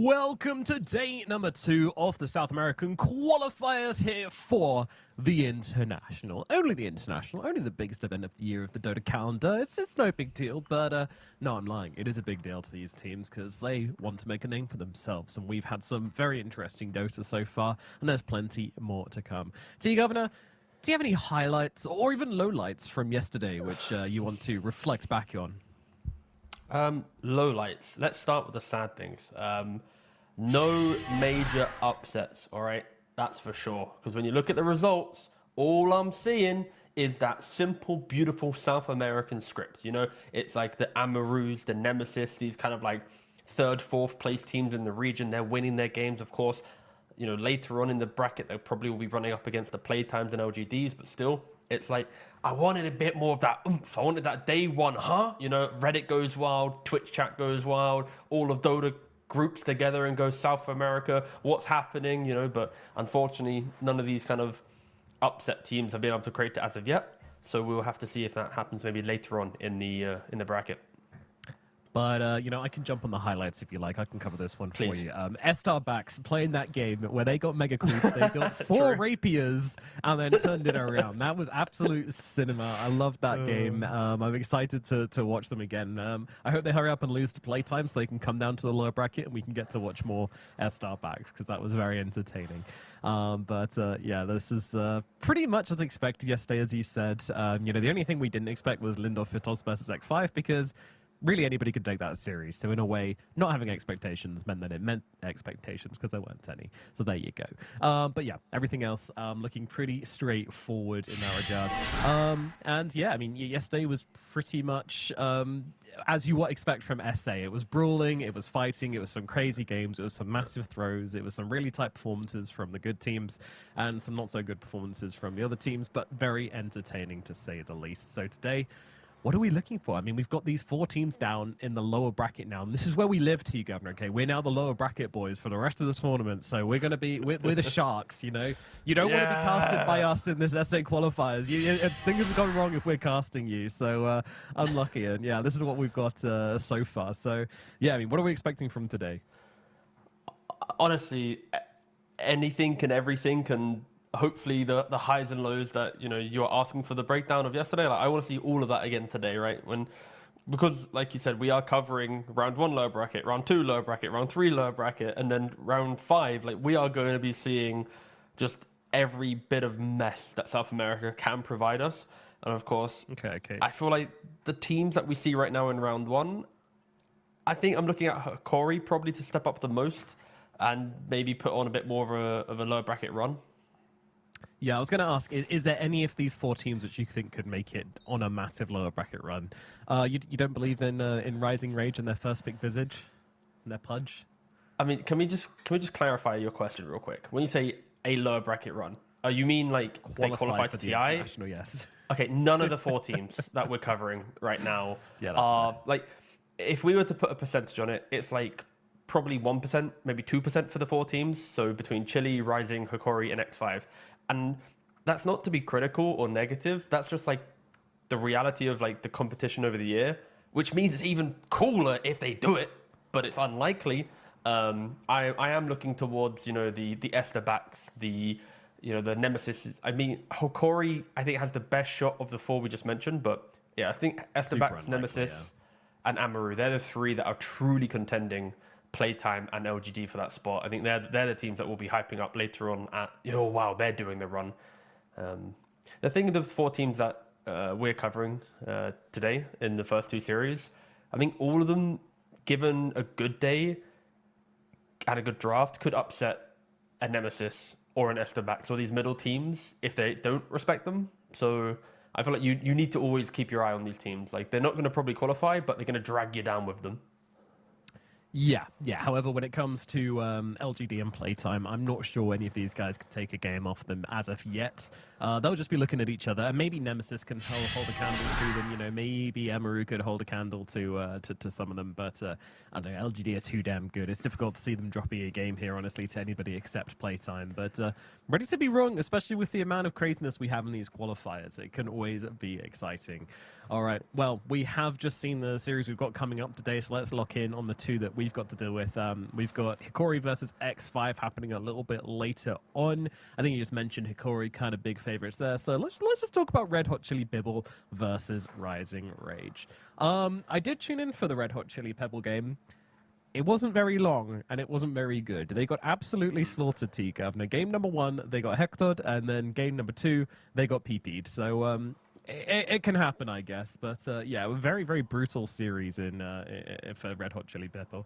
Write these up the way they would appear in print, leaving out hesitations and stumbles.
Welcome to day number 2 of the South American qualifiers here for the International. Only the International, only the biggest event of the year of the Dota calendar. It's no big deal, but no, I'm lying. It is a big deal to these teams because they want to make a name for themselves, and we've had some very interesting Dota so far, and there's plenty more to come. TI Governor, do you have any highlights or even lowlights from yesterday which you want to reflect back on? Lowlights. Let's start with the sad things. No major upsets, all right? That's for sure. Because when you look at the results, all I'm seeing is that simple, beautiful South American script. You know, it's like the Amarus, the Nemesis, these kind of like third, fourth place teams in the region. They're winning their games, of course. You know, later on in the bracket, they probably will be running up against the Playtimes and LGDs, but still, it's like, I wanted a bit more of that oomph. I wanted that day one, huh? You know, Reddit goes wild, Twitch chat goes wild, all of Dota groups together and go South America, what's happening, you know, but unfortunately, none of these kind of upset teams have been able to create it as of yet. So we'll have to see if that happens maybe later on in the bracket. But, you know, I can jump on the highlights if you like. I can cover this one Please. for you. Estar Backs playing that game where they got Mega Creep, they got 4 Rapiers, and then turned it around. That was absolute cinema. I loved that game. I'm excited to watch them again. I hope they hurry up and lose to Playtime so they can come down to the lower bracket and we can get to watch more Estar Backs, because that was very entertaining. Yeah, this is pretty much as expected yesterday, as you said. You know, the only thing we didn't expect was Lindor Fitos versus X5, because really anybody could take that series. So in a way, not having expectations meant that it meant expectations, because there weren't any. So there you go. But yeah, everything else looking pretty straightforward in that regard. And yeah, I mean, yesterday was pretty much as you would expect from SA. It was brawling, it was fighting, it was some crazy games, it was some massive throws, it was some really tight performances from the good teams, and some not so good performances from the other teams, but very entertaining to say the least. So today, what are we looking for? I mean, we've got these 4 teams down in the lower bracket now, and this is where we live, to you, Governor, okay? We're now the lower bracket boys for the rest of the tournament, so we're going to be, we're the Sharks, you know? You don't want to be casted by us in this SA qualifiers. Things have gone wrong if we're casting you, so unlucky, and yeah, this is what we've got so far. So, yeah, I mean, what are we expecting from today? Honestly, anything and everything, and hopefully the highs and lows that, you know, you're asking for the breakdown of yesterday. Like, I want to see all of that again today, right? Because like you said, we are covering round 1 lower bracket, round 2 lower bracket, round 3 lower bracket, and then round 5. Like, we are going to be seeing just every bit of mess that South America can provide us. And of course, okay. I feel like the teams that we see right now in round 1, I think I'm looking at Corey probably to step up the most and maybe put on a bit more of a lower bracket run. Yeah, I was going to ask, is there any of these 4 teams which you think could make it on a massive lower bracket run? You don't believe in Rising Rage and their first pick Visage and their Pudge? I mean, can we just clarify your question real quick? When you say a lower bracket run, you mean like they qualify for TI? International, yes. Okay, none of the 4 teams that we're covering right now Yeah, are that's like, if we were to put a percentage on it, it's like probably 1%, maybe 2% for the 4 teams. So between Chile, Rising, Hikori, and X5. And that's not to be critical or negative. That's just like the reality of like the competition over the year, which means it's even cooler if they do it, but it's unlikely. I am looking towards, you know, the Esther Backs, the Nemesis. I mean, Hokori, I think, has the best shot of the 4 we just mentioned, but yeah, I think Esther Backs, Nemesis, and Amaru, they're the 3 that are truly contending Playtime and LGD for that spot. I think they're the teams that will be hyping up later on at, oh wow, they're doing the run. The thing of the 4 teams that we're covering today in the first 2 series, I think all of them, given a good day and a good draft, could upset a Nemesis or an Esther Backs or these middle teams if they don't respect them. So I feel like you need to always keep your eye on these teams. Like, they're not going to probably qualify, but they're going to drag you down with them. Yeah. However, when it comes to LGD and Playtime, I'm not sure any of these guys could take a game off them as of yet. They'll just be looking at each other, and maybe Nemesis can hold a candle to them. You know, maybe Amaru could hold a candle to some of them, but I don't know, LGD are too damn good. It's difficult to see them dropping a game here, honestly, to anybody except Playtime. But ready to be wrong, especially with the amount of craziness we have in these qualifiers. It can always be exciting. All right. Well, we have just seen the series we've got coming up today, so let's lock in on the two that we've got to deal with. We've got Hikori versus X5 happening a little bit later on. I think you just mentioned Hikori, kind of big favorites there. So let's just talk about Red Hot Chili Pebble versus Rising Rage. I did tune in for the Red Hot Chili Pebble game. It wasn't very long, and it wasn't very good. They got absolutely slaughtered, T-Governor. Game number 1, they got hectored, and then game number 2, they got PP'd. So it can happen, I guess. But yeah, a very, very brutal series for Red Hot Chili Pepper.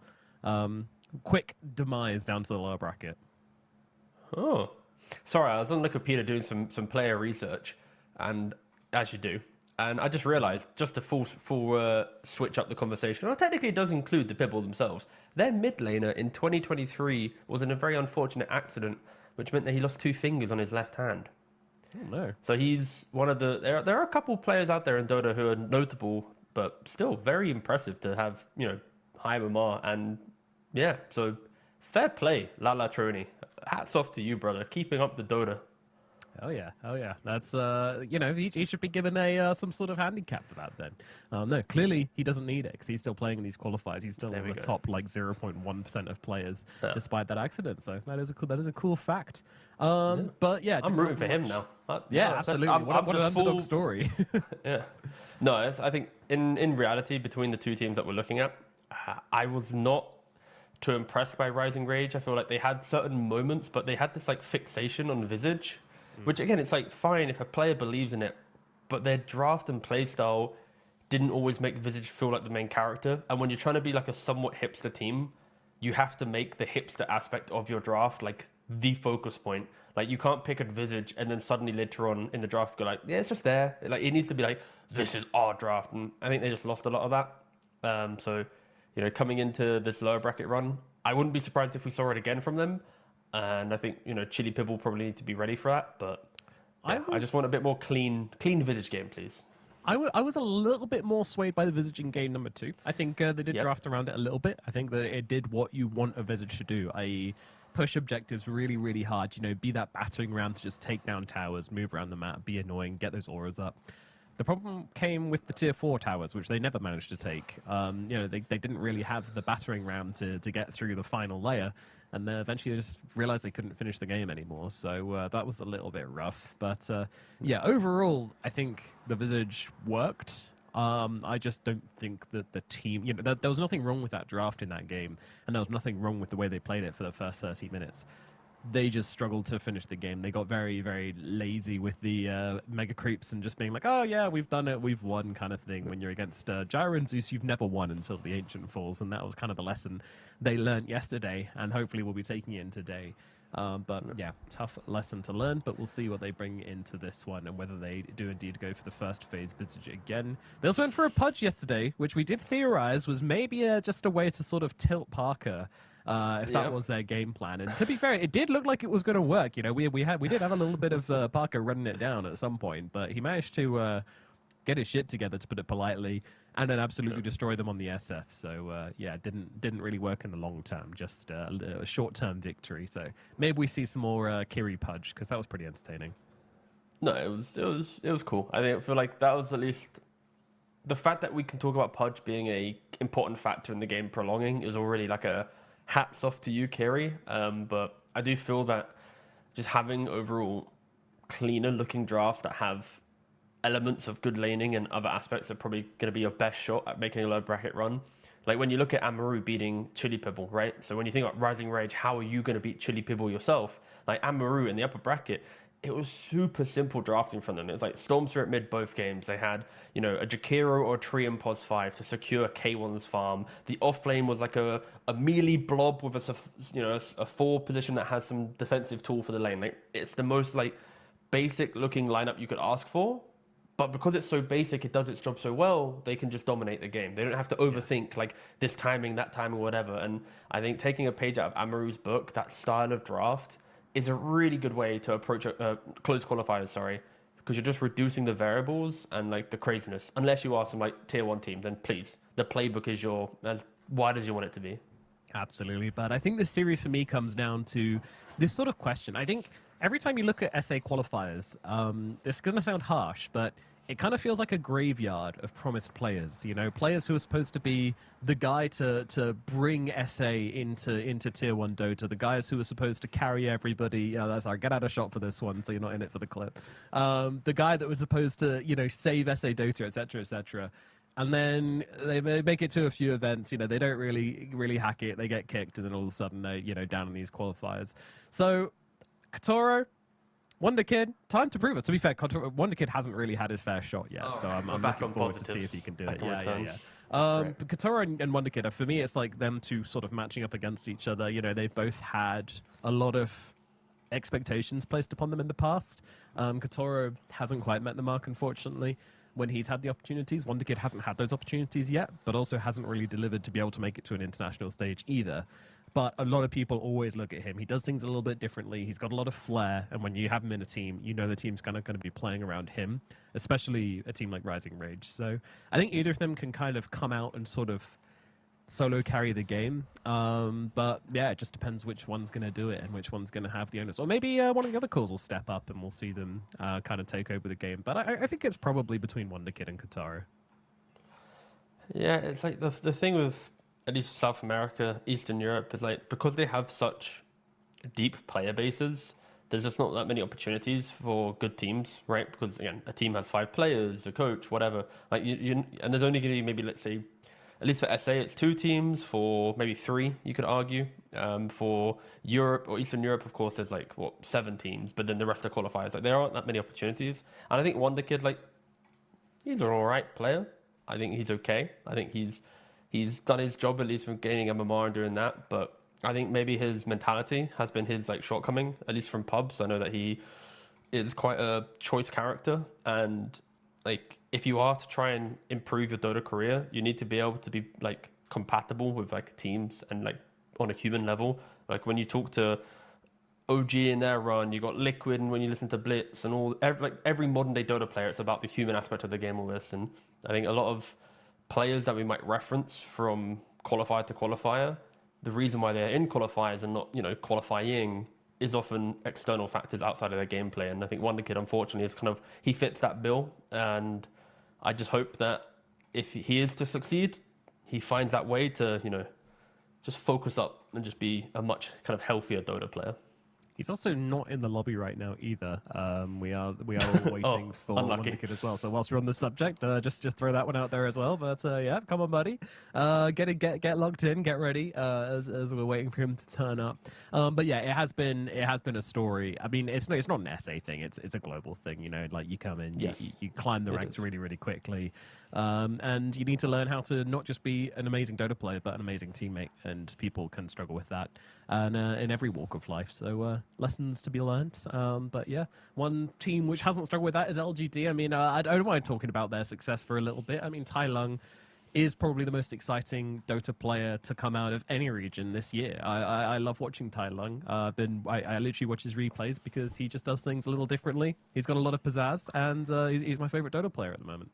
Quick demise down to the lower bracket. Oh, sorry, I was on the computer doing some player research, and as you do, and I just realised, just to full switch up the conversation, well, technically it does include the Pibble themselves. Their mid laner in 2023 was in a very unfortunate accident, which meant that he lost 2 fingers on his left hand. Oh, no. So he's one of the... There are a couple players out there in Dota who are notable, but still very impressive to have, high MMR. And yeah, so fair play, Lala Troni. Hats off to you, brother. Keeping up the Dota. Oh yeah, oh yeah. That's he should be given some sort of handicap for that then. No, clearly he doesn't need it because he's still playing in these qualifiers. He's still in the top 0.1% of players despite that accident. So that is a cool fact. But yeah, I'm rooting for him now. Yeah, absolutely. What an underdog story. Yeah. No, I think in reality, between the two teams that we're looking at, I was not too impressed by Rising Rage. I feel like they had certain moments, but they had this fixation on Visage. Which, again, it's fine if a player believes in it, but their draft and playstyle didn't always make Visage feel like the main character. And when you're trying to be a somewhat hipster team, you have to make the hipster aspect of your draft the focus point. You can't pick a Visage and then suddenly later on in the draft go yeah, it's just there. It needs to be this is our draft. And I think they just lost a lot of that. So, coming into this lower bracket run, I wouldn't be surprised if we saw it again from them. And I think, Chili Pibble probably need to be ready for that. But yeah, I just want a bit more clean Visage game, please. I was a little bit more swayed by the Visage in game number 2. I think they did draft around it a little bit. I think that it did what you want a Visage to do, i.e. push objectives really, really hard. Be that battering ram to just take down towers, move around the map, be annoying, get those auras up. The problem came with the tier 4 towers, which they never managed to take. They didn't really have the battering ram to get through the final layer. And then eventually they just realized they couldn't finish the game anymore. So that was a little bit rough. But yeah, overall, I think the Visage worked. I just don't think that the team... there was nothing wrong with that draft in that game. And there was nothing wrong with the way they played it for the first 30 minutes. They just struggled to finish the game. They got very, very lazy with the mega creeps and just being oh yeah, we've done it, we've won kind of thing. When you're against Gyro and Zeus, you've never won until the Ancient falls, and that was kind of the lesson they learned yesterday, and hopefully we'll be taking it in today. But yeah, tough lesson to learn, but we'll see what they bring into this one and whether they do indeed go for the first phase Visage again. They also went for a Pudge yesterday, which we did theorize was maybe just a way to sort of tilt Parker. If that was their game plan. And to be fair, it did look like it was going to work. We did have a little bit of Parker running it down at some point, but he managed to get his shit together, to put it politely, and then absolutely destroy them on the SF. So yeah, it didn't really work in the long term, just a short-term victory. So maybe we see some more Kiri Pudge, because that was pretty entertaining. No, it was cool. I feel like that was at least the fact that we can talk about Pudge being a important factor in the game prolonging is already a hats off to you, Kiri. But I do feel that just having overall cleaner looking drafts that have elements of good laning and other aspects are probably going to be your best shot at making a low bracket run. When you look at Amaru beating Chili Pibble, right? So when you think about Rising Rage, how are you going to beat Chili Pibble yourself? Amaru in the upper bracket, it was super simple drafting from them. It was Stormsphere at mid both games. They had, a Jakiro or a Tree in pos 5 to secure K1's farm. The off lane was a melee blob with a 4 position that has some defensive tool for the lane. It's the most basic looking lineup you could ask for. But because it's so basic, it does its job so well, they can just dominate the game. They don't have to overthink this timing, that timing, whatever. And I think taking a page out of Amaru's book, that style of draft, is a really good way to approach close qualifiers, because you're just reducing the variables and the craziness. Unless you are some tier 1 team, then please, the playbook is as wide as you want it to be. Absolutely, but I think this series for me comes down to this sort of question. I think every time you look at SA qualifiers, this is going to sound harsh, but it kind of feels like a graveyard of promised players. You know, players who are supposed to be the guy to bring SA into Tier 1 Dota, the guys who are supposed to carry everybody. Sorry, get out of shot for this one, so you're not in it for the clip. The guy that was supposed to, you know, save SA Dota, etc., etc. And then they make it to a few events. You know, they don't really hack it. They get kicked, and then all of a sudden they, you know, down in these qualifiers. So, Katoro, Wonder Kid, time to prove it. To be fair, Wonder Kid hasn't really had his fair shot yet, so I'm looking forward to see if he can do it. Yeah. But Katoro and Wonder Kid, for me, it's like them two sort of matching up against each other. You know, they've both had a lot of expectations placed upon them in the past. Katoro hasn't quite met the mark, unfortunately. When he's had the opportunities, Wonder Kid hasn't had those opportunities yet, but also hasn't really delivered to be able to make it to an international stage either. But a lot of people always look at him. He does things a little bit differently. He's got a lot of flair, and when you have him in a team, you know the team's kind of going to be playing around him, especially a team like Rising Rage. So I think either of them can kind of come out and sort of solo carry the game. But yeah, it just depends which one's going to do it and which one's going to have the onus. Or maybe one of the other calls will step up and we'll see them kind of take over the game. But I think it's probably between Wonder Kid and Kataro. Yeah, it's like the thing with at least South America, Eastern Europe, is like because they have such deep player bases, there's just not that many opportunities for good teams, right? Because again, a team has 5 players, a coach, whatever. Like and there's only going to be maybe, let's say, at least for SA, it's 2 teams. For maybe 3, you could argue. For Europe or Eastern Europe, of course, there's like 7 teams, but then the rest are qualifiers. Like there aren't that many opportunities, and I think Wonder Kid, like, he's an all right player. I think he's okay. I think he's done his job, at least from gaining MMR and doing that. But I think maybe his mentality has been his like shortcoming, at least from pubs. I know that he is quite a choice character, and like if you are to try and improve your Dota career, you need to be able to be like compatible with like teams and like on a human level. Like when you talk to OG in their run, you got Liquid, and when you listen to Blitz and every modern day Dota player, it's about the human aspect of the game. All this, and I think a lot of players that we might reference from qualifier to qualifier, the reason why they're in qualifiers and not, you know, qualifying is often external factors outside of their gameplay. And I think Wonder Kid, unfortunately, is kind of, he fits that bill. And I just hope that if he is to succeed, he finds that way to, you know, just focus up and just be a much kind of healthier Dota player. He's also not in the lobby right now either. We are all waiting for Wonder Kid as well. So whilst we're on the subject, just throw that one out there as well. But yeah, come on, buddy, get logged in, get ready as we're waiting for him to turn up. But yeah, it has been a story. I mean, it's not an SA thing. It's a global thing. You know, like you come in, yes, you climb the ranks really quickly. And you need to learn how to not just be an amazing Dota player, but an amazing teammate. And people can struggle with that, and in every walk of life. So lessons to be learned. But yeah, one team which hasn't struggled with that is LGD. I mean, I don't mind talking about their success for a little bit. I mean, Tai Lung is probably the most exciting Dota player to come out of any region this year. I love watching Tai Lung. I literally watch his replays because he just does things a little differently. He's got a lot of pizzazz, and he's my favorite Dota player at the moment.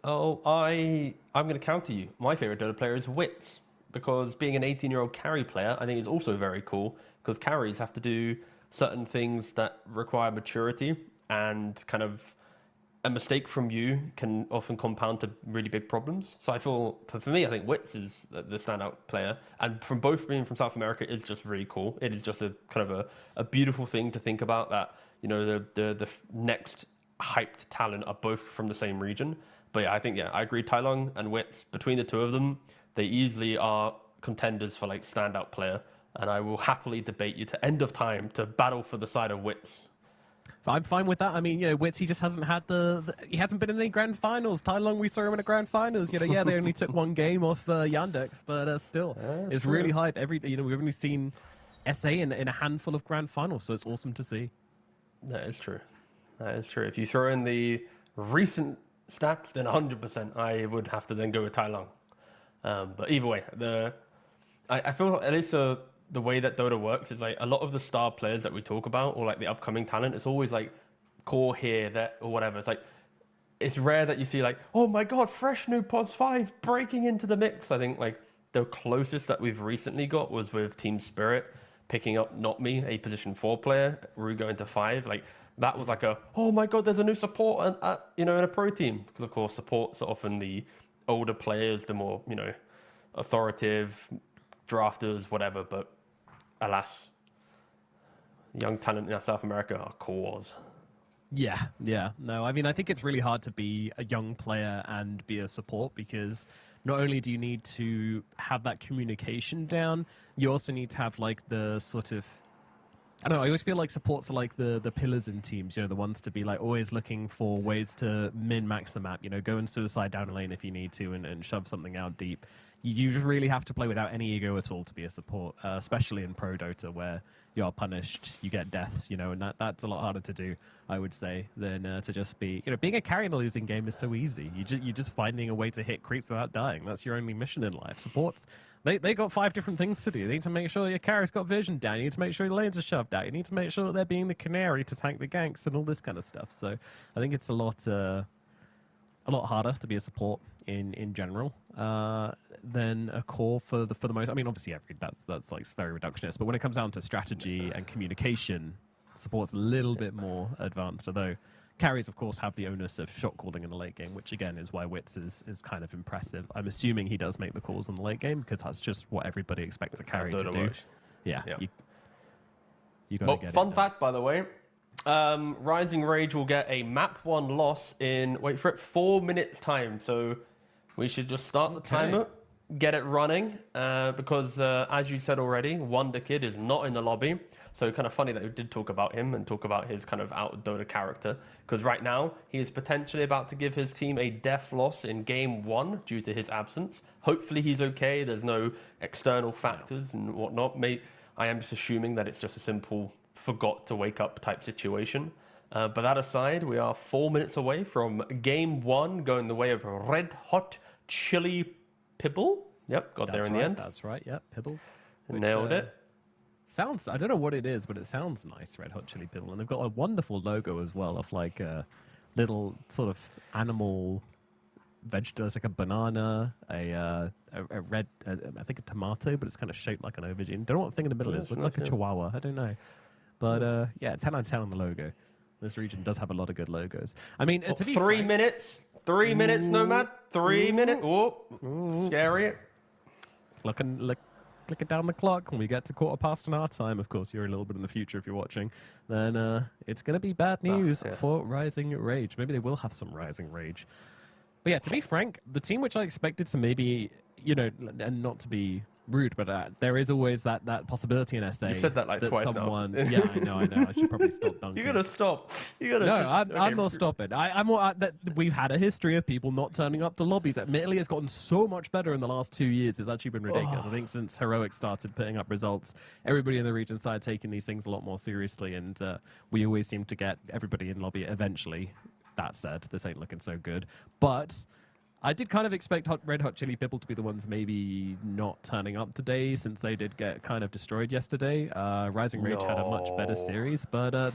Oh, I'm going to counter you. My favorite Dota player is Wits, because being an 18-year-old carry player, I think is also very cool, because carries have to do certain things that require maturity, and kind of a mistake from you can often compound to really big problems. So I feel, for me, I think Wits is the standout player, and from both being from South America is just really cool. It is just a kind of a beautiful thing to think about, that, you know, the next hyped talent are both from the same region. But yeah, I think, I agree. Tai Lung and Wits, between the two of them, they easily are contenders for like standout player. And I will happily debate you to end of time to battle for the side of Wits. I'm fine with that. I mean, you know, Wits, he just hasn't had he hasn't been in any grand finals. Tai Lung, we saw him in a grand finals. You know, yeah, they only took one game off Yandex, but still, it's true. Really hype. We've only seen SA in a handful of grand finals, so it's awesome to see. That is true. That is true. If you throw in the recent stats, then 100% I would have to then go with Tai Lung. But either way, I feel at least the way that Dota works is like a lot of the star players that we talk about, or like the upcoming talent, it's always like core here, that, or whatever. It's like, it's rare that you see like, oh my god, fresh new POS 5 breaking into the mix. I think like the closest that we've recently got was with Team Spirit picking up Not Me, a position 4 player, Ru going to 5. Like, that was like oh my god, there's a new support in a pro team, because of course supports are often the older players, the more authoritative drafters, whatever. But alas, young talent in South America are cores. Yeah. No, I mean, I think it's really hard to be a young player and be a support, because not only do you need to have that communication down, you also need to have like the sort of, I don't know, I always feel like supports are like the pillars in teams, the ones to be like always looking for ways to min-max the map, go and suicide down a lane if you need to and shove something out deep. You just really have to play without any ego at all to be a support, especially in Pro Dota, where you are punished, you get deaths, and that's a lot harder to do, I would say, than to just be, being a carry in a losing game is so easy. You're just finding a way to hit creeps without dying. That's your only mission in life. Supports, they got 5 different things to do. They need to make sure your carry's got vision down. You need to make sure your lanes are shoved out. You need to make sure that they're being the canary to tank the ganks and all this kind of stuff. So I think it's a lot harder to be a support in general than a core for the most. I mean, obviously, that's like very reductionist. But when it comes down to strategy and communication, support's a little bit more advanced. Although carries, of course, have the onus of shot calling in the late game, which again is why Wits is kind of impressive. I'm assuming he does make the calls in the late game because that's just what everybody expects a carry to do. Yeah. You gotta get fun fact, by the way. Rising Rage will get a map 1 loss in, wait for it, 4 minutes time. So we should just start the timer, get it running, because as you said already, Wonder Kid is not in the lobby. So kind of funny that we did talk about him and talk about his kind of out of Dota character, because right now he is potentially about to give his team a death loss in game 1 due to his absence. Hopefully he's okay. There's no external factors and whatnot. I am just assuming that it's just a simple forgot to wake up type situation. But that aside, we are 4 minutes away from game 1 going the way of Red Hot Chili Pibble. Yep, got there in the end. That's right, yep, Pibble. Nailed it. Sounds, I don't know what it is, but it sounds nice, Red Hot Chili Pibble. And they've got a wonderful logo as well of like a little sort of animal vegetable. It's like a banana, a red, I think a tomato, but it's kind of shaped like an aubergine. Don't know what the thing in the middle is. Looks like a chihuahua. I don't know. But yeah, 10 out of 10 on the logo. This region does have a lot of good logos. I mean, to be 3 minutes. 3 minutes, Nomad. 3 minutes. Oh, scary. Looking down the clock when we get to 1/4 our time. Of course, you're a little bit in the future if you're watching. Then it's going to be bad news for Rising Rage. Maybe they will have some Rising Rage. But yeah, to be frank, the team which I expected to maybe, and not to be rude, but there is always that possibility in SA. You've said that like twice now. Yeah, I know. I should probably stop dunking. You gotta stop. I'm not stopping. We've had a history of people not turning up to lobbies. Admittedly, it's gotten so much better in the last 2 years. It's actually been ridiculous. I think since Heroic started putting up results, everybody in the region started taking these things a lot more seriously, and we always seem to get everybody in lobby eventually. That said, this ain't looking so good. But I did kind of expect Red Hot Chili Pibble to be the ones maybe not turning up today, since they did get kind of destroyed yesterday. Rising Rage had a much better series, but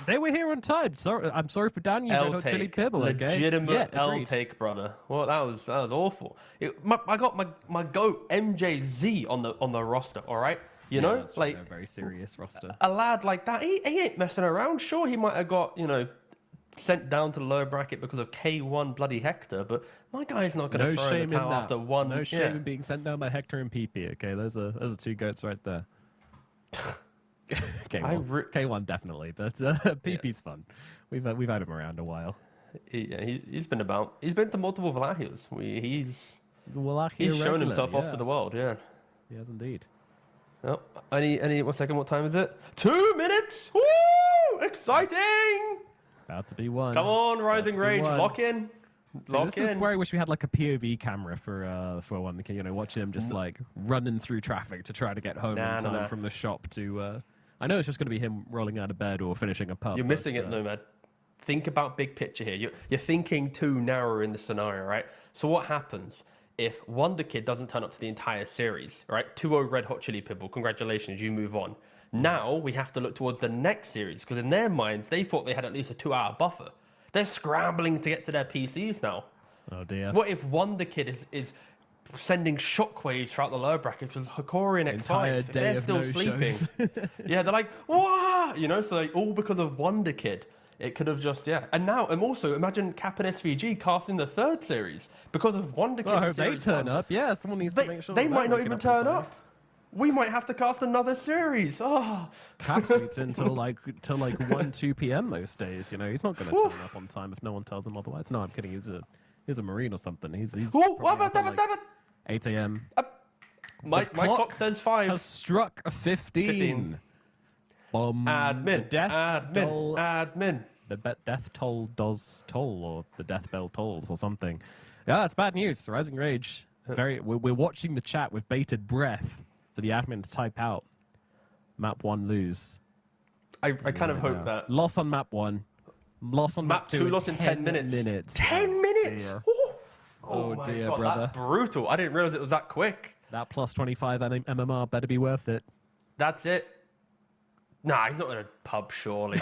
they were here on time. I'm sorry for down you, Red Hot Chili Pibble. Legitimate L take, brother. Well, that was awful. I got my goat MJZ on the roster. All right, that's like a very serious roster. A lad like that, he ain't messing around. Sure, he might have got sent down to the lower bracket because of K1 bloody Hector, but my guy's not going to throw in the towel after one. No shame in being sent down by Hector and PP. Okay, those are 2 goats right there. K1 definitely, but PP's fun. We've had him around a while. He's been about. He's been to multiple Valachias. He's shown himself off to the world. Yeah, he has indeed. Oh, any 1 second? What time is it? 2 minutes. Woo! Exciting! About to be one. Come on, Rising Rage, lock in. This is where I wish we had like a POV camera for one. Watching him just like running through traffic to try to get home in time from the shop to. I know it's just going to be him rolling out of bed or finishing a pub. You're missing it, Nomad. Think about big picture here. You're thinking too narrow in the scenario, right? So what happens if Wonder Kid doesn't turn up to the entire series, right? 2-0 Red Hot Chili Pibble. Congratulations, you move on. Now we have to look towards the next series, because in their minds, they thought they had at least a 2-hour buffer. They're scrambling to get to their PCs now. Oh, dear. What if Wonder Kid is sending shockwaves throughout the lower bracket because Hikori and X5, if they're still sleeping. Yeah, they're like, what? So all because of Wonder Kid. It could have just, yeah. And now, and also, imagine Cap and SVG casting the third series because of Wonder Kid. Well, I hope they Series turn 1. up. Yeah, someone needs to make sure. They that might they're not waking even in turn time. up. We might have to cast another series. Oh, Cap sleeps until like 1-2 p.m. most days. You know, he's not going to turn up on time if no one tells him otherwise. No, I'm kidding. He's a Marine or something. He's oh, probably up at, damn like 8 a.m. my clock says 5. Has struck 15. Admin, Toll, admin. the death toll does toll, or the death bell tolls, or something. Yeah, it's bad news. Rising Rage. We're watching the chat with bated breath for the admin to type out map 1 lose. I kind of hope that. Loss on map 1. Loss on map 2. Lost in 10 minutes. 10 minutes? Dear. Oh Oh, dear, God, brother. that's brutal. I didn't realize it was that quick. That plus 25 MMR better be worth it. That's it. Nah, he's not in a pub, surely.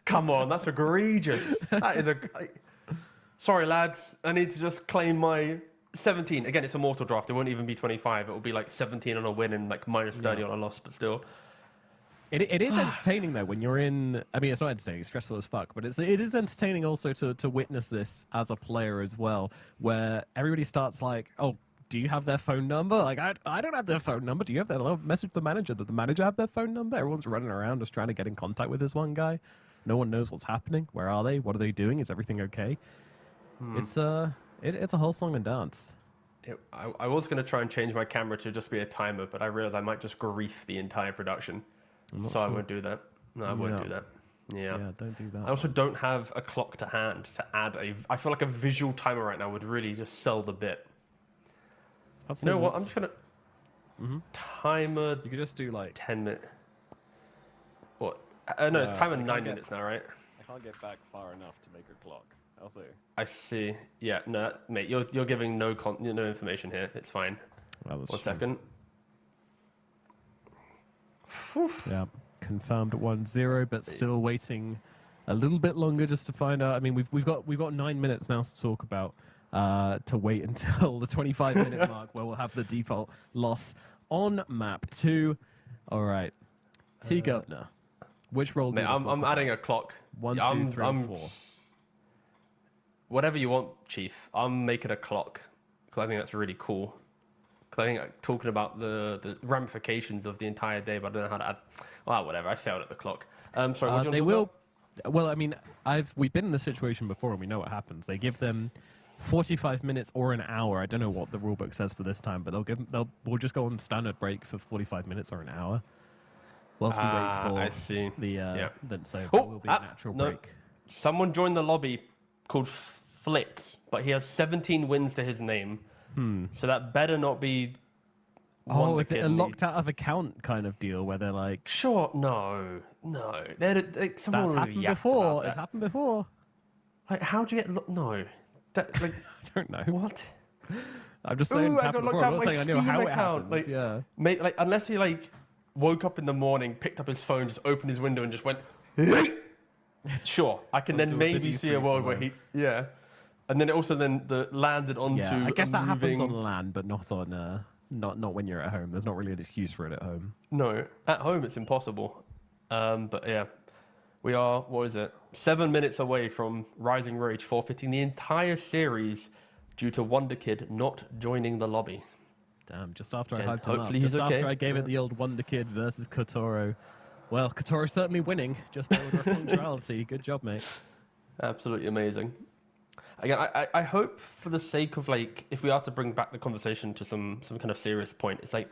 Come on, that's egregious. That is Sorry, lads. I need to just claim my 17. Again, it's a mortal draft. It won't even be 25. It will be like 17 on a win and like minus 30 on a loss, but still. It is entertaining though when you're in. I mean, it's not entertaining; it's stressful as fuck. But it is entertaining also to witness this as a player as well, where everybody starts like, "Oh, do you have their phone number?" Like, I don't have their phone number. Do you have their message the manager? Did the manager have their phone number? Everyone's running around just trying to get in contact with this one guy. No one knows what's happening. Where are they? What are they doing? Is everything okay? It's a whole song and dance. I was going to try and change my camera to just be a timer, but I realized I might just grief the entire production. So sure. I won't do that. No, I won't do that. Yeah, don't do that. I also don't have a clock to hand to add I feel like a visual timer right now would really just sell the bit. You know what? I'm just going to timer. You could just do like 10 minutes. What? No, it's timer 9 minutes now, right? I can't get back far enough to make a clock. I'll see. I see. Yeah, no, mate, you're giving no information here. It's fine. Well, 1 second. Yeah, confirmed 1-0, but still waiting a little bit longer just to find out. I mean, we've got 9 minutes now to talk about. To wait until the 25-minute mark where we'll have the default loss on map 2. All right, T Governor, which role? Mate, I'm adding a clock. 1, 2, 3, 4. Whatever you want, Chief. I'm making a clock because I think that's really cool. Because I think talking about the ramifications of the entire day, but I don't know how to add. Well, whatever. I failed at the clock. Sorry, what they will. Well, I mean, we've been in this situation before, and we know what happens. They give them 45 minutes or an hour. I don't know what the rulebook says for this time, but we'll just go on standard break for 45 minutes or an hour. Whilst we wait for I see. So there will be a natural break. Someone joined the lobby called Flicks, but he has 17 wins to his name. So that better not be. Oh, is it a locked out of account kind of deal where they're like? Sure, no. That's happened before. It's happened before. Like, how'd you get? No, that like I don't know. what. I'm just saying. Ooh, I got locked out my Steam account. Happens, yeah. Mate, like unless he like woke up in the morning, picked up his phone, just opened his window, and just went. Sure, I can then maybe see a world where he. Yeah. And then it also landed onto. Yeah, I guess that happens on land, but not on not when you're at home. There's not really an excuse for it at home. No, at home it's impossible. But yeah, we are. What is it? 7 minutes away from Rising Rage forfeiting the entire series due to Wonder Kid not joining the lobby. Damn! Just after I hyped him up, hopefully he's just okay. after I gave it the old Wonder Kid versus Kotoro. Well, Kotoro's certainly winning. Just by order of punctuality. Good job, mate. Absolutely amazing. Again, I hope for the sake of like, if we are to bring back the conversation to some kind of serious point, it's like,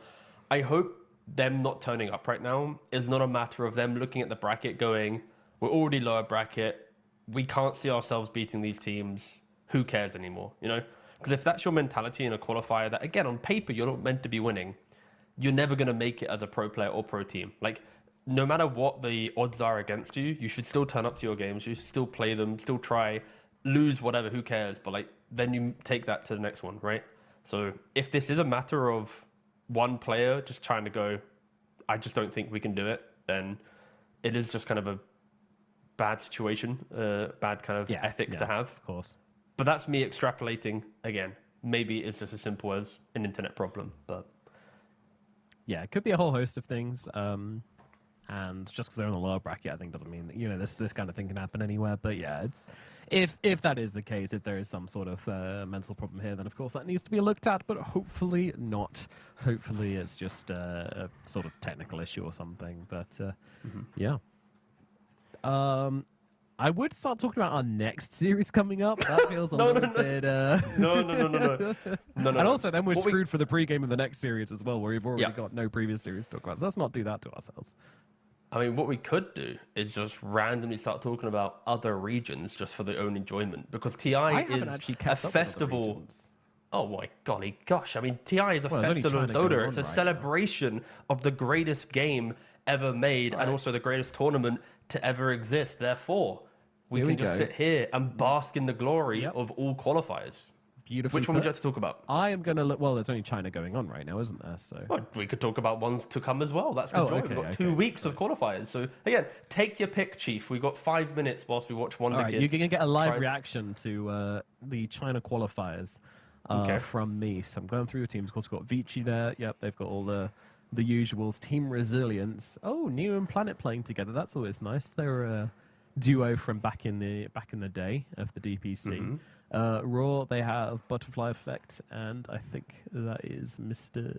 I hope them not turning up right now is not a matter of them looking at the bracket going, we're already lower bracket, we can't see ourselves beating these teams, who cares anymore, you know? Because if that's your mentality in a qualifier that, again, on paper, you're not meant to be winning, you're never going to make it as a pro player or pro team. Like, no matter what the odds are against you, you should still turn up to your games, you should still play them, still try, lose whatever, who cares? But like, then you take that to the next one, right? So if this is a matter of one player just trying to go, I just don't think we can do it, then it is just kind of a bad situation, bad kind of ethic to have. Of course. But that's me extrapolating again. Maybe it's just as simple as an internet problem, but yeah, it could be a whole host of things. And just because they're in the lower bracket, I think doesn't mean that, this kind of thing can happen anywhere. But yeah, it's if that is the case, if there is some sort of mental problem here, then of course that needs to be looked at. But hopefully not. Hopefully it's just a sort of technical issue or something. But yeah. I would start talking about our next series coming up. That feels a little bit. No. And also, then we're screwed for the pre-game of the next series as well, where we've already Yeah. got no previous series to talk about. So let's not do that to ourselves. I mean, what we could do is just randomly start talking about other regions just for their own enjoyment, because TI haven't is actually a kept up with other festival. regions. Oh my golly gosh! I mean, TI is a Well, there's only festival of China going Dota. on It's a right now. celebration of the greatest game ever made, and also the greatest tournament to ever exist. Therefore, we Here can we just go. sit here and bask in the glory Yep. of all qualifiers. Beautiful. Which one would you like to talk about? I am going to look. Well, there's only China going on right now, isn't there? So. Well, we could talk about ones to come as well. That's the Oh, joy. okay, We've got 2 weeks of qualifiers. So again, take your pick, Chief. We've got 5 minutes whilst we watch Wonder All right, Kid. you're going to get a live Try- reaction to the China qualifiers Okay. from me. So I'm going through the teams. Of course, we've got Vici there. Yep, they've got all the usuals. Team Resilience. Oh, Neo and Planet playing together. That's always nice. They're a duo from back in the day of the DPC. Raw, they have Butterfly Effect, and I think that is Mr.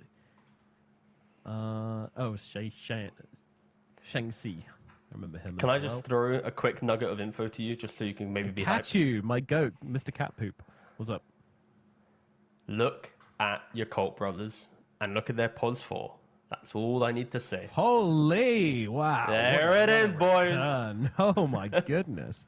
Shang-Xi. I remember him. Can as I just well. throw a quick nugget of info to you just so you can maybe be hyped? Kachu, my goat, Mr. Cat Poop. What's up? Look at your Colt brothers and look at their pods 4. That's all I need to say. Holy wow! There what it a is, boys. return. Oh my goodness!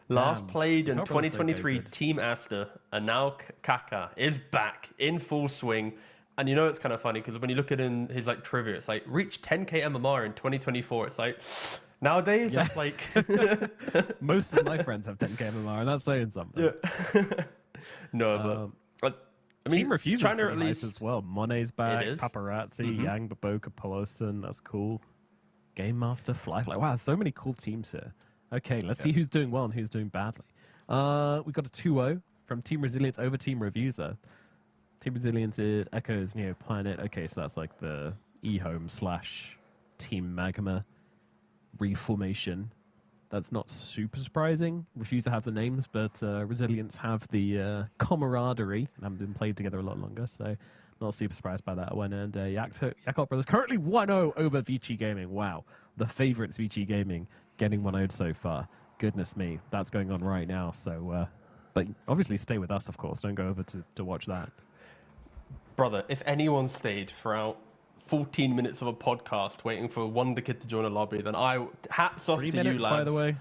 Last Damn. played in How 2023, complicated. Team Aster, and now Kaka is back in full swing. And you know it's kind of funny because when you look at his like trivia, it's like reach 10k MMR in 2024. It's like nowadays Yeah. that's like Most of my friends have 10k MMR, and that's saying something. no, but I mean, Team Refuse is China pretty at nice least as well. Monet's back, is. Paparazzi, Yang, Baboka, Peloson. That's cool. Game Master, Flyfly. Wow, there's so many cool teams here. Okay, let's see who's doing well and who's doing badly. We've got a 2-0 from Team Resilience over Team Revuser. Team Resilience is Echoes, Neo Planet. Okay, so that's like the eHome / Team Magma reformation. That's not super surprising. Refuser have the names, but Resilience have the camaraderie and haven't been played together a lot longer, so not super surprised by that one. And Yakot Brothers currently 1-0 over Vici Gaming. Wow, the favourites Vici Gaming getting 1-0 so far. Goodness me, that's going on right now. So, but obviously stay with us, of course. Don't go over to watch that. brother, if anyone stayed throughout 14 minutes of a podcast waiting for Wonder Kid to join a lobby, then hats off 3 to minutes, you, lads. by the way.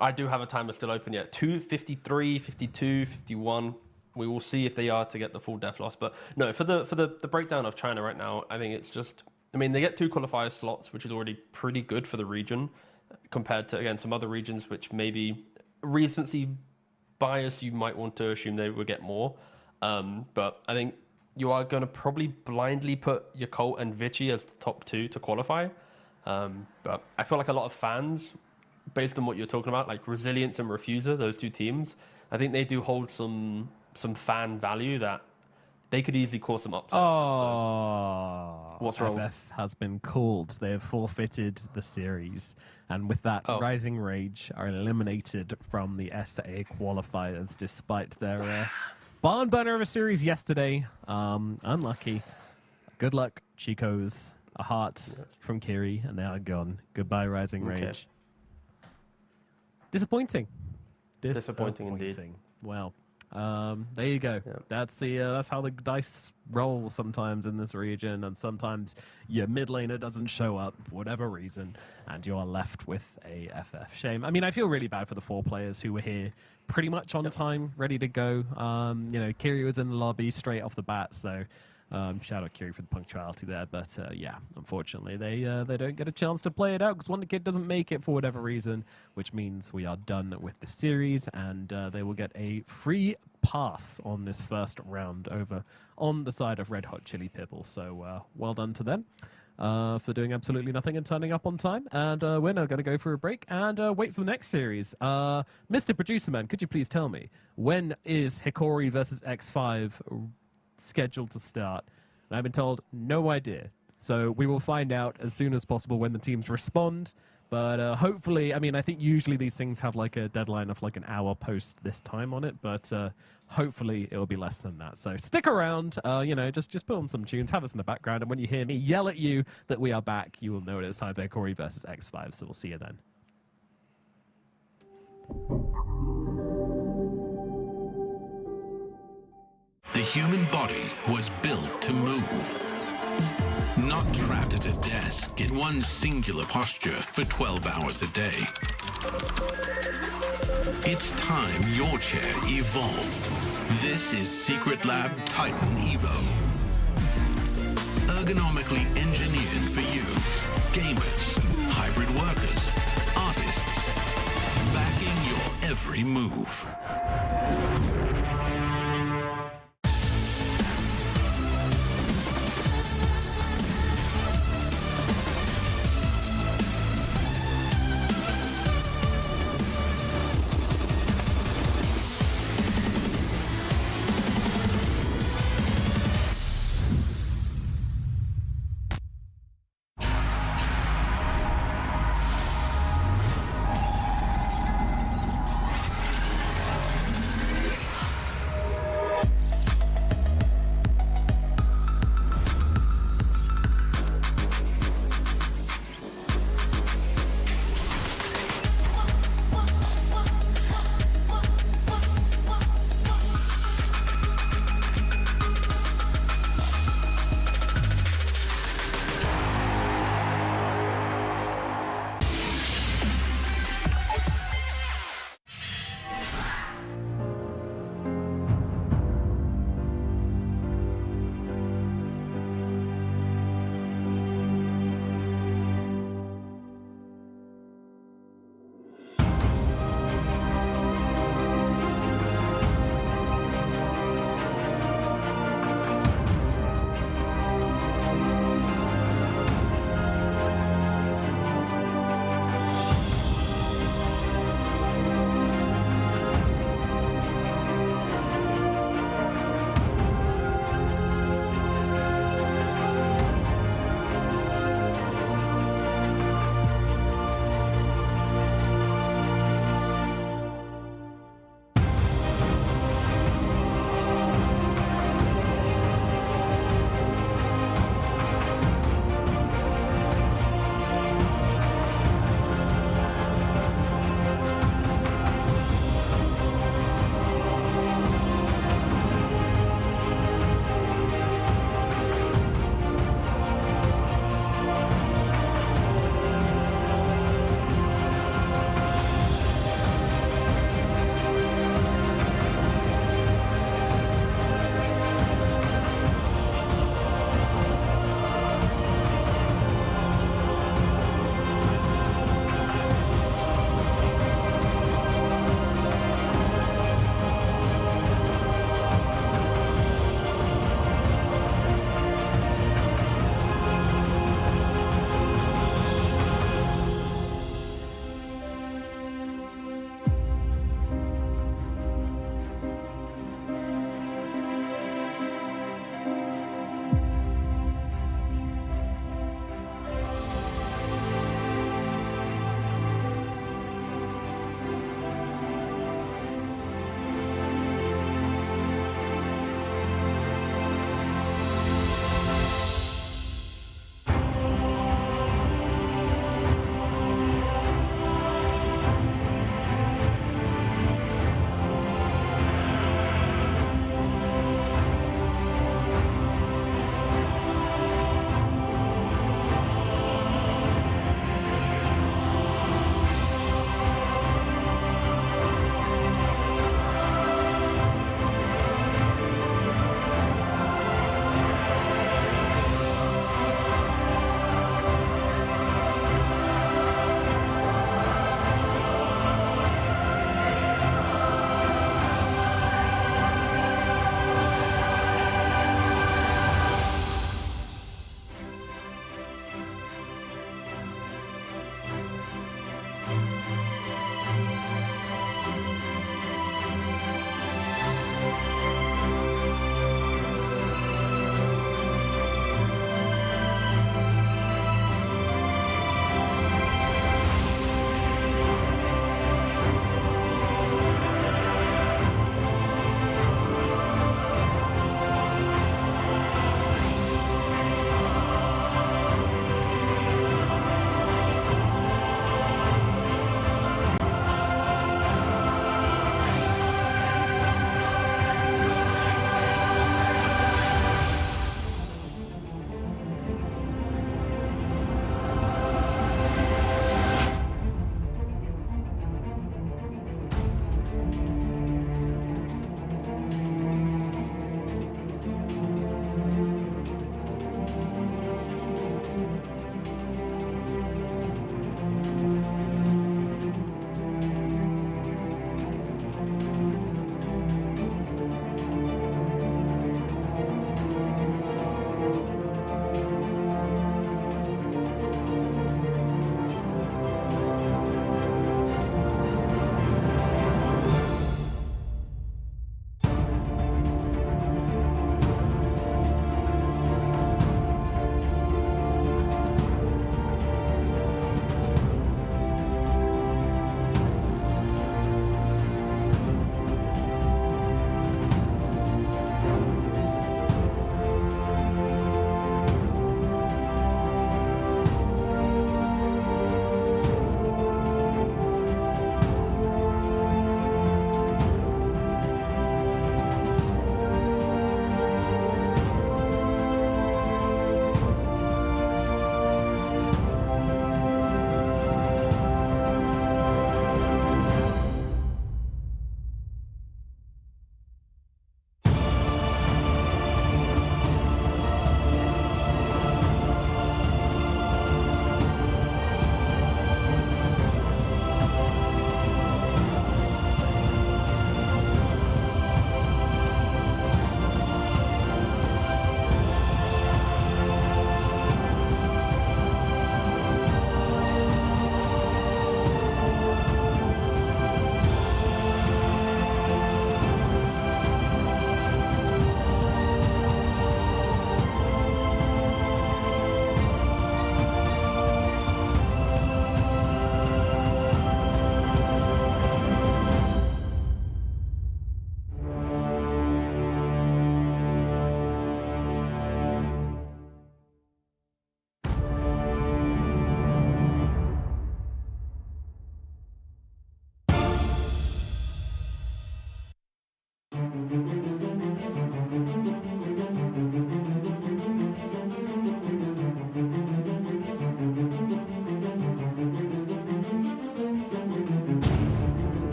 I do have a timer still open yet. 2:53, 52, 51. We will see if they are to get the full death loss. But no, for the breakdown of China right now, I think it's just, I mean, they get 2 qualifier slots, which is already pretty good for the region compared to, again, some other regions, which maybe recency bias, you might want to assume they would get more. But I think you are going to probably blindly put your Colt and Vici as the top 2 to qualify. But I feel like a lot of fans, based on what you're talking about, like Resilience and Refuser, those 2 teams, I think they do hold some fan value that they could easily cause some upsets. Oh, What's wrong? FF has been called. They have forfeited the series, and with that, Rising Rage are eliminated from the SA qualifiers, despite their barn burner of a series yesterday. Unlucky. Good luck, Chicos. A heart from Kiri, and they are gone. Goodbye, Rising Rage. Disappointing. Disappointing indeed. Wow. There you go. Yeah. That's how the dice roll sometimes in this region, and sometimes your mid laner doesn't show up for whatever reason, and you are left with a FF. Shame. I mean, I feel really bad for the 4 players who were here pretty much on time, ready to go. Kiri was in the lobby straight off the bat, so shout out Kiri for the punctuality there. But yeah, unfortunately, they don't get a chance to play it out because Wonder Kid doesn't make it for whatever reason, which means we are done with the series, and they will get a free pass on this first round over on the side of Red Hot Chili Pibble. So well done to them for doing absolutely nothing and turning up on time. And we're now going to go for a break and wait for the next series. Mr. Producer Man, could you please tell me, when is Hikori versus X5 scheduled to start? And I've been told, no idea. So we will find out as soon as possible when the teams respond. But hopefully, I mean, I think usually these things have like a deadline of like an hour post this time on it, but hopefully it will be less than that. So stick around, you know, just put on some tunes, have us in the background, and when you hear me yell at you that we are back, you will know it's time for Corey versus X5. So we'll see you then. The human body was built to move. Not trapped at a desk in one singular posture for 12 hours a day. It's time your chair evolved. This is Secret Lab Titan Evo. Ergonomically engineered for you. Gamers, hybrid workers, artists. Backing your every move.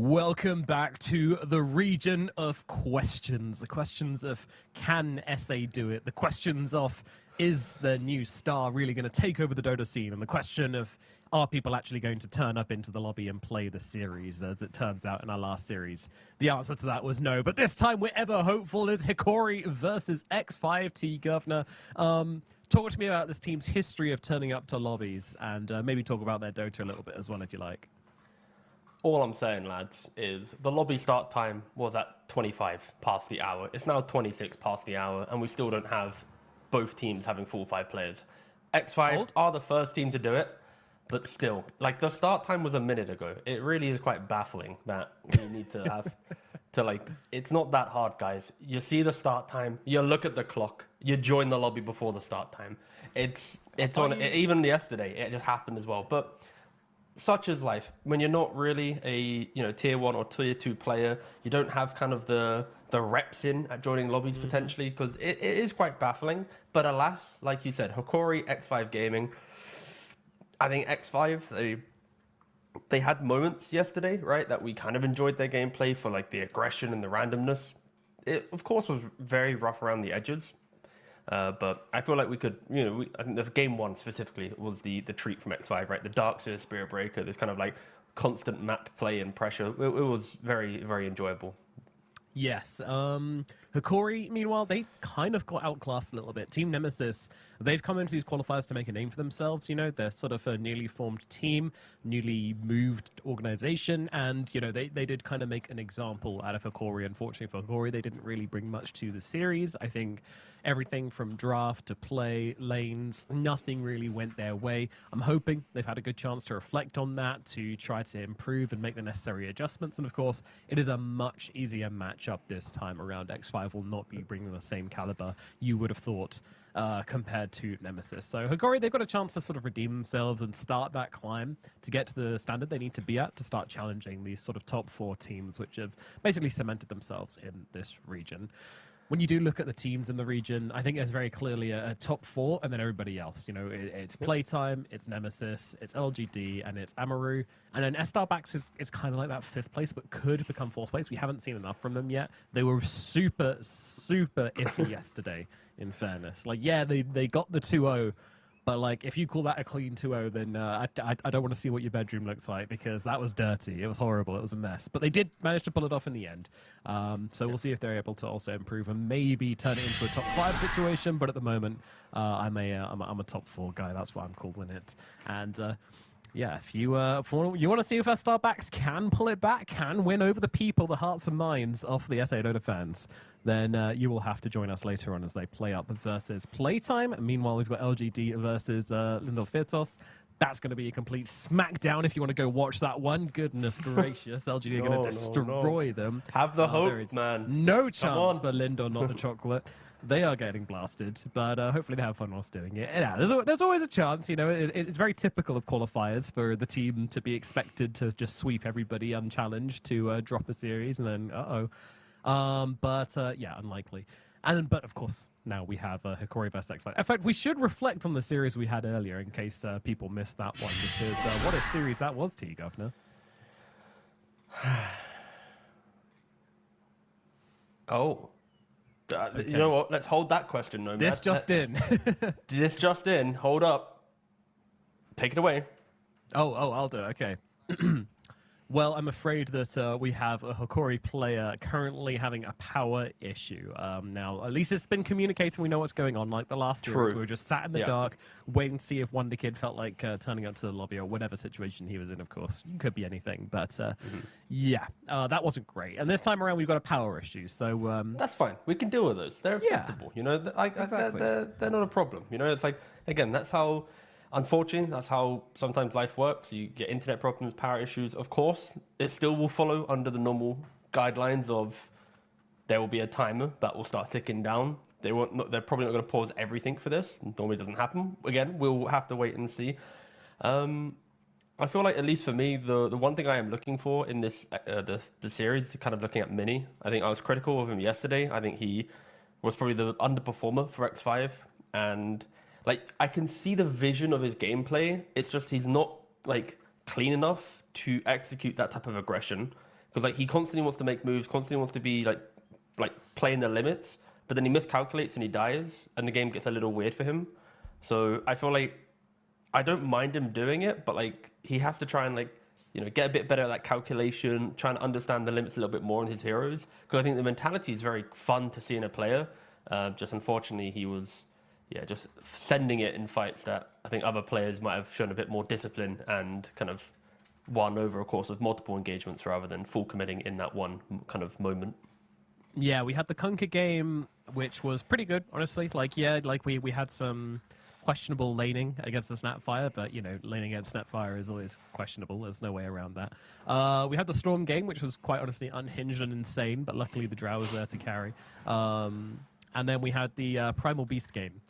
Welcome back to the region of questions. The questions of can SA do it? The questions of is the new star really going to take over the Dota scene? And the question of are people actually going to turn up into the lobby and play the series? As it turns out in our last series, the answer to that was no. But this time we're ever hopeful is Hikori versus X5 T Governor. Talk to me about this team's history of turning up to lobbies and maybe talk about their Dota a little bit as well if you like. All I'm saying, lads, is the lobby start time was at 25 past the hour. It's now 26 past the hour, and we still don't have both teams having full 5 players. X5 are the first team to do it, but still, like, the start time was a minute ago. It really is quite baffling that we need to have to, like, it's not that hard, guys. You see the start time, you look at the clock, you join the lobby before the start time. It's on, even yesterday, it just happened as well. But such is life. When you're not really a tier 1 or tier 2 player, you don't have kind of the reps in at joining lobbies potentially, because it is quite baffling. But alas, like you said, Hikori, X5 Gaming, I think X5, they had moments yesterday, right, that we kind of enjoyed their gameplay for like the aggression and the randomness. It, of course, was very rough around the edges. But I feel like we could, I think the game 1 specifically was the treat from X5, right? The Darkseer, Spirit Breaker, this kind of like constant map play and pressure. It was very, very enjoyable. Yes. Hikori, meanwhile, they kind of got outclassed a little bit. Team Nemesis, they've come into these qualifiers to make a name for themselves. They're sort of a newly formed team, newly moved organization, and, they did kind of make an example out of Hikori. Unfortunately for Hikori, they didn't really bring much to the series. I think everything from draft to play, lanes, nothing really went their way. I'm hoping they've had a good chance to reflect on that, to try to improve and make the necessary adjustments. And of course, it is a much easier matchup this time around. X5 will not be bringing the same caliber you would have thought compared to Nemesis. So Hikori, they've got a chance to sort of redeem themselves and start that climb to get to the standard they need to be at to start challenging these sort of top 4 teams, which have basically cemented themselves in this region. When you do look at the teams in the region, I think there's very clearly a top 4 and then everybody else. It's PTime, it's Nemesis, it's LGD, and it's Amaru. And then Starbucks is kind of like that 5th place, but could become 4th place. We haven't seen enough from them yet. They were super, super iffy yesterday, in fairness. Like, yeah, they got the 2-0. But, like, if you call that a clean 2-0, then I don't want to see what your bedroom looks like, because that was dirty. It was horrible. It was a mess. But they did manage to pull it off in the end. So we'll see if they're able to also improve and maybe turn it into a top 5 situation. But at the moment, I'm a top 4 guy. That's what I'm calling it. And yeah, if you want to see if our Starbacks can pull it back, can win over the people, the hearts and minds of the SA Dota fans, then you will have to join us later on as they play up versus PTime. Meanwhile, we've got LGD versus Lindor Firtos. That's going to be a complete smackdown if you want to go watch that one. Goodness gracious, LGD are going to destroy them. Have the hope, man. No chance for Lindor, not the chocolate. They are getting blasted, but hopefully they have fun whilst doing it. Yeah, there's always a chance, it's very typical of qualifiers for the team to be expected to just sweep everybody unchallenged to drop a series, and then, yeah, unlikely. But of course, now we have Hikori vs X5. In fact, we should reflect on the series we had earlier in case people missed that one, because what a series that was, T Governor. Oh. Okay. You know what? Let's hold that question, Nomad. This just in. This just in. Hold up. Take it away. Oh, I'll do it. Okay. Well, I'm afraid that we have a Hikori player currently having a power issue. Now, at least it's been communicated. We know what's going on. Like the last series, we were just sat in the dark, waiting to see if Wonder Kid felt like turning up to the lobby or whatever situation he was in, of course. It could be anything. But yeah, that wasn't great. And this time around, we've got a power issue. So that's fine. We can deal with those. They're acceptable. Exactly. They're not a problem. It's like, again, that's how... Unfortunately, that's how sometimes life works. You get internet problems, power issues. Of course, it still will follow under the normal guidelines of there will be a timer that will start ticking down. They're probably not going to pause everything for this. Normally, it doesn't happen. Again, we'll have to wait and see. I feel like, at least for me, the one thing I am looking for in this the series, kind of looking at Mini, I think I was critical of him yesterday. I think he was probably the underperformer for X5, and like, I can see the vision of his gameplay. It's just he's not, like, clean enough to execute that type of aggression. because like he constantly wants to make moves, constantly wants to be like playing the limits, but then he miscalculates and he dies, and the game gets a little weird for him. So I feel like I don't mind him doing it, but like he has to try and like get a bit better at that calculation, trying to understand the limits a little bit more in his heroes. Because I think the mentality is very fun to see in a player. Just unfortunately, he was just sending it in fights that I think other players might have shown a bit more discipline and kind of won over a course of multiple engagements rather than full committing in that one kind of moment. Yeah, we had the Conquer game, which was pretty good, honestly. We had some questionable laning against the Snapfire, but laning against Snapfire is always questionable. There's no way around that. We had the Storm game, which was quite honestly unhinged and insane, but luckily the Drow was there to carry. And then we had the Primal Beast game,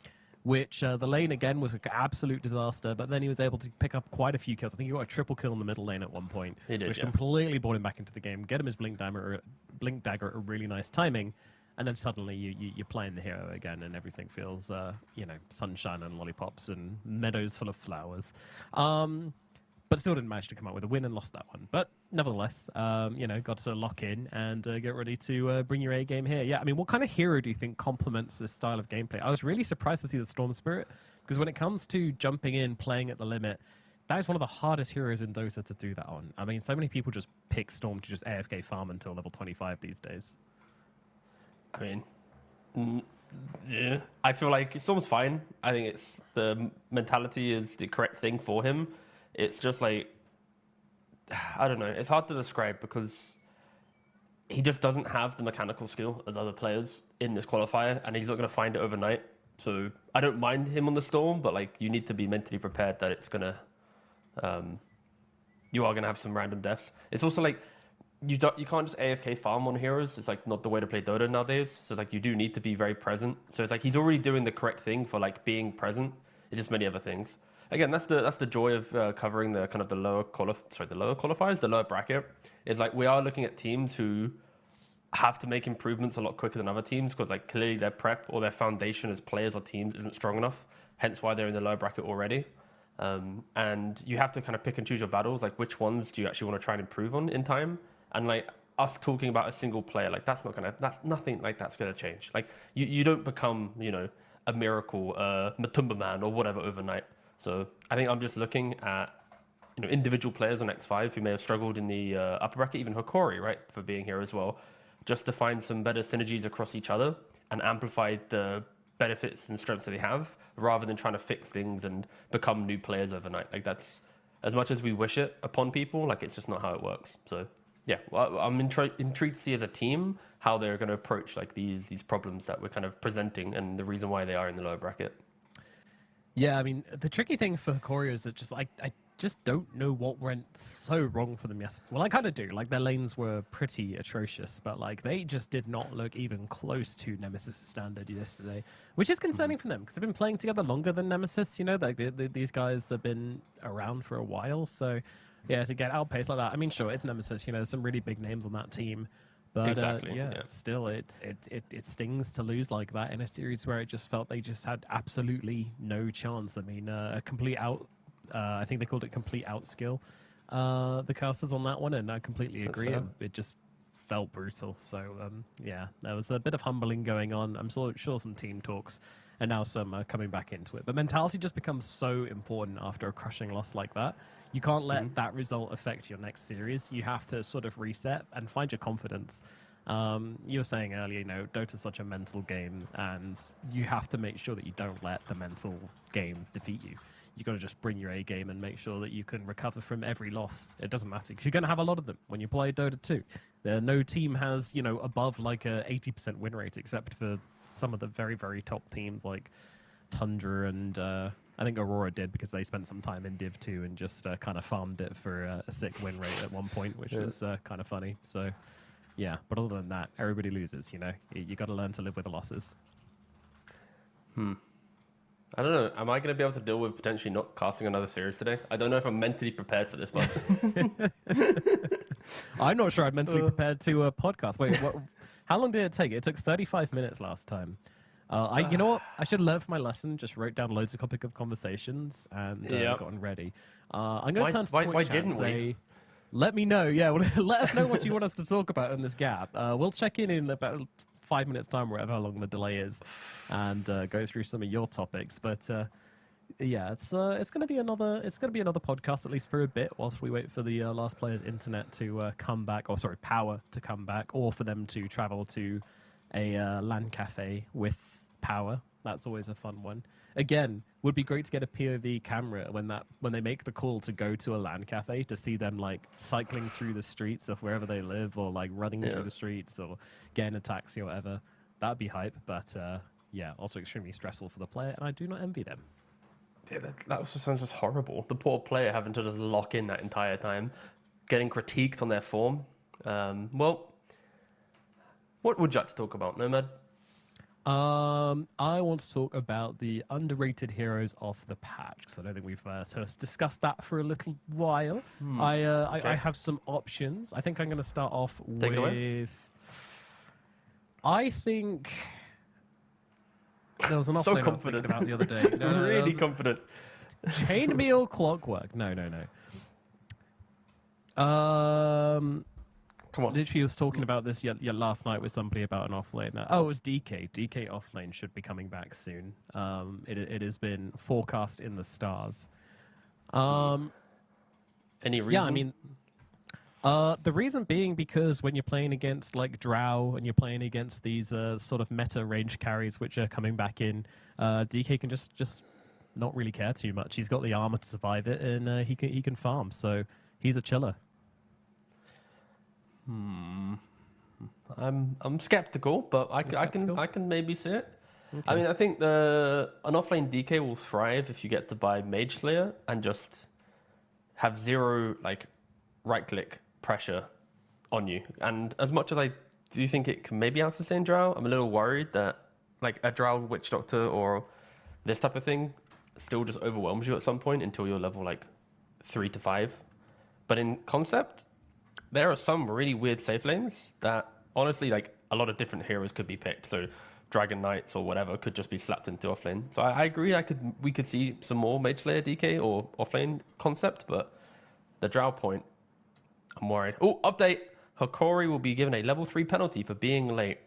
which the lane again was an absolute disaster, but then he was able to pick up quite a few kills. I think he got a triple kill in the middle lane at one point, which completely brought him back into the game, get him his Blink Dagger at a really nice timing. And then suddenly you're playing the hero again, and everything feels, sunshine and lollipops and meadows full of flowers. But still didn't manage to come out with a win and lost that one. But nevertheless, got to lock in and get ready to bring your A game here. Yeah, I mean, what kind of hero do you think complements this style of gameplay? I was really surprised to see the Storm Spirit, because when it comes to jumping in, playing at the limit, that is one of the hardest heroes in Dota to do that on. I mean, so many people just pick Storm to just AFK farm until level 25 these days. I mean, yeah, I feel like Storm's fine. I think it's the mentality is the correct thing for him. It's just like, I don't know. It's hard to describe because he just doesn't have the mechanical skill as other players in this qualifier, and he's not going to find it overnight. So I don't mind him on the Storm, but like you need to be mentally prepared that it's gonna, you are gonna have some random deaths. It's also like, you can't just AFK farm on heroes. It's like not the way to play Dota nowadays. So it's like you do need to be very present. So it's like he's already doing the correct thing for like being present. It's just many other things. Again, that's the joy of covering the kind of the lower qualifiers, the lower bracket. Is like we are looking at teams who have to make improvements a lot quicker than other teams because like clearly their prep or their foundation as players or teams isn't strong enough. Hence why they're in the lower bracket already. And you have to kind of pick and choose your battles. Like which ones do you actually want to try and improve on in time? And like us talking about a single player, like that's nothing like that's gonna change. Like you don't become, a miracle, Matumba man or whatever overnight. So I think I'm just looking at, individual players on X5 who may have struggled in the upper bracket, even Hokori, right, for being here as well, just to find some better synergies across each other and amplify the benefits and strengths that they have, rather than trying to fix things and become new players overnight. Like that's, as much as we wish it upon people, like it's just not how it works. So. Yeah, well, I'm intrigued to see as a team how they're going to approach like these problems that we're kind of presenting and the reason why they are in the lower bracket. Yeah, I mean, the tricky thing for Korea is that just I just don't know what went so wrong for them yesterday. Well, I kind of do. Like, their lanes were pretty atrocious, but like they just did not look even close to Nemesis standard yesterday, which is concerning for them because they've been playing together longer than Nemesis. Like these guys have been around for a while, so. Yeah, to get outpaced like that. I mean, sure, it's Nemesis. There's some really big names on that team. But exactly, still, it stings to lose like that in a series where it just felt they just had absolutely no chance. I mean, a complete out, I think they called it complete out skill, the casters on that one, and I completely agree. It just felt brutal. So, there was a bit of humbling going on. I'm sure some team talks and now some coming back into it. But mentality just becomes so important after a crushing loss like that. You can't let that result affect your next series. You have to sort of reset and find your confidence. You were saying earlier, Dota's such a mental game, and you have to make sure that you don't let the mental game defeat you. You got to just bring your A game and make sure that you can recover from every loss. It doesn't matter because you're going to have a lot of them when you play Dota 2. No team has, above like a 80% win rate except for some of the very, very top teams like Tundra and I think Aurora did because they spent some time in Div 2 and just kind of farmed it for a sick win rate at one point, which was kind of funny. So, yeah, but other than that, everybody loses, You got to learn to live with the losses. I don't know. Am I going to be able to deal with potentially not casting another series today? I don't know if I'm mentally prepared for this one. I'm not sure I'm mentally prepared to a podcast. Wait, how long did it take? It took 35 minutes last time. You know what? I should have learned from my lesson. Just wrote down loads of topic of conversations and gotten ready. I'm going to turn to Twitch why chat didn't and say, Let me know. Yeah, let us know what you want us to talk about in this gap. We'll check in about 5 minutes time, whatever how long the delay is, and go through some of your topics. But yeah, it's gonna be another podcast at least for a bit whilst we wait for the last player's internet to come back, or sorry, power to come back, or for them to travel to a LAN cafe with power. That's always a fun one. Again, would be great to get a POV camera when they make the call to go to a LAN cafe, to see them like cycling through the streets of wherever they live, or like running through the streets, or getting a taxi or whatever. That'd be hype, but yeah, also extremely stressful for the player, and I do not envy them. Yeah, that also sounds just horrible. The poor player having to just lock in that entire time, getting critiqued on their form. Well, what would you like to talk about, Nomad? I want to talk about the underrated heroes of the patch, because I don't think we've discussed that for a little while. I have some options. I think I'm going to start off with... I think... There was an offlane I was thinking about the other day. No, really confident. Chainmail Clockwork. No. Come on. Literally was talking about this last night with somebody about an offlane. Oh, it was DK. DK offlane should be coming back soon. It has been forecast in the stars. Any reason? Yeah, I mean, the reason being because when you're playing against like Drow and you're playing against these sort of meta range carries which are coming back in, DK can just not really care too much. He's got the armor to survive it, and he can farm. So he's a chiller. I'm skeptical, but I can maybe see it. Okay. I mean, I think an offlane DK will thrive if you get to buy Mage Slayer and just have zero like right click pressure on you. And as much as I do think it can maybe out-sustain Drow, I'm a little worried that like a Drow Witch Doctor or this type of thing still just overwhelms you at some point until you're level like 3 to 5. But in concept, there are some really weird safe lanes that honestly, like a lot of different heroes could be picked. So Dragon Knights or whatever could just be slapped into offlane. So I agree. We could see some more Mage Slayer DK or offlane concept, but the Drow point, I'm worried. Oh, update! Hikori will be given a level 3 penalty for being late.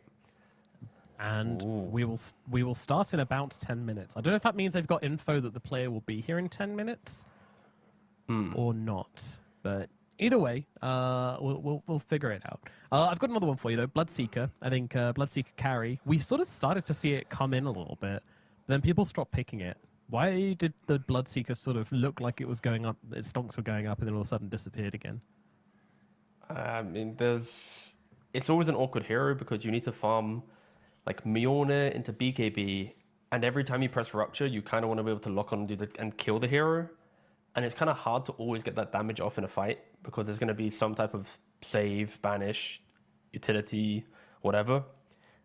And we will start in about 10 minutes. I don't know if that means they've got info that the player will be here in 10 minutes or not, but. Either way, we'll figure it out. I've got another one for you, though. Bloodseeker. I think Bloodseeker carry. We sort of started to see it come in a little bit, but then people stopped picking it. Why did the Bloodseeker sort of look like it was going up, its stonks were going up, and then all of a sudden disappeared again? I mean, it's always an awkward hero because you need to farm like Mjolnir into BKB, and every time you press Rupture, you kind of want to be able to lock on and kill the hero. And it's kind of hard to always get that damage off in a fight because there's going to be some type of save, banish, utility, whatever.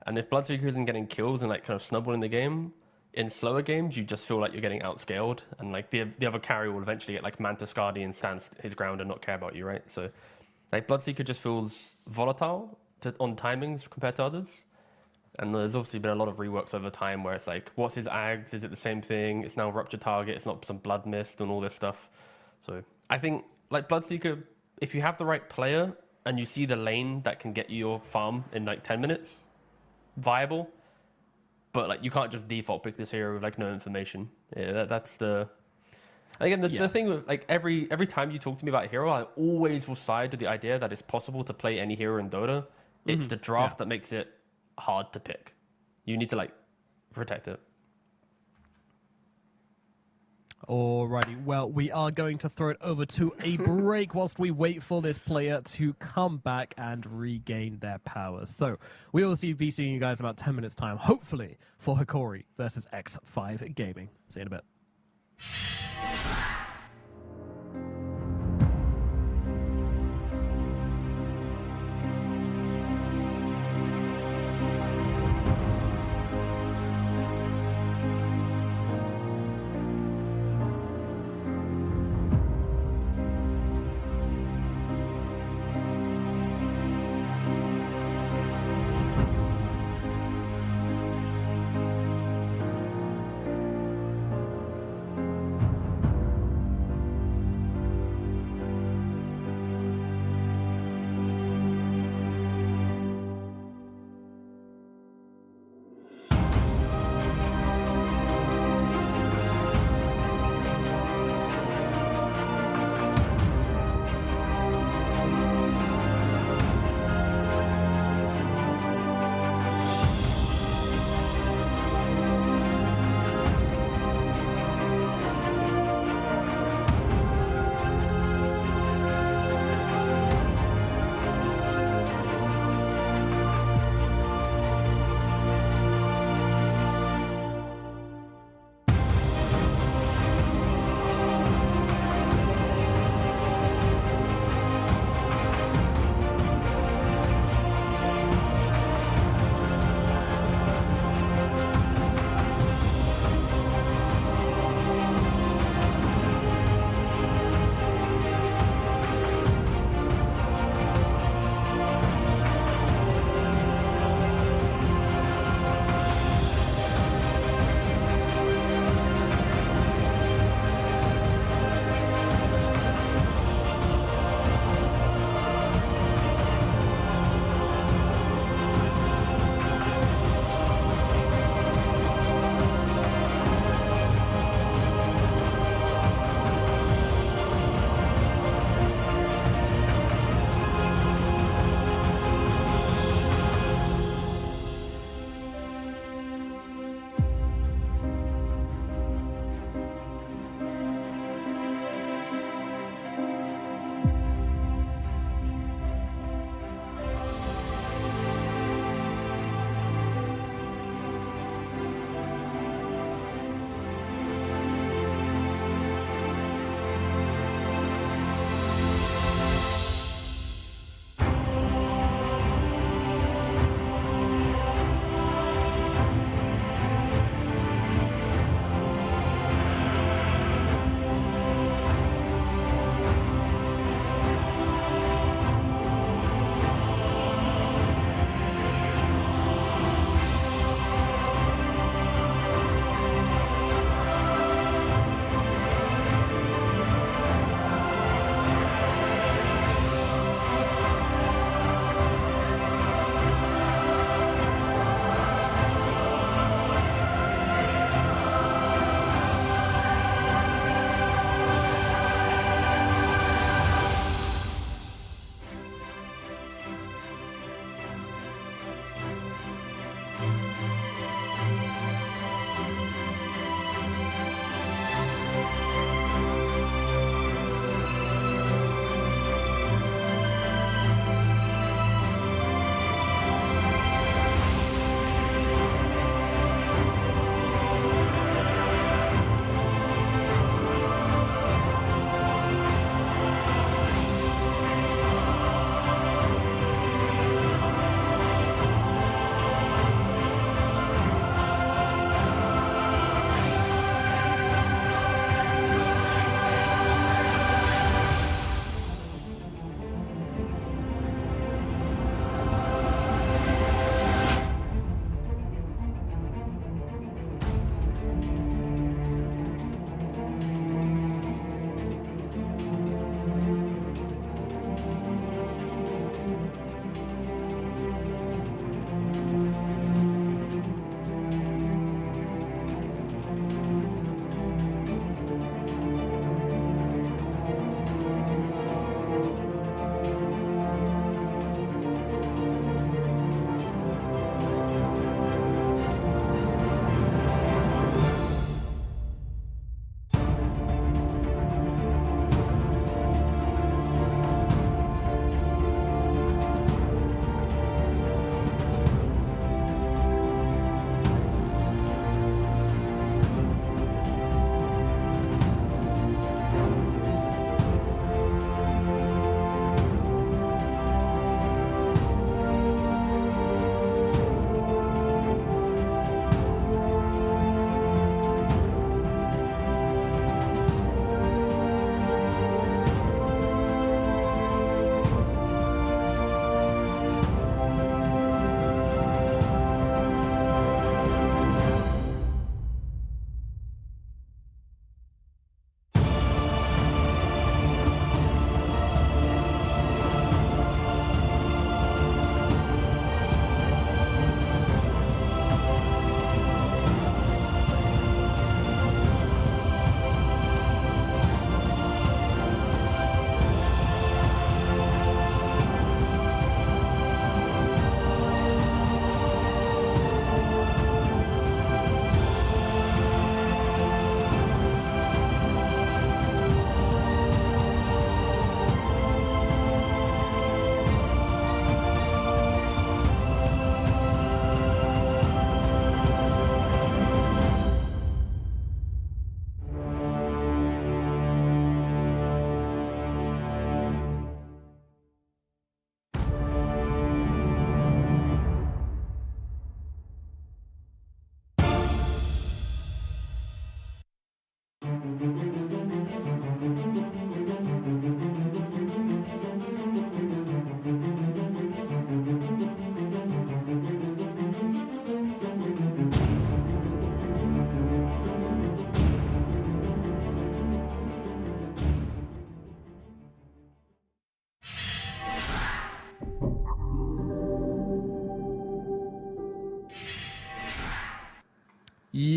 And if Bloodseeker isn't getting kills and like kind of snubbling the game, in slower games, you just feel like you're getting outscaled. And like the other carry will eventually get like Mantis Guardian, stand his ground and not care about you, right? So like Bloodseeker just feels volatile on timings compared to others. And there's obviously been a lot of reworks over time where it's like, what's his Ags? Is it the same thing? It's now Rupture Target. It's not some Blood Mist and all this stuff. So I think, like Bloodseeker, if you have the right player and you see the lane that can get you your farm in like 10 minutes, viable. But like you can't just default pick this hero with like no information. Yeah, that's the... Again, the thing with like every time you talk to me about a hero, I always will side with the idea that it's possible to play any hero in Dota. It's the draft that makes it hard to pick. You need to like protect it. Alrighty, well, we are going to throw it over to a break whilst we wait for this player to come back and regain their powers. So we will be seeing you guys in about 10 minutes time, hopefully, for Hikori versus X5 Gaming. See you in a bit.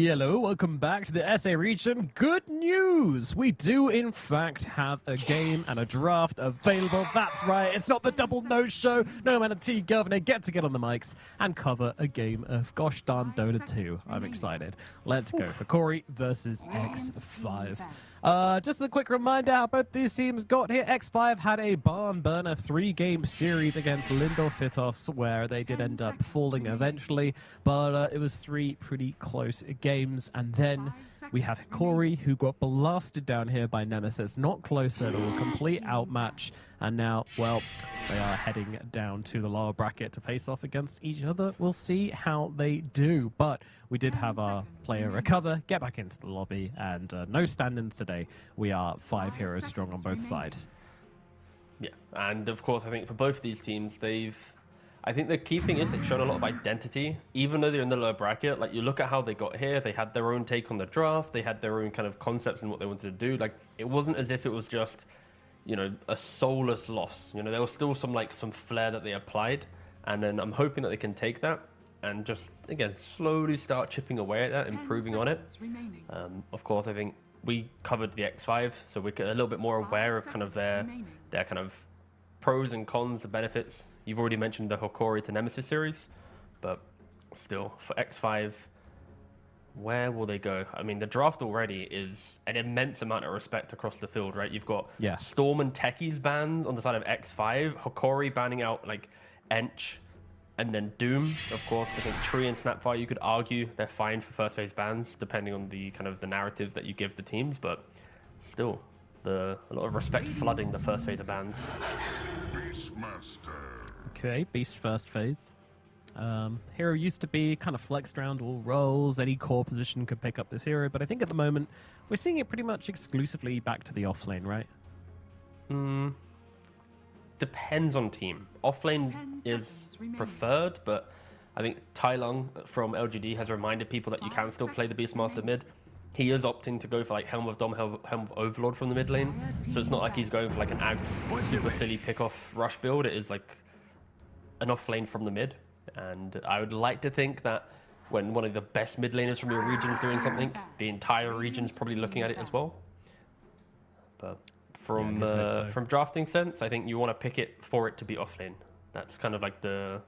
Hello, welcome back to the SA region. Good news! We do, in fact, have a game and a draft available. That's right, it's not the double no-show. No Man and T Governor get on the mics and cover a game of gosh darn Dota 2. I'm excited. Let's go. Hikori versus X5. Just a quick reminder how both these teams got here. X5 had a barn burner 3-game series against Lindor Fitos, where they did end up falling eventually, but it was 3 pretty close games. And then we have Hikori, who got blasted down here by Nemesis, not close at all, complete outmatch. And now, well, they are heading down to the lower bracket to face off against each other. We'll see how they do. But we did have our player recover, get back into the lobby, and no stand-ins today. We are 5 heroes strong on both sides. Yeah, and of course, I think for both of these teams, I think the key thing is they've shown a lot of identity, even though they're in the lower bracket. Like, you look at how they got here, they had their own take on the draft, they had their own kind of concepts and what they wanted to do. Like, it wasn't as if it was just, you know, a soulless loss. You know, there was still some flair that they applied, and then I'm hoping that they can take that and just, again, slowly start chipping away at that, improving on it. Of course, I think we covered the X5, so we're a little bit more aware of kind of their kind of pros and cons, the benefits. You've already mentioned the Hikori to Nemesis series, but still, for X5, where will they go? I mean, the draft already is an immense amount of respect across the field, right? You've got Storm and Techies banned on the side of X5, Hikori banning out like Ench, and then Doom. Of course, I think Tree and Snapfire, you could argue they're fine for first phase bans, depending on the kind of the narrative that you give the teams, but still, a lot of respect flooding the first phase of bans. Okay, Beast first phase. Hero used to be kind of flexed around all roles. Any core position could pick up this hero, but I think at the moment we're seeing it pretty much exclusively back to the offlane, right? Depends on team. Offlane is preferred, but I think Tai Lung from LGD has reminded people that you can still play the Beastmaster mid. He is opting to go for like Helm of Dom, Helm of Overlord from the mid lane. So it's not like he's going for like an Ags super silly pick-off rush build. It is like an off lane from the mid. And I would like to think that when one of the best mid laners from your region is doing something, the entire region's probably looking at it as well. But from drafting sense, I think you want to pick it for it to be off lane. That's kind of like the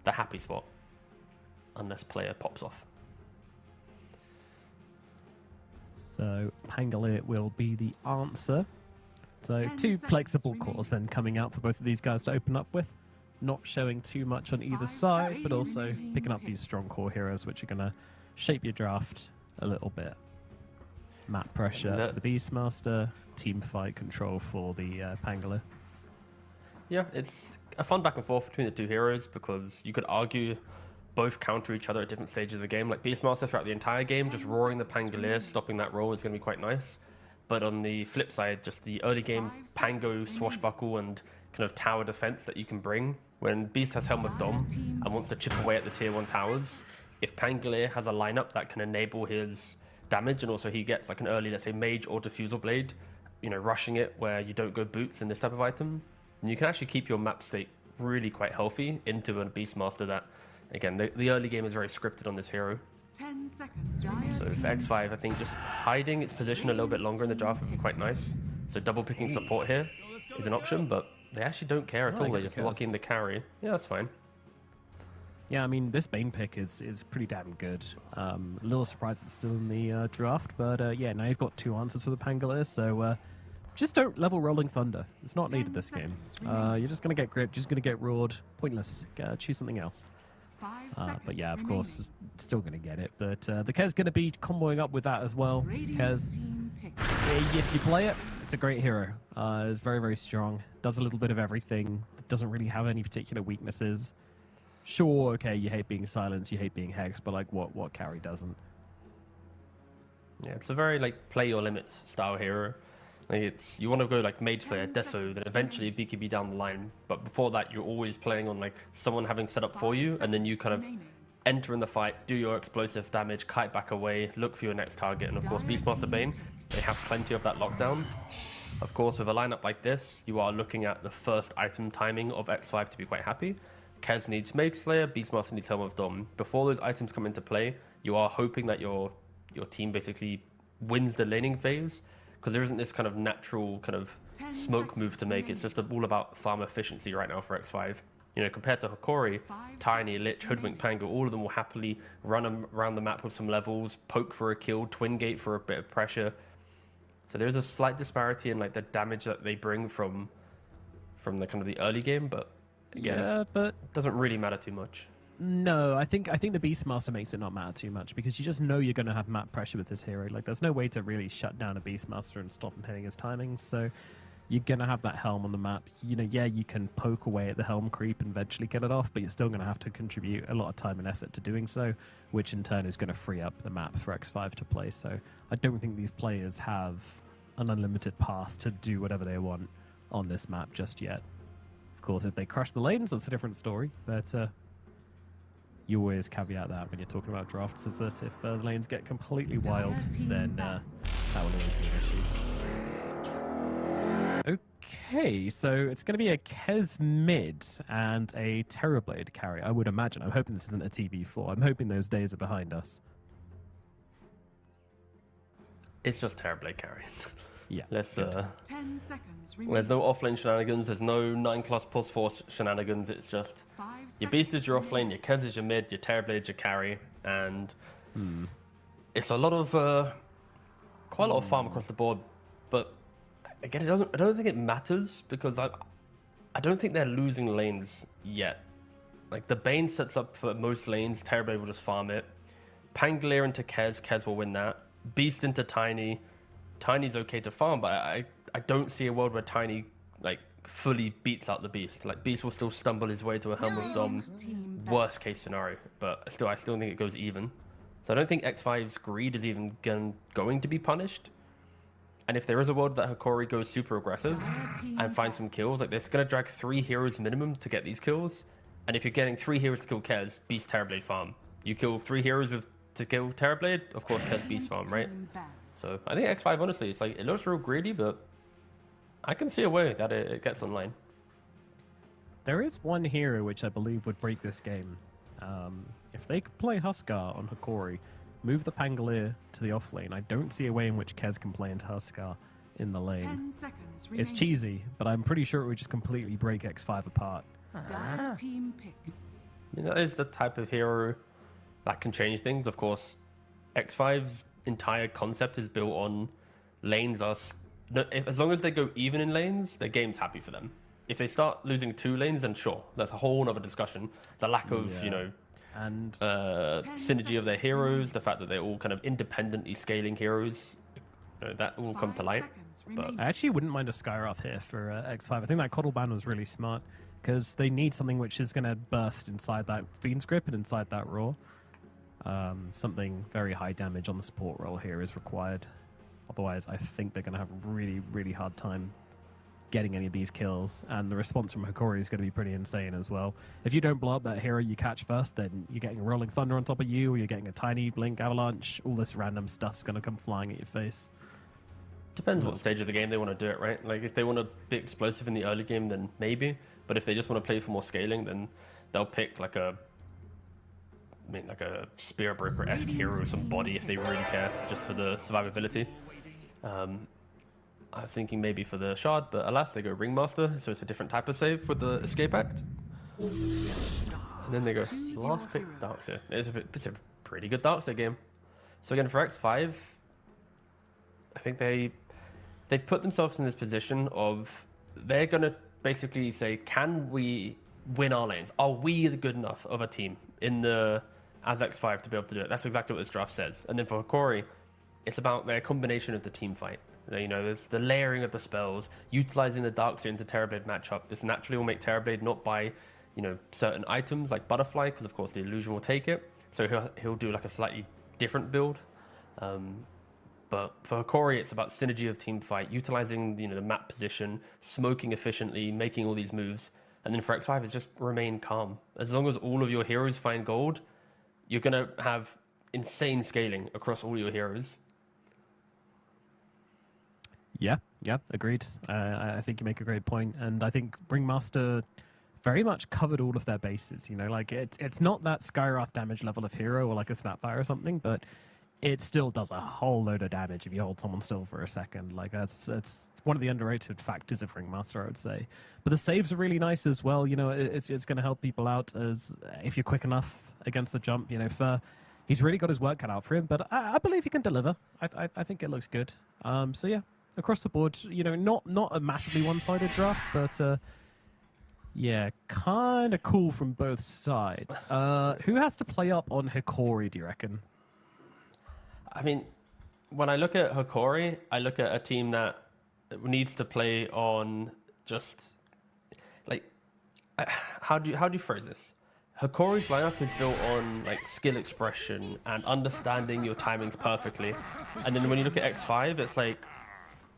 happy spot, unless player pops off. So Pangolier will be the answer. So 2 flexible cores then coming out for both of these guys to open up with. Not showing too much on either side, but also picking up these strong core heroes, which are going to shape your draft a little bit. Map pressure for the Beastmaster, team fight control for the Pangolier. Yeah, it's a fun back and forth between the 2 heroes because you could argue both counter each other at different stages of the game. Like Beastmaster throughout the entire game, just roaring the Pangolier, stopping that roll is going to be quite nice. But on the flip side, just the early game Pango swashbuckle and kind of tower defense that you can bring. When Beast has Helm of Dom and wants to chip away at the tier 1 towers, if Pangolier has a lineup that can enable his damage and also he gets like an early, let's say, mage or diffusal blade, you know, rushing it where you don't go boots in this type of item, and you can actually keep your map state really quite healthy into a Beastmaster that, again, the early game is very scripted on this hero. 10 seconds. So for X5, I think just hiding its position a little bit longer in the draft would be quite nice. So double picking support here is an option, but they actually don't care at all. They just lock in the carry. Yeah, that's fine. Yeah, I mean, this Bane pick is pretty damn good. A little surprised it's still in the draft, but yeah, now you've got 2 answers for the Pangolier, so just don't level Rolling Thunder. It's not needed this game. You're just going to get gripped, just going to get roared. Pointless. Choose something else. But yeah, of course, still going to get it. But the Kez going to be comboing up with that as well. Kez, if you play it, it's a great hero. It's very, very strong. Does a little bit of everything. Doesn't really have any particular weaknesses. Sure, okay, you hate being silenced, you hate being hexed, but like what carry doesn't? Yeah, it's a very like play your limits style hero. Like it's you want to go like Mage Slayer, Deso, then eventually BKB down the line. But before that, you're always playing on like someone having set up for you, and then you kind of enter in the fight, do your explosive damage, kite back away, look for your next target, and of course Beastmaster Bane, they have plenty of that lockdown. Of course, with a lineup like this, you are looking at the first item timing of X5 to be quite happy. Kez needs Mage Slayer, Beastmaster needs Helm of Dom. Before those items come into play, you are hoping that your team basically wins the laning phase, because there isn't this kind of natural kind of smoke move to make. It's just all about farm efficiency right now for X5. You know, compared to Hokori, Tiny, Lich, Hoodwink, Pango, all of them will happily run around the map with some levels, poke for a kill, twin gate for a bit of pressure. So there's a slight disparity in like the damage that they bring from the kind of the early game, but again, yeah, but it doesn't really matter too much. No, I think the Beastmaster makes it not matter too much, because you just know you're going to have map pressure with this hero. Like, there's no way to really shut down a Beastmaster and stop him hitting his timings. So you're going to have that helm on the map. You know, yeah, you can poke away at the helm creep and eventually get it off, but you're still going to have to contribute a lot of time and effort to doing so, which in turn is going to free up the map for X5 to play. So I don't think these players have an unlimited path to do whatever they want on this map just yet. Of course, if they crush the lanes, that's a different story, but you always caveat that when you're talking about drafts, is that if the lanes get completely wild, then that will always be an issue. Okay, so it's going to be a Kez mid and a Terrorblade carry, I would imagine. I'm hoping this isn't a TB4. I'm hoping those days are behind us. It's just Terrorblade carry. Yeah. Let's 10 seconds. there's no offlane shenanigans, there's no 9++4 shenanigans, it's just your Beast is your offlane, your Kez is your mid, your Terrorblade's your carry, and it's a lot of quite a lot of farm across the board. But again, I don't think it matters, because I don't think they're losing lanes yet. Like, the Bane sets up for most lanes, Terrorblade will just farm it. Pangolier into Kez will win that. Beast into Tiny. Tiny's okay to farm, but I don't see a world where Tiny like fully beats out the Beast. Like, Beast will still stumble his way to a Helm of Dom, worst case scenario, but I still think it goes even. So I don't think X5's greed is even going to be punished. And if there is a world that Hokori goes super aggressive and finds some kills, like, it's going to drag 3 heroes minimum to get these kills. And if you're getting 3 heroes to kill Kez, Beast Terrorblade farm. You kill 3 heroes to kill Terrorblade, of course Kez Beast farm, right? So I think X5, honestly, it's like, it looks real greedy, but I can see a way that it gets online. There is one hero which I believe would break this game. If they could play Huskar on Hikori, move the Pangolier to the off lane, I don't see a way in which Kez can play into Huskar in the lane. 10 seconds It's remaining. cheesy, but I'm pretty sure it would just completely break X5 apart. Dire team pick. I mean, that is the type of hero that can change things. Of course, X5's entire concept is built on lanes are... As long as they go even in lanes, the game's happy for them. If they start losing 2 lanes, then sure, that's a whole other discussion. The lack of, Yeah. you know, And synergy of their heroes, the fact that they're all kind of independently scaling heroes, you know, that will come to 5 light. seconds But remaining. I actually wouldn't mind a Skyroth here for X5. I think that Coddle ban was really smart because they need something which is going to burst inside that Fiend's Grip and inside that Roar. Something very high damage on the support role here is required. Otherwise, I think they're going to have a really, really hard time getting any of these kills. And the response from Hikori is going to be pretty insane as well. If you don't blow up that hero you catch first, then you're getting Rolling Thunder on top of you, or you're getting a tiny Blink Avalanche. All this random stuff's going to come flying at your face. depends what stage of the game they want to do it, right? Like, if they want to be explosive in the early game, then maybe. But if they just want to play for more scaling, then they'll pick like a Spirit Broker-esque hero with some body if they really care, just for the survivability. I was thinking maybe for the Shard, but alas, they go Ringmaster, so it's a different type of save with the Escape Act. And then they go last pick Darkseer. It's a pretty good Darkseer game. So again, for X5, I think they've put themselves in this position of they're going to basically say, can we win our lanes? Are we good enough of a team as X5 to be able to do it? That's exactly what this draft says. And then for Hikori, it's about their combination of the team fight. You know, there's the layering of the spells, utilizing the Darkseer into Terrorblade matchup. This naturally will make Terrorblade not buy, you know, certain items like Butterfly, because of course the illusion will take it. So he'll do like a slightly different build. But for Hikori, it's about synergy of team fight, utilizing, you know, the map position, smoking efficiently, making all these moves. And then for X5, it's just remain calm. As long as all of your heroes find gold, you're going to have insane scaling across all your heroes. Yeah, agreed. I think you make a great point, and I think Ringmaster very much covered all of their bases. You know, like it's not that Skyroth damage level of hero or like a Snapfire or something, but it still does a whole load of damage if you hold someone still for a second. Like it's one of the underrated factors of Ringmaster, I would say. But the saves are really nice as well. You know, it's going to help people out as if you're quick enough against the jump. You know, he's really got his work cut out for him, but I believe he can deliver. I think it looks good. So yeah. Across the board, you know, not a massively one-sided draft, but yeah, kind of cool from both sides. Who has to play up on Hikori, do you reckon? I mean, when I look at Hikori, I look at a team that needs to play on just like how do you phrase this? Hikori's lineup is built on like skill expression and understanding your timings perfectly. And then when you look at X5, it's like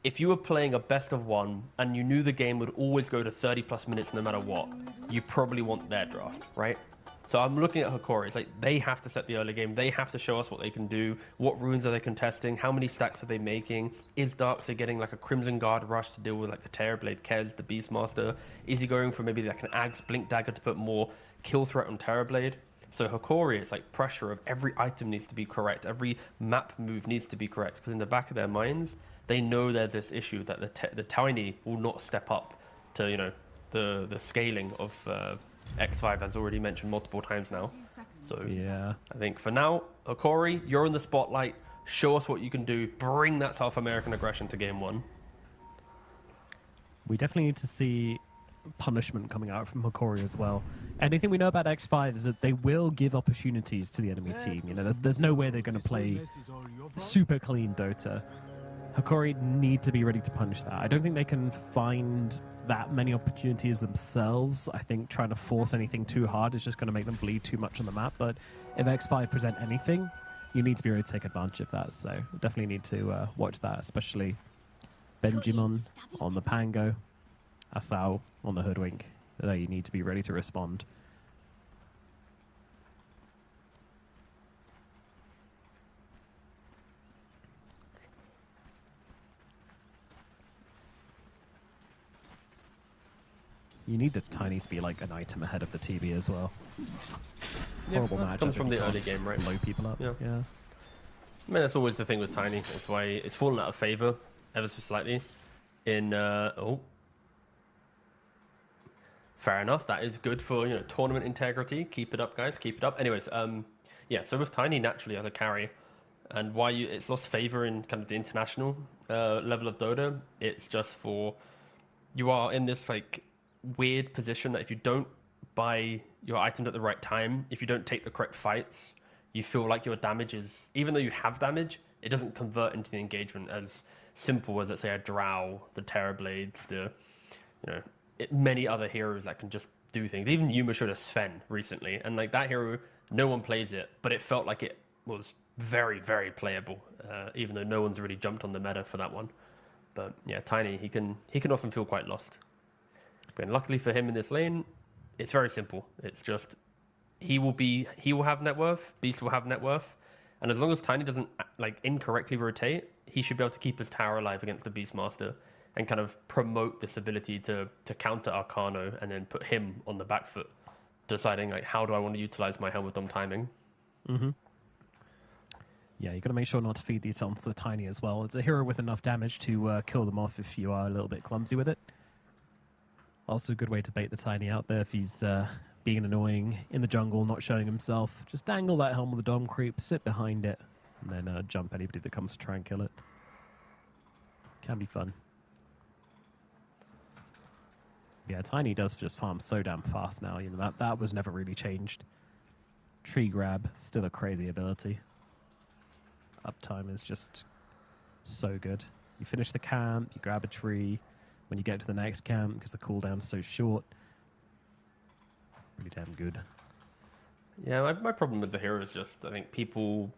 if you were playing a best of one and you knew the game would always go to 30 plus minutes no matter what, you probably want their draft, right? So I'm looking at Hikori. It's like they have to set the early game. They have to show us what they can do. What runes are they contesting? How many stacks are they making? Is Darkseer getting like a Crimson Guard rush to deal with like the Terrorblade, Kez, the Beastmaster? Is he going for maybe like an Ags Blink Dagger to put more kill threat on Terrorblade? So Hikori, it's like pressure of every item needs to be correct. Every map move needs to be correct. Because in the back of their minds, they know there's this issue that the Tiny will not step up to, you know, the scaling of X5, as already mentioned multiple times now. So Yeah. I think for now, Hikori, you're in the spotlight. Show us what you can do. Bring that South American aggression to game one. We definitely need to see punishment coming out from Hikori as well. Anything we know about X5 is that they will give opportunities to the enemy team. You know, there's no way they're going to play super clean Dota. Hikori need to be ready to punish that. I don't think they can find that many opportunities themselves. I think trying to force anything too hard is just going to make them bleed too much on the map. But if X5 present anything, you need to be ready to take advantage of that. So definitely need to watch that, especially Benjamin on the Pango, Asao on the Hoodwink. You need to be ready to respond. You need this Tiny to be like an item ahead of the TB as well. Yeah, Horrible that matchup comes if from you the early can't game, right? blow people up. Yeah. Yeah. I mean, that's always the thing with Tiny. That's why it's fallen out of favor ever so slightly. In fair enough. That is good for tournament integrity. Keep it up, guys. Keep it up. Anyways, yeah. So with Tiny naturally as a carry, and why it's lost favor in kind of the international level of Dota. It's just for you are in this like weird position that if you don't buy your items at the right time, if you don't take the correct fights, you feel like your damage is, even though you have damage, it doesn't convert into the engagement as simple as, let's say, a Drow, the Terrorblades, the many other heroes that can just do things. Even Yuma showed a Sven recently, and like that hero, no one plays it, but it felt like it was very, very playable, even though no one's really jumped on the meta for that one. But yeah, Tiny, he can often feel quite lost. But luckily for him in this lane, it's very simple. It's just he will have net worth, Beast will have net worth, and as long as Tiny doesn't like incorrectly rotate, he should be able to keep his tower alive against the Beastmaster and kind of promote this ability to counter Arcano and then put him on the back foot, deciding like how do I want to utilize my Helm of Dom timing. Mm-hmm. Yeah, you got to make sure not to feed these onto the Tiny as well. It's a hero with enough damage to kill them off if you are a little bit clumsy with it. Also a good way to bait the Tiny out there if he's being annoying in the jungle, not showing himself. Just dangle that Helm of the Dom creep, sit behind it, and then jump anybody that comes to try and kill it. Can be fun. Yeah, Tiny does just farm so damn fast now. That was never really changed. Tree grab, still a crazy ability. Uptime is just so good. You finish the camp, you grab a tree. When you get to the next camp, because the cooldown's so short, pretty damn good. Yeah, my problem with the hero is just I think people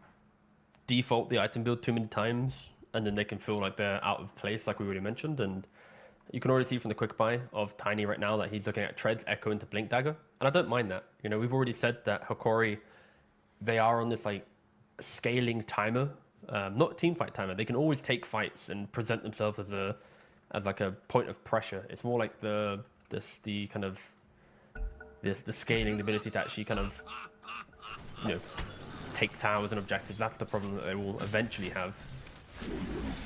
default the item build too many times, and then they can feel like they're out of place, like we already mentioned. And you can already see from the quick buy of Tiny right now that he's looking at Treads, Echo into Blink Dagger, and I don't mind that. We've already said that Hikori, they are on this like scaling timer, not a team fight timer. They can always take fights and present themselves as like a point of pressure. It's more like the scaling, the ability to actually kind of take towers and objectives. That's the problem that they will eventually have.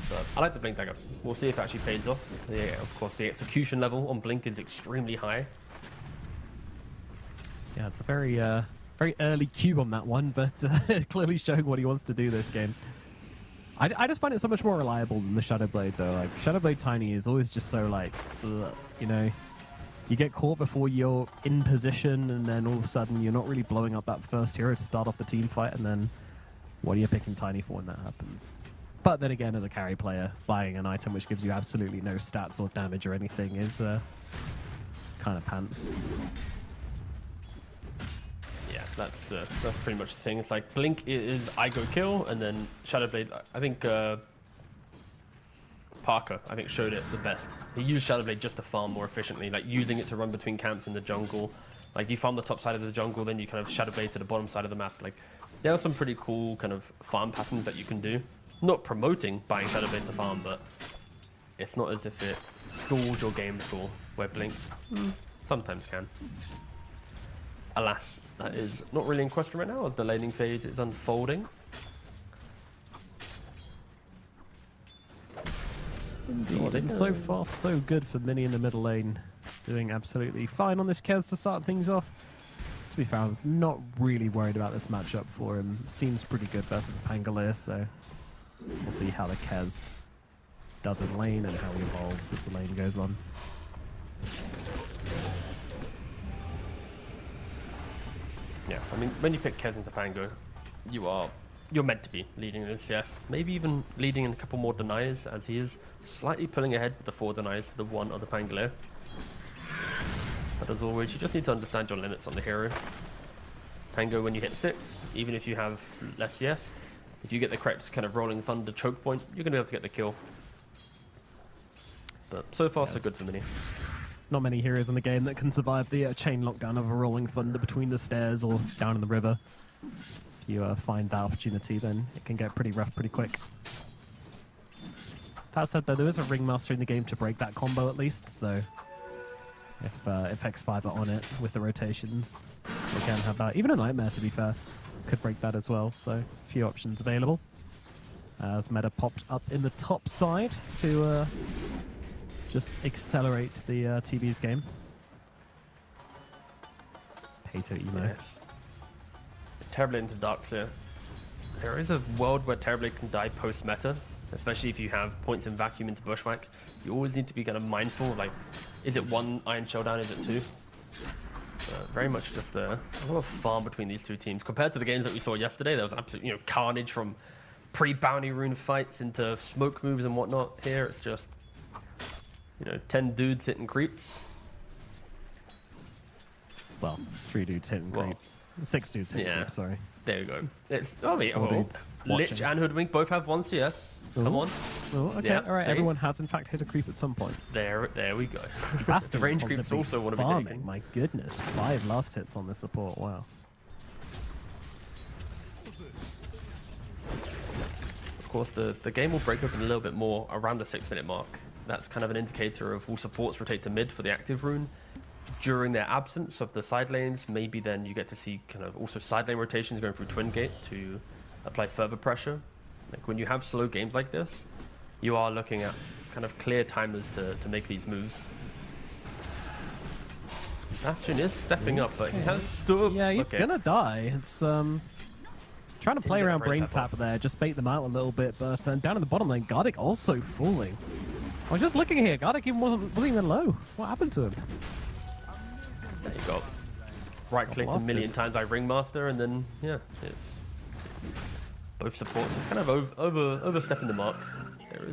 But I like the Blink Dagger. We'll see if it actually pays off. Yeah, of course, the execution level on Blink is extremely high. Yeah, it's a very early cube on that one, but clearly showing what he wants to do this game. I just find it so much more reliable than the Shadowblade, though. Like, Shadowblade Tiny is always just so, like, ugh, you get caught before you're in position, and then all of a sudden you're not really blowing up that first hero to start off the team fight, and then what are you picking Tiny for when that happens? But then again, as a carry player, buying an item which gives you absolutely no stats or damage or anything is kind of pants. Yeah, that's pretty much the thing. It's like Blink is I go kill, and then Shadowblade, I think Parker, showed it the best. He used Shadowblade just to farm more efficiently, like using it to run between camps in the jungle. Like you farm the top side of the jungle, then you kind of Shadowblade to the bottom side of the map. Like there are some pretty cool kind of farm patterns that you can do. Not promoting buying Shadowblade to farm, but it's not as if it stalls your game at all, where Blink sometimes can. Alas, that is not really in question right now as the laning phase is unfolding. Indeed, and so far so good for Mini in the middle lane. Doing absolutely fine on this Kez to start things off. To be fair, I was not really worried about this matchup for him. Seems pretty good versus Pangolier, so we'll see how the Kez does in lane and how he evolves as the lane goes on. Yeah, I mean, when you pick Kez into Pango, you're meant to be leading in CS. Maybe even leading in a couple more deniers, as he is slightly pulling ahead with the 4 deniers to the 1 of the Pangolier. But as always, you just need to understand your limits on the hero. Pango, when you hit 6, even if you have less CS, if you get the correct kind of Rolling Thunder choke point, you're going to be able to get the kill. But so far, so good for Mini. Not many heroes in the game that can survive the chain lockdown of a Rolling Thunder between the stairs or down in the river. If you find that opportunity, then it can get pretty rough pretty quick. That said, though, there is a Ringmaster in the game to break that combo at least, so If X5 are on it with the rotations, they can have that. Even a Nightmare, to be fair, could break that as well. So a few options available. As Meta popped up in the top side to just accelerate the TB's game. Pato emo. Yes. Terrorblade into Darkseer. There is a world where Terrorblade can die post-meta, especially if you have points in vacuum into Bushwhack. You always need to be kind of mindful of, like, is it one Iron Showdown, is it two? Very much just a lot of farm between these two teams. Compared to the games that we saw yesterday, there was absolute, carnage from pre-bounty rune fights into smoke moves and whatnot. Here it's just, 10 dudes hitting creeps. Well, 3 dudes hitting creep. 6 dudes hitting creep, sorry. There you go. It's, dudes Lich and Hoodwink both have 1 CS. Come on. Oh, okay. Yeah, all right. see? Everyone has, in fact, hit a creep at some point. There we go. Bastard Range creeps also want to be farming. taken. My goodness. 5 last hits on this support. Wow. Of course, the game will break open a little bit more around the 6-minute mark. That's kind of an indicator of will supports rotate to mid for the active rune. During their absence of the side lanes, maybe then you get to see kind of also side lane rotations going through Twin Gate to apply further pressure. Like when you have slow games like this, you are looking at kind of clear timers to make these moves. Bastion is stepping up, but he has stood. Yeah, he's gonna die. It's trying to play around Brain Tap there, just bait them out a little bit, but down in the bottom lane, Gardic also falling. I was just looking here, Gardic even wasn't even low. What happened to him? There you go. Right clicked a million times by Ringmaster, and then it's both supports kind of overstepping the mark. There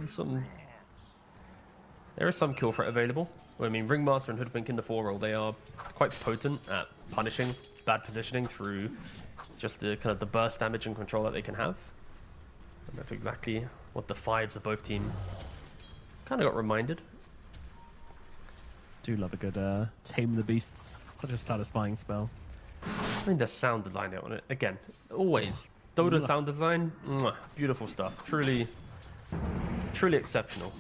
is some kill threat available. Well, I mean, Ringmaster and Hoodwink in the 4 role, they are quite potent at punishing bad positioning through just the kind of the burst damage and control that they can have. And that's exactly what the 5s of both teams kind of got reminded. Do love a good Tame the Beasts. Such a satisfying spell. I mean, the sound design on it, again, always. Dota sound design, beautiful stuff. Truly exceptional.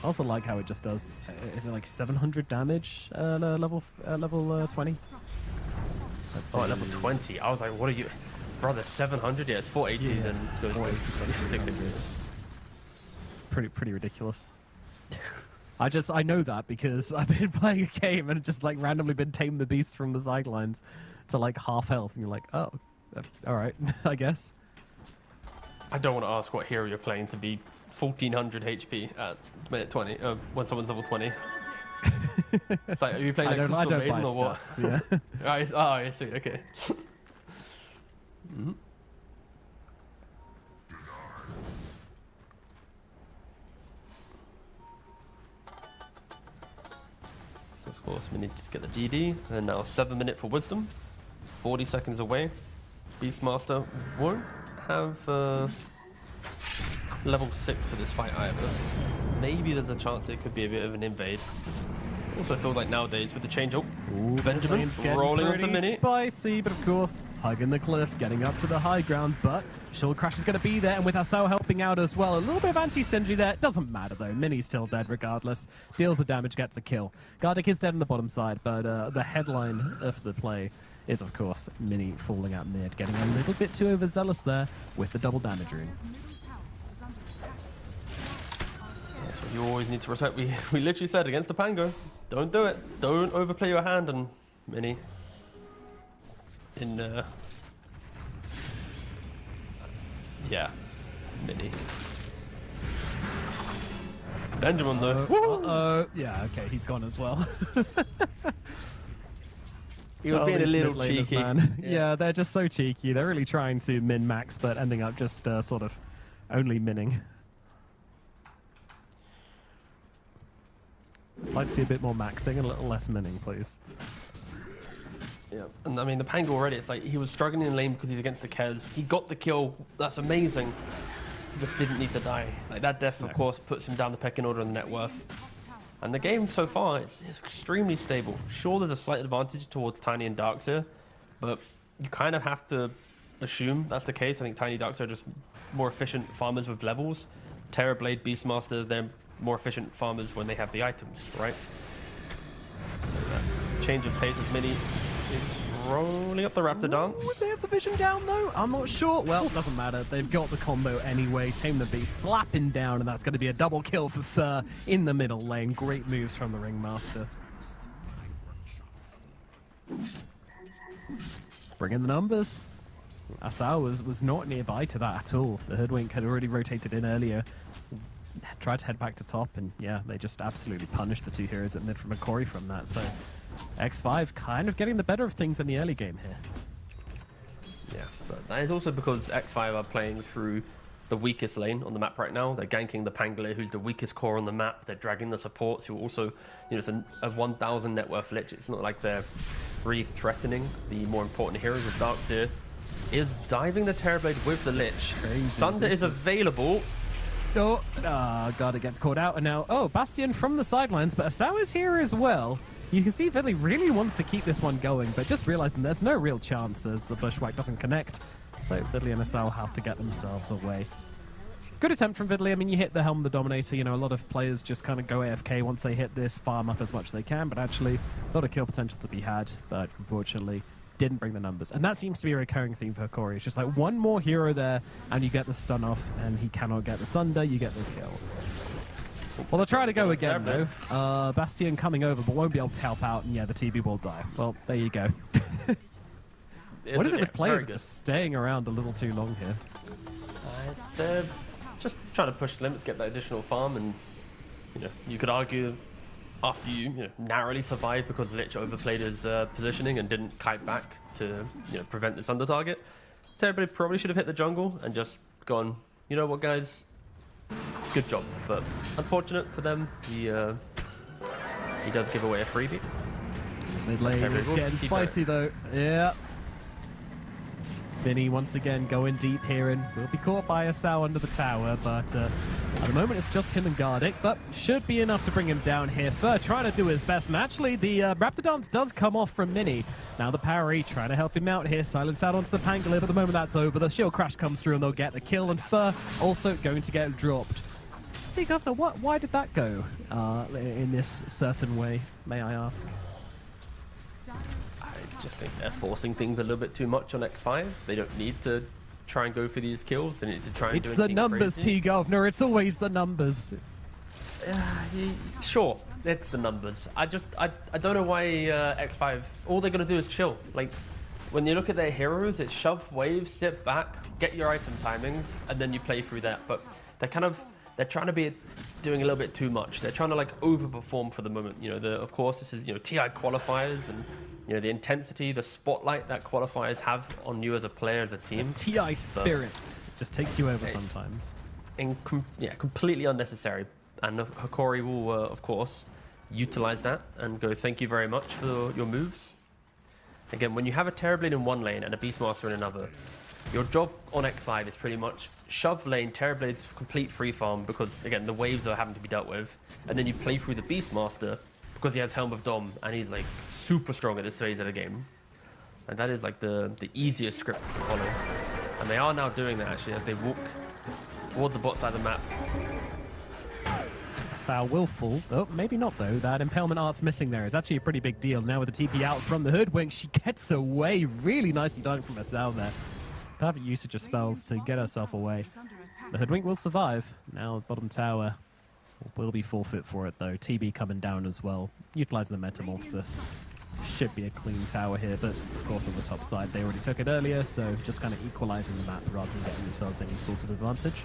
I also like how it just does. Is it like 700 damage level 20? At level 20. I was like, what are you, brother? 700? Yeah, it's 480, then goes to 600. It's pretty ridiculous. I know that because I've been playing a game and just like randomly been Tame the Beasts from the sidelines to like half health, and you're like, oh, all right, I guess. I don't want to ask what hero you're playing to be 1400 HP at minute 20 when someone's level 20. It's like, are you playing like Crystal Maiden or what? Stats, yeah. I see. Okay. Of course, we need to get the DD, and now 7 minutes for Wisdom. 40 seconds away. Beastmaster won't have level 6 for this fight either. Maybe there's a chance it could be a bit of an invade. Also feels like nowadays with the change up, Benjamin's rolling onto Mini. Spicy, but of course, hugging the cliff, getting up to the high ground, but Shield Crash is going to be there, and with Asao helping out as well. A little bit of anti-synergy there. Doesn't matter though, Mini's still dead regardless. Deals the damage, gets a kill. Gardic is dead on the bottom side, but the headline of the play is of course Mini falling out mid, getting a little bit too overzealous there with the double damage rune. That's what you always need to respect. We literally said against the Pango, don't do it. Don't overplay your hand on Mini. Mini. Benjamin though. Yeah, okay, he's gone as well. He was being a little cheeky. Man. Yeah, they're just so cheeky. They're really trying to min-max, but ending up just sort of only minning. I'd like to see a bit more maxing and a little less minning, please. Yeah, and I mean the Pango already, it's like he was struggling in lane because he's against the Kez. He got the kill, that's amazing. He just didn't need to die. Like that death, of course, puts him down the pecking order in the net worth. And the game so far is extremely stable. Sure, there's a slight advantage towards Tiny and Darkseer, but you kind of have to assume that's the case. I think Tiny Darkseer are just more efficient farmers with levels. Terrorblade, Beastmaster, they're more efficient farmers when they have the items, right? change of pace as Mini is rolling up the Raptor dance. Would they have the vision down though? I'm not sure. Well, doesn't matter. They've got the combo anyway. Tame the Beast slapping down, and that's going to be a double kill for Fur in the middle lane. Great moves from the Ringmaster. Bring in the numbers. Asao was not nearby to that at all. The Hoodwink had already rotated in earlier. Tried to head back to top, and yeah, they just absolutely punished the two heroes at mid from Hikori from that. So X5 kind of getting the better of things in the early game here. Yeah, but that is also because X5 are playing through the weakest lane on the map right now. They're ganking the Pangolier, who's the weakest core on the map. They're dragging the supports, who also, you know, it's a 1,000 net worth lich. It's not like they're really threatening the more important heroes. Of Darkseer is diving the Terrorblade with the lich. Crazy. Sunder is available. Oh, God, it gets caught out. And now, oh, Bastion from the sidelines, but Asao is here as well. You can see Vidley really wants to keep this one going, but just realizing there's no real chance as the Bushwhack doesn't connect. So Vidley and Asao have to get themselves away. Good attempt from Vidley. I mean, you hit the Helm of the Dominator. You know, a lot of players just kind of go AFK once they hit this, farm up as much as they can, but actually a lot of kill potential to be had, but unfortunately didn't bring the numbers. And that seems to be a recurring theme for Hikori. It's just like one more hero there and you get the stun off, and he cannot get the Sunder, you get the kill. Well, they'll try to go again though. Bastion coming over but won't be able to help out, and yeah, the TB will die. Well, there you go. What is it with players just staying around a little too long here? They're just trying to push the limits, get that additional farm, and you know, you could argue after you narrowly survived because Lich overplayed his positioning and didn't kite back to prevent this under target. Terrorblade probably should have hit the jungle and just gone, you know what guys, good job. But unfortunate for them, he does give away a freebie. Mid lane is getting spicy though. Yeah. Vinny once again going deep here, and will be caught by Asao under the tower, but at the moment it's just him and Gardic, but should be enough to bring him down here. Fur trying to do his best, and actually the Raptor Dance does come off from Mini. Now the Parry trying to help him out here, silence out onto the Pangolier, but the moment that's over, the shield crash comes through and they'll get the kill, and Fur also going to get dropped. See, Governor, why did that go in this certain way, may I ask? I just think they're forcing things a little bit too much on X5. They don't need to try and go for these kills. They need to try and do anything It's the numbers, crazy. T-Governor. It's always the numbers. Sure, it's the numbers. I don't know why X5, all they're going to do is chill. Like, when you look at their heroes, it's shove waves, sit back, get your item timings, and then you play through that. But they're trying to be doing a little bit too much. They're trying to like overperform for the moment. Of course, this is TI qualifiers, and the intensity, the spotlight that qualifiers have on you as a player, as a team. TI spirit just takes you over sometimes. Completely unnecessary. And Hikori will, of course, utilize that and go, thank you very much for your moves. Again, when you have a Terrorblade in one lane and a Beastmaster in another, your job on X5 is pretty much shove lane, Terrorblade's complete free farm because, again, the waves are having to be dealt with. And then you play through the Beastmaster because he has Helm of Dom and he's like super strong at this stage of the game. And that is like the easiest script to follow. And they are now doing that actually as they walk towards the bot side of the map. Sao will fall. Oh, maybe not though. That Impalement Art's missing there. It's actually a pretty big deal. Now with the TP out from the Hoodwink, she gets away. Really nicely done from Sao there. Perfect usage of spells to get herself away. The Hoodwink will survive. Now bottom tower will be forfeit for it though. TB coming down as well. Utilizing the Metamorphosis. Should be a clean tower here, but of course on the top side they already took it earlier, so just kind of equalizing the map rather than getting themselves any sort of advantage.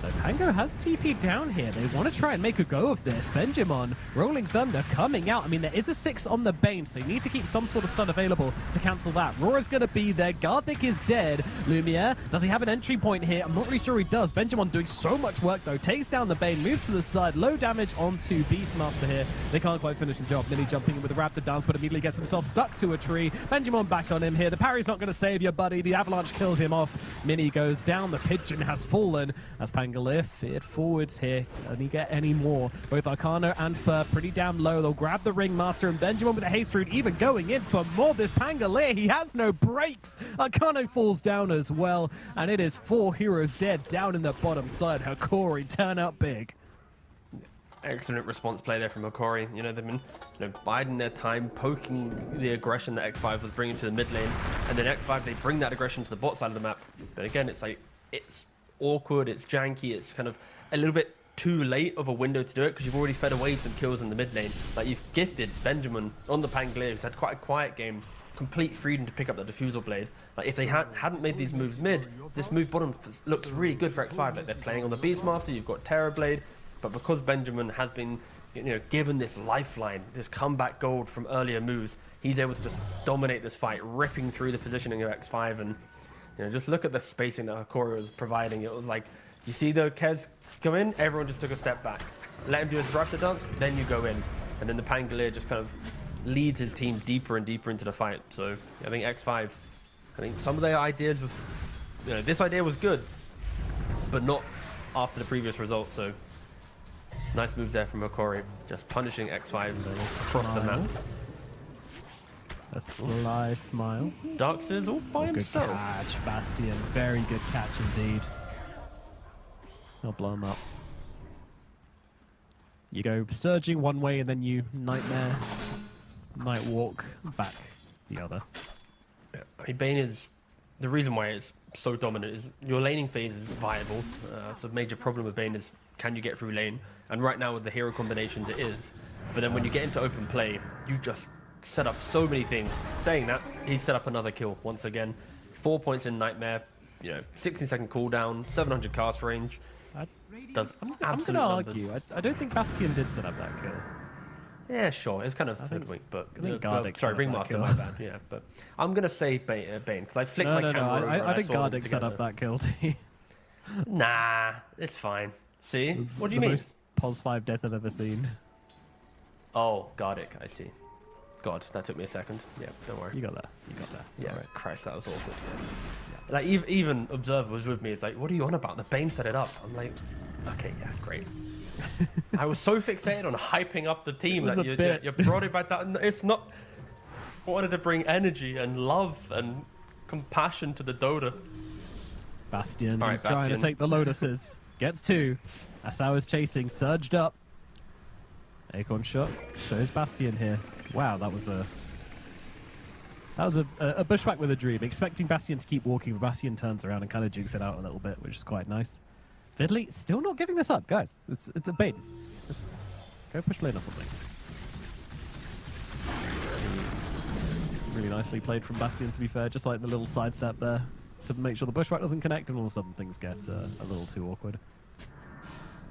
So Pango has TP down here. They want to try and make a go of this. Benjamin, Rolling Thunder coming out. I mean, there is a 6 on the Bane, so they need to keep some sort of stun available to cancel that. Rora's going to be there. Gardic is dead. Lumiere, does he have an entry point here? I'm not really sure he does. Benjamin doing so much work, though. Takes down the Bane, moves to the side. Low damage onto Beastmaster here. They can't quite finish the job. Nearly jumping in with a Raptor Dance, but immediately gets himself stuck to a tree. Benjamin back on him here. The parry's not going to save your buddy. The Avalanche kills him off. Mini goes down. The Pigeon has fallen as Pangolier feared forwards here. Can he get any more? Both Arcano and Fur pretty damn low. They'll grab the Ringmaster, and Benjamin with a haste route even going in for more. This Pangolier, he has no brakes. Arcano falls down as well, and it is 4 heroes dead down in the bottom side. Hikori turn out big. Excellent response play there from Hikori. You know, they've been biding their time, poking the aggression that X5 was bringing to the mid lane. And then X5, they bring that aggression to the bot side of the map. But again, it's like, it's awkward, it's janky, it's kind of a little bit too late of a window to do it because you've already fed away some kills in the mid lane. Like, you've gifted Benjamin on the Pangolier, who's had quite a quiet game, complete freedom to pick up the Diffusal Blade. Like, if they hadn't made these moves mid, this move bottom looks really good for X5. Like, they're playing on the Beastmaster, you've got Terror Blade, but because Benjamin has been, given this lifeline, this comeback gold from earlier moves, he's able to just dominate this fight, ripping through the positioning of X5. And just look at the spacing that Hikori was providing. It was like, you see the Kez come in, everyone just took a step back, let him do his Raptor dance, then you go in, and then the Pangolier just kind of leads his team deeper and deeper into the fight. So I think X5, I think some of their ideas was, this idea was good, but not after the previous result. So nice moves there from Hikori, just punishing X5 across the map. A sly smile. Darks is all by himself. Good catch, Bastion. Very good catch indeed. I'll blow him up. You go surging one way and then you night walk back the other. Yeah, I mean, Bane is, the reason why it's so dominant is your laning phase is viable. So the major problem with Bane is, can you get through lane? And right now with the hero combinations it is. But then when you get into open play, you just set up so many things. Saying that, he set up another kill once again. 4 points in Nightmare, 16-second cooldown, 700 cast range. Does absolute I'm going numbers. to argue. I don't think Bastion did set up that kill. Yeah, sure. It's kind of hoodwink, but I think Gardic set up that Ringmaster, my bad. Yeah, but I'm gonna say Bane because I flicked my camera over and I think saw them Gardic set up together. that kill too. Nah, it's fine. See, what do you the mean? Most Pos 5 death I've ever seen. Oh, Gardic, I see. God, that took me a second. Yeah, don't worry. You got that. You got that. It's Yeah, alright. Christ, that was awkward. Yeah. Like even Observer was with me. It's like, what are you on about? The Bane set it up. I'm like, okay, yeah, great. I was so fixated on hyping up the team was that a bit. you brought it back down. It's not. I wanted to bring energy and love and compassion to the Dota. Bastion All is right, trying to Bastion. take the Lotuses. Gets two. Asao is chasing. Surged up. Acorn shot. Shows Bastion here. Wow, that was a bushwhack with a dream. Expecting Bastion to keep walking, but Bastion turns around and kind of jigs it out a little bit, which is quite nice. Fiddly still not giving this up, guys. It's a bait. Just go push lane or something. Really nicely played from Bastion, to be fair. Just like the little sidestep there to make sure the bushwhack doesn't connect, and all of a sudden things get a little too awkward.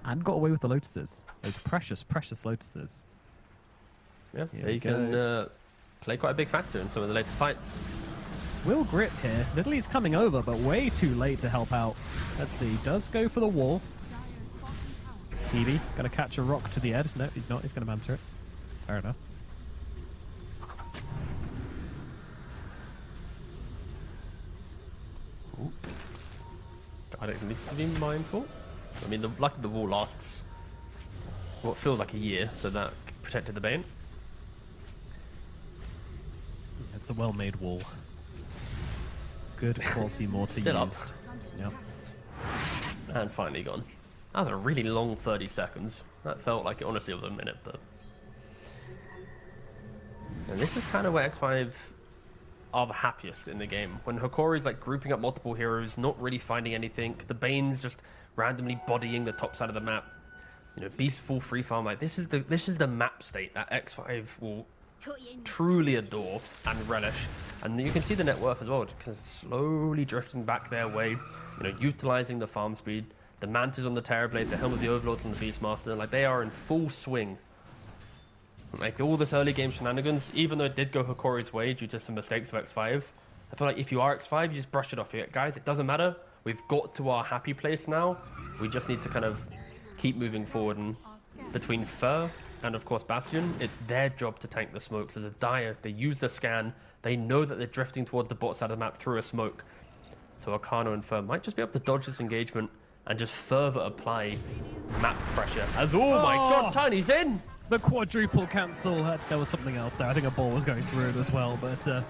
And got away with the Lotuses. Those precious, precious Lotuses. Yeah, Here he we can play quite a big factor in some of the later fights. Will grip here. Nidalee coming over, but way too late to help out. Let's see. Does go for the wall. TV gonna catch a rock to the head. No, he's not. He's gonna manter it. Fair enough. I don't need to be mindful. I mean, luckily the wall lasts what feels like a year, so that protected the Bane. It's a well-made wall. Good quality mortar Still up. used. Yep. And finally gone. That was a really long 30 seconds. That felt like it honestly was a minute, but... And this is kind of where X5 are the happiest in the game. When Hikori's like grouping up multiple heroes, not really finding anything. The Bane's just randomly bodying the top side of the map. Beast full free farm. Like this is the map state that X5 will truly adore and relish. And you can see the net worth as well, because slowly drifting back their way, utilizing the farm speed, the Mantas on the Terrorblade, the Helm of the Overlords on the Beastmaster, like they are in full swing. Like all this early game shenanigans, even though it did go Hikori's way due to some mistakes of X5, I feel like if you are X5, you just brush it off. Guys, it doesn't matter. We've got to our happy place now. We just need to kind of keep moving forward. And between Fur and, of course, Bastion, it's their job to tank the smokes. As a Dire, they use the scan. They know that they're drifting towards the bot side of the map through a smoke. So Arcano and Fur might just be able to dodge this engagement and just further apply map pressure. As, oh my god, Tiny's in! The quadruple cancel. There was something else there. I think a ball was going through it as well, but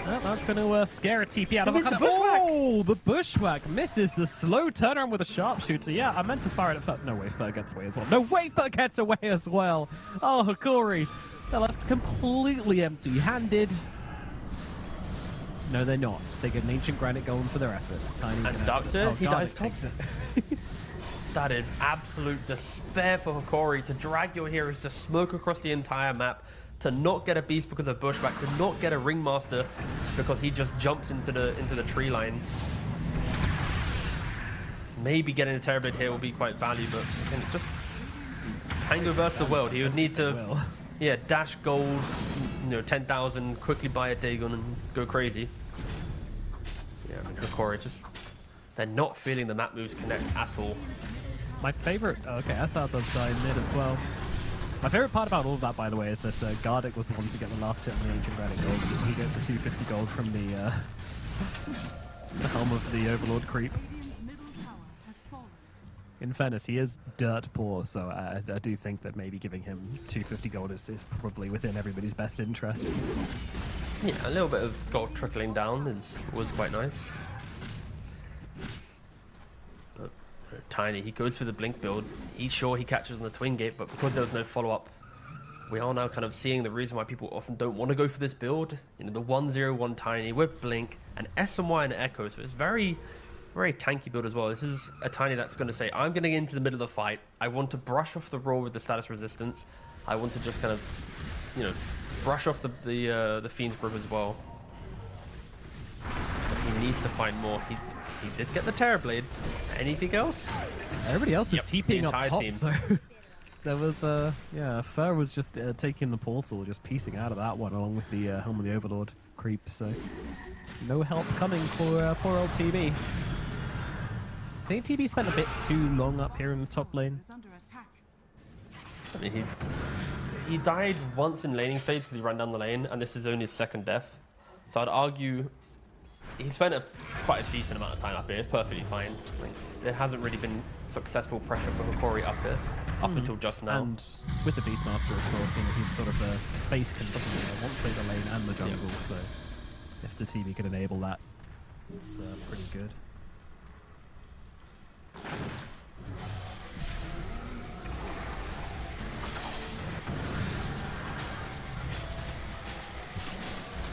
Well, that's going to scare a TP out of missed it. the bushwhack! Oh, the bushwhack misses the slow turnaround with a sharpshooter. Yeah, I meant to fire it at Fer. No way, Fer gets away as well. No way, Fer gets away as well. Oh, Hikori. They're left completely empty-handed. No, they're not. They get an Ancient Granite going for their efforts. Tiny And gonna- Darkseer, oh, he Garnet dies top. takes it. That is absolute despair for Hikori to drag your heroes to smoke across the entire map, to not get a beast because of bushback, to not get a ringmaster because he just jumps into the tree line. Maybe getting a Terrorblade here will be quite valuable, but again, it's just Tango versus the world. He would need to, Well. yeah, dash gold, 10,000, quickly buy a Dagon and go crazy. Yeah, I mean, Hikori just, they're not feeling the map moves connect at all. My favorite, okay, SR does die in mid as well. My favorite part about all of that, by the way, is that Gardic was the one to get the last hit on the Ancient Granite Gold, so he gets the 250 gold from the helm of the Overlord creep. Radiant's middle tower has fallen. In fairness, he is dirt poor, so I do think that maybe giving him 250 gold is probably within everybody's best interest. Yeah, a little bit of gold trickling down was quite nice. But Tiny, he goes for the blink build. He's sure he catches on the twin gate, but because there was no follow-up, we are now kind of seeing the reason why people often don't want to go for this build. The 101 Tiny with blink and SMY and Echo, so it's very, very tanky build as well. This is a Tiny that's going to say, I'm going to get into the middle of the fight. I want to brush off the roll with the status resistance. I want to just kind of, brush off the Fiend's grip as well. But he needs to find more. He did get the Terrorblade. Anything else? Everybody else is Yep, the TPing up entire top, team. so there was, yeah, Fer was just taking the portal, just piecing out of that one, along with the helm of the Overlord creep, so no help coming for poor old TB. I think TB spent a bit too long up here in the top lane. Is under attack. I mean, he died once in laning phase because he ran down the lane, and this is only his second death. So I'd argue he spent quite a decent amount of time up here. It's perfectly fine. Like, there hasn't really been successful pressure for Hikori up here up until just now. And with the Beastmaster, of course, he's sort of a space consumer, wants to save the lane and the jungle, so if the TB can enable that, it's pretty good.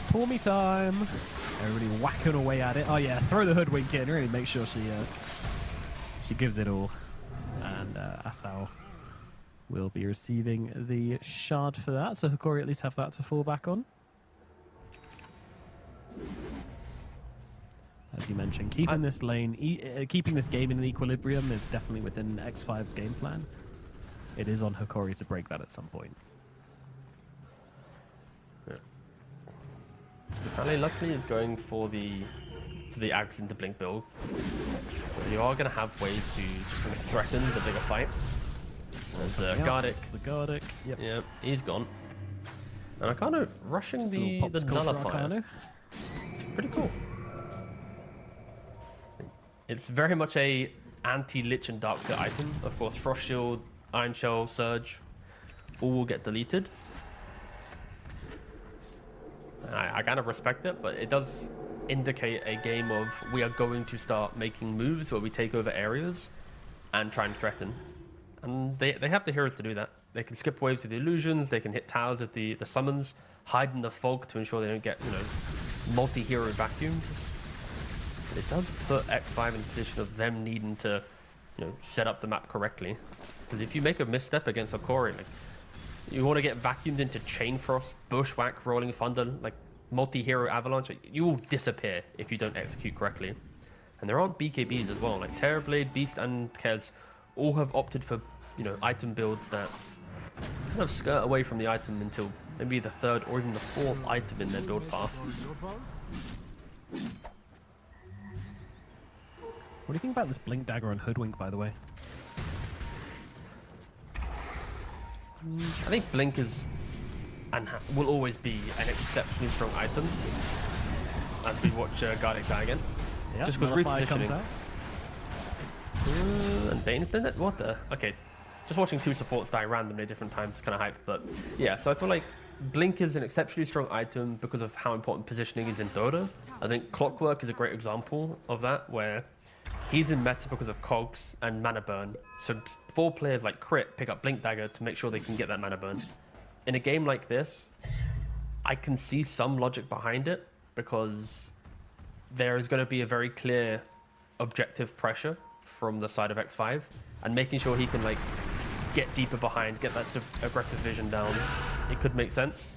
Pull me time. Everybody whacking away at it. Oh yeah, throw the hoodwink in. Really make sure she gives it all. And Asao will be receiving the shard for that, so Hikori at least have that to fall back on. As you mentioned, keeping this lane, keeping this game in an equilibrium is definitely within X5's game plan. It is on Hikori to break that at some point. Vitaly luckily is going for the Axe into Blink build. So you are going to have ways to just kind of threaten the bigger fight. There's Gardic. The Gardic. Yep. Yeah, he's gone. And Arcano rushing Just a little the popsicle for nullifier. Arcano. Pretty cool. It's very much a anti-Lich and Darkseer item. Of course, Frost Shield, Iron Shell, Surge, all will get deleted. I kind of respect it, but it does indicate a game of we are going to start making moves where we take over areas and try and threaten. And they have the heroes to do that. They can skip waves with the illusions, they can hit towers with the summons, hide in the fog to ensure they don't get, multi-hero vacuumed. But it does put X5 in a position of them needing to, set up the map correctly. Because if you make a misstep against Hikori, you want to get vacuumed into Chain Frost, Bushwhack, Rolling Thunder, multi-hero avalanche, you will disappear if you don't execute correctly. And there aren't BKBs as well, Terrorblade, Beast, and Kez all have opted for, item builds that kind of skirt away from the item until maybe the third or even the fourth item in their build path. What do you think about this Blink Dagger on Hoodwink, by the way? I think Blink is and will always be an exceptionally strong item as we watch Gardic die again. Yep, Just because Nullify comes repositioning. out. And Bane's done it? What the? Okay. Just watching two supports die randomly at different times is kind of hype. But yeah, so I feel like Blink is an exceptionally strong item because of how important positioning is in Dota. I think Clockwork is a great example of that, where he's in meta because of cogs and mana burn. So 4 players like Crit pick up Blink Dagger to make sure they can get that mana burn. In a game like this, I can see some logic behind it because there is going to be a very clear objective pressure from the side of X5, and making sure he can like get deeper behind, get that aggressive vision down. It could make sense.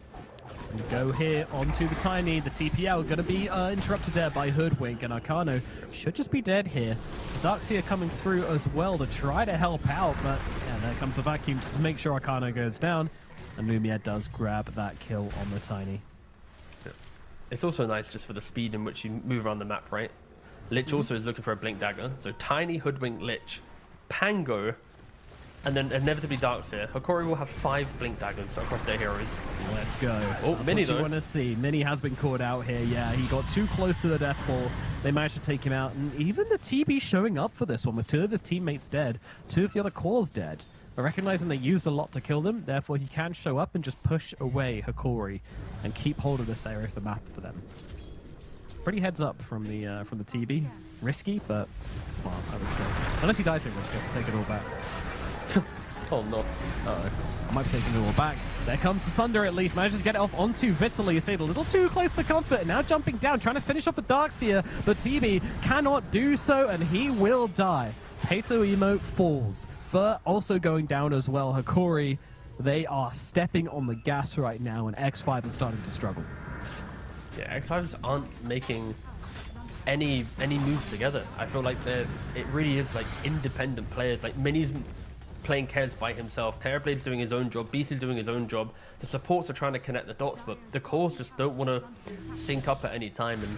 We go here onto the Tiny. The TPL going to be interrupted there by Hoodwink, and Arcano should just be dead here. The Darkseer coming through as well to try to help out, but yeah, there comes the vacuum just to make sure Arcano goes down, and Lumia does grab that kill on the Tiny. It's also nice just for the speed in which you move around the map, right? Lich also is looking for a Blink Dagger, so Tiny, Hoodwink, Lich, Pango, and then inevitably Darkseer. Hikori will have 5 Blink Daggers across their heroes. Let's go. Oh, That's Mini what you though. want to see. Mini has been caught out here. Yeah, he got too close to the death ball. They managed to take him out, and even the TB showing up for this one with 2 of his teammates dead, 2 of the other cores dead. But recognizing they used a lot to kill them, therefore he can show up and just push away Hikori and keep hold of this area of the map for them. Pretty heads up from the TB. Risky, but smart, I would say. Unless he dies here, which doesn't take it all back. Oh no. Uh-oh. I might be taking it all back. There comes the Sunder at least. Manages to get it off onto Vitaly. You stayed a little too close for comfort. And now jumping down, trying to finish off the Darkseer. But TB cannot do so, and he will die. Peto Emo falls. Fur also going down as well. Hikori, they are stepping on the gas right now, and X5 is starting to struggle. Yeah, X5s aren't making any moves together. I feel like it really is like independent players. Like Mini's playing Kez by himself, Terrorblade's doing his own job, Beast is doing his own job. The supports are trying to connect the dots, but the cores just don't want to sync up at any time. And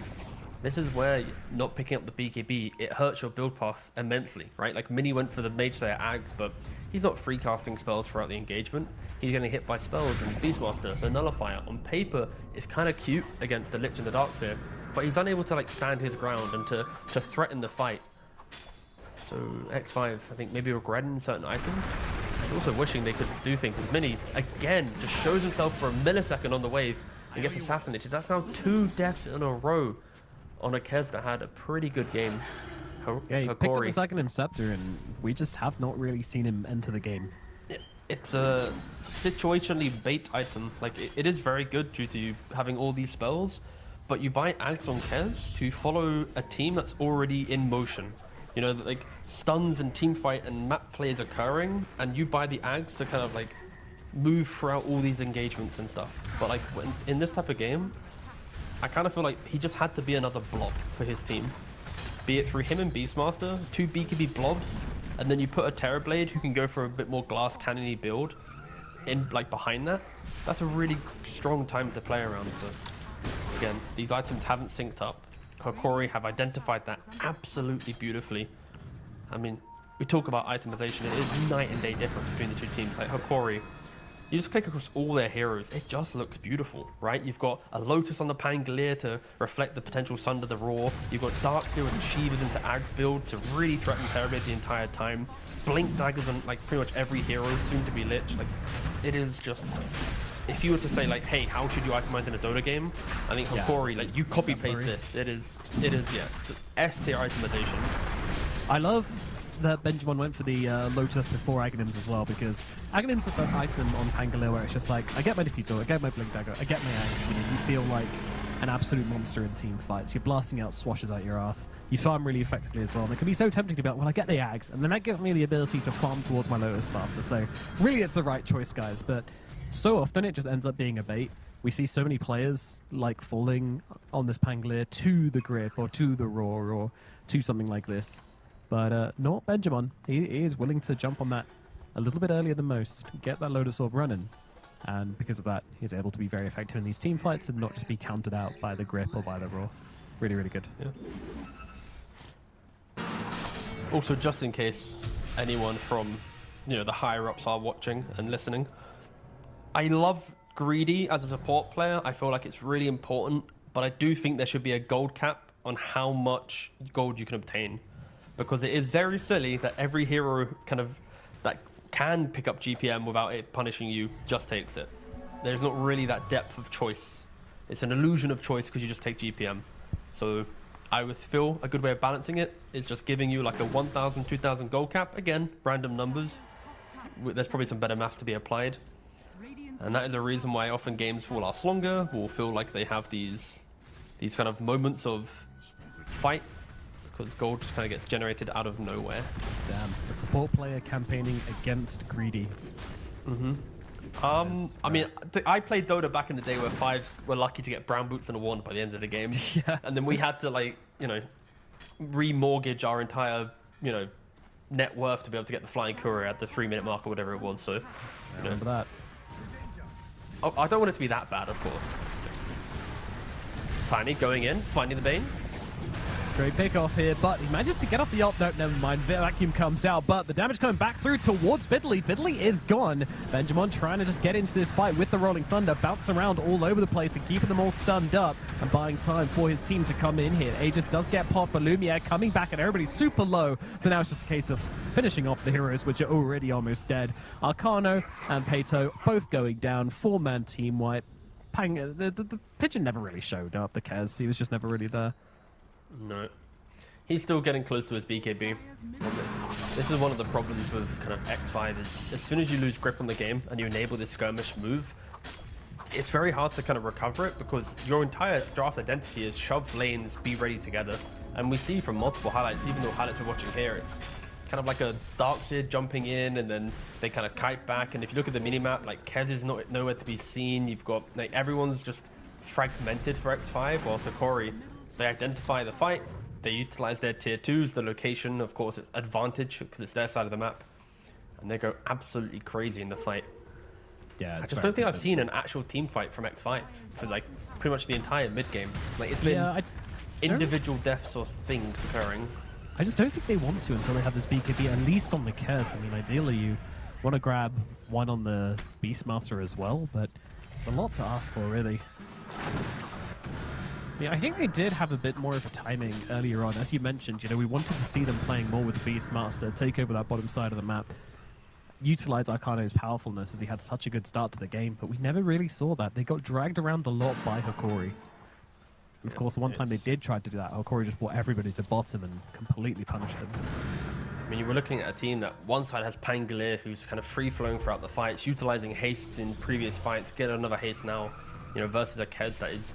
this is where not picking up the BKB, it hurts your build path immensely, right? Like Mini went for the Mage Slayer Ags, but he's not free casting spells throughout the engagement. He's getting hit by spells, and Beastmaster, the Nullifier, on paper is kind of cute against the Lich and the Darkseer, but he's unable to like stand his ground and to threaten the fight. So X5, I think maybe regretting certain items, and also wishing they could do things. As Mini, again, just shows himself for a millisecond on the wave and gets assassinated. That's now 2 deaths in a row on a Kez that had a pretty good game. Yeah, he picked up his Aghanim Scepter, and we just have not really seen him enter the game. It's a situationally bait item. Like, it is very good due to you having all these spells, but you buy Ags on Kez to follow a team that's already in motion. You know, like stuns and team fight and map play is occurring, and you buy the Ags to kind of like move throughout all these engagements and stuff. But like in this type of game, I kind of feel like he just had to be another blob for his team. Be it through him and Beastmaster, 2 BKB blobs, and then you put a Terrorblade who can go for a bit more glass cannony build in like behind that. That's a really strong time to play around. But again, these items haven't synced up. Hikori have identified that absolutely beautifully. I mean, we talk about itemization, it is night and day difference between the 2 teams. Like Hikori, you just click across all their heroes, it just looks beautiful, right? You've got a Lotus on the Pangolier to reflect the potential Sunder the Roar. You've got Darkseer and Shivas into Ags build to really threaten Terrorblade the entire time. Blink Daggers on like pretty much every hero, soon to be Lich. Like, it is just... If you were to say like, hey, how should you itemize in a Dota game? I think Hikori, like you copy paste this. It is yeah, S tier itemization. I love that Benjamin went for the Lotus before Aghanims as well, because Aghanims is an item on Pangolier where it's just like, I get my Diffusor, I get my Blink Dagger, I get my Axe. You know, you feel like an absolute monster in team fights. You're blasting out swashes out your ass. You farm really effectively as well. And it can be so tempting to be like, well, I get the Ags, and then that gives me the ability to farm towards my Lotus faster. So really, it's the right choice, guys. But so often it just ends up being a bait. We see so many players like falling on this Pangolier to the grip or to the roar or to something like this. But not Benjamin. He is willing to jump on that a little bit earlier than most, get that Lotus Orb running. And because of that, he's able to be very effective in these team fights and not just be counted out by the grip or by the roar. Really, really good. Yeah. Also, just in case anyone from, you know, the higher ups are watching and listening, I love Greedy as a support player. I feel like it's really important, but I do think there should be a gold cap on how much gold you can obtain, because it is very silly that every hero kind of that can pick up GPM without it punishing you just takes it. there's not really that depth of choice. It's an illusion of choice because you just take GPM. So I would feel a good way of balancing it is just giving you like a 1,000, 2,000 gold cap. Again, random numbers. There's probably some better maths to be applied. And that is a reason why often games will last longer, will feel like they have these kind of moments of fight, because gold just kind of gets generated out of nowhere. Damn, a support player campaigning against greedy. I mean, I played Dota back in the day where fives were lucky to get brown boots and a wand by the end of the game. Yeah. And then we had to, like, you know, remortgage our entire, you know, net worth to be able to get the flying courier at the 3-minute mark or whatever it was. So, you know, Remember that? oh, I don't want it to be that bad, of course. Tiny going in, finding the Bane. Great pick off here, but he manages to get off the ult. No, never mind. Vacuum comes out, but the damage coming back through towards Fiddly. Fiddly is gone. Benjamin trying to just get into this fight with the Rolling Thunder, bounce around all over the place and keeping them all stunned up and buying time for his team to come in here. Aegis does get popped, but Lumiere coming back and everybody's super low. So now it's just a case of finishing off the heroes, which are already almost dead. Arcano and Peto both going down. 4-man team wipe. Pang, the Pigeon never really showed up, the Kez. He was just never really there. No. He's still getting close to his BKB. This is one of the problems with kind of X5 is as soon as you lose grip on the game and you enable this skirmish move, it's very hard to kind of recover it because your entire draft identity is shove lanes, be ready together. And we see from multiple highlights, even though highlights we're watching here, it's kind of like a Darkseid jumping in and then they kind of kite back. And if you look at the minimap, like Kez is nowhere to be seen. You've got, like, everyone's just fragmented for X5, while Sakori, they identify the fight, they utilize their tier 2s, the location, of course, it's advantage because it's their side of the map, and they go absolutely crazy in the fight. Yeah, I just don't think I've seen an actual team fight from X5 for like pretty much the entire mid game. Like it's been individual deaths or things occurring. I just don't think they want to until they have this BKB, at least on the Kez. I mean, ideally you want to grab one on the Beastmaster as well, but it's a lot to ask for, really. Yeah, I think they did have a bit more of a timing earlier on. As you mentioned, you know, we wanted to see them playing more with the Beastmaster, take over that bottom side of the map, utilize Arcano's powerfulness as he had such a good start to the game, but we never really saw that. They got dragged around a lot by Hikori. And of course, the one time they did try to do that, Hikori just brought everybody to bottom and completely punished them. I mean, you were looking at a team that one side has Pangolier, who's kind of free-flowing throughout the fights, utilizing haste in previous fights, get another haste now, you know, versus a Kez that is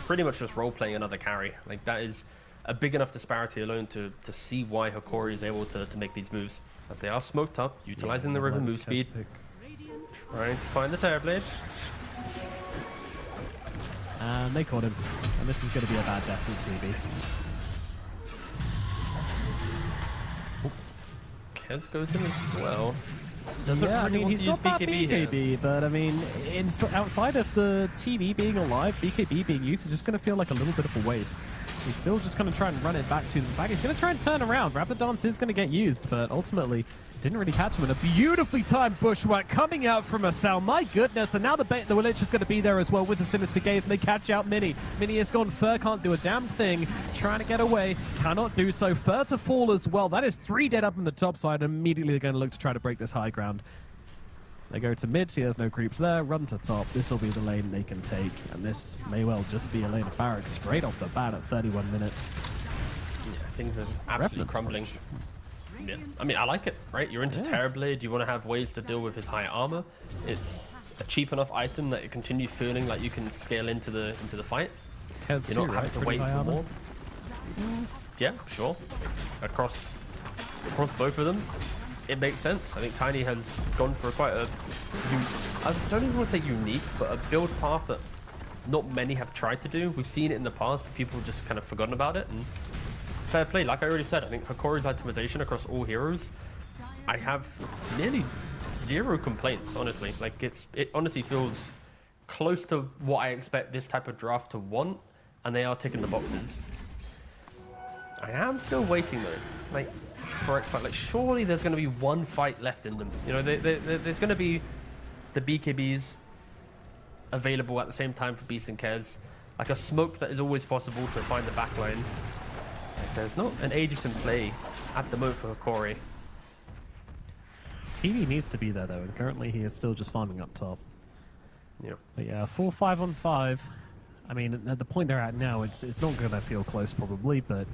pretty much just role-playing another carry. Like, that is a big enough disparity alone to see why Hikori is able to make these moves. As they are smoked up, utilizing the river move speed, trying to find the Terrorblade. And they caught him. And this is going to be a bad death for TV. Kez goes in as well. Yeah, I mean, he's got that BKB BKB, but I mean, outside of the TV being alive, BKB being used is just going to feel like a little bit of a waste. He's still just going to try and run it back to them. In fact, he's going to try and turn around. Raptor Dance is going to get used, but ultimately didn't really catch him. And a beautifully timed bushwhack coming out from Asal. My goodness. And now the Lich is going to be there as well with the Sinister Gaze, and they catch out Mini. Mini is gone. Fur can't do a damn thing. Trying to get away. Cannot do so. Fur to fall as well. That is 3 dead up on the top side. And immediately they're going to look to try to break this high ground. They go to mid, see there's no creeps there, run to top. This will be the lane they can take, and this may well just be a lane of barracks straight off the bat at 31 minutes. Yeah, things are just absolutely crumbling. Yeah. I mean, I like it, right? You're into Terrorblade, you want to have ways to deal with his high armor. It's a cheap enough item that it continues feeling like you can scale into the fight. Kez You're too, not having to wait for more. Yeah, sure. Across both of them, it makes sense. I think Tiny has gone for quite a, I don't even want to say unique, but a build path that not many have tried to do. We've seen it in the past, but people have just kind of forgotten about it. And fair play, like I already said, I think Hikori's itemization across all heroes, I have nearly 0 complaints, honestly. Like it honestly feels close to what I expect this type of draft to want, and they are ticking the boxes. I am still waiting though. Like, for X5, like surely there's going to be one fight left in them. You know, there's going to be the BKBs available at the same time for Beast and Kez, like a smoke that is always possible to find the backline. Like, there's not an Aegis in play at the moment for Hikori. TV needs to be there though, and currently he is still just farming up top. Yeah. But yeah, full 5-on-5. I mean, at the point they're at now, it's not going to feel close probably, but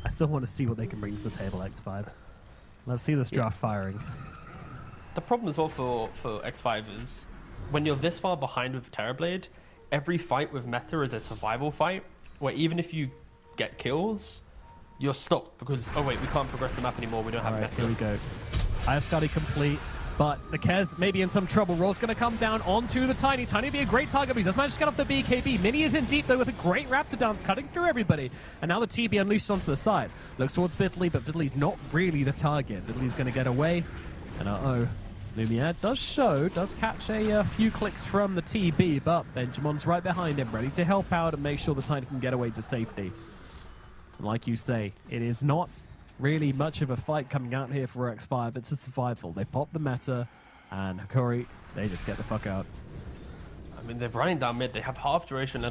I still want to see what they can bring to the table, X5. Let's see this draft firing. The problem as well for X5 is when you're this far behind with Terrorblade, every fight with meta is a survival fight, where even if you get kills, you're stopped because, oh wait, we can't progress the map anymore, we don't have All right, meta. here we go. Ioscadi complete, but the Kez may be in some trouble. Roar's going to come down onto the Tiny. Tiny be a great target, but he does manage to get off the BKB. Mini is in deep, though, with a great Raptor dance, cutting through everybody. And now the TB unleashed onto the side. Looks towards Bitley, but Bitley's not really the target. Bitley's going to get away. And uh-oh. Lumiere does catch a few clicks from the TB, but Benjamin's right behind him, ready to help out and make sure the Tiny can get away to safety. And like you say, it is not really much of a fight coming out here for X5. It's a survival. They pop the meta, and Hikori, they just get the fuck out. I mean, they're running down mid. They have half duration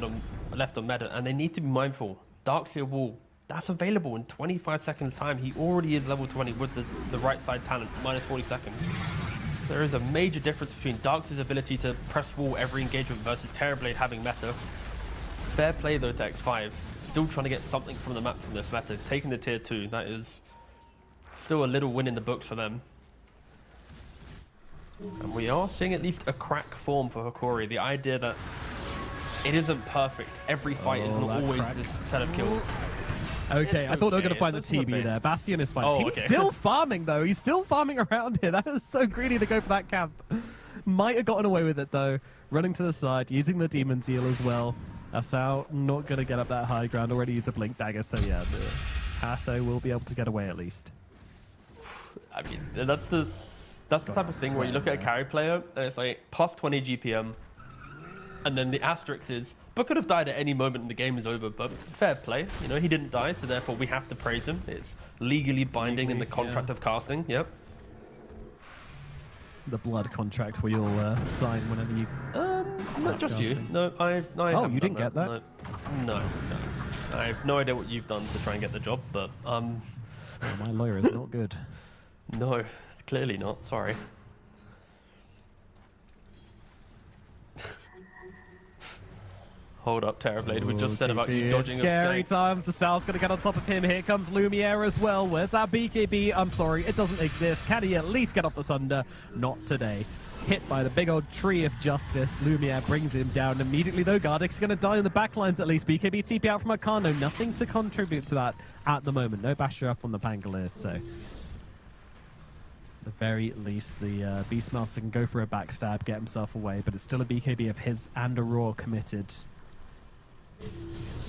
left on meta, and they need to be mindful. Darkseer Wall, that's available in 25 seconds time. He already is level 20 with the right side talent, minus 40 seconds. So there is a major difference between Darkseer's ability to press wall every engagement versus Terrorblade having meta. Fair play though to X5. Still trying to get something from the map from this meta. Taking the tier 2, that is still a little win in the books for them. And we are seeing at least a crack form for Hikori. The idea that it isn't perfect. Every fight isn't always crack. this set of kills. Okay, It's I thought they were okay, going to find the it's not TB bad. there. Bastion is fine. Oh, TB's okay. still farming, though. He's still farming around here. That is so greedy to go for that camp. Might have gotten away with it, though. Running to the side, using the Demon Seal as well. Asao not going to get up that high ground. Already used a Blink Dagger, so yeah, the Hato will be able to get away at least. I mean, that's the type of thing where you look at a carry player and it's like plus 20 GPM, and then the asterisk is, but could have died at any moment and the game is over. But fair play, you know, he didn't die, so therefore we have to praise him. It's legally binding in the contract of casting. Yep. The blood contract where you'll sign whenever you... Not just you. casting. No, I Oh, haven't you didn't done get that? No. I have no idea what you've done to try and get the job, but Oh, my lawyer is not good. no, clearly not. Sorry. Hold up, Terrorblade. We just said about you TB, dodging scary a times. The Sal's going to get on top of him. Here comes Lumiere as well. Where's that BKB? I'm sorry, it doesn't exist. Can he at least get off the Sunder? Not today. Hit by the big old tree of justice. Lumiere brings him down immediately, though. Gardic's going to die in the backlines at least. BKB TP out from Arcano. Nothing to contribute to that at the moment. No Basher up on the Pangolier, so... At the very least, the Beastmaster can go for a backstab, get himself away, but it's still a BKB of his and Aurora committed.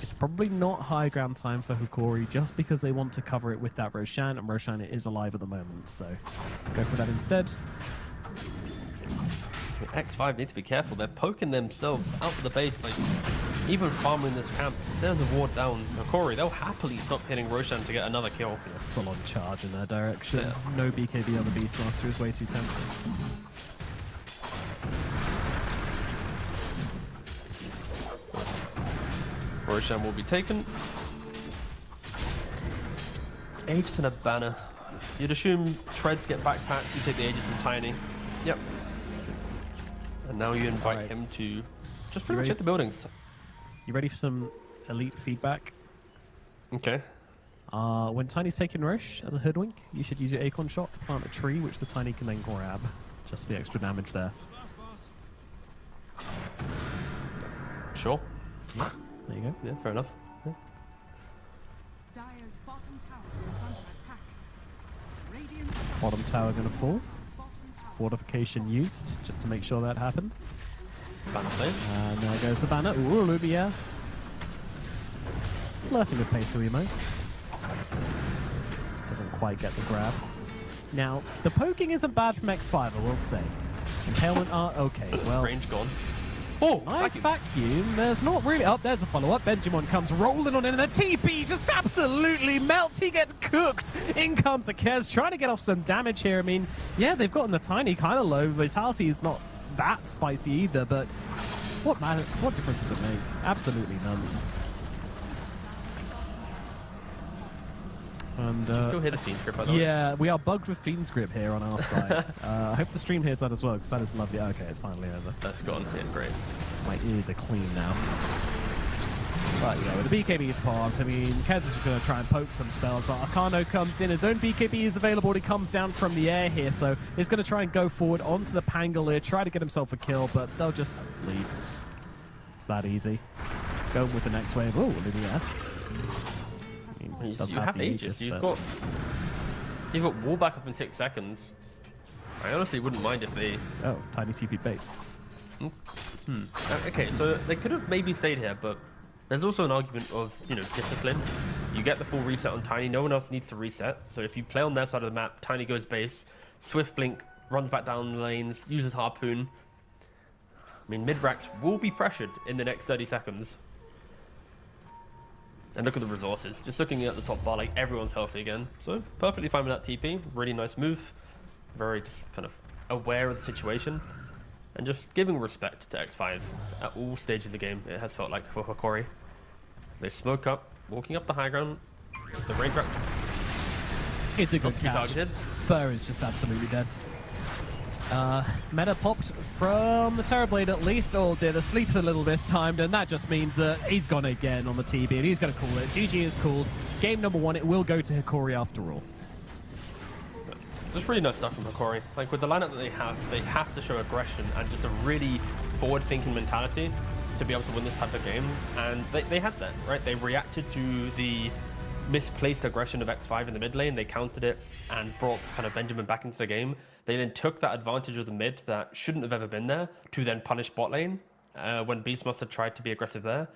It's probably not high ground time for Hikori just because they want to cover it with that Roshan, and Roshan is alive at the moment, so go for that instead. X5 need to be careful. They're poking themselves out of the base. Like, even farming this camp, if there's a ward down Hikori, they'll happily stop hitting Roshan to get another kill. Full on charge in their direction. Yeah. No BKB on the Beastmaster is way too tempting. Roshan will be taken. Aegis and a banner. You'd assume Treads get backpacked, you take the Aegis and Tiny. Yep. And now you invite Alright. him to just pretty much ready? hit the buildings. You ready for some elite feedback? Okay. When Tiny's taking Rosh as a hoodwink, you should use your Acorn Shot to plant a tree, which the Tiny can then grab. Just for the extra damage there. Sure. There you go. Yeah, fair enough. Yeah. Dire's bottom tower is under attack. Radiant's Bottom tower going to fall. bottom tower. Fortification used, just to make sure that happens. Banner play. And there goes the banner. Ooh, Lumiere. Flirting with Peter Emo. Doesn't quite get the grab. Now, the poking isn't bad from X5, I will say. Impalement art, okay, well, Range gone. Oh, nice vacuum. There's not really... Oh, there's a follow-up. Benjamin comes rolling on in, and the TP just absolutely melts. He gets cooked. In comes the Kez, trying to get off some damage here. I mean, yeah, they've gotten the Tiny kind of low. Vitality is not that spicy either, but what difference does it make? Absolutely none. And, Do you still hear the Fiend script, by the way? yeah, we are bugged with Fiend's Grip here on our side. I hope the stream hears that as well, because that is lovely. Okay, it's finally over. That's gone. Yeah, great. My ears are clean now. But, you know, with the BKB's parked, I mean, Kez is just going to try and poke some spells. Arcano comes in, his own BKB is available, he comes down from the air here, so he's going to try and go forward onto the Pangolier, try to get himself a kill, but they'll just leave. It's that easy. Going with the next wave. Oh, in the air. I mean, does You have the Aegis. You've but- got wall back up in 6 seconds. I honestly wouldn't mind if they... Oh, tiny TP base. Okay, so they could have maybe stayed here, but there's also an argument of, you know, discipline. You get the full reset on Tiny. No one else needs to reset. So if you play on their side of the map, Tiny goes base, Swift Blink runs back down the lanes, uses Harpoon. I mean, mid-racks will be pressured in the next 30 seconds. And look at the resources. Just looking at the top bar, like, everyone's healthy again. So, perfectly fine with that TP. Really nice move. Very just kind of aware of the situation. And just giving respect to X5 at all stages of the game, it has felt like for Hokori. As they smoke up, walking up the high ground. The range rack It's a not good to be catch. targeted. Fur is just absolutely dead. Meta popped from the Terrorblade at least, or did a sleeps a little this time, and that just means that he's gone again on the TB, and he's going to call it. GG is called. Game number 1, it will go to Hikori after all. Just really nice stuff from Hokori. Like, with the lineup that they have to show aggression and just a really forward-thinking mentality to be able to win this type of game, and they had that, right? They reacted to the misplaced aggression of X5 in the mid lane, they countered it and brought kind of Benjamin back into the game. They then took that advantage of the mid that shouldn't have ever been there to then punish bot lane when Beastmaster tried to be aggressive there.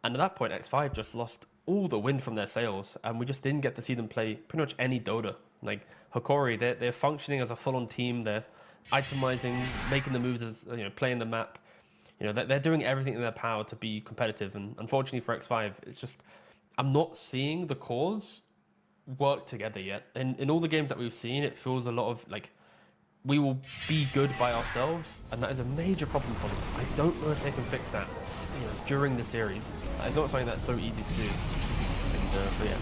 And at that point, X5 just lost all the wind from their sails, and we just didn't get to see them play pretty much any Dota. Like, Hokori, they're functioning as a full-on team, they're itemizing, making the moves, as you know, playing the map. You know, they're doing everything in their power to be competitive, and unfortunately for X5, it's just, I'm not seeing the cores work together yet. In all the games that we've seen, it feels a lot of like, we will be good by ourselves, and that is a major problem for them. I don't know if they can fix that, you know, during the series. It's not something that's so easy to do. And so yeah,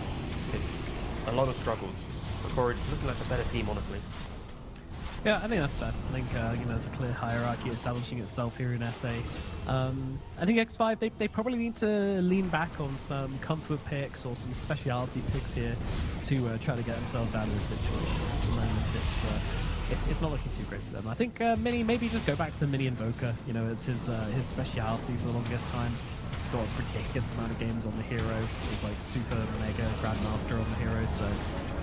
it's a lot of struggles. Hokori just looking like a better team, honestly. Yeah, I think that's fair. I think you know, there's a clear hierarchy establishing itself here in SA. I think X5, they probably need to lean back on some comfort picks or some speciality picks here to try to get themselves out of this situation. At the moment, it's not looking too great for them. I think Mini, maybe just go back to the Mini Invoker. You know, it's his speciality for the longest time. He's got a ridiculous amount of games on the hero. He's like super mega grandmaster on the hero, so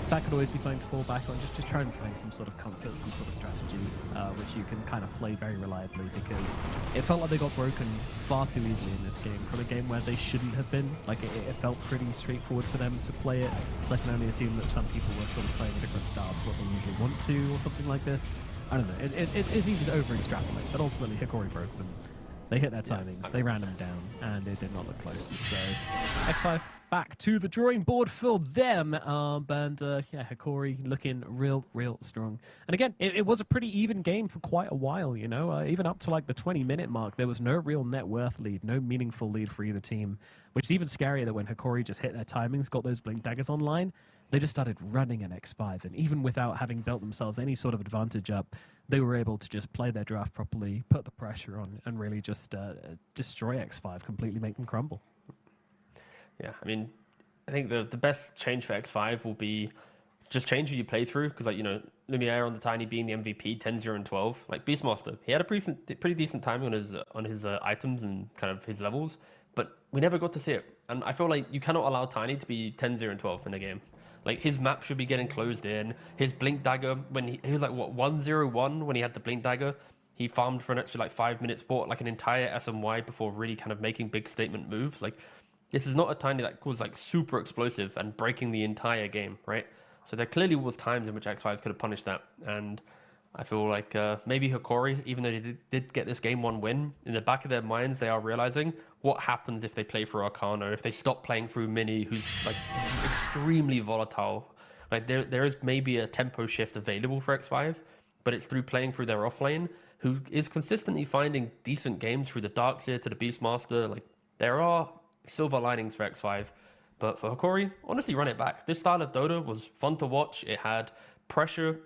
that could always be something to fall back on, just to try and find some sort of comfort, some sort of strategy, which you can kind of play very reliably, because it felt like they got broken far too easily in this game, from a game where they shouldn't have been. Like, it felt pretty straightforward for them to play it, so I can only assume that some people were sort of playing a different style to what they usually want to, or something like this. I don't know, it's easy to over-extrapolate, but ultimately Hikori broke them. They hit their timings, they ran them down, and it did not look close. So, X5 back to the drawing board for them, yeah, Hikori looking real strong. And again, it was a pretty even game for quite a while, you know, even up to like the 20-minute mark, there was no real net worth lead, no meaningful lead for either team, which is even scarier that when Hikori just hit their timings, got those blink daggers online, they just started running at X5, and even without having built themselves any sort of advantage up, they were able to just play their draft properly, put the pressure on, and really just destroy X5, completely make them crumble. Yeah, I mean, I think the best change for X5 will be just change who you play through, because, like, you know, Lumiere on the Tiny being the MVP, 10, 0, and 12. Like, Beastmaster, he had a pretty decent timing on his items and kind of his levels, but we never got to see it. And I feel like you cannot allow Tiny to be 10, 0, and 12 in a game. Like, his map should be getting closed in. His Blink Dagger, when he was like, what, 1-0-1 when he had the Blink Dagger, he farmed for an extra, like, 5 minutes, bought, like, an entire SMY before really kind of making big statement moves. Like, this is not a Tiny that was, like, super explosive and breaking the entire game, right? So there clearly was times in which X5 could have punished that. And I feel like maybe Hokori, even though they did get this game 1 win, in the back of their minds, they are realizing what happens if they play through Arcano, if they stop playing through Mini, who's, like, extremely volatile. Like, there is maybe a tempo shift available for X5, but it's through playing through their offlane, who is consistently finding decent games through the Darkseer to the Beastmaster. Like, there are silver linings for X5, But for Hikori, honestly, run it back. This style of Dota was fun to watch. It had pressure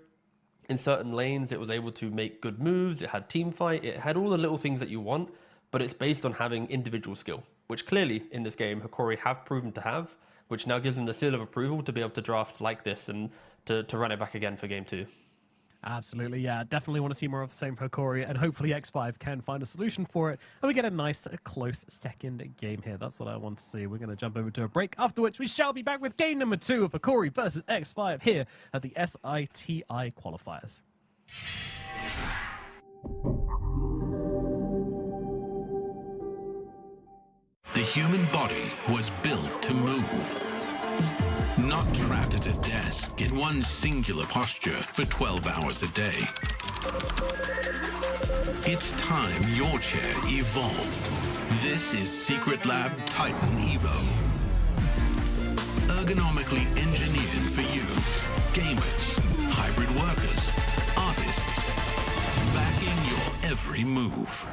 in certain lanes. It was able to make good moves. It had team fight. It had all the little things that you want, but it's based on having individual skill, which clearly in this game, Hikori have proven to have, which now gives them the seal of approval to be able to draft like this and to run it back again for game 2. Absolutely, yeah. Definitely want to see more of the same for Hikori, and hopefully X5 can find a solution for it, and we get a nice, close second game here. That's what I want to see. We're going to jump over to a break, after which we shall be back with game number 2 of Hikori versus X5 here at the SITI Qualifiers. The human body was built to move. Not trapped at a desk in one singular posture for 12 hours a day. It's time your chair evolved. This is Secret Lab Titan Evo. Ergonomically engineered for you. Gamers, hybrid workers, artists. Backing your every move.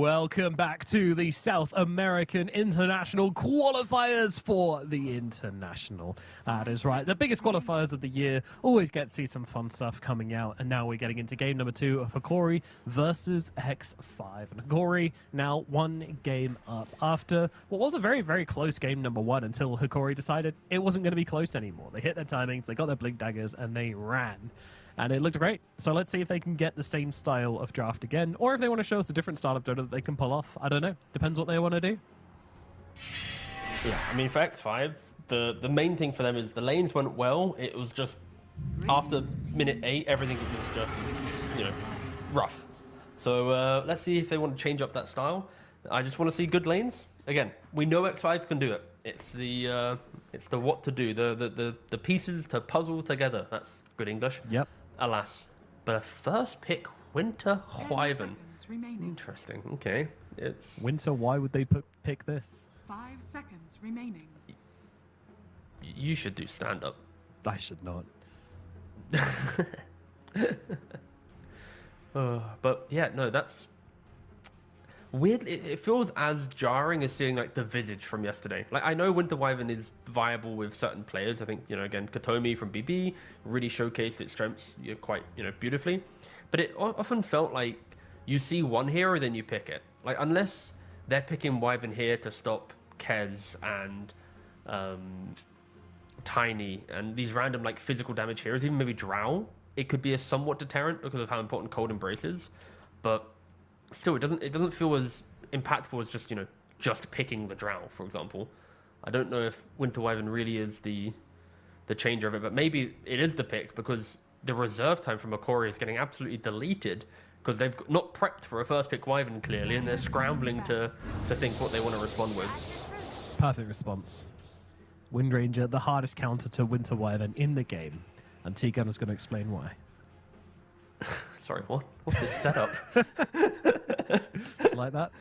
Welcome back to the South American International Qualifiers for the International. That is right. The biggest qualifiers of the year. Always get to see some fun stuff coming out. And now we're getting into game number 2 of Hikori versus X5. And Hikori now 1 game up after what was a very, very close game number 1 until Hikori decided it wasn't going to be close anymore. They hit their timings, they got their blink daggers, and they ran. And it looked great. So let's see if they can get the same style of draft again, or if they want to show us a different style of Dota that they can pull off. I don't know. Depends what they want to do. Yeah, I mean, for X5, the main thing for them is the lanes went well. It was just, after minute 8, everything was just, rough. So let's see if they want to change up that style. I just want to see good lanes. Again, we know X5 can do it. It's the what to do, the pieces to puzzle together. That's good English. Yep. Alas, but a first pick, Winter 10 Wyvern. seconds remaining. Interesting. Okay, it's Winter, why would they pick this? 5 seconds remaining. you should do stand up. I should not. But yeah, no, that's weird. It feels as jarring as seeing like the visage from yesterday. Like, I know Winter Wyvern is viable with certain players. I think, again, Katomi from BB really showcased its strengths quite, beautifully. But it often felt like you see one hero, then you pick it. Like, unless they're picking Wyvern here to stop Kez and Tiny and these random like physical damage heroes, even maybe Drow, it could be a somewhat deterrent because of how important Cold Embrace is. But still, it doesn't feel as impactful as just picking the Drow, for example. I don't know if Winter Wyvern really is the changer of it, but maybe it is the pick because the reserve time from Hikori is getting absolutely deleted because they've not prepped for a first pick Wyvern clearly, and they're scrambling to think what they want to respond with. Perfect response. Wind Ranger, the hardest counter to Winter Wyvern in the game. And T-Gun is going to explain why. Sorry, what? What's this setup? Like that?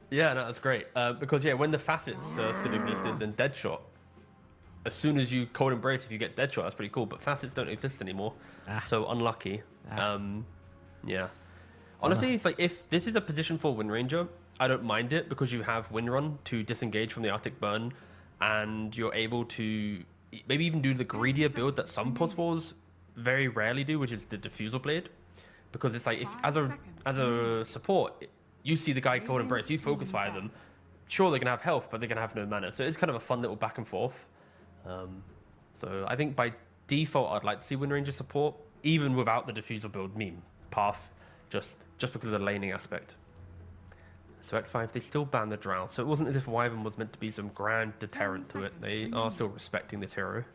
Yeah, no, that's great. Because, when the facets still existed, then Deadshot, as soon as you Cold Embrace, if you get Deadshot, that's pretty cool. But facets don't exist anymore. So unlucky. Yeah. Honestly, it's like, if this is a position for Wind Ranger, I don't mind it because you have Windrun to disengage from the Arctic Burn, and you're able to maybe even do the greedier build that some Pos very rarely do, which is the Diffusal Blade. Because it's like, if as a support, you see the guy Cold Embrace, you focus fire them, sure, they're going to have health, but they're going to have no mana. So it's kind of a fun little back and forth. So I think by default, I'd like to see Wind Ranger support, even without the Diffusal build meme path, just because of the laning aspect. So X5, they still banned the Drow. So it wasn't as if Wyvern was meant to be some grand deterrent to it. They are still respecting this hero.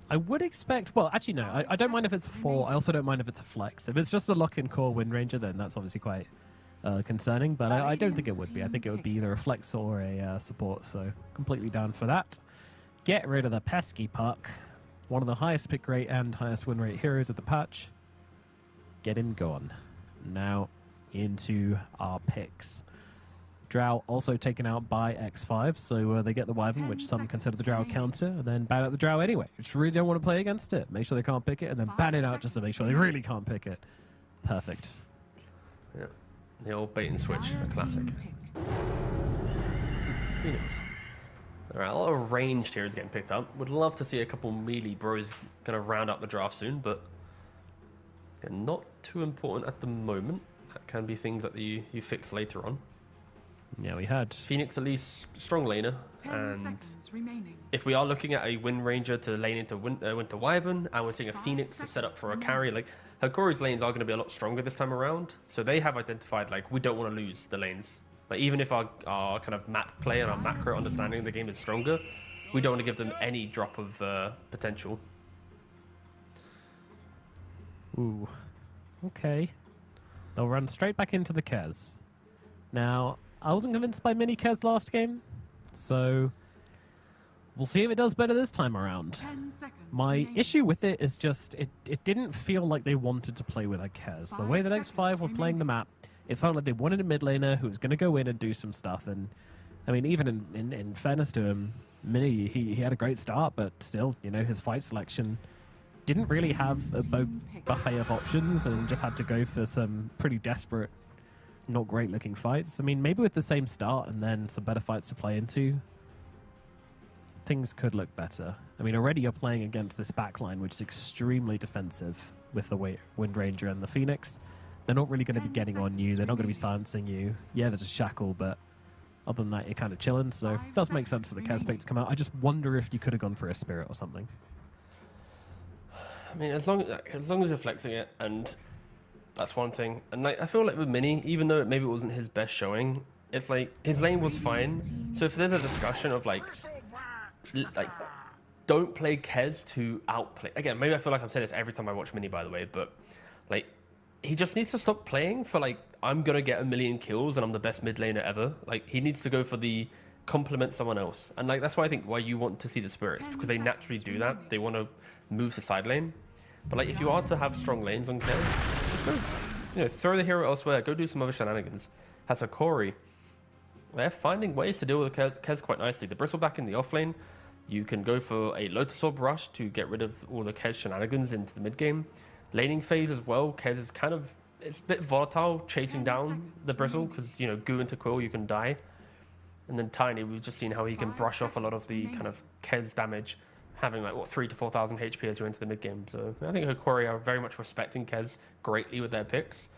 I would expect... Well, actually, no. I don't mind if it's a 4. I also don't mind if it's a flex. If it's just a lock-in core Wind Ranger, then that's obviously quite concerning. But I don't think it would be. I think it would be either a flex or a support. So completely down for that. Get rid of the pesky puck. One of the highest pick rate and highest win rate heroes of the patch. Get him gone. Now into our picks. Drow also taken out by X5, so they get the Wyvern, which some consider the Drow counter, and then ban out the Drow anyway, which really don't want to play against it. Make sure they can't pick it, and then ban it out just to make sure they really can't pick it. Perfect. Yeah, the old bait and switch, a classic. Phoenix. All right, a lot of ranged heroes getting picked up. Would love to see a couple melee bros kind of round up the draft soon, but not too important at the moment. That can be things that you fix later on. Yeah, we had Phoenix, at least strong laner, 10 and seconds remaining. if we are looking at a Wind Ranger to lane into Winter Wyvern, and we're seeing a 5 Phoenix to set up for a seconds carry, like Hikori's lanes are going to be a lot stronger this time around. So they have identified like we don't want to lose the lanes. Like, even if our kind of map play and our macro understanding of the game is stronger, we don't want to give them any drop of potential. Ooh. Okay. They'll run straight back into the Kez. Now, I wasn't convinced by mini Kez last game, so we'll see if it does better this time around. 10 seconds My remaining. issue with it is just it didn't feel like they wanted to play with a Kez. The way that 5 X5 seconds were playing the map, it felt like they wanted a mid laner who was going to go in and do some stuff. And I mean, even in fairness to him, Mini, he had a great start, but still, his fight selection didn't really have a buffet of options and just had to go for some pretty desperate not great looking fights. I mean, maybe with the same start and then some better fights to play into, things could look better. I mean, already you're playing against this backline, which is extremely defensive with the Wind Ranger and the Phoenix. They're not really going to be 10 getting on you. They're not going to be seconds silencing you. Yeah, there's a shackle, but other than that, you're kind of chilling. So it 5 does make sense for the seconds Kez pick to come out. I just wonder if you could have gone for a Spirit or something. I mean, as long as you're flexing it, and that's one thing. And like, I feel like with Mini, even though maybe it wasn't his best showing, it's like his lane was fine. So if there's a discussion of like don't play Kez to outplay. Again, maybe I feel like I'm saying this every time I watch Mini, by the way, but like he just needs to stop playing for like I'm gonna get 1,000,000 kills and I'm the best mid laner ever. Like he needs to go for the complement someone else, and like that's why I think why you want to see the spirits, because they naturally do that. They want to move to side lane, but like if you are to have strong lanes on Kez, just go, throw the hero elsewhere. Go do some other shenanigans. Has a Corey. They're finding ways to deal with Kez quite nicely. The Bristleback in the off lane. You can go for a Lotus Orb rush to get rid of all the Kez shenanigans into the mid game. Laning phase as well. Kez is kind of, it's a bit volatile chasing down the Bristle because, Goo into Quill, you can die. And then Tiny, we've just seen how he can brush off a lot of the kind of Kez damage, having like, 3,000 to 4,000 HP as you enter the mid game. So I think Hikori are very much respecting Kez greatly with their picks.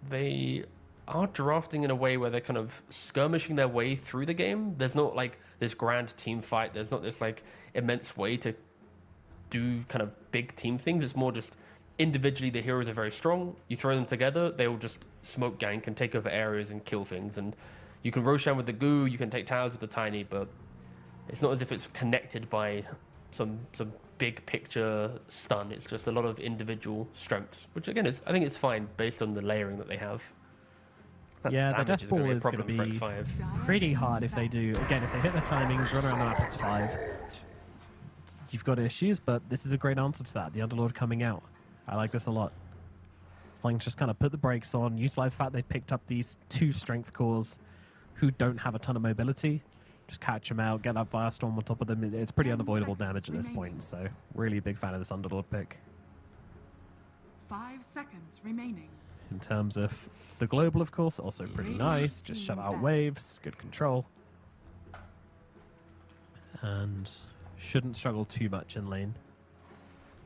They are drafting in a way where they're kind of skirmishing their way through the game. There's not like this grand team fight. There's not this like immense way to do kind of big team things. It's more just individually the heroes are very strong. You throw them together, they will just smoke gank and take over areas and kill things. And you can Roshan with the Goo, you can take towers with the Tiny, but it's not as if it's connected by some big picture stun. It's just a lot of individual strengths, which again I think it's fine based on the layering that they have. Yeah, the damage death ball is going to problem for be X5. pretty hard if they do. Again, if they hit the timings, run around the map, it's 5. You've got issues, but this is a great answer to that. The Underlord coming out. I like this a lot. Flying just kind of put the brakes on, utilize the fact they've picked up these 2 strength cores who don't have a ton of mobility. Just catch them out, get that Firestorm on top of them. It's pretty 10 unavoidable seconds damage at this remaining. point, so really a big fan of this Underlord pick. 5 seconds remaining. In terms of the global, of course, also pretty nice. Just shut out waves, good control. And shouldn't struggle too much in lane.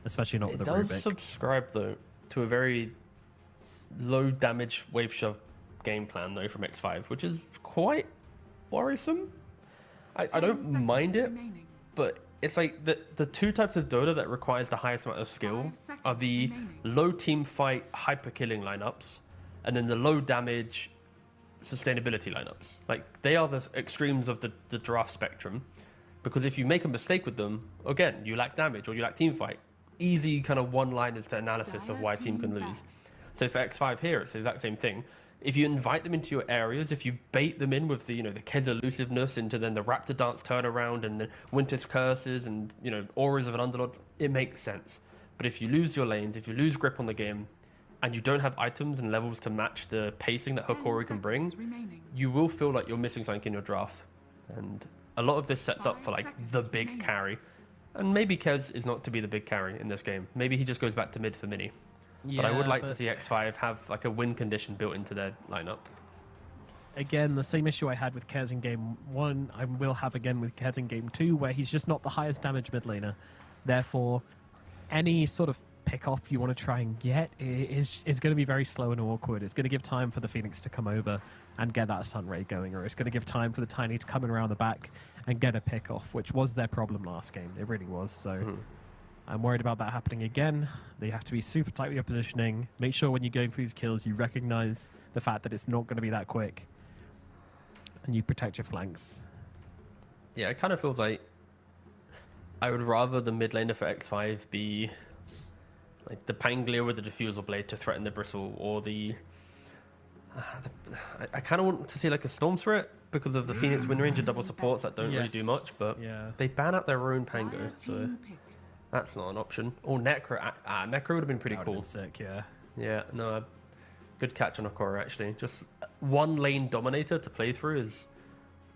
Especially not with It a does Rubik. subscribe though to a very low damage wave shove game plan though from X5, which is quite worrisome. I 10 don't seconds mind it, remaining. but it's like the 2 types of Dota that requires the highest amount of skill 5 seconds are the remaining. low team fight hyper killing lineups, and then the low damage sustainability lineups. Like they are the extremes of the draft spectrum, because if you make a mistake with them, again you lack damage or you lack team fight. Easy kind of one-liners to analysis of why a team can lose. So for X5 here, it's the exact same thing. If you invite them into your areas, if you bait them in with the the Kez elusiveness into then the Raptor Dance turnaround and the Winter's Curses and auras of an Underlord, it makes sense. But if you lose your lanes, if you lose grip on the game, and you don't have items and levels to match the pacing that 10 Hikori can bring, seconds remaining. you will feel like you're missing something in your draft. And a lot of this sets up 5 for like seconds the big remaining. carry. And maybe Kez is not to be the big carry in this game. Maybe he just goes back to mid for Mini. But I would like to see X5 have like a win condition built into their lineup. Again, the same issue I had with Kez in game 1, I will have again with Kez in game 2, where he's just not the highest damage mid laner. Therefore, any sort of pick off you want to try and get is going to be very slow and awkward. It's going to give time for the Phoenix to come over and get that Sun Ray going, or it's going to give time for the Tiny to come in around the back and get a pick off, which was their problem last game. It really was. So I'm worried about that happening again. They have to be super tight with your positioning. Make sure when you're going for these kills, you recognize the fact that it's not going to be that quick, and you protect your flanks. Yeah, it kind of feels like I would rather the mid laner for X5 be like the Panglia with the Diffusal Blade to threaten the Bristle, or I kind of want to see like a Storm Threat because of the Phoenix Wind Ranger double supports that don't really do Yes. much, but Yeah. they ban out their own Pango, Dire so team pick. that's not an option. Or Necro. Necro would have been pretty That would've cool. been sick, yeah. Yeah, no, good catch on Okora actually. Just one lane dominator to play through is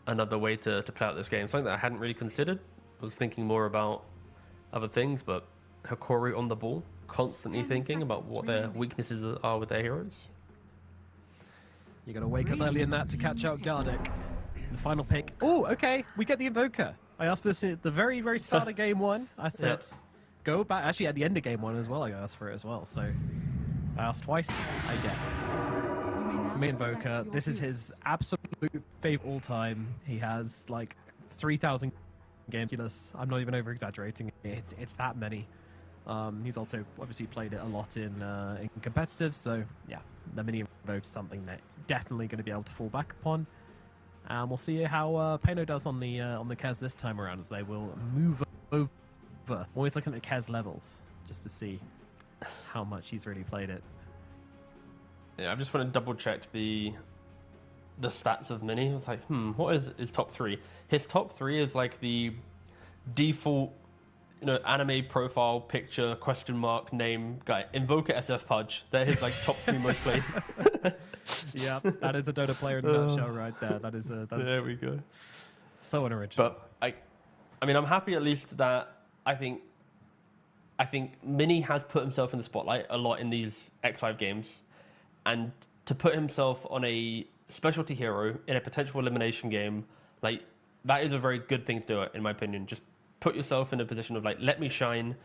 another way to play out this game. Something that I hadn't really considered. I was thinking more about other things, but Hikori on the ball, constantly 10 thinking about seconds what their remaining. weaknesses are with their heroes. You got to wake up early in that to catch out Gardeck. The final pick. Oh, okay. We get the Invoker. I asked for this at the very, very start of game one. I said, go back. Actually, at the end of game one as well, I asked for it as well. So I asked twice. I get it. Invoker. This is his absolute favorite all time. He has like 3,000 games. I'm not even over exaggerating. It's that many. He's also obviously played it a lot in competitive. So yeah, the mini Invoker is something that definitely going to be able to fall back upon. And we'll see how Pano does on the Kez this time around, as they will move over. Always looking at Kez levels just to see how much he's really played it. Yeah, I just want to double check the stats of Mini. It's like, what is his top 3? His top 3 is like the default, anime profile picture question mark name guy. Invoker SF Pudge. They're his like top 3 most played. Yeah, that is a Dota player in a nutshell right there. That is there we go. So unoriginal. But I mean, I'm happy at least that I think Mini has put himself in the spotlight a lot in these X5 games, and to put himself on a specialty hero in a potential elimination game, like that is a very good thing to do, in my opinion. Just put yourself in a position of like, let me shine.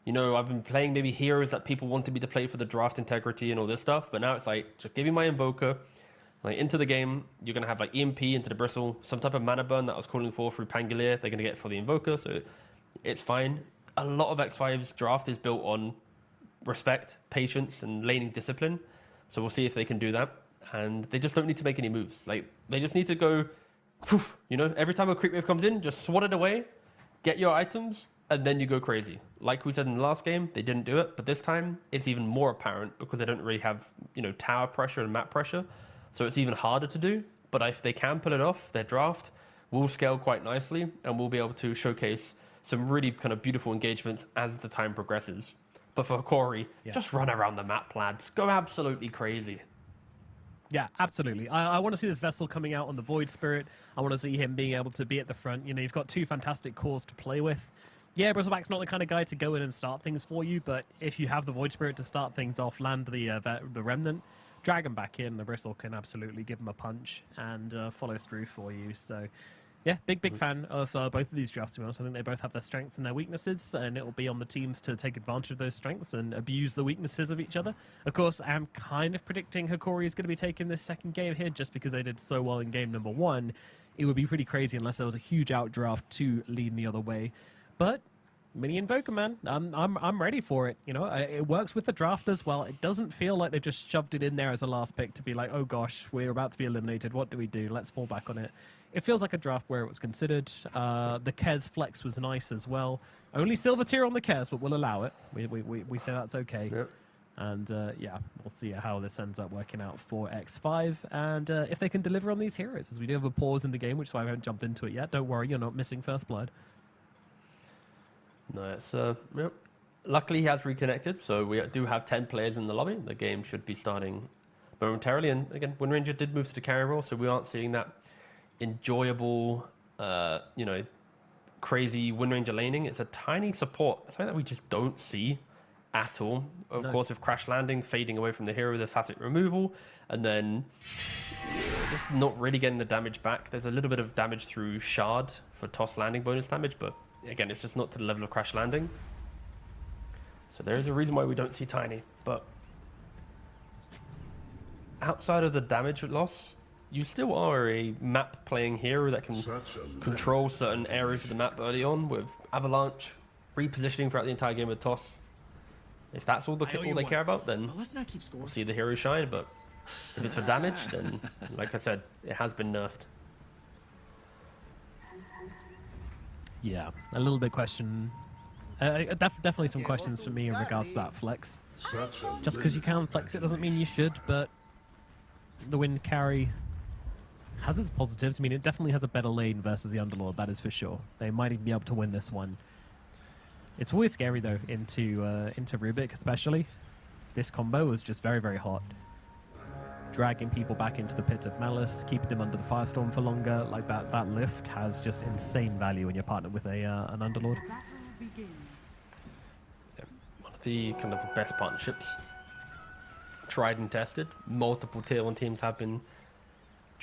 I've been playing maybe heroes that people wanted me to play for the draft integrity and all this stuff, but now it's like, just give me my Invoker, like into the game. You're gonna have like EMP into the Bristle, some type of mana burn that I was calling for through Pangolier. They're gonna get for the Invoker, so it's fine. A lot of X5's draft is built on respect, patience, and laning discipline. So we'll see if they can do that. And they just don't need to make any moves. Like, they just need to go, poof, every time a creep wave comes in, just swat it away, get your items, and then you go crazy. Like we said in the last game, they didn't do it, but this time it's even more apparent because they don't really have, tower pressure and map pressure. So it's even harder to do. But if they can pull it off, their draft will scale quite nicely, and we'll be able to showcase some really kind of beautiful engagements as the time progresses. But for Hikori, just run around the map, lads. Go absolutely crazy. Yeah, absolutely. I want to see this Vessel coming out on the Void Spirit. I want to see him being able to be at the front. You've got 2 fantastic cores to play with. Yeah, Bristleback's not the kind of guy to go in and start things for you, but if you have the Void Spirit to start things off, land the Remnant, drag him back in, the Bristle can absolutely give him a punch and follow through for you. So, yeah, big fan of both of these drafts, to be honest. I think they both have their strengths and their weaknesses, and it will be on the teams to take advantage of those strengths and abuse the weaknesses of each other. Of course, I'm kind of predicting Hikori is going to be taking this second game here just because they did so well in game number 1. It would be pretty crazy unless there was a huge outdraft to lean the other way. But Mini Invoker, man, I'm ready for it. It works with the draft as well. It doesn't feel like they've just shoved it in there as a last pick to be like, oh gosh, we're about to be eliminated. What do we do? Let's fall back on it. It feels like a draft where it was considered. The Kez flex was nice as well. Only silver tier on the Kez, but we'll allow it. We say that's okay. Yep. And yeah, we'll see how this ends up working out for X5 and if they can deliver on these heroes, as we do have a pause in the game, which is why I haven't jumped into it yet. Don't worry, you're not missing First Blood. No, it's yep. Luckily, he has reconnected, so we do have 10 players in the lobby. The game should be starting momentarily. And again, Wind Ranger did move to the carry role, so we aren't seeing that enjoyable, crazy Wind Ranger laning. It's a tiny support, something that we just don't see at all. Of course, with Crash Landing fading away from the hero, the facet removal, and then just not really getting the damage back. There's a little bit of damage through Shard for toss landing bonus damage, but again, it's just not to the level of Crash Landing. So there is a reason why we don't see Tiny. But outside of the damage loss, you still are a map playing hero that can control certain areas of the map early on with Avalanche, repositioning throughout the entire game with Toss. If that's all they care about, then we'll see the hero shine. But if it's for damage, then like I said, it has been nerfed. Yeah, a little bit question. Definitely some questions for me in regards to that flex. Just because you can flex it doesn't mean you should, but the Wind carry has its positives. I mean, it definitely has a better lane versus the Underlord, that is for sure. They might even be able to win this one. It's always scary, though, into Rubik especially. This combo was just very, very hot. Dragging people back into the Pit of Malice, keeping them under the Firestorm for longer, like that lift has just insane value when you're partnered with an Underlord. Yeah, one of the kind of the best partnerships. Tried and tested. Multiple tier 1 teams have been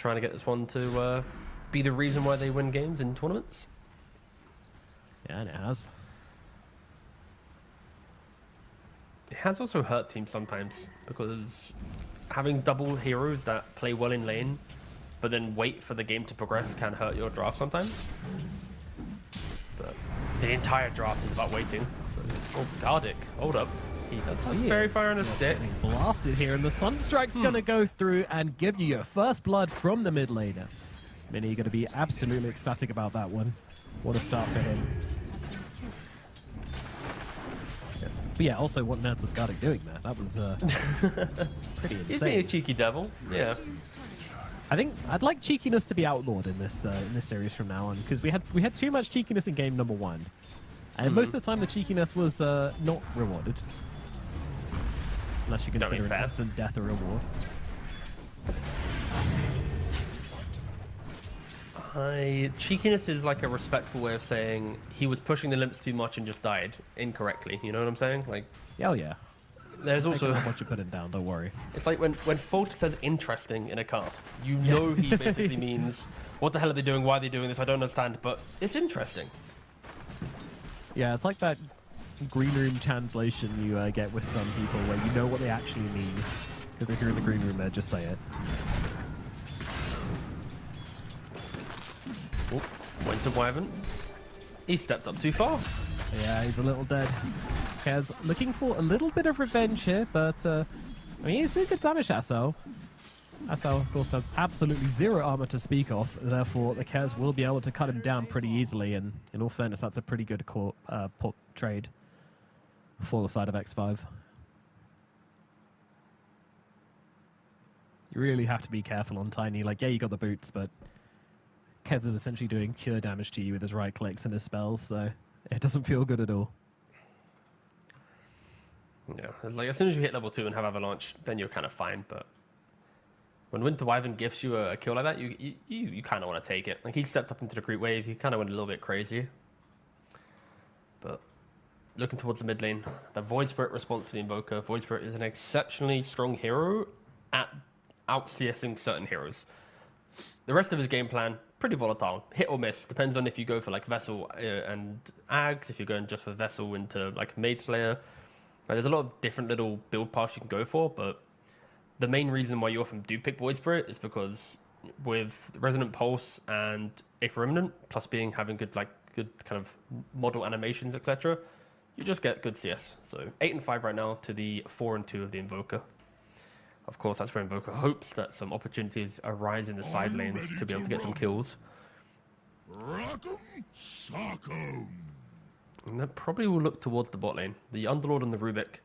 trying to get this one to be the reason why they win games in tournaments. Yeah, and it has. It has also hurt teams sometimes because having double heroes that play well in lane but then wait for the game to progress can hurt your draft sometimes. But the entire draft is about waiting. So, oh, Gardic, hold up. He does have Fairy Fire on a stick. Getting blasted here, and the Sunstrike's going to go through and give you your first blood from the mid laner. Mini going to be absolutely ecstatic about that one. What a start for him. But yeah, also what on earth was Gardic doing there? That was pretty insane. He's being a cheeky devil, yeah. I think I'd like cheekiness to be outlawed in this series from now on, because we had too much cheekiness in game number 1, and most of the time the cheekiness was not rewarded, unless you consider an instant death a reward. Cheekiness is like a respectful way of saying he was pushing the limits too much and just died incorrectly. You know what I'm saying? Like, Oh yeah. there's also What you put it down, don't worry. it's like when Fault says interesting in a cast, you know he basically means what the hell are they doing? Why are they doing this? I don't understand, but it's interesting. Yeah, it's like that green room translation you get with some people where you know what they actually mean, because if you're in the green room there, just say it. Oh, went to Wyvern. He stepped up too far. Yeah, he's a little dead. Kez looking for a little bit of revenge here, but I mean, he's doing good damage to Asel. Asel, of course, has absolutely zero armor to speak of, therefore the Kez will be able to cut him down pretty easily, and in all fairness, that's a pretty good trade for the side of X5. You really have to be careful on Tiny. Like, yeah, you got the boots, but Kez is essentially doing cure damage to you with his right clicks and his spells, so it doesn't feel good at all. Yeah, it's like as soon as you hit level 2 and have Avalanche, then you're kind of fine. But when Winter Wyvern gifts you a kill like that, you kind of want to take it. Like, he stepped up into the creep wave, he kind of went a little bit crazy. But looking towards the mid lane, the Void Spirit response to the Invoker. Void Spirit is an exceptionally strong hero at out-CSing certain heroes. The rest of his game plan, pretty volatile. Hit or miss. Depends on if you go for like Vessel and Ags, if you're going just for Vessel into like Maid Slayer. Like, there's a lot of different little build paths you can go for, but the main reason why you often do pick Void Spirit is because with Resonant Pulse and Aether Remnant, plus having good kind of model animations, etc., you just get good CS. So 8 and 5 right now to the 4 and 2 of the Invoker. Of course, that's where Invoker hopes that some opportunities arise in the side lanes to be able to get some kills. Rock'em sock'em. And that probably will look towards the bot lane. The Underlord and the Rubik.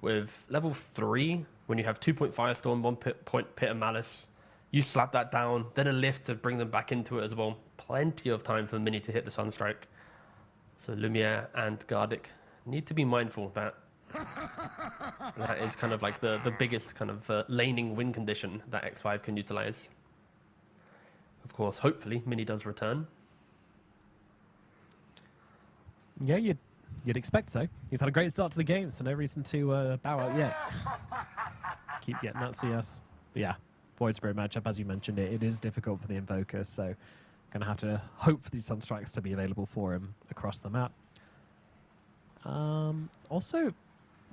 With level 3, when you have 2-point Firestorm, 1-point Pit of Malice, you slap that down, then a lift to bring them back into it as well. Plenty of time for Mini to hit the Sunstrike. So Lumiere and Gardic need to be mindful that that is kind of like the biggest kind of laning win condition that X5 can utilize. Of course, hopefully, Mini does return. Yeah, you'd expect so. He's had a great start to the game, so no reason to bow out yet. Keep getting that CS. But yeah, Void Spirit matchup, as you mentioned, it is difficult for the Invoker, so going to have to hope for these Sunstrikes to be available for him across the map. Also,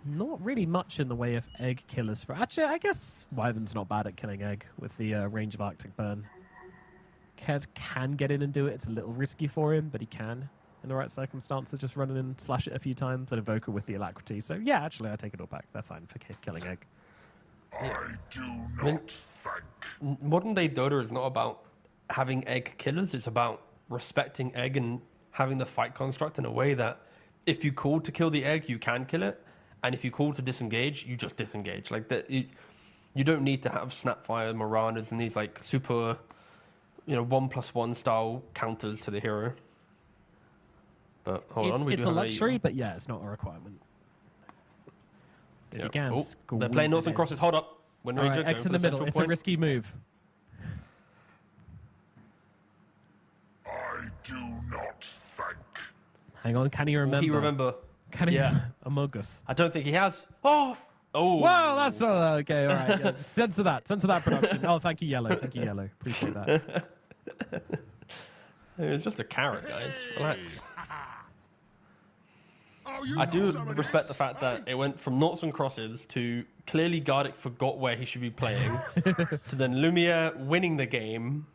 not really much in the way of egg killers for... Actually, I guess Wyvern's not bad at killing egg with the range of Arctic Burn. Kez can get in and do it. It's a little risky for him, but he can. In the right circumstances, just run in and slash it a few times and Invoker with the Alacrity. So yeah, actually, I take it all back. They're fine for killing egg. I do not thank. Modern day Dota is not about having egg killers. It's about respecting egg and having the fight construct in a way that if you call to kill the egg, you can kill it. And if you call to disengage, you just disengage. Like that, you don't need to have Snapfire, Marauders, and these like super, 1+1 style counters to the hero. But hold on, it's a luxury, but yeah, it's not a requirement. Yep. Again, they're playing noughts and crosses. Hold up. When right, X in the middle. It's a risky move. I do not thank. Hang on, can he remember? Will he remember? Can he? Yeah. Among Us. I don't think he has. Oh, Oh, Well, that's not okay. All right, yeah. Censor that production. Oh, thank you, Yellow. Thank you, Yellow. Appreciate that. It's just a carrot, guys. Relax. Oh, you I know do some of respect this? the fact that it went from noughts and crosses to clearly Gardic forgot where he should be playing to then Lumiere winning the game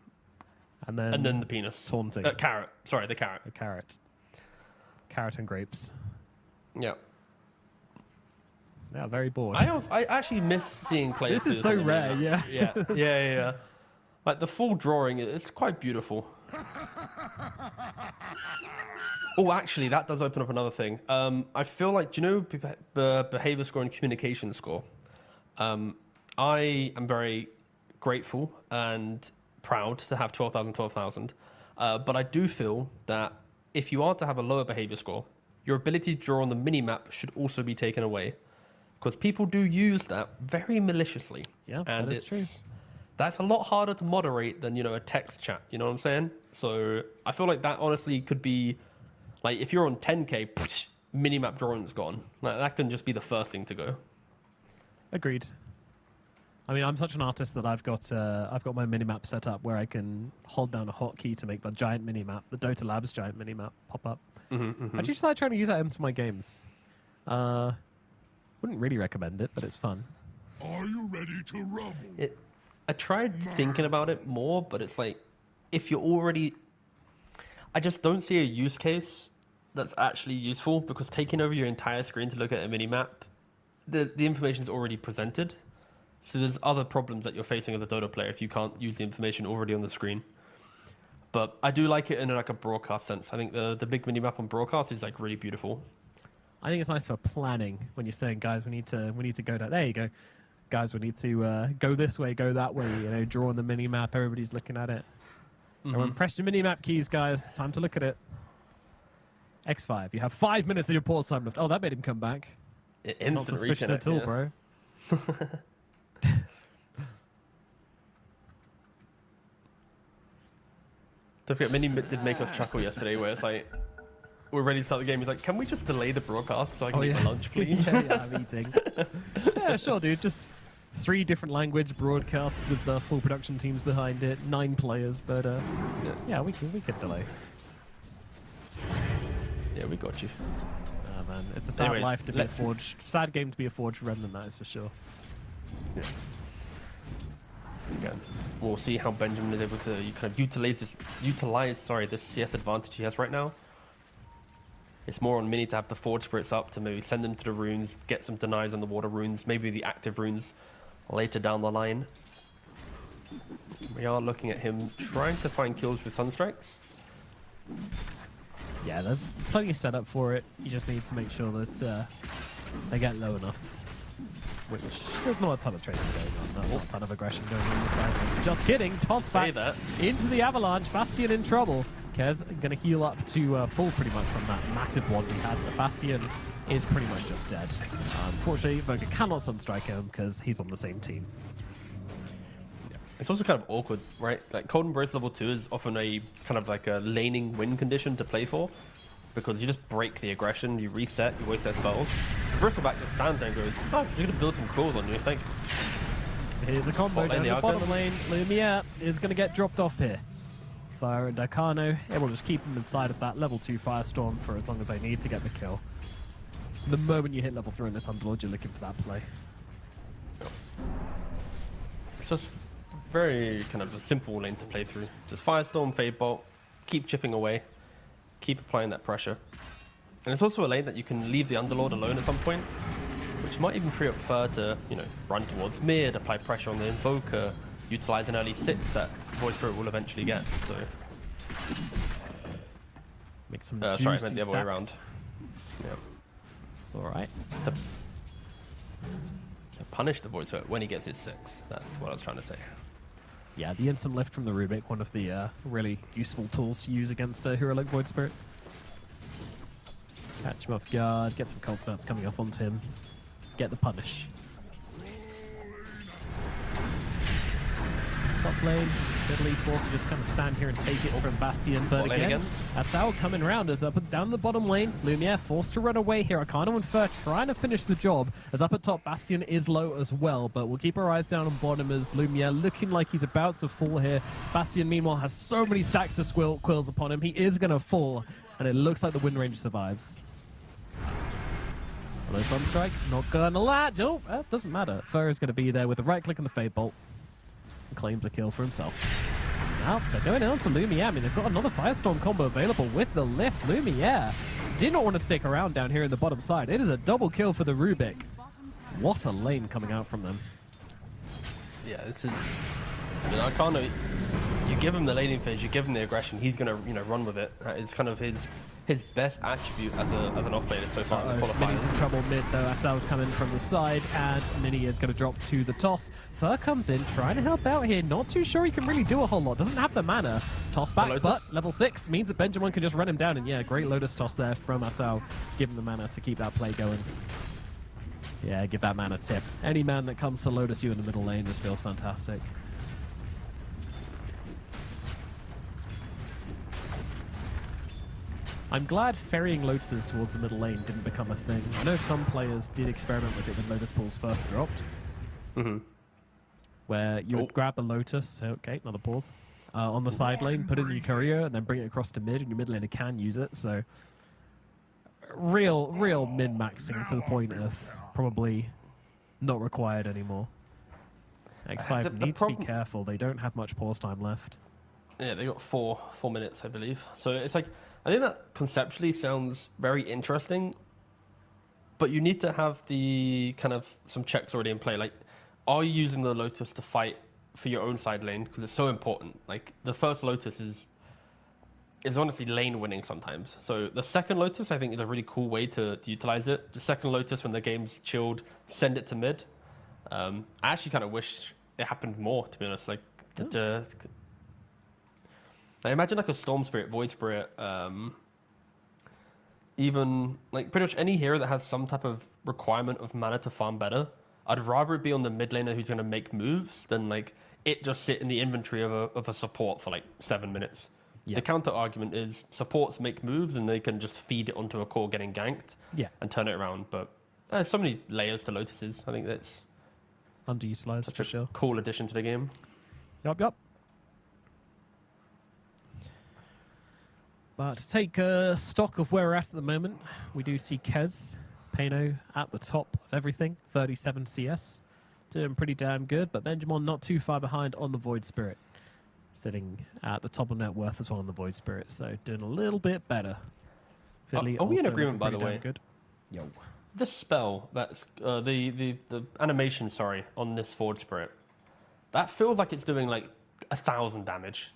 And then, and then the penis. taunting. Carrot. Sorry, the carrot. A carrot. Carrot and grapes. Yeah. Yeah, very bored. I actually miss seeing players. This is do so on the rare, minimap. yeah. Yeah. Like the full drawing, it's quite beautiful. Oh, actually, that does open up another thing. I feel like, do you know the behavior score and communication score? I am very grateful and proud to have 12,000. But I do feel that if you are to have a lower behavior score, your ability to draw on the minimap should also be taken away. Because people do use that very maliciously. Yeah, and that is true. That's a lot harder to moderate than, a text chat. You know what I'm saying? So I feel like that honestly could be, like, if you're on 10K, minimap drawing's gone. Like, that can just be the first thing to go. Agreed. I mean, I'm such an artist that I've got my minimap set up where I can hold down a hotkey to make the giant minimap, the Dota Labs giant minimap, pop up. I actually started trying to use that into my games. Wouldn't really recommend it, but it's fun. Are you ready to rumble? I tried thinking about it more, but it's like, if you're already... I just don't see a use case that's actually useful, because taking over your entire screen to look at a minimap, the information is already presented. So there's other problems that you're facing as a Dota player if you can't use the information already on the screen. But I do like it in like a broadcast sense. I think the big minimap on broadcast is like really beautiful. I think it's nice for planning when you're saying, guys, we need to go down. There you go. Guys, we need to go this way, go that way, draw on the minimap. Everybody's looking at it. Everyone press your minimap keys, guys. Time to look at it. X5, you have 5 minutes of your pause time left. Oh, that made him come back. Not Instant suspicious reconnect, at all, yeah. bro. Don't forget, Mini did make us chuckle yesterday, where it's like, we're ready to start the game. He's like, can we just delay the broadcast so I can eat my lunch, please? yeah, I'm eating. Yeah, sure, dude. Just 3 different language broadcasts with the full production teams behind it, 9 players, but yeah, we could delay. Yeah, we got you. Ah, man, it's a sad Anyways, life to be a let's- forged. Sad game to be a forged remnant, that is for sure. Yeah. Again, we'll see how Benjamin is able to kind of utilize this CS advantage he has right now. It's more on Mini to have the Forge Spirits up to maybe send them to the runes, get some denies on the water runes, maybe the active runes later down the line. We are looking at him trying to find kills with Sunstrikes. Yeah, there's plenty of setup for it. You just need to make sure that they get low enough. Which, there's not a ton of trading going on, not a ton of aggression going on this side. Just kidding, toss Say back that. into the Avalanche. Bastion in trouble. Kez going to heal up to full pretty much from that massive one he had. The Bastion is pretty much just dead. Unfortunately, Voga cannot Sunstrike him because he's on the same team. It's also kind of awkward, right? Like Cold Embrace level 2 is often a kind of like a laning win condition to play for, because you just break the aggression, you reset, you waste their spells. Bristleback just stands there and goes, oh, he's going to build some cools on you, thanks. Here's a combo Bot lane, down the the Arca. bottom lane. Lumiere is going to get dropped off here. Fire and Arcano, it will just keep him inside of that level 2 Firestorm for as long as they need to get the kill. The moment you hit level 3 in this Underlord, you're looking for that play. It's just very kind of a simple lane to play through. Just Firestorm, Fade Bolt, keep chipping away, keep applying that pressure. And it's also a lane that you can leave the Underlord alone at some point, which might even free up Fur to, run towards mid, apply pressure on the Invoker, utilize an early 6 that Void Spirit will eventually get. So, Make some sorry, I juicy meant the other way stacks. around. Yeah. It's alright. To punish the Void Spirit when he gets his 6. That's what I was trying to say. Yeah, the instant lift from the Rubik, one of the really useful tools to use against a hero like Void Spirit. Catch him off guard, get some cult snaps coming off onto him, get the punish. top lane. Italy forced to just kind of stand here and take it from Bastion. But again, Asao coming around as up and down the bottom lane. Lumiere forced to run away here. Akano and Fer trying to finish the job. As up at top, Bastion is low as well. But we'll keep our eyes down on bottom as Lumiere looking like he's about to fall here. Bastion, meanwhile, has so many stacks of quills upon him. He is going to fall. And it looks like the wind range survives. Hello, Sunstrike. Not gonna latch. Oh, doesn't matter. Fer is going to be there with the right click and the Fade Bolt. And claims a kill for himself. Now, they're going on to Lumiere. I mean, they've got another Firestorm combo available with the lift. Lumiere did not want to stick around down here in the bottom side. It is a double kill for the Rubik. What a lane coming out from them. Yeah, this is... You know, I can't... You give him the laning phase, you give him the aggression, he's going to, you know, run with it. That is kind of his best attribute as an offlaner so far in the qualifiers. Mini's in trouble mid though. Asao's coming from the side, and Mini is going to drop to the toss. Fer comes in, trying to help out here. Not too sure he can really do a whole lot. Doesn't have the mana. Toss back, but level 6 means that Benjamin can just run him down. And yeah, great Lotus toss there from Asao. Just give him the mana to keep that play going. Yeah, give that man a tip. Any man that comes to Lotus you in the middle lane just feels fantastic. I'm glad ferrying Lotuses towards the middle lane didn't become a thing. I know some players did experiment with it when Lotus pools first dropped. Where you would grab the Lotus, okay, another pause, on the side lane, put it in your courier, and then bring it across to mid, and your mid laner can use it, so... Real min-maxing to the point of probably not required anymore. X5 need to be careful, they don't have much pause time left. Yeah, they got four minutes, I believe. So it's like, I think that conceptually sounds very interesting, but you need to have the kind of some checks already in play. Like, are you using the Lotus to fight for your own side lane? Because it's so important. Like, the first Lotus is honestly lane winning sometimes. So the second Lotus, I think, is a really cool way to utilize it. The second Lotus, when the game's chilled, send it to mid. I actually kind of wish it happened more, to be honest. Like, I imagine like a Storm Spirit, Void Spirit, even like pretty much any hero that has some type of requirement of mana to farm better. I'd rather it be on the mid laner who's going to make moves than like it just sit in the inventory of a support for like 7 minutes. Yeah. The counter argument is supports make moves and they can just feed it onto a core getting ganked and turn it around. But there's so many layers to Lotuses. I think that's underutilized such for a sure. Cool addition to the game. Yup. But to take stock of where we're at the moment, we do see Kez, Pano at the top of everything, 37 CS. Doing pretty damn good, but Benjamin not too far behind on the Void Spirit. Sitting at the top of net worth as well on the Void Spirit, so doing a little bit better. Are we in agreement, by the way? Good. Yo. The spell, that's the animation, sorry, on this Void Spirit, that feels like it's doing like 1,000 damage.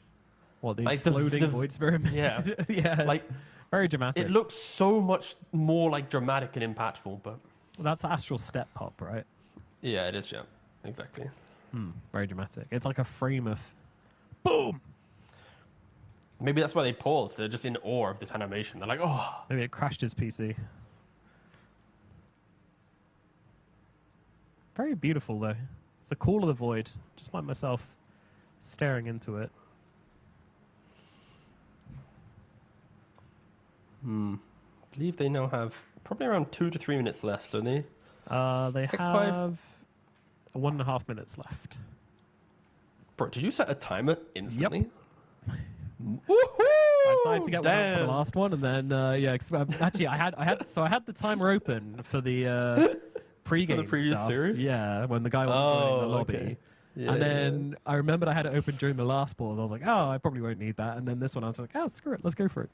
What, the exploding Void Spirit? Yeah. Yeah, like very dramatic. It looks so much more like dramatic and impactful, but... That's Astral Step Pop, right? Yeah, it is, yeah. Exactly. Very dramatic. It's like a frame of... Boom! Maybe that's why they paused. They're just in awe of this animation. They're like, oh... Maybe it crashed his PC. Very beautiful, though. It's the call of the Void. Just find myself staring into it. I believe they now have probably around 2 to 3 minutes left, don't they? They X5. have 1.5 minutes left. Bro, did you set a timer instantly? Yep. Woohoo! I decided to get one out for the last one, and then actually I had the timer open for the pre-game for the previous stuff. series. Yeah, when the guy wasn't joining the lobby. Okay. Yeah, and then I remembered I had it open during the last pause. I was like, oh, I probably won't need that. And then this one, I was like, oh, screw it, let's go for it.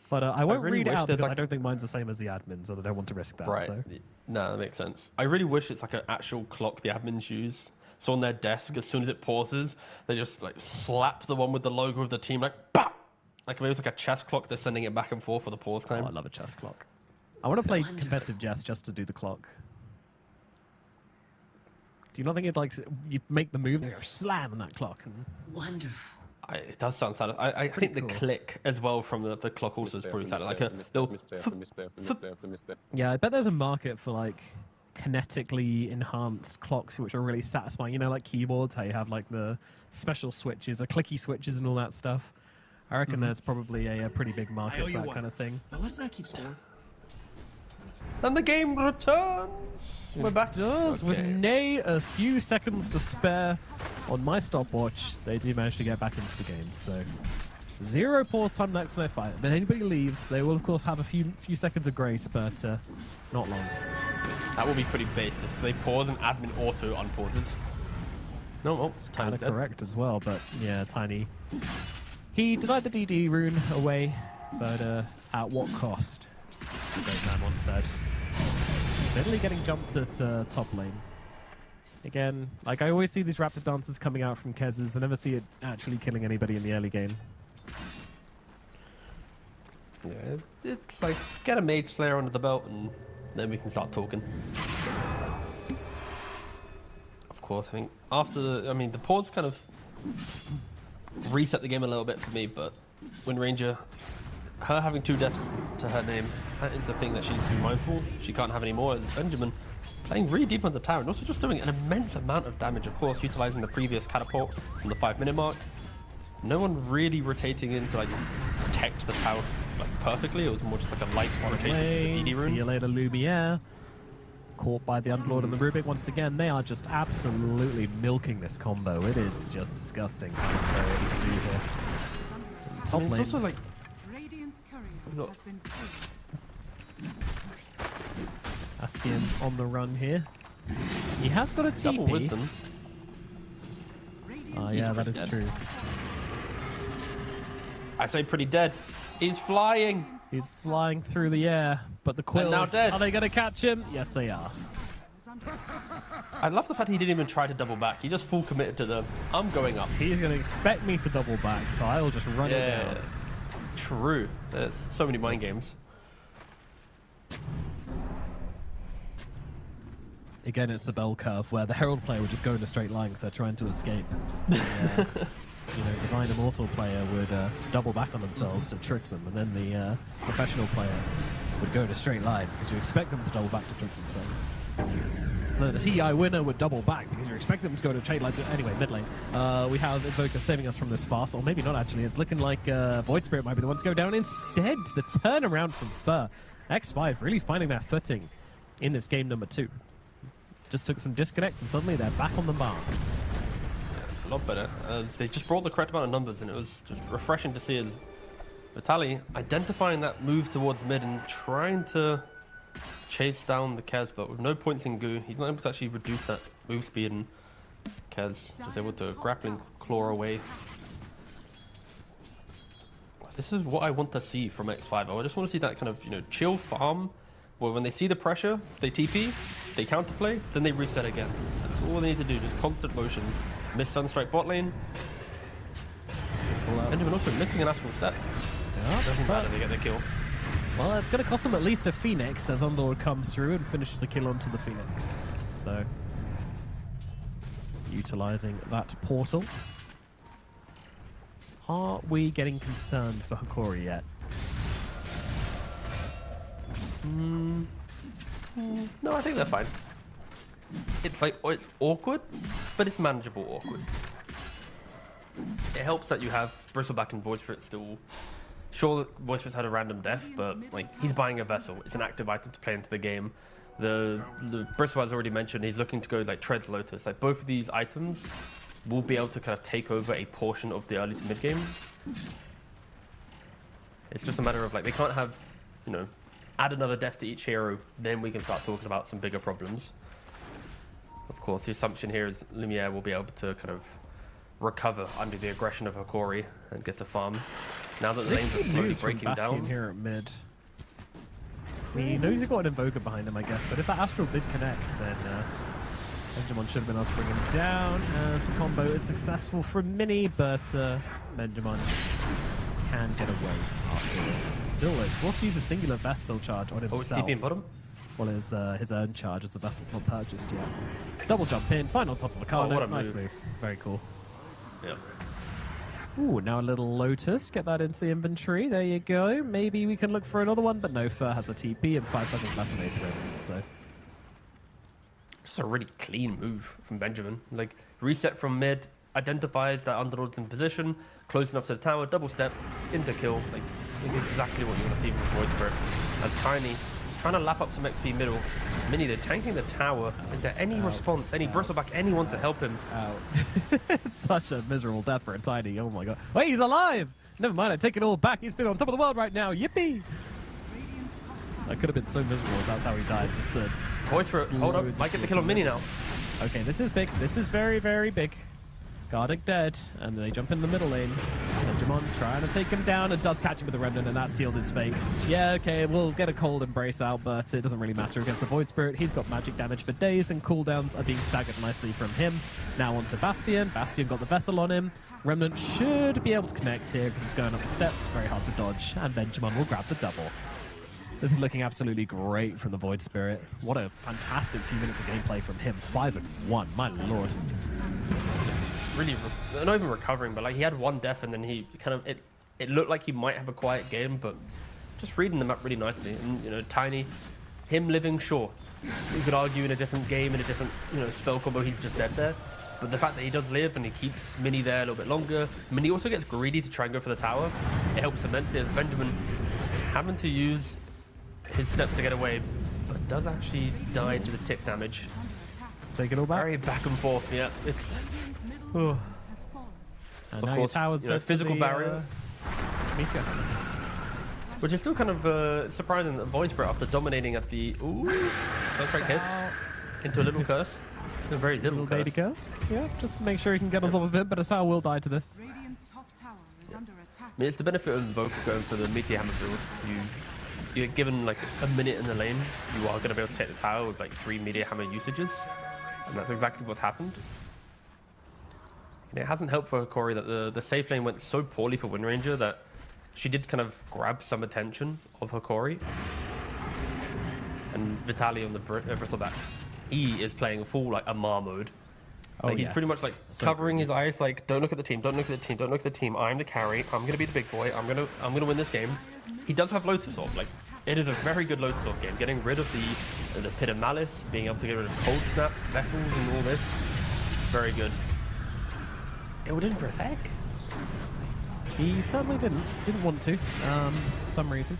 But I won't really read it out because like... I don't think mine's the same as the admin, so I don't want to risk that. Right. So. No, that makes sense. I really wish it's like an actual clock the admins use. So on their desk, as soon as it pauses, they just like slap the one with the logo of the team, like, bah! Like maybe it's like a chess clock. They're sending it back and forth for the pause time. Oh, I love a chess clock. I want to play competitive chess just to do the clock. Do you not think it's like you make the move and you slam on that clock? And... Wonderful. It does sound sad. I think the click as well from the clock also is pretty sad. Like a little... Yeah, I bet there's a market for like kinetically enhanced clocks, which are really satisfying. You know, like keyboards, how you have like the special switches, the clicky switches, and all that stuff. I reckon there's probably a pretty big market for that kind of thing. But let's not keep scoring. And the game returns. We're back. Does with nay a few seconds to spare on my stopwatch, they do manage to get back into the game. So 0 pause time next to no fight. When anybody leaves, they will of course have a few seconds of grace, but not long. That will be pretty base if they pause and admin auto unpauses. No, well, It's kind of correct as well, but yeah, Tiny. He denied the DD rune away, but at what cost? Great man once said. Literally getting jumped at top lane. Again, like I always see these raptor dances coming out from Kez's. I never see it actually killing anybody in the early game. Yeah, it's like get a mage slayer under the belt and then we can start talking. Of course, I think after the pause kind of reset the game a little bit for me, but Wind Ranger, her having 2 deaths to her name, that is the thing that she needs to be mindful. She can't have any more as Benjamin playing really deep on the tower and also just doing an immense amount of damage, of course, utilizing the previous catapult from the 5-minute mark. No one really rotating in to like protect the tower like perfectly. It was more just like a light rotation to the DD rune. See you later, Lumiere. Caught by the Underlord and the Rubik once again. They are just absolutely milking this combo. It is just disgusting what they're able to do here. Top lane. It's also like Radiant's courier has been killed. Astian on the run here. He has got a TP. double wisdom. Oh yeah, that is dead. true. I say pretty dead. He's flying. He's flying through the air, but the quills, now dead. are they going to catch him? Yes, they are. I love the fact he didn't even try to double back. He just full committed to the, I'm going up. He's going to expect me to double back, so I'll just run it down. True. There's so many mind games. Again, it's the bell curve where the Herald player would just go in a straight line because they're trying to escape. Divine Immortal player would double back on themselves to trick them, and then the professional player would go in a straight line because you expect them to double back to trick themselves. The TI winner would double back because you expect them to go to a straight line. Anyway, mid lane. We have Invoker saving us from this fast, or maybe not actually. It's looking like Void Spirit might be the one to go down. Instead, the turnaround from Fur. X5 really finding their footing in this game number 2. Just took some disconnects and suddenly they're back on the mark. It's a lot better. They just brought the correct amount of numbers and it was just refreshing to see as Vitaly identifying that move towards mid and trying to chase down the Kez, but with no points in Goo, he's not able to actually reduce that move speed, and Kez just able to grappling claw away. This is what I want to see from X5. I just want to see that kind of, chill farm, where when they see the pressure, they TP, they counterplay, then they reset again. That's all they need to do, just constant motions. Miss Sunstrike bot lane. And even also missing an Astral Step. Yeah, Doesn't matter, they get the kill. well, it's going to cost them at least a Phoenix as Underlord comes through and finishes the kill onto the Phoenix. So, utilizing that portal. Are we getting concerned for Hikori yet? No, I think they're fine. It's like, it's awkward, but it's manageable awkward. It helps that you have Bristleback and Void Spirit still. Sure, that Void Spirit's had a random death, but he's buying a vessel. It's an active item to play into the game. The Bristleback's already mentioned he's looking to go Treads Lotus. Like both of these items will be able to kind of take over a portion of the early to mid game. It's just a matter of they can't have, add another death to each hero, then we can start talking about some bigger problems. Of course, the assumption here is Lumiere will be able to kind of recover under the aggression of Hikori and get to farm. Now that the lanes are slowly breaking down. Here at mid. He knows he's got an Invoker behind him, I guess, but if that Astral did connect, then Benjamin should have been able to bring him down as the combo is successful from Mini, but Benjamin can get away after it. Still, though, forced to use a singular Vestal charge on himself. Oh, it's TP in bottom? Well, his earn charge as the Vestal's not purchased yet. Double jump in, final top of a card. what a nice move. move. Very cool. Yeah. Ooh, now a little Lotus. Get that into the inventory. There you go. Maybe we can look for another one, but no, Fur has a TP and 5 seconds left in A3, so just a really clean move from Benjamin. Like, reset from mid, identifies that underlord's in position, close enough to the tower, double step, into kill. Like, it's exactly what you want to see from Void Spirit. As Tiny is trying to lap up some XP middle. Mini, they're tanking the tower. Is there any response, any bristleback, anyone to help him? It's such a miserable death for a Tiny. Oh my god. Wait, he's alive! Never mind, I take it all back. He's been on top of the world right now. Yippee! That could have been so miserable if that's how he died. Just the Void Spirit, hold up. Might get the kill on Mini now. Okay, this is big. This is very, very big. Gardic dead, and they jump in the middle lane. Benjamin trying to take him down, and does catch him with the Remnant, and that sealed his fate. Yeah, okay, we'll get a cold embrace out, but it doesn't really matter against the Void Spirit. He's got magic damage for days, and cooldowns are being staggered nicely from him. Now on to Bastion. Bastion got the Vessel on him. Remnant should be able to connect here, because it's going up the steps. Very hard to dodge, and Benjamin will grab the double. This is looking absolutely great from the Void Spirit. What a fantastic few minutes of gameplay from him. 5-1, my lord. Really, not even recovering, but like he had one death and then he kind of, it looked like he might have a quiet game, but just reading them up really nicely. And, you know, Tiny, him living, sure. You could argue in a different game, in a different, you know, spell combo, he's just dead there. But the fact that he does live and he keeps Mini there a little bit longer, Mini also gets greedy to try and go for the tower. It helps immensely as Benjamin having to use his step to get away, but does actually die to the tick damage. Take it all back. Very back and forth, yeah. It's... And of now course, your tower's you know, dead to physical the, barrier. Meteor. Which is still kind of surprising that Void Spirit, after dominating at the... Ooh, Sunstrike hits into a little curse. A very little curse. Baby curse. Yeah, just to make sure he can get on top of it, but Asao will die to this. Radiant's top tower is under attack. I mean, it's the benefit of Invoker going for the Meteor Hammer build. You're given like a minute in the lane, you are going to be able to take the tower with like 3 Meteor Hammer usages. And that's exactly what's happened. And it hasn't helped for Hikori that the safe lane went so poorly for Wind Ranger that she did kind of grab some attention of Hikori. And Vitaly on the Bristleback, he is playing full like Amar mode. Like, he's pretty much like covering his eyes, like, don't look at the team, don't look at the team, don't look at the team. I'm the carry. I'm gonna be the big boy. I'm gonna win this game. He does have Lotus Orb. Like, it is a very good Lotus Orb game. Getting rid of the Pit of Malice, being able to get rid of Cold Snap, Vessels, and all this, very good. It didn't press Egg. He certainly didn't want to, for some reason.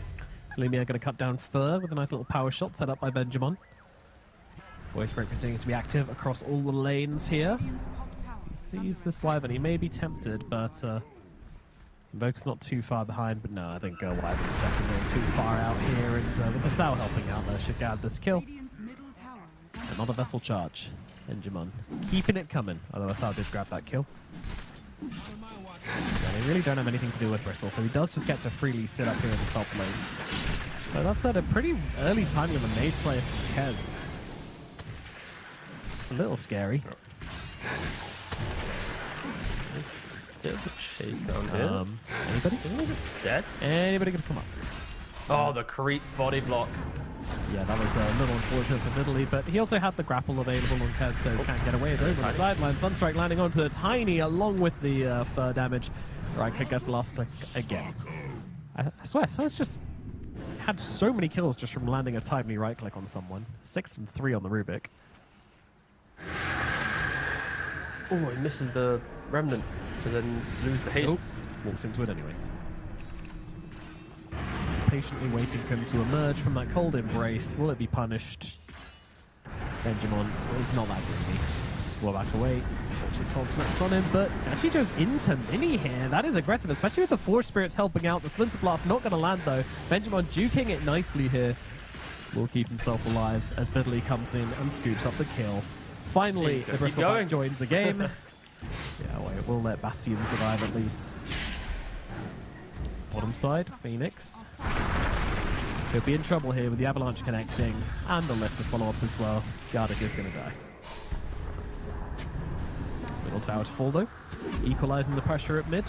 Lumia going to cut down Fur with a nice little power shot set up by Benjamin. Void Spirit continuing to be active across all the lanes here. Radiant's top tower He is under sees this Wyvern. He may be tempted, but Invoke's not too far behind. But no, I think Wyvern's stepping a little too far out here. And with the Sao helping out there, should get this kill. Radiant's middle tower is under Another Vessel charge. Benjamin keeping it coming. Although Sao did grab that kill. Yeah, they really don't have anything to do with Bristol, so he does just get to freely sit up here in the top lane. So that's at a pretty early timing of a mage player from Kez. It's a little scary. Bit of a chase down here. Anybody? Isn't he just dead? Anybody gonna come up? Oh, the creep body block. Yeah, that was a little unfortunate for Vitaly, but he also had the grapple available on Kez, so can't get away. It's over on the sideline. Sunstrike landing onto the Tiny along with the fur damage. Right, click gets the last click again. I swear, Fur's just had so many kills just from landing a timely right click on someone. 6 and 3 on the Rubik. Oh, he misses the Remnant to then lose the haste. Nope. Walks into it anyway. Patiently waiting for him to emerge from that cold embrace. Will it be punished? Benjamin is not that greedy. Will back away. Unfortunately, cold snaps on him, but actually goes into Mini here. That is aggressive, especially with the Force Spirits helping out. The Splinter Blast not going to land though. Benjamin duking it nicely here. Will keep himself alive as Vitaly comes in and scoops up the kill. Finally, the Bristleback joins the game. Yeah, wait, we'll let Bastion survive at least. It's bottom side, Phoenix. He'll be in trouble here with the Avalanche connecting and the lift to follow up as well. Gardic is going to die. Middle tower to fall though. Equalizing the pressure at mid.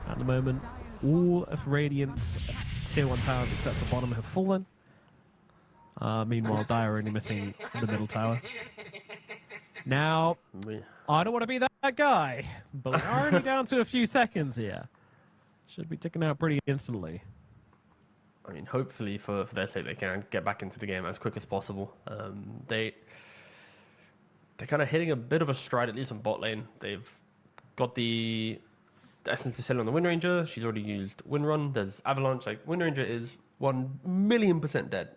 At the moment, all of Radiant's tier 1 towers except for bottom have fallen. Meanwhile, Dire only missing the middle tower. Now, I don't want to be that guy, but we're only down to a few seconds here. Should be ticking out pretty instantly. I mean, hopefully for their sake, they can get back into the game as quick as possible. they're kind of hitting a bit of a stride, at least on bot lane. They've got the Essence to sell on the Wind Ranger. She's already used Wind Run. There's Avalanche. Like, Wind Ranger is 1,000,000% dead.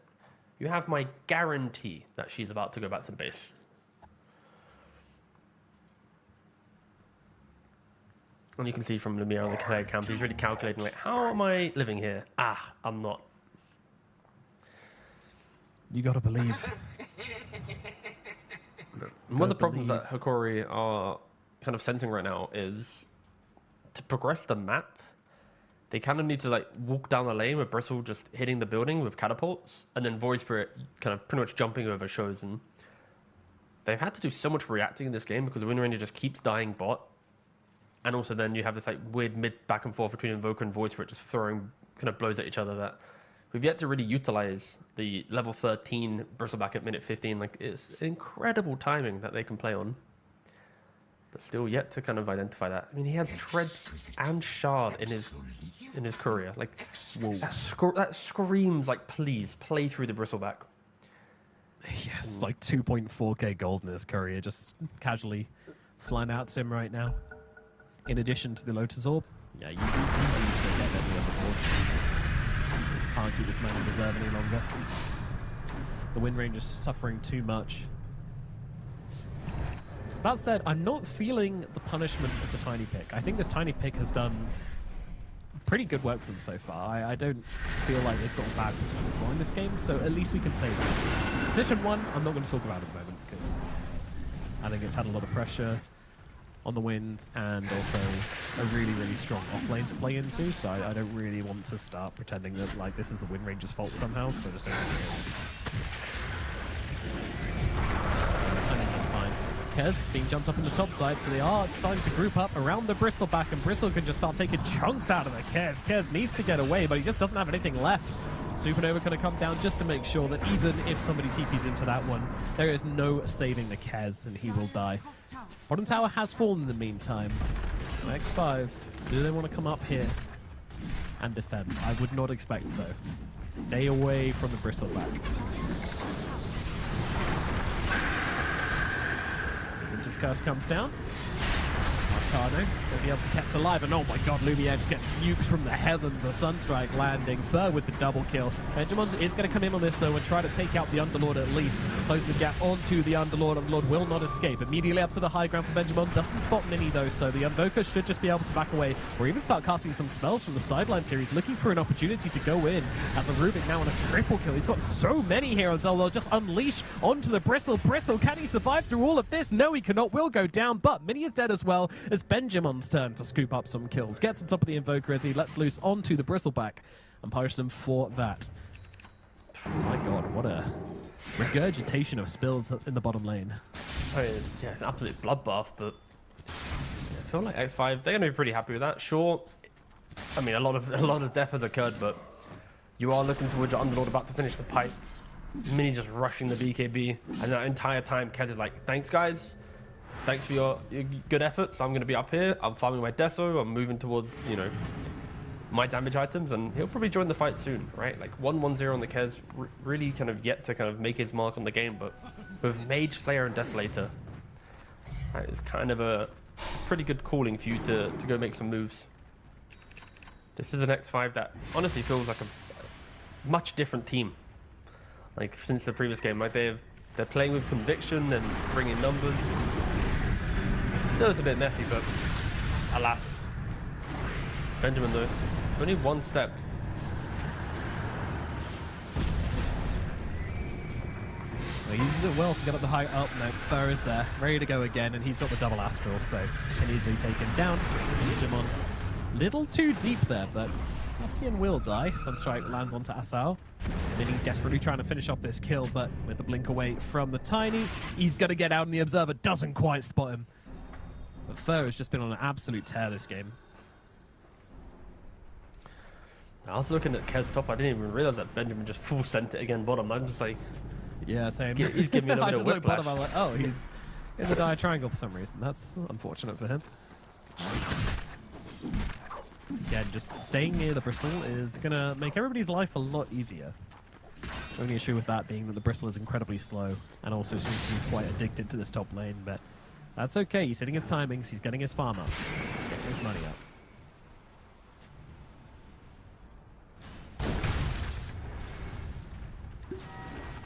You have my guarantee that she's about to go back to the base. And you can see from Lumiere on the player camp, he's really calculating, like, how am I living here? Ah, I'm not. You gotta believe. And one of the problems that Hikori are kind of sensing right now is to progress the map, they kind of need to like walk down the lane with Bristle just hitting the building with catapults, and then Void Spirit kind of pretty much jumping over shows. And they've had to do so much reacting in this game because the Wind Ranger just keeps dying bot. And also then you have this like weird mid back and forth between Invoker and Void Spirit just throwing kind of blows at each other that we've yet to really utilize the level 13 Bristleback at minute 15. Like, it's incredible timing that they can play on. But still yet to kind of identify that. I mean, he has Treads and Shard in his career. Like, that screams like, please play through the Bristleback. Yes, like 2.4k gold in his career, just casually flying out to him right now. In addition to the Lotus Orb, yeah, you need to get every other board. Can't keep this man in reserve any longer. The Wind Ranger's suffering too much. That said, I'm not feeling the punishment of the Tiny Pick. I think this Tiny Pick has done pretty good work for them so far. I don't feel like they've got a bad position before in this game, so at least we can say that. Position 1, I'm not going to talk about at the moment, because I think it's had a lot of pressure on the Wind and also a really, really strong off-lane to play into, so I don't really want to start pretending that like this is the Wind Ranger's fault somehow, because I just don't think it is. Kez being jumped up in the top side, so they are starting to group up around the Bristleback, and Bristle can just start taking chunks out of the Kez. Kez needs to get away, but he just doesn't have anything left. Supernova going to come down just to make sure that even if somebody TPs into that one, there is no saving the Kez, and he will die. Bottom tower has fallen in the meantime. X5, do they want to come up here and defend? I would not expect so. Stay away from the Bristleback. Winter's Curse comes down. Arcano will be able to kept alive, and oh my god, Lumiere just gets nukes from the heavens. A Sunstrike landing, third with the double kill. Benjamin is going to come in on this though and try to take out the Underlord at least. Close the gap onto the Underlord. Underlord will not escape. Immediately up to the high ground for Benjamin. Doesn't spot Mini though, so the Invoker should just be able to back away or even start casting some spells from the sidelines here. He's looking for an opportunity to go in as a Rubik now on a triple kill. He's got so many here until they'll just unleash onto the Bristle. Bristle, can he survive through all of this? No, he cannot. Will go down, but Mini is dead as well. It's Benjamin's turn to scoop up some kills. Gets on top of the Invoker as he lets loose onto the Bristleback and punishes him for that. My god, what a regurgitation of spills in the bottom lane. I mean, yeah, an absolute bloodbath, but I feel like X5, they're going to be pretty happy with that. Sure, I mean, a lot of death has occurred, but you are looking towards your Underlord about to finish the pipe. Mini just rushing the BKB, and that entire time Kez is like, thanks guys. Thanks for your good efforts. I'm going to be up here. I'm farming my Deso. I'm moving towards, you know, my damage items. And he'll probably join the fight soon, right? Like 1-1-0 on the Kez. Really kind of yet to kind of make his mark on the game. But with Mage, Slayer, and Desolator, right, it's kind of a pretty good calling for you to go make some moves. This is an X5 that honestly feels like a much different team. Like since the previous game. Like they're playing with conviction and bringing numbers. Still it's a bit messy, but alas. Benjamin though, only one step. Well, he uses it well to get up the high. Oh no, Fur is there, ready to go again, and he's got the double astral, so can easily take him down. Benjamin, little too deep there, but Bastian will die. Sunstrike lands onto Asao. Mini desperately trying to finish off this kill, but with the blink away from the Tiny, he's gonna get out, and the Observer doesn't quite spot him. But Fur has just been on an absolute tear this game. I was looking at Kez top. I didn't even realize that Benjamin just full sent it again bottom. I'm just like, yeah, same. He's giving me a little bit of whiplash. Bottom, I'm like, oh, he's in the dire triangle for some reason. That's unfortunate for him. Again, just staying near the Bristle is gonna make everybody's life a lot easier. Only issue with that being that the Bristle is incredibly slow and also seems to be quite addicted to this top lane, but that's okay. He's hitting his timings. He's getting his farm up. Getting his money up.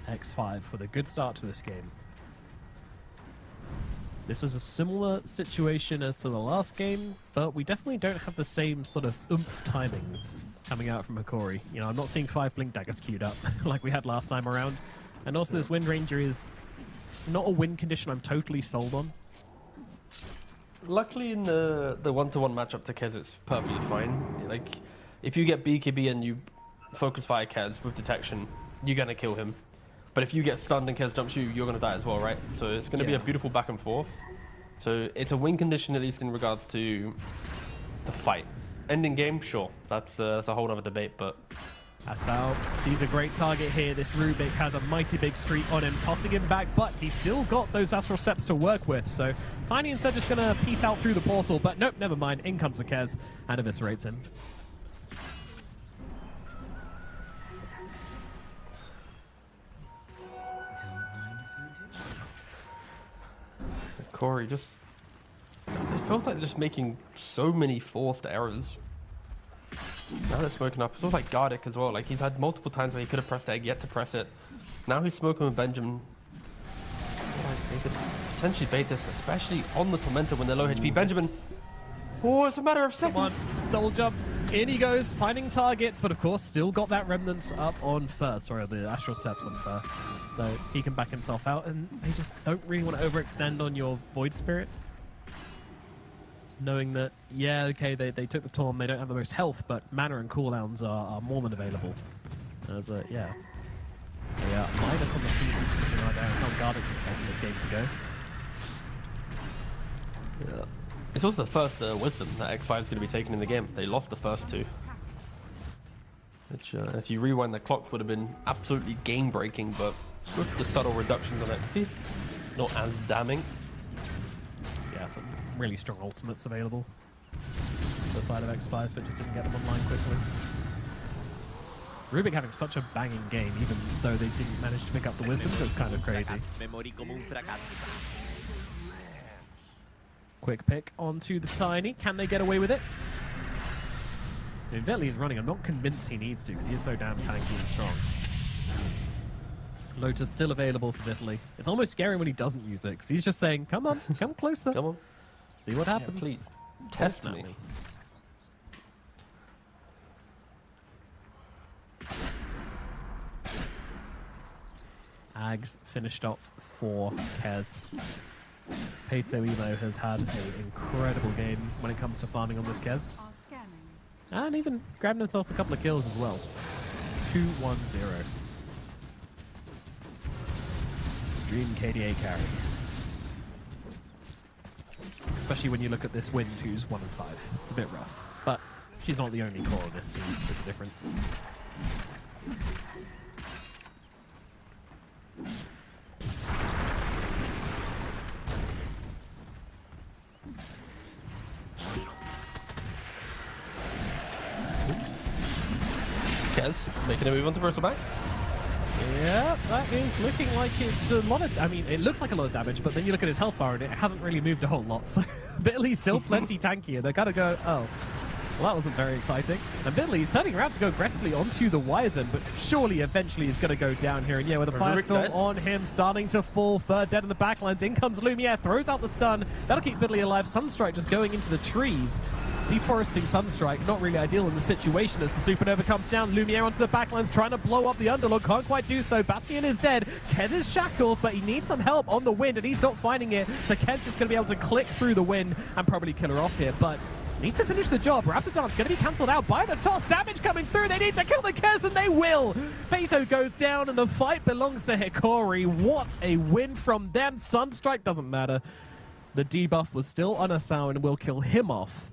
X5 with a good start to this game. This was a similar situation as to the last game, but we definitely don't have the same sort of oomph timings coming out from Hikori. You know, I'm not seeing 5 Blink Daggers queued up like we had last time around. And also this Wind Ranger is not a win condition I'm totally sold on. Luckily in the one-to-one matchup to Kez, it's perfectly fine. Like, if you get BKB and you focus fire Kez with detection, you're going to kill him. But if you get stunned and Kez jumps you, you're going to die as well, right? So it's going to be a beautiful back and forth. So it's a win condition, at least in regards to the fight. Ending game, sure. That's a whole other debate, but... Asao sees a great target here. This Rubik has a mighty big streak on him, tossing him back, but he's still got those Astral Steps to work with. So Tiny instead just going to peace out through the portal, but nope, never mind. In comes the Kez and eviscerates him. Corey just... It feels like they're just making so many forced errors. Now they're smoking up. It's all like Gardic as well. Like, he's had multiple times where he could have pressed egg, yet to press it. Now he's smoking with Benjamin. Like, they could potentially bait this, especially on the Tormentor when they're low HP. Benjamin. Oh, it's a matter of seconds. Come on, double jump. In he goes, finding targets, but of course still got that Remnants up on Fur. Sorry, the Astral Steps on Fur. So he can back himself out, and they just don't really want to overextend on your Void Spirit. Knowing that, yeah, okay, they took the Torm, they don't have the most health, but mana and cooldowns are more than available. As yeah. Minus on the Phoenix, because you know how Gardic's expecting this game to go. Yeah. It's also the first Wisdom that X5 is going to be taken in the game. They lost the first 2. Which, if you rewind the clock, would have been absolutely game-breaking, but with the subtle reductions on XP, not as damning. Yeah, some really strong ultimates available on the side of X5, but just didn't get them online quickly. Rubik having such a banging game, even though they didn't manage to pick up the Wisdom, that's kind of crazy. Quick pick onto the Tiny. Can they get away with it? I mean, Veli's running. I'm not convinced he needs to, because he is so damn tanky and strong. Lotus still available for Vitaly. It's almost scary when he doesn't use it, because he's just saying, come on, come closer. Come on. See what happens. Yeah, please. Test me. Ags finished off for Kez. Peito Emo has had an incredible game when it comes to farming on this Kez. Are scanning. And even grabbing himself a couple of kills as well. 2-1-0. Dream KDA carry. Especially when you look at this Wind, who's 1-5. It's a bit rough. But she's not the only core of this team. There's a difference. Kez making a move onto Bristleback. Yeah, that is looking like it's a lot of... I mean, it looks like a lot of damage, but then you look at his health bar and it hasn't really moved a whole lot. So Vitaly's still plenty tanky, and they kind of go, oh, well, that wasn't very exciting. And Vitaly's turning around to go aggressively onto the Wyvern, but surely eventually he's going to go down here. And yeah, with a Firestorm on him, starting to fall. Third dead in the backlines. In comes Lumiere, throws out the stun. That'll keep Vitaly alive. Sunstrike just going into the trees. Deforesting Sunstrike, not really ideal in the situation as the Supernova comes down. Lumiere onto the backlines, trying to blow up the Underlord. Can't quite do so. Bastion is dead. Kez is shackled, but he needs some help on the Wind, and he's not finding it. So Kez just going to be able to click through the Wind and probably kill her off here, but needs to finish the job. Raptor Dance going to be cancelled out by the toss. Damage coming through. They need to kill the Kez, and they will. Peito goes down, and the fight belongs to Hikori. What a win from them. Sunstrike doesn't matter. The debuff was still on Asao and will kill him off.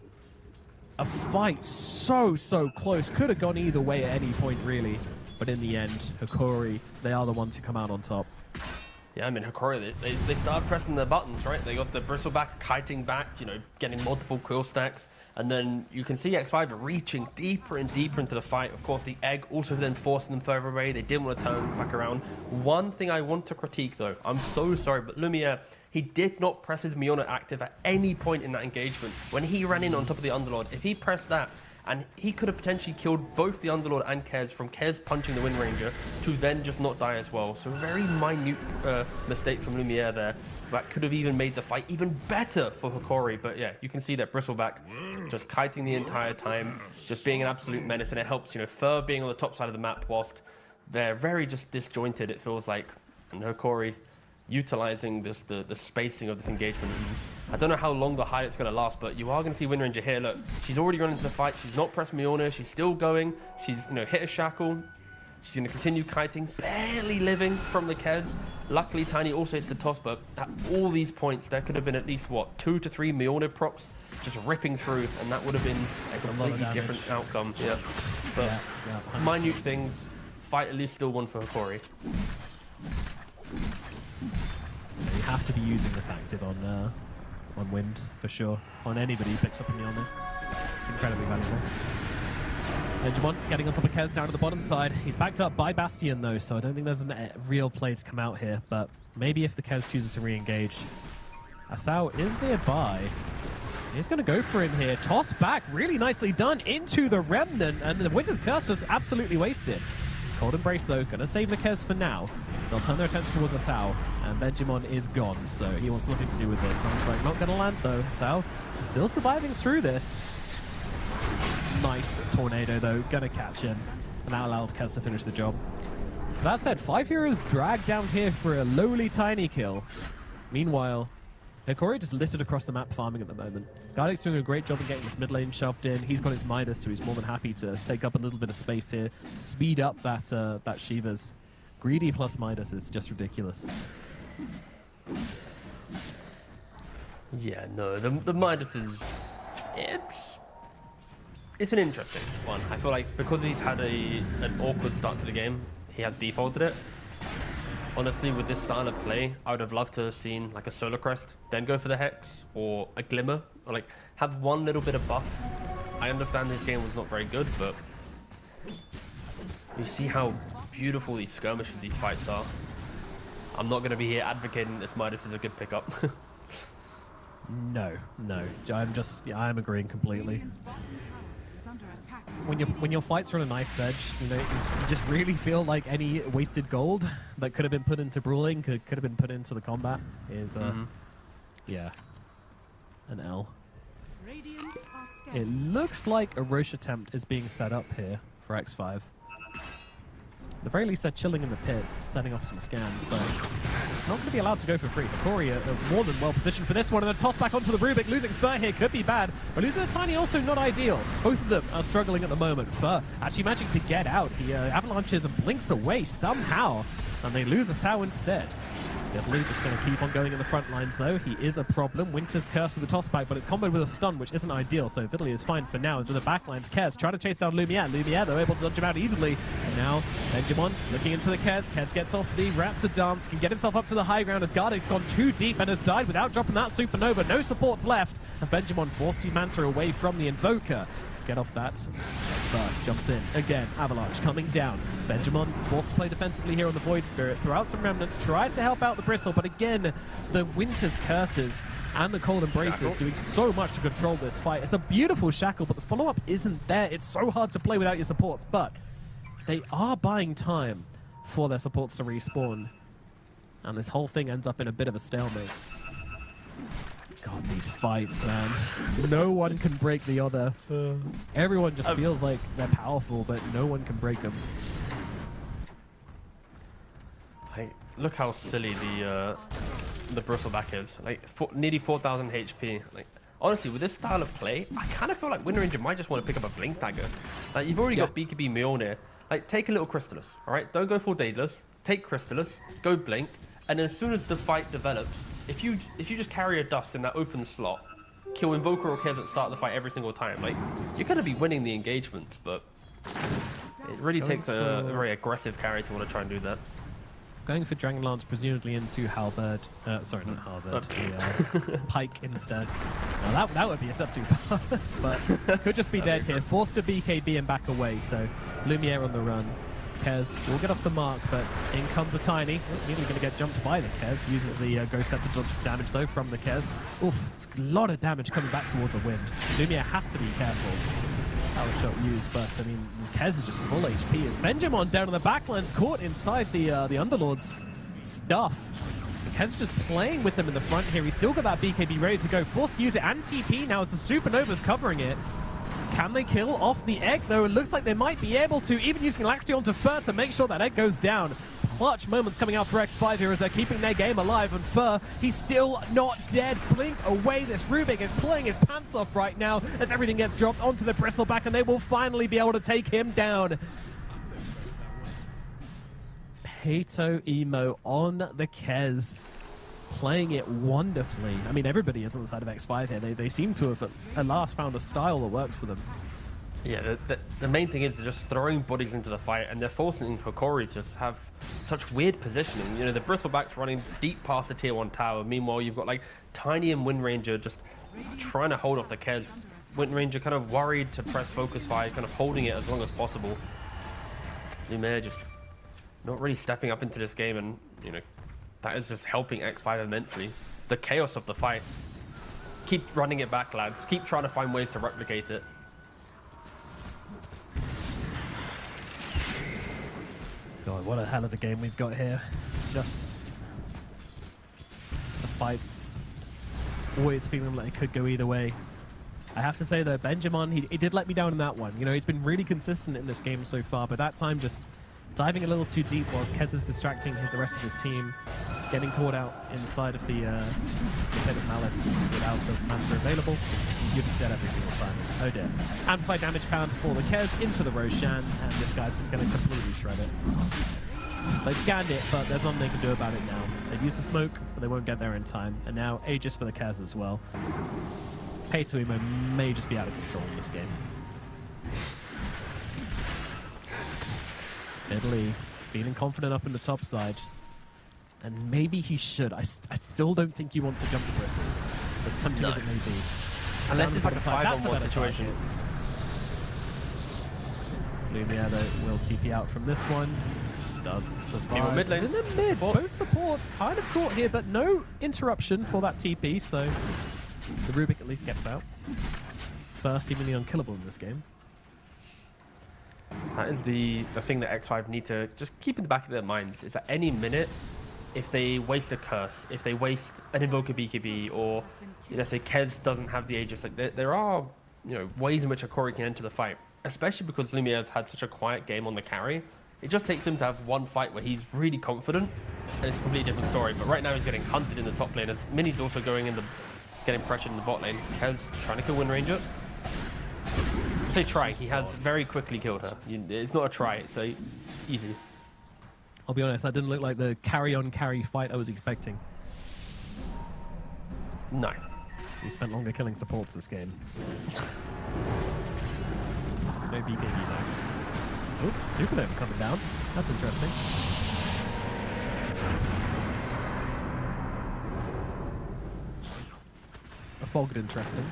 A fight so close. Could have gone either way at any point, really. But in the end, Hikori, they are the ones who come out on top. Yeah, I mean, Hikori, they started pressing their buttons, right? They got the bristleback kiting back, you know, getting multiple quill stacks. And then you can see X5 reaching deeper and deeper into the fight. Of course, the egg also then forcing them further away. They didn't want to turn back around. One thing I want to critique, though, I'm so sorry, but Lumiere, he did not press his Miona active at any point in that engagement. When he ran in on top of the Underlord, if he pressed that, and he could have potentially killed both the Underlord and Kez from Kez punching the Wind Ranger to then just not die as well. So very minute mistake from Lumiere there. That could have even made the fight even better for Hikori. But yeah, you can see that Bristleback just kiting the entire time, just being an absolute menace. And it helps, you know, Fur being on the top side of the map whilst they're very just disjointed, it feels like. And Hikori utilizing this the spacing of this engagement. I don't know how long the highlight's going to last, but you are going to see Wind Ranger here. Look, she's already run into the fight. She's not pressed Miona. She's still going. She's, you know, hit a shackle. She's going to continue kiting, barely living from the Kez. Luckily, Tiny also hits the toss, but at all these points, there could have been at least, what, 2 to 3 Miona procs just ripping through, and that would have been a completely different outcome. Yeah, but minute things. Fight at least still won for Hikori. You have to be using this active on Wind, for sure. On anybody who picks up a Mjolnir. It's incredibly valuable. Edgemont getting on top of Kez down to the bottom side. He's backed up by Bastion, though, so I don't think there's a real play to come out here. But maybe if the Kez chooses to re-engage. Asao is nearby. He's going to go for him here. Toss back, really nicely done into the Remnant, and the Winter's Curse was absolutely wasted. Cold Embrace, though, going to save the Kez for now. So they'll turn their attention towards Asao, and Benjamin is gone, so he wants nothing to do with this. Sunstrike not going to land, though. Asao still surviving through this. Nice Tornado, though, going to catch him, and that allows Kez to finish the job. That said, 5 heroes dragged down here for a lowly Tiny kill. Meanwhile, Hikori just littered across the map farming at the moment. Gardeck's doing a great job of getting this mid lane shoved in. He's got his Midas, so he's more than happy to take up a little bit of space here, speed up that Shiva's. Greedy plus Midas is just ridiculous. Yeah, no, the Midas is... It's an interesting one. I feel like because he's had an awkward start to the game, he has defaulted it. Honestly, with this style of play, I would have loved to have seen like a Solar Crest, then go for the Hex, or a Glimmer, or like have one little bit of buff. I understand his game was not very good, but you see how beautiful these skirmishes, these fights are. I'm not going to be here advocating this Midas is a good pickup. No. I'm agreeing completely. Radiant's bottom tower is under attack. When your fights are on a knife's edge, you know, you just really feel like any wasted gold that could have been put into brawling could have been put into the combat is yeah, an L. Radiant are It scared. looks like a Roche attempt is being set up here for X5. At the very least, they're chilling in the pit, setting off some scans, but it's not going to be allowed to go for free. Hikori are more than well positioned for this one, and then toss back onto the Rubik. Losing Fur here could be bad, but losing the Tiny also not ideal. Both of them are struggling at the moment. Fur actually managing to get out. He avalanches and blinks away somehow, and they lose Asao instead. Definitely just going to keep on going in the front lines, though. He is a problem. Winter's Curse with the toss back, but it's comboed with a stun, which isn't ideal, so Fiddly is fine for now. As in the backlines, Kez trying to chase down Lumiere. Lumiere, though, able to dodge him out easily. And now, Benjamin looking into the Kez. Kez gets off the Raptor dance, can get himself up to the high ground as Gardeck's gone too deep and has died without dropping that Supernova. No supports left as Benjamin forced Manta away from the Invoker. Get off that. Star jumps in again. Avalanche coming down. Benjamin forced to play defensively here on the Void Spirit. Throw out some remnants. Try to help out the Bristle, but again, the Winter's Curses and the Cold Embraces Shackle. doing so much to control this fight. It's a beautiful shackle, but the follow-up isn't there. It's so hard to play without your supports, but they are buying time for their supports to respawn, and this whole thing ends up in a bit of a stalemate. God, these fights, man. No one can break the other. Everyone just feels like they're powerful, but no one can break them. Look how silly the Bristleback is. Like nearly 4,000 HP. Like honestly, with this style of play, I kind of feel like Wind Ranger might just want to pick up a Blink Dagger. Like you've already got BKB Mjolnir. Like take a little Crystallis, all right? Don't go full Daedalus. Take Crystallis, go Blink, and then as soon as the fight develops, if you just carry a Dust in that open slot, kill Invoker or Kez at the start of the fight every single time, like you're gonna be winning the engagements, but it really takes a very aggressive carry to want to try and do that. Going for Dragon Lance, presumably into Halberd. Sorry, not Halberd. The Pike instead. Now that would be a step too far. But could just be dead here. Forced to BKB and back away. So Lumiere on the run. Kez will get off the mark, but in comes a Tiny. Immediately going to get jumped by the Kez. Uses the Ghost Set to dodge the damage, though, from the Kez. Oof, it's a lot of damage coming back towards the wind. Lumiere has to be careful. Power shot used, but, I mean, Kez is just full HP. It's Benjamin down on the backlines, caught inside the Underlord's stuff. Kez is just playing with him in the front here. He's still got that BKB ready to go. Forced to use it, and TP now as the Supernova's covering it. Can they kill off the egg, though? It looks like they might be able to, even using Alacrity onto Fur to make sure that egg goes down. Clutch moments coming out for X5 here as they're keeping their game alive, and Fur, he's still not dead. Blink away. This Rubik is pulling his pants off right now as everything gets dropped onto the Bristleback, and they will finally be able to take him down. Pato Emo on the Kez, playing it wonderfully. I mean, everybody is on the side of X5 here. They seem to have at last found a style that works for them. Yeah, the main thing is they're just throwing bodies into the fight, and they're forcing Hikori to just have such weird positioning. You know, the Bristleback's running deep past the tier 1 tower. Meanwhile, you've got like Tiny and Wind Ranger just trying to hold off the Kez. Wind Ranger kind of worried to press focus fire, kind of holding it as long as possible. Lumiere just not really stepping up into this game, and you know, that is just helping X5 immensely. The chaos of the fight. Keep running it back, lads. Keep trying to find ways to replicate it. God, what a hell of a game we've got here. Just the fights always feeling like it could go either way. I have to say though, Benjamin, he did let me down in that one. You know, he's been really consistent in this game so far, but that time just diving a little too deep whilst Kez is distracting the rest of his team, getting caught out inside of the pit of Malice without the Manta available. You're just dead every single time. Oh dear. Amplified damage found for the Kez into the Roshan, and this guy's just going to completely shred it. They've scanned it, but there's nothing they can do about it now. They've used the smoke, but they won't get there in time. And now Aegis for the Kez as well. Pato Emo may just be out of control in this game. Italy feeling confident up in the top side. And maybe he should. I still don't think you want to jump to Bristle, as tempting as it may be. Unless it's like a 5-on-1 situation. Lumiere though will TP out from this one. Does survive. Mid lane. In the mid. Both supports kind of caught here, but no interruption for that TP, so the Rubik at least gets out. First, seemingly unkillable in this game. That is the thing that X5 need to just keep in the back of their minds, is that any minute, if they waste a curse, if they waste an Invoker BKB, or let's say Kez doesn't have the Aegis, like there are, you know, ways in which Hikori can enter the fight, especially because Lumiere's had such a quiet game on the carry. It just takes him to have one fight where he's really confident, and it's a completely different story. But right now he's getting hunted in the top lane, as Minnie's also going in the, getting pressured in the bot lane. Kez trying to kill Wind Ranger. I say trying, he has very quickly killed her. It's not a try, it's a easy. I'll be honest, that didn't look like the carry-on-carry fight I was expecting. No. We spent longer killing supports this game. No BKB though. Oh, Supernova coming down. That's interesting. A fogged interesting.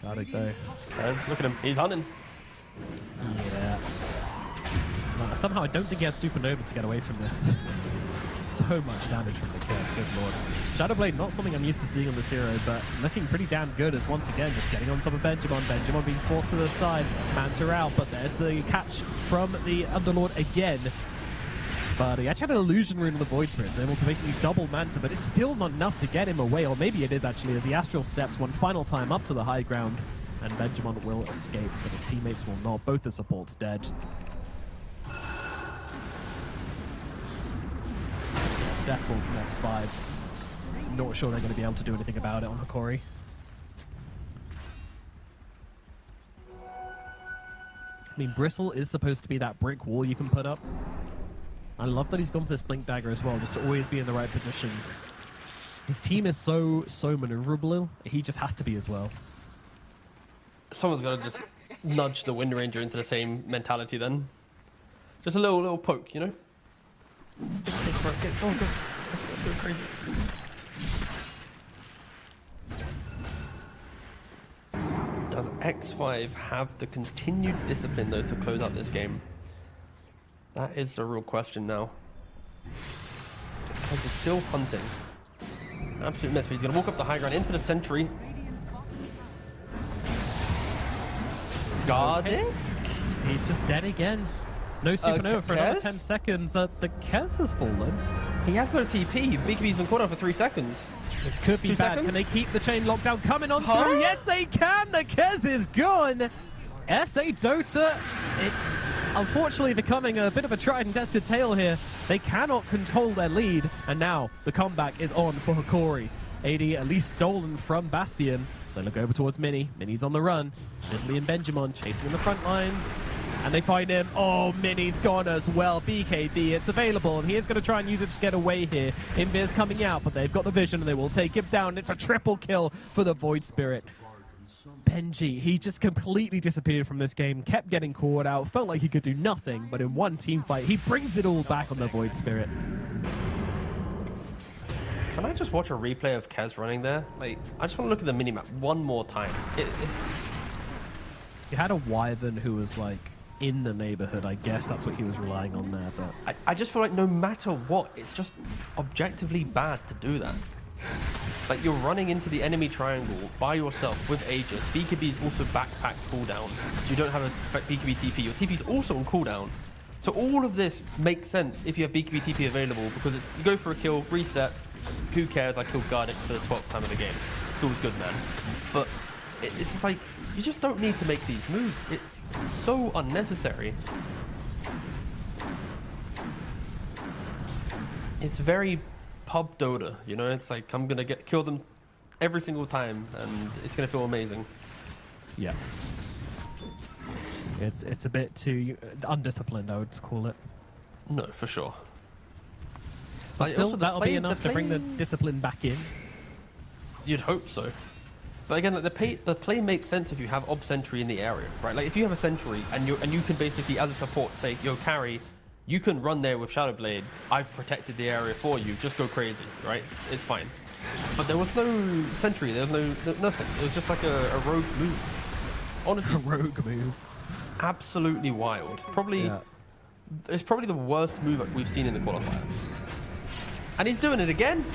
Gotta go. Look at him, he's hunting. Yeah. Somehow I don't think he has Supernova to get away from this. So much damage from the kills, good lord. Shadowblade, not something I'm used to seeing on this hero, but looking pretty damn good as once again just getting on top of Benjamin. Benjamin being forced to the side. Manta out, but there's the catch from the Underlord again. But he actually had an illusion rune on the Void Spirit, so able to basically double Manta, but it's still not enough to get him away, or maybe it is actually, as he Astral steps one final time up to the high ground, and Benjamin will escape, but his teammates will not. Both the supports dead. Death ball from X5. Not sure they're going to be able to do anything about it on Hikori. I mean, Bristle is supposed to be that brick wall you can put up. I love that he's gone for this Blink Dagger as well, just to always be in the right position. His team is so maneuverable. He just has to be as well. Someone's got to just nudge the Wind Ranger into the same mentality then. Just a little poke, you know? Go on, go. Let's go crazy. Does X5 have the continued discipline, though, to close out this game? That is the real question now. Because he's still hunting. Absolute mess, but he's going to walk up the high ground into the sentry. Guard it? He's just dead again. No supernova for another 10 seconds. The Kez has fallen. He has no TP. BKB's on cooldown for 3 seconds. This could be 2 bad. seconds? Can they keep the chain lockdown coming on through? Yes, they can. The Kez is gone. SA Dota, it's unfortunately becoming a bit of a tried and tested tale here. They cannot control their lead, and now the comeback is on for Hikori. AD at least stolen from Bastion. So look over towards Mini. Mini's on the run. Italy and Benjamin chasing in the front lines. And they find him. Oh, Mini's gone as well. BKB, it's available. And he is going to try and use it to get away here. Invir's coming out, but they've got the vision and they will take him down. It's a triple kill for the Void Spirit. Benji, he just completely disappeared from this game, kept getting caught out, felt like he could do nothing, but in one team fight, he brings it all back on the Void Spirit. Can I just watch a replay of Kez running there? Like, I just want to look at the minimap one more time. You had a Wyvern who was like in the neighborhood, I guess that's what he was relying on there, but I just feel like no matter what, it's just objectively bad to do that. Like, you're running into the enemy triangle by yourself with Aegis. BKB is also backpacked cooldown, so you don't have a BKB TP. Your TP is also on cooldown. So all of this makes sense if you have BKB TP available, because it's, you go for a kill, reset, who cares, I killed Gardic for the 12th time of the game. Feels good, man. But it's just like, you just don't need to make these moves. It's so unnecessary. It's very pub Dota, you know? It's like, I'm gonna kill them every single time, and it's gonna feel amazing. yeah. It's a bit too undisciplined, I would call it. No, for sure. But still, also, that'll be enough to bring the discipline back in. You'd hope so. But again, like, the play makes sense if you have Ob Sentry in the area, right? Like, if you have a Sentry and you can basically, as a support, say, yo, carry, you can run there with Shadow Blade. I've protected the area for you. Just go crazy, right? It's fine. But there was no Sentry. There was nothing. It was just like a rogue move. Honestly, A rogue move. absolutely wild. It's probably the worst move we've seen in the qualifiers. And he's doing it again.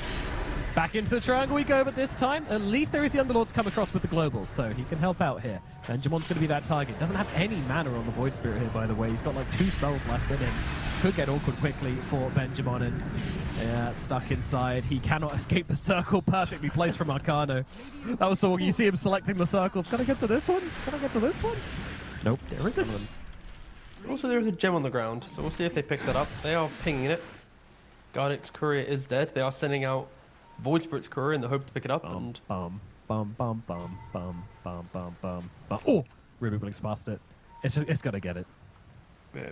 Back into the triangle we go, but this time, at least there is the Underlord to come across with the global, so he can help out here. Benjamin's going to be that target. Doesn't have any mana on the Void Spirit here, by the way. He's got like 2 spells left in him. Could get awkward quickly for Benjamin, and yeah, stuck inside. He cannot escape the circle, perfectly placed from Arcano. That was so you see him selecting the circles. Can I get to this one? Can I get to this one? Nope, there isn't one. Also, there is a gem on the ground, so we'll see if they pick that up. They are pinging it. Gardic's courier is dead. They are sending out Void Spirit's courier in the hope to pick it up. And Bum, bum, bum, bum, bum, bum, bum, bum, bum. Oh! Ruby Blinks past it. It's got to get it.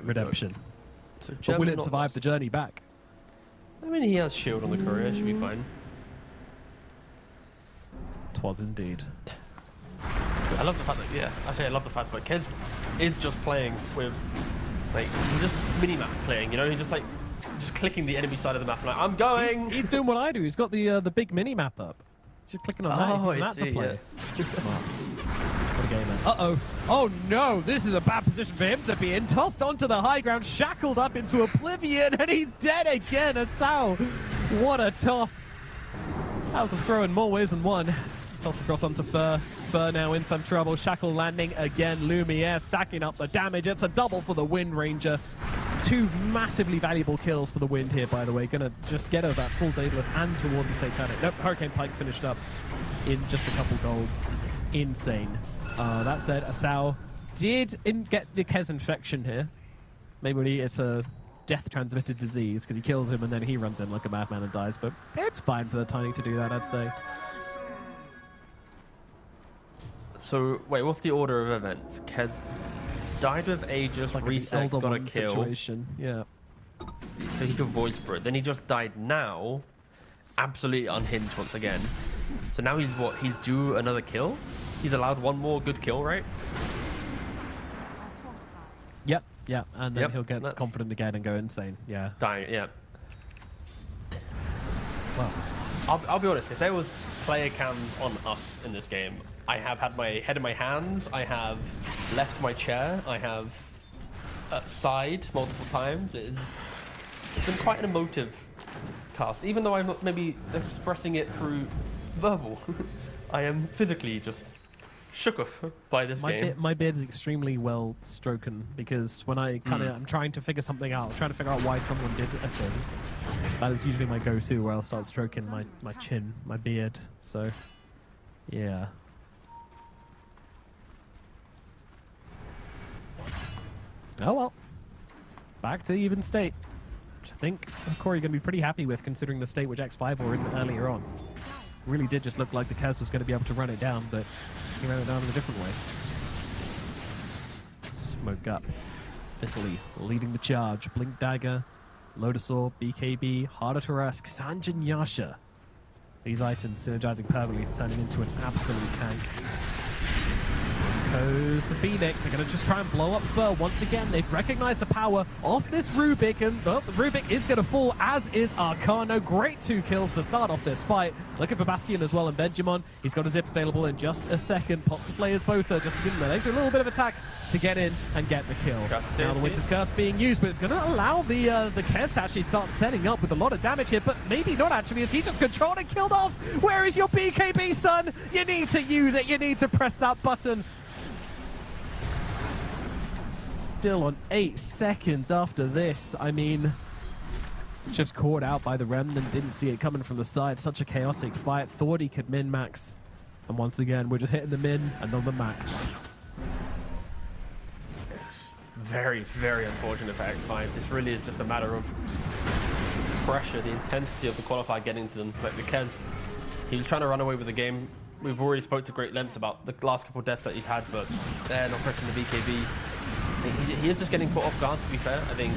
Redemption. So But gem will it not survive lost. the journey back? I mean, he has shield on the courier. It should be fine. 'Twas indeed. I love the fact that, yeah, I love the fact that Kez is just playing with, like, he's just mini-map playing, you know? He's just, like, just clicking the enemy side of the map, like, I'm going! He's doing what I do. He's got the big mini map up. Just clicking on that. He's using that to play. Smart. What a gamer. Uh-oh. Oh, no. This is a bad position for him to be in. Tossed onto the high ground, shackled up into Oblivion, and he's dead again. Asao. What a toss. That was a throw in more ways than one. Toss across onto Fur. Fur now in some trouble. Shackle landing again. Lumiere stacking up the damage. It's a double for the Wind Ranger. 2 massively valuable kills for the Wind here, by the way. Gonna just get over that full Daedalus and towards the Satanic. Nope, Hurricane Pike finished up in just a couple gold. Insane. That said, Asao did get the Kez infection here. Maybe it's a death-transmitted disease because he kills him and then he runs in like a madman and dies. But it's fine for the Tiny to do that, I'd say. So, wait, what's the order of events? Kez died with Aegis, Like reset, Elder got a One kill. situation. Yeah. So he could Void Spirit. Then he just died now. Absolutely unhinged once again. So now he's what? He's due another kill? He's allowed one more good kill, right? Yep, yeah, and then Yep, he'll get that's- confident again and go insane. Yeah. Dying, yeah. Well, I'll be honest, if there was player cams on us in this game, I have had my head in my hands, I have left my chair, I have sighed multiple times. It's been quite an emotive cast, even though I'm not maybe expressing it through verbal. I am physically just shooketh by this game. my beard is extremely well stroken because when I kind of I'm trying to figure something out, trying to figure out why someone did a thing, that is usually my go-to where I'll start stroking my chin, my beard. So, yeah. Oh well. Back to even state. Which I think Corey going to be pretty happy with considering the state which X5 were in earlier on. Really did just look like the Kez was going to be able to run it down, but he ran it down in a different way. Smoke up. Italy leading the charge. Blink Dagger, Lotusaur, BKB, Harder to Rask, Sanjin Yasha. These items synergizing perfectly, turning into an absolute tank. Goes the Phoenix. They're going to just try and blow up Fur once again. They've recognized the power of this Rubik, and the Rubik is going to fall, as is Arcano. Great 2 kills to start off this fight. Looking for Bastion as well, and Benjamin. He's got a zip available in just a second. Pops the Flayer's Boater just to give him an extra little bit of attack to get in and get the kill. Now the Winter's Curse being used, but it's going to allow the Kez to actually start setting up with a lot of damage here, but maybe not actually, as he just controlled and killed off. Where is your BKB, son? You need to use it. You need to press that button. Still on 8 seconds after this. I mean, just caught out by the Remnant, didn't see it coming from the side. Such a chaotic fight. Thought he could min-max. And once again, we're just hitting the min and not the max. Very, very unfortunate for X5. This really is just a matter of pressure, the intensity of the qualifier getting to them. Like the Kez, he was trying to run away with the game. We've already spoke to great lengths about the last couple of deaths that he's had, but they're not pressing the BKB. He is just getting caught off guard, to be fair. I think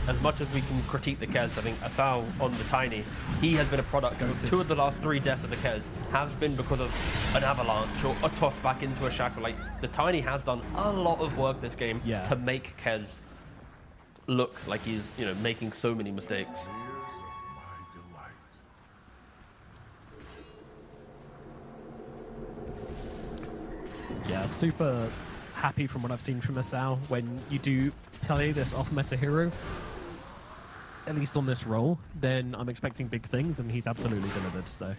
as much as we can critique the Kez, I think Asao on the Tiny, he has been a product of 2 of the last 3 deaths of the Kez has been because of an avalanche or a toss back into a shackle. Like, the Tiny has done a lot of work this game to make Kez look like he's, you know, making so many mistakes. Yeah, super happy from what I've seen from Asao when you do play this off-meta hero, at least on this role, then I'm expecting big things, and he's absolutely delivered, so.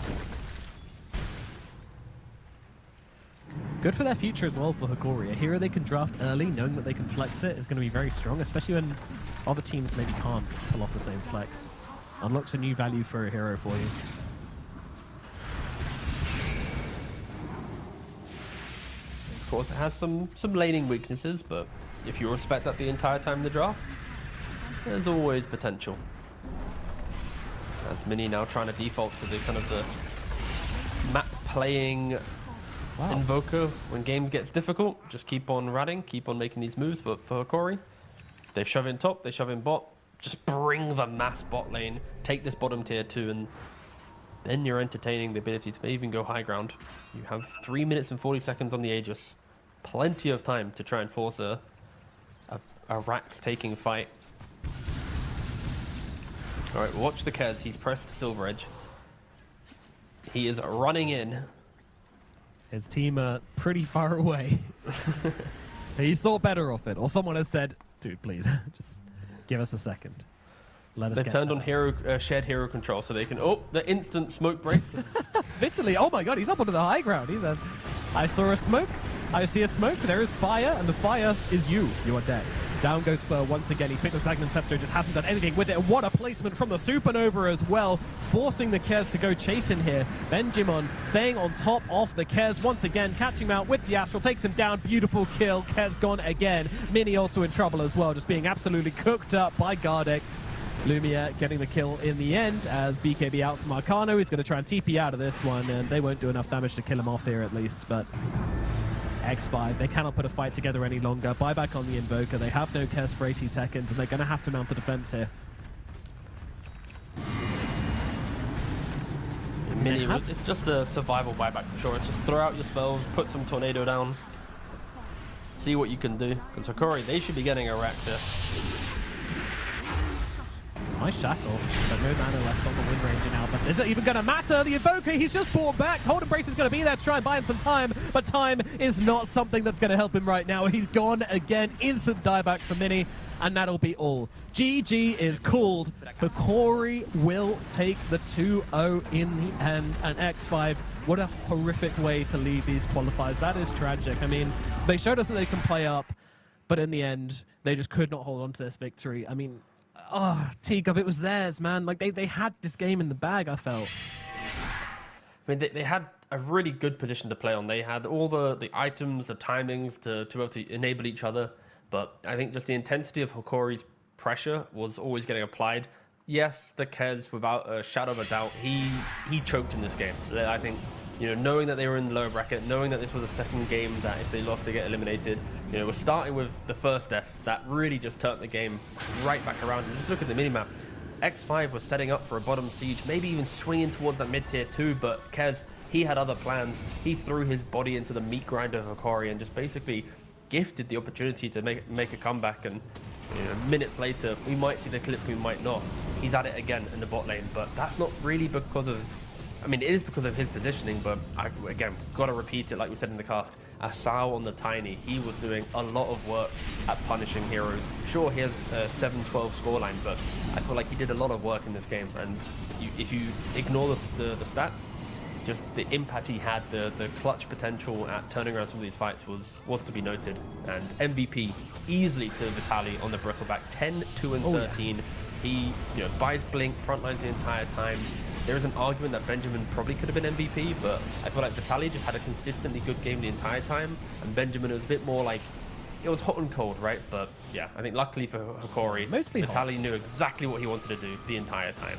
Good for their future as well for Hikori. A hero they can draft early, knowing that they can flex it, is going to be very strong, especially when other teams maybe can't pull off the same flex. Unlocks a new value for a hero for you. Of course, it has some laning weaknesses, but if you respect that the entire time in the draft, there's always potential. As Mini now trying to default to the kind of the map playing invoker when game gets difficult. Just keep on running, keep on making these moves. But for Hikori, they shove in top, they shove in bot. Just bring the mass bot lane, take this bottom tier 2, and then you're entertaining the ability to even go high ground. You have 3 minutes and 40 seconds on the Aegis. Plenty of time to try and force a racked taking fight. Alright, watch the Kez. He's pressed Silver Edge. He is running in. His team are pretty far away. He's thought better of it. Or someone has said, dude, please, just give us a second. Let us They've turned on shared hero control so they can... Oh, the instant smoke break. Vitaly, oh my god, he's up onto the high ground. He says, I saw a smoke. I see a smoke. There is fire, and the fire is you. You are dead. Down goes Fur once again. He's picked up Stagnant Scepter, just hasn't done anything with it. And what a placement from the Supernova as well, forcing the Kez to go chasing here. Benjamin staying on top of the Kez once again, catching him out with the Astral, takes him down. Beautiful kill. Kez gone again. Mini also in trouble as well, just being absolutely cooked up by Gardeck. Lumia getting the kill in the end as BKB out from Arcano. He's going to try and TP out of this one, and they won't do enough damage to kill him off here at least, but X5, they cannot put a fight together any longer. Buyback on the Invoker. They have no Kez for 80 seconds, and they're going to have to mount the defense here. Mini, it's just a survival buyback for sure. It's just throw out your spells, put some tornado down, see what you can do. Because Hikori, they should be getting a Rex here. Nice shackle, but no mana left on the wind ranger now. But is it even going to matter? The Evoker, he's just brought back. Hold Embrace is going to be there to try and buy him some time, but time is not something that's going to help him right now. He's gone again. Instant dieback for Mini, and that'll be all. GG is called. Hikori will take the 2-0 in the end, and X5, what a horrific way to leave these qualifiers. That is tragic. I mean, they showed us that they can play up, but in the end, they just could not hold on to this victory. I mean, oh, T-Gov, it was theirs, man. Like, they had this game in the bag, I felt. I mean, they had a really good position to play on. They had all the items, the timings to be able to enable each other. But I think just the intensity of Hikori's pressure was always getting applied. Yes, the Kez, without a shadow of a doubt, he choked in this game. I think, you know, knowing that they were in the lower bracket, knowing that this was a second game that if they lost, they get eliminated. You know, we're starting with the first death that really just turned the game right back around. And just look at the minimap. X5 was setting up for a bottom siege, maybe even swinging towards that mid-tier 2, but Kez, he had other plans. He threw his body into the meat grinder of Hikori and just basically gifted the opportunity to make a comeback. And you know, minutes later, we might see the clip, we might not. He's at it again in the bot lane, but that's not really because of... I mean, it is because of his positioning, but again, got to repeat it like we said in the cast. Asao on the Tiny, he was doing a lot of work at punishing heroes. Sure, he has a 7-12 scoreline, but I feel like he did a lot of work in this game. And if you ignore the stats, just the impact he had, the clutch potential at turning around some of these fights was to be noted. And MVP easily to Vitaly on the Bristleback, 10, 2, and 13. Yeah. He buys Blink, frontlines the entire time. There is an argument that Benjamin probably could have been MVP, but I feel like Vitaly just had a consistently good game the entire time, and Benjamin was a bit more like, it was hot and cold, right? But yeah, I think luckily for Hikori, Vitaly knew exactly what he wanted to do the entire time.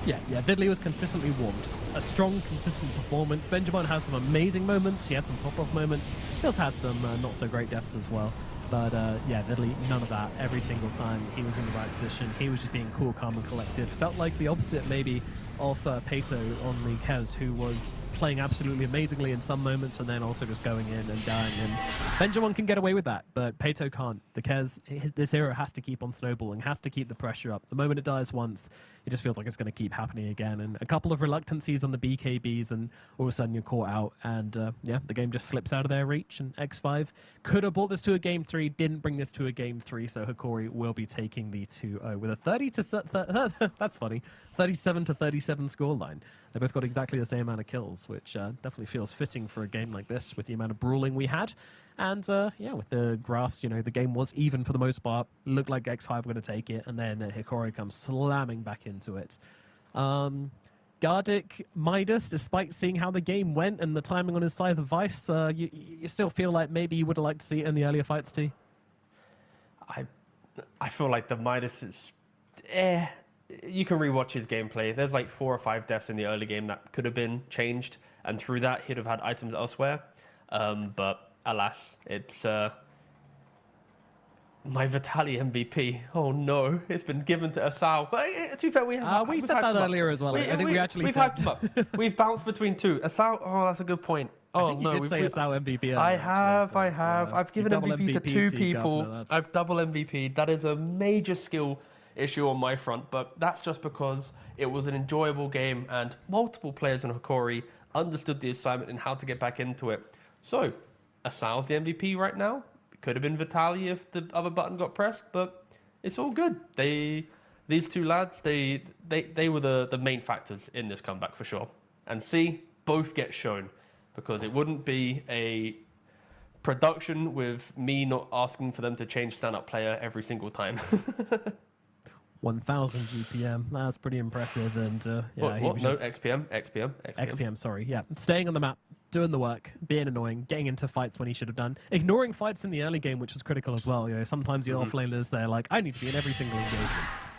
Yeah, Vidley was consistently warm. Just a strong, consistent performance. Benjamin had some amazing moments. He had some pop-off moments. He also had some not-so-great deaths as well. But yeah, Vidley, none of that. Every single time he was in the right position. He was just being cool, calm, and collected. Felt like the opposite, maybe, of Pato on the Kez, who was playing absolutely amazingly in some moments and then also just going in and dying. And Benjamin can get away with that, but Pato can't. The Kez, this hero has to keep on snowballing, has to keep the pressure up. The moment it dies once, it just feels like it's going to keep happening again. And a couple of reluctancies on the BKBs, and all of a sudden you're caught out. And yeah, the game just slips out of their reach. And X5 could have brought this to a game 3, didn't bring this to a game 3. So Hikori will be taking the 2-0 with a that's funny, 37 to 37 scoreline. They both got exactly the same amount of kills, which definitely feels fitting for a game like this with the amount of brawling we had. And yeah, with the graphs, the game was even for the most part. Looked like X5 were going to take it, and then Hikori comes slamming back into it. Gardic, Midas, despite seeing how the game went and the timing on his side of the Vice, you still feel like maybe you would have liked to see it in the earlier fights too? I feel like the Midas is... You can rewatch his gameplay. There's like 4 or 5 deaths in the early game that could have been changed, and through that he'd have had items elsewhere. But alas, it's my Vitaly MVP. Oh no, it's been given to Asao. But to be fair, we said that earlier as well. I think we actually we've said... hyped him up. We've bounced between 2. Asao. Oh, that's a good point. Oh I think you did say Asao MVP. Earlier, I have. Yeah. I've given MVP to 2 people. I've double MVP. That is a major skill issue on my front, but that's just because it was an enjoyable game and multiple players in Hikori understood the assignment and how to get back into it. So, Asao's the MVP right now. It could have been Vitaly if the other button got pressed, but it's all good. These 2 lads, they were the main factors in this comeback for sure. And see, both get shown, because it wouldn't be a production with me not asking for them to change stand-up player every single time. 1,000 GPM. That's pretty impressive. And yeah, what? No, XPM. Sorry. Yeah, staying on the map, doing the work, being annoying, getting into fights when he should have done, ignoring fights in the early game, which was critical as well. Sometimes the offlaners, they're like, I need to be in every single engagement.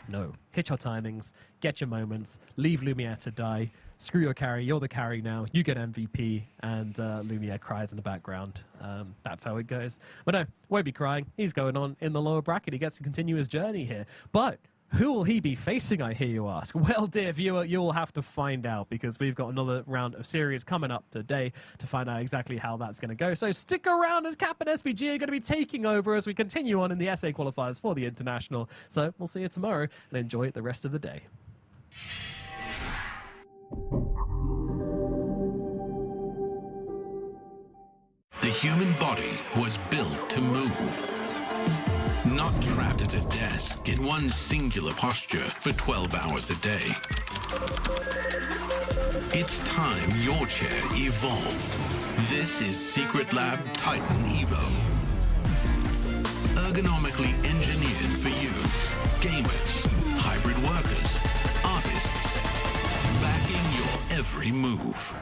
No, hit your timings, get your moments, leave Lumiere to die. Screw your carry. You're the carry now. You get MVP, and Lumiere cries in the background. That's how it goes. But no, won't be crying. He's going on in the lower bracket. He gets to continue his journey here. But Who will he be facing, I hear you ask? Well, dear viewer, you'll have to find out because we've got another round of series coming up today to find out exactly how that's going to go. So stick around as Cap and SVG are going to be taking over as we continue on in the SA qualifiers for the International. So we'll see you tomorrow and enjoy the rest of the day. The human body was built to move. Not trapped at a desk in one singular posture for 12 hours a day. It's time your chair evolved. This is Secret Lab Titan Evo. Ergonomically engineered for you, gamers, hybrid workers, artists, backing your every move.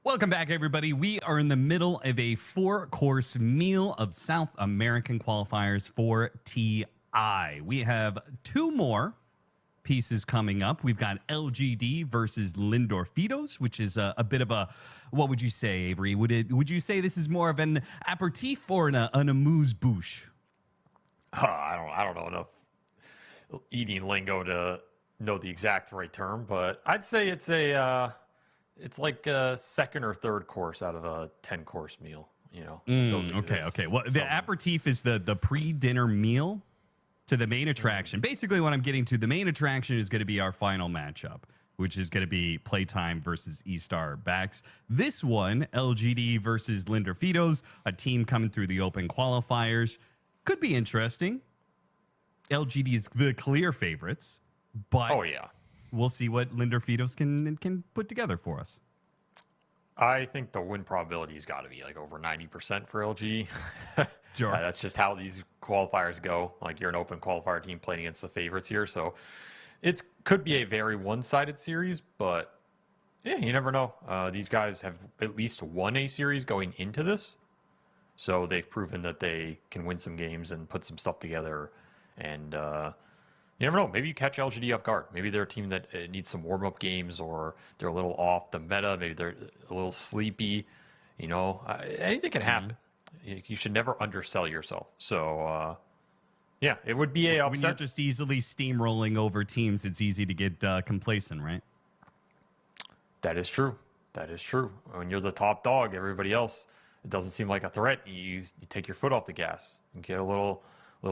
Welcome back, everybody. We are in the middle of a 4-course meal of South American qualifiers for TI. We have 2 more pieces coming up. We've got LGD versus Lindorfitos, which is a bit of a, what would you say, Avery? Would you say this is more of an aperitif or an amuse-bouche? I don't know enough eating lingo to know the exact right term, but I'd say it's like a 2nd or 3rd course out of a 10-course meal. You know. Okay. Well, the aperitif is the pre-dinner meal to the main attraction. Basically, what I'm getting to, the main attraction is going to be our final matchup, which is going to be PTime versus E-Star Backs. This one, LGD versus Lindorfitos, a team coming through the open qualifiers. Could be interesting. LGD is the clear favorites, but we'll see what Lindorfitos can put together for us. I think the win probability's got to be like over 90% for LG. Sure. That's just how these qualifiers go. Like, you're an open qualifier team playing against the favorites here. So it could be a very one-sided series, but yeah, you never know. These guys have at least won a series going into this. So they've proven that they can win some games and put some stuff together. And you never know. Maybe you catch LGD off guard. Maybe they're a team that needs some warm-up games, or they're a little off the meta. Maybe they're a little sleepy. You know, anything can happen. You should never undersell yourself. So, yeah, it would be a upset. When you're just easily steamrolling over teams, it's easy to get complacent, right? That is true. That is true. When you're the top dog, everybody else, it doesn't seem like a threat. You take your foot off the gas and get a little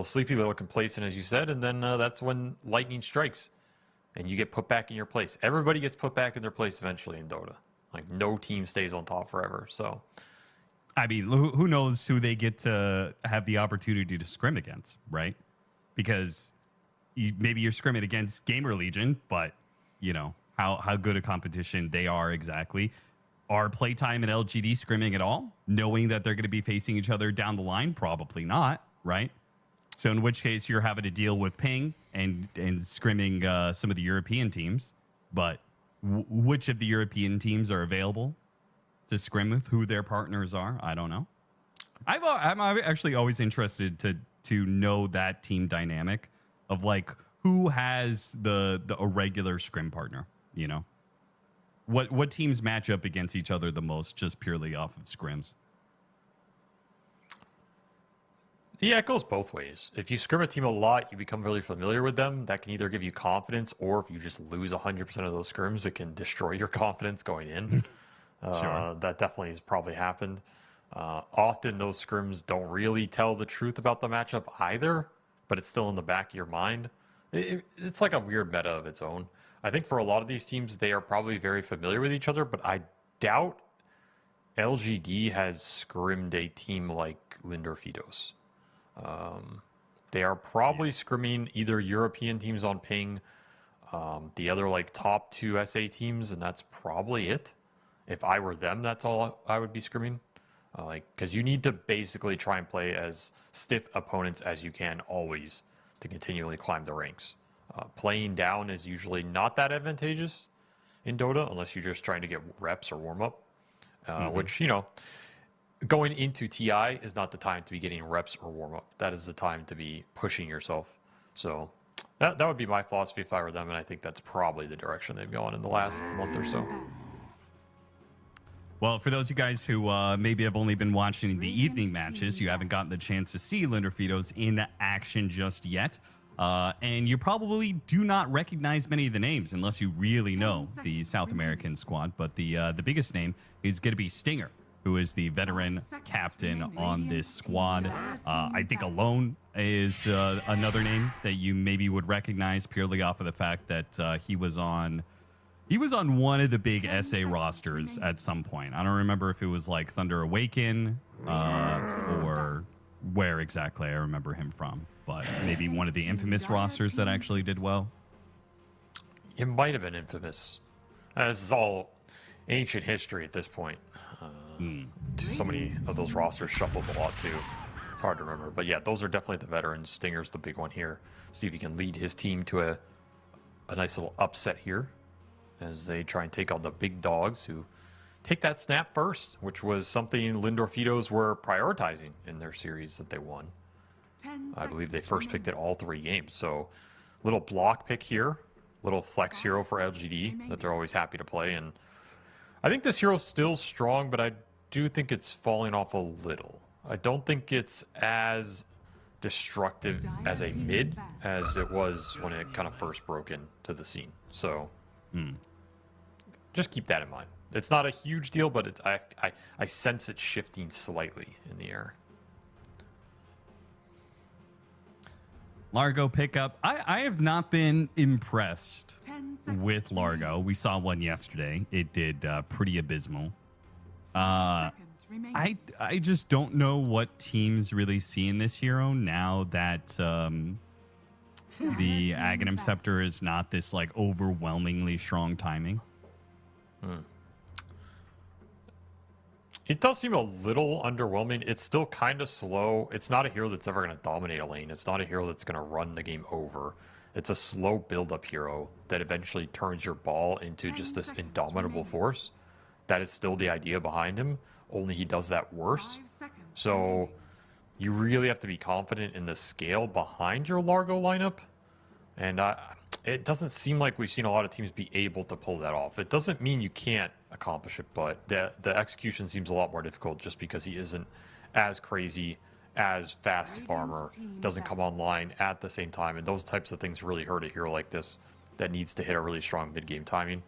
sleepy, a little complacent, as you said, and then that's when lightning strikes and you get put back in your place. Everybody gets put back in their place eventually in Dota. Like, no team stays on top forever. So, I mean, who knows who they get to have the opportunity to scrim against, right? Because maybe you're scrimming against Gamer Legion, but you know how good a competition they are exactly. Are PTime and LGD scrimming at all, knowing that they're going to be facing each other down the line? Probably not, right? So in which case you're having to deal with ping and scrimming some of the European teams. But which of the European teams are available to scrim with, who their partners are, I don't know. I'm actually always interested to know that team dynamic of like who has a regular scrim partner, you know? What teams match up against each other the most just purely off of scrims? Yeah, it goes both ways. If you scrim a team a lot, you become really familiar with them. That can either give you confidence, or if you just lose 100% of those scrims, it can destroy your confidence going in. Sure. That definitely has probably happened. Often those scrims don't really tell the truth about the matchup either, but it's still in the back of your mind. It's like a weird meta of its own. I think for a lot of these teams, they are probably very familiar with each other, but I doubt LGD has scrimmed a team like Lindorfitos. They are probably scrimming either European teams on ping, the other like top 2 SA teams, and that's probably it. If I were them, that's all I would be scrimming. Because you need to basically try and play as stiff opponents as you can always to continually climb the ranks. Playing down is usually not that advantageous in Dota unless you're just trying to get reps or warm up, which, you know, going into TI is not the time to be getting reps or warm up. That is the time to be pushing yourself. So that would be my philosophy if I were them, and I think that's probably the direction they've gone in the last month or so. Well, for those of you guys who maybe have only been watching the evening matches, you haven't gotten the chance to see Lindorfitos in action just yet. And you probably do not recognize many of the names unless you really know the South American squad. But the biggest name is going to be Stinger, who is the veteran captain on this squad. I think Alone is another name that you maybe would recognize purely off of the fact that he was on one of the big SA rosters at some point. I don't remember if it was like Thunder Awaken or where exactly I remember him from, but maybe one of the Infamous rosters that actually did well. It might have been Infamous. This is all ancient history at this point. So many of those rosters shuffled a lot too. It's hard to remember. But yeah, those are definitely the veterans. Stinger's the big one here. See if he can lead his team to a nice little upset here as they try and take on the big dogs who take that snap first, which was something Lindorfitos were prioritizing in their series that they won. 10 I believe they seconds first picked it all 3 games. So little block pick here, little flex hero for LGD that they're always happy to play. And I think this hero's still strong, but I do think it's falling off a little. I don't think it's as destructive as a mid as it was when it kind of first broke into the scene. So just keep that in mind. It's not a huge deal, but it's, I sense it shifting slightly in the air. Largo pickup. I have not been impressed 10 seconds with Largo. We saw one yesterday. It did pretty abysmal. seconds remaining. I just don't know what teams really see in this hero now that the Aghanim Scepter is not this like overwhelmingly strong timing. It does seem a little underwhelming. It's still kind of slow. It's not a hero that's ever going to dominate a lane. It's not a hero that's going to run the game over. It's a slow build-up hero that eventually turns your ball into just this indomitable force. That is still the idea behind him, only he does that worse. 5 seconds So you really have to be confident in the scale behind your Largo lineup. And it doesn't seem like we've seen a lot of teams be able to pull that off. It doesn't mean you can't accomplish it, but the execution seems a lot more difficult just because he isn't as crazy, as fast of armor, doesn't come online at the same time. And those types of things really hurt a hero like this that needs to hit a really strong mid-game timing.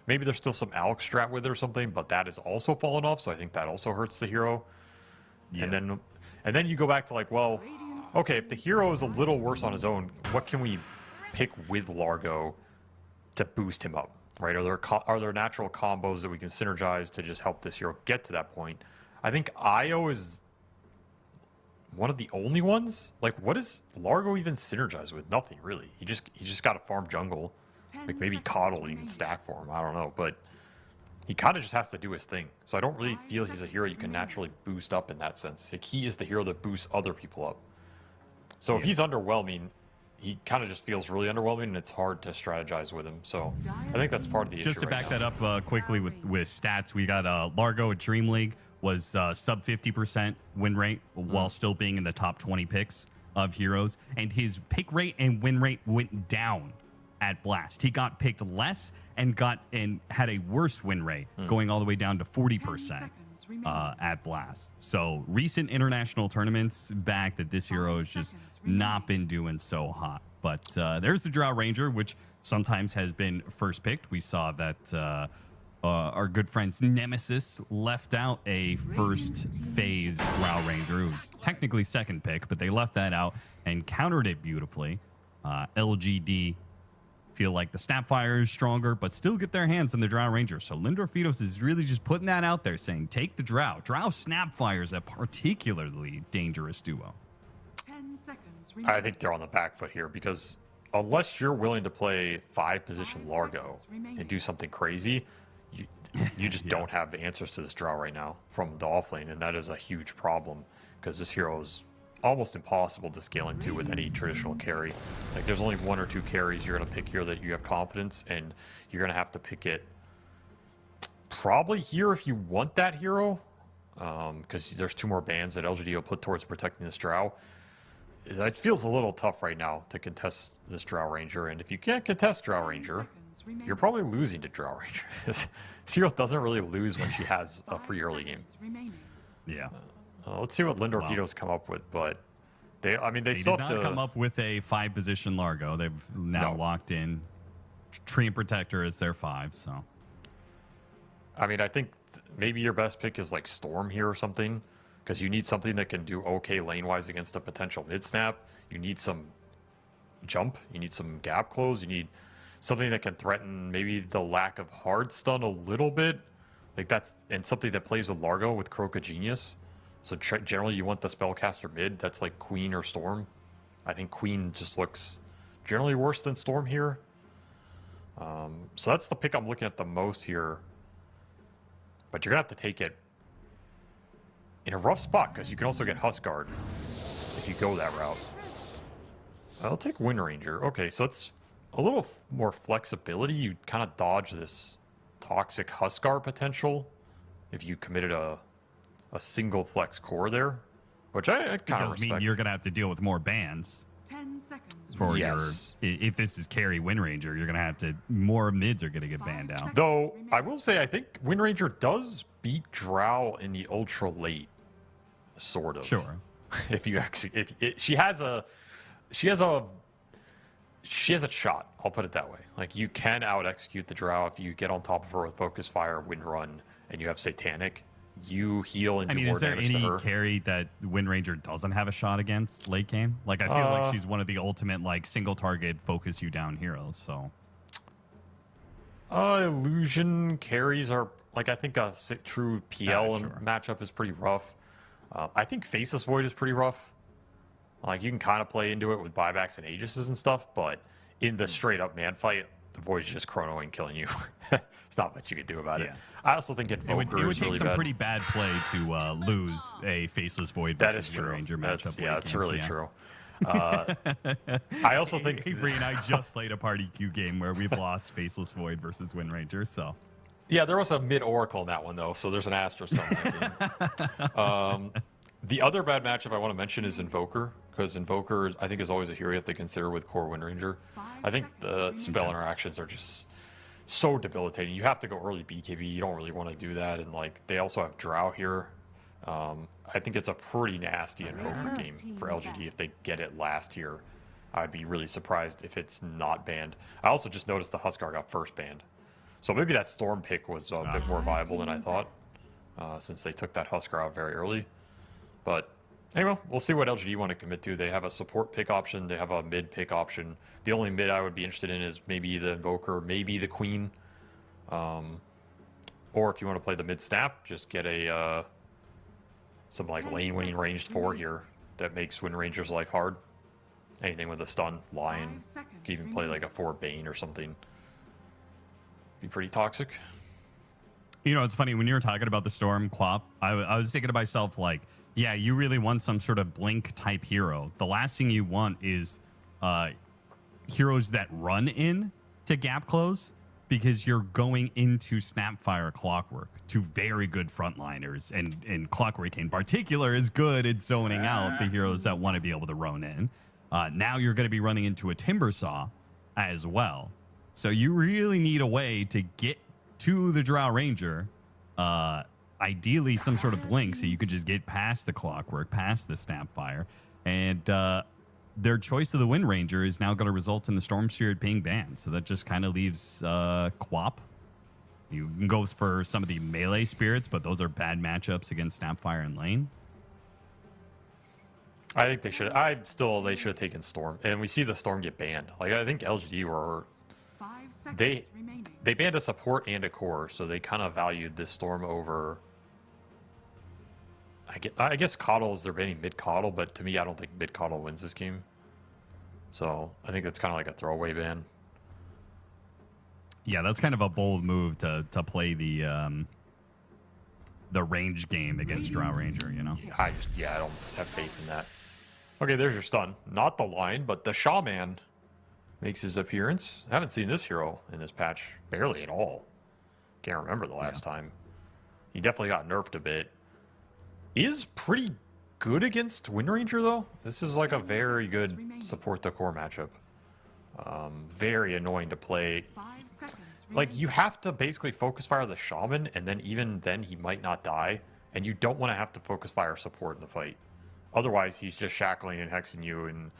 Maybe there's still some Alex strat with it or something, but that has also fallen off, so I think that also hurts the hero. Yeah. And then you go back to like, well, okay, if the hero is a little worse on his own, what can we pick with Largo to boost him up, right? Are there natural combos that we can synergize to just help this hero get to that point? I think Io is one of the only ones. Like, what does Largo even synergize with? Nothing really. He just got to farm jungle. Like maybe Coddle even stack for him. I don't know, but he kind of just has to do his thing. So I don't really feel he's a hero you can naturally boost up in that sense. Like, he is the hero that boosts other people up. So if he's underwhelming, he kind of just feels really underwhelming, and it's hard to strategize with him. So I think that's part of the issue. Just to right back now. that up quickly with stats, we got Largo at Dream League was sub 50% win rate while still being in the top 20 picks of heroes, and his pick rate and win rate went down at Blast. He got picked less and had a worse win rate, going all the way down to 40% at Blast. So recent international tournaments back that this hero has just not been doing so hot. But there's the Drow Ranger, which sometimes has been first picked. We saw that our good friend's Nemesis left out a first phase Drow Ranger. It was technically second pick, but they left that out and countered it beautifully. LGD feel like the Snapfire is stronger, but still get their hands on the Drow Ranger. So Lindorfitos is really just putting that out there, saying, take the Drow. Drow Snapfire is a particularly dangerous duo. 10 seconds I remaining. think they're on the back foot here because unless you're willing to play 5-position Largo and do something crazy, you just don't have the answers to this Drow right now from the offlane, and that is a huge problem because this hero is almost impossible to scale into with any traditional carry. Like, there's only 1 or 2 carries you're going to pick here that you have confidence, and you're going to have to pick it probably here if you want that hero, because there's 2 more bans that LGD will put towards protecting this Drow. It feels a little tough right now to contest this Drow Ranger, and if you can't contest Drow Ranger, you're probably losing to Drow Ranger. This hero doesn't really lose when she has a free early game. Yeah. Let's see what Lindorfitos come up with, but they They still did have not to come up with a 5-position Largo. They've now No. locked in Tree and Protector as their 5. So I mean, I think maybe your best pick is like Storm here or something, because you need something that can do okay lane-wise against a potential mid-snap. You need some jump. You need some gap close. You need something that can threaten maybe the lack of hard stun a little bit. Like that's, and something that plays with Largo with Croca Genius. So generally you want the spellcaster mid. That's like Queen or Storm. I think Queen just looks generally worse than Storm here. So that's the pick I'm looking at the most here. But you're going to have to take it in a rough spot because you can also get Huskguard if you go that route. I'll take Wind Ranger. Okay, so it's a little more flexibility. You kind of dodge this toxic Huskguard potential if you committed a single flex core there, which I It kind of does respect. mean you're going to have to deal with more bans 10 seconds. for Yes. if this is carry Wind Ranger, you're going to have to, more mids are going to get banned out. Though I will say, I think Wind Ranger does beat Drow in the ultra late, sort of. Sure. If you actually, she has a shot. I'll put it that way. Like you can out execute the Drow if you get on top of her with Focus Fire, Wind Run, and you have Satanic. You heal and I do mean, more is there damage to any her. carry that Wind Ranger doesn't have a shot against late game? Like, I feel like she's one of the ultimate, like, single target focus you down heroes, so. Illusion carries are like I think a true PL Sure. matchup is pretty rough. I think Faceless Void is pretty rough. Like you can kind of play into it with buybacks and Aegises and stuff, but in the straight up man fight, the Void's just chronoing killing you. It's not much you can do about it. Yeah. I also think It Invoker would is take really some bad. pretty bad play to lose a Faceless Void That versus is Wind true. Ranger That's, matchup. yeah, late that's game. really Yeah. true. I also think Avery and I just played a party queue game where we've lost Faceless Void versus Wind Ranger, so. Yeah, there was a mid Oracle in that one though, so there's an asterisk on that game. The other bad matchup I want to mention is Invoker, because Invoker I think is always a hero you have to consider with core Wind Ranger. I think the spell interactions are just so debilitating. You have to go early BKB. You don't really want to do that, and like they also have Drow here. I think it's a pretty nasty Invoker game for LGD if they get it last year. I'd be really surprised if it's not banned. I also just noticed the Huskar got first banned. So maybe that Storm pick was a bit more viable than I thought, since they took that Huskar out very early. But anyway, we'll see what LGD want to commit to. They have a support pick option. They have a mid pick option. The only mid I would be interested in is maybe the Invoker, maybe the Queen. Or if you want to play the mid snap, just get a some like lane winning ranged 4 here that makes Wind Ranger's life hard. Anything with a stun, Lion, 5 seconds you can even play like a 4 Bane or something. Be pretty toxic. You know, it's funny when you were talking about the Storm Quap, I was thinking to myself, like, yeah, you really want some sort of blink type hero. The last thing you want is heroes that run in to gap close, because you're going into Snapfire Clockwork, two very good frontliners, and Clockwork in particular is good at zoning out the heroes that want to be able to run in. Now you're going to be running into a Timbersaw as well. So you really need a way to get to the Drow Ranger, ideally some sort of blink so you could just get past the Clockwork, past the Snapfire, and their choice of the Wind Ranger is now going to result in the Storm Spirit being banned. So that just kind of leaves Quap. You can go for some of the melee spirits, but those are bad matchups against Snapfire and lane. I think they should. They should have taken Storm, and we see the Storm get banned. Like I think LGD were 5 seconds they remaining. they banned a support and a core, so they kind of valued this Storm over. I guess Coddle is their banning mid Coddle, but to me, I don't think mid Coddle wins this game. So I think that's kind of like a throwaway ban. Yeah, that's kind of a bold move to play the range game against Drow Ranger, you know? I don't have faith in that. Okay, there's your stun. Not the line, but the Shaman makes his appearance. I haven't seen this hero in this patch barely at all. Can't remember the last time. He definitely got nerfed a bit. Is pretty good against Wind Ranger, though. This is like a very good support the core matchup. Very annoying to play. 5 seconds Like, remaining. you have to basically focus fire the Shaman, and then even then he might not die, and you don't want to have to focus fire support in the fight. Otherwise, he's just shackling and hexing you, and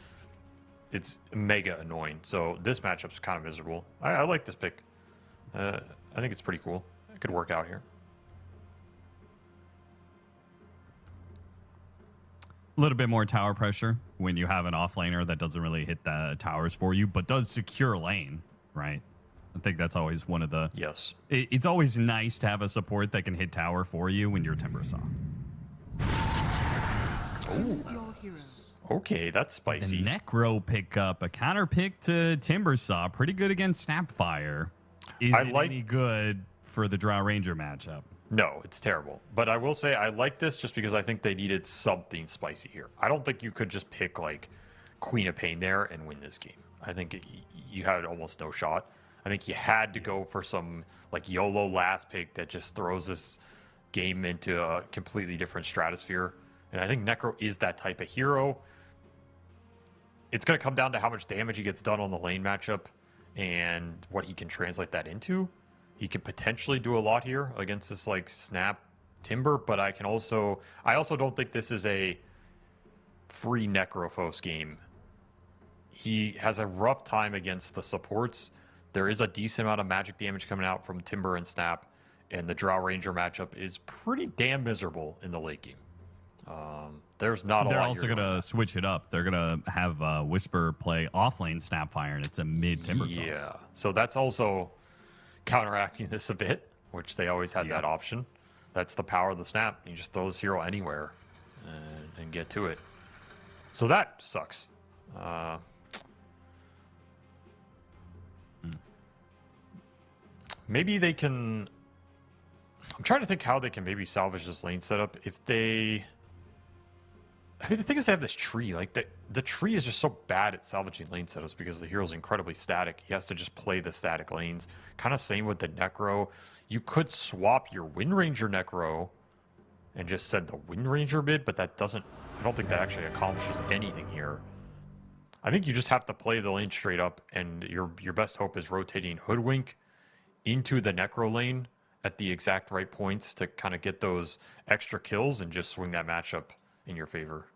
it's mega annoying. So this matchup's kind of miserable. I like this pick. I think it's pretty cool. It could work out here. A little bit more tower pressure when you have an offlaner that doesn't really hit the towers for you, but does secure lane, right? I think that's always one of the... Yes. It's always nice to have a support that can hit tower for you when you're Timbersaw. Choose your hero. Okay, that's The spicy. Necro pickup, a counter pick to Timbersaw, pretty good against Snapfire. Is I it like- any good for the Drow Ranger matchup? No, it's terrible. But I will say I like this just because I think they needed something spicy here. I don't think you could just pick like Queen of Pain there and win this game. I think you had almost no shot. I think you had to go for some like YOLO last pick that just game into a completely different stratosphere. And I think Necro is that type of hero. It's going to come down to how much damage he gets done on the lane matchup and what he can translate that into. He could potentially do a lot here against this like Snap Timber, but I also don't think this is a free Necrophos game. He has a rough time against the supports. There is a decent amount of magic damage coming out from Timber and Snap, and the Drow Ranger matchup is pretty damn miserable in the late game. There's not a lot. They're also going to switch it up. They're going to have Whisper play offlane Snapfire, and it's a mid Timber zone. Yeah, so that's also counteracting this a bit, which they always had that option. That's the power of the Snap. You just throw this hero anywhere and get to it. So that sucks. Maybe they can... I'm trying to think how they can maybe salvage this lane setup. If they... I mean, the thing is they have this tree. Like, the tree is just so bad at salvaging lane setups because the hero's incredibly static. He has to just play the static lanes. Kind of same with the Necro. You could swap your Wind Ranger Necro and just send the Wind Ranger mid, but that doesn't... I don't think that actually accomplishes anything here. I think you just have to play the lane straight up, and your best hope is rotating Hoodwink into the Necro lane at the exact right points to kind of get those extra kills and just swing that matchup in your favor.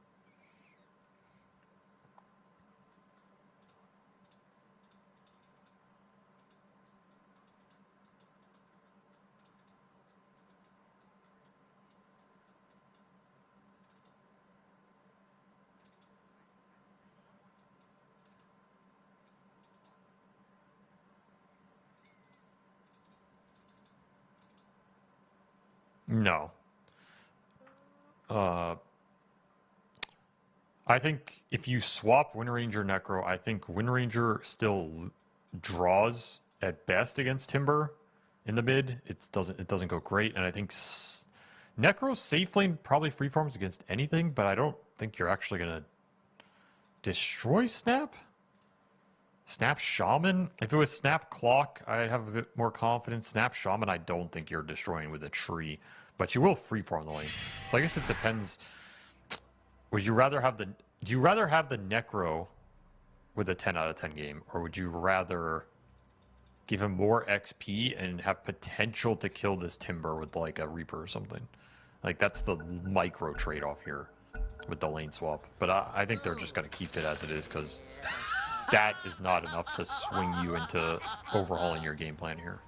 No. I think if you swap Wind Ranger Necro, I think Wind Ranger still draws at best against Timber in the mid. It doesn't go great, and I think Necro safe lane probably free farms against anything, but I don't think you're actually gonna destroy Snap. Snap Shaman. If it was Snap Clock, I'd have a bit more confidence. Snap Shaman, I don't think you're destroying with a tree, but you will freeform the lane. So I guess it depends. Would you rather have do you rather have the Necro with a 10 out of 10 game, or would you rather give him more XP and have potential to kill this Timber with like a Reaper or something? Like, that's the micro trade-off here with the lane swap. But I think they're just going to keep it as it is, because that is not enough to swing you into overhauling your game plan here.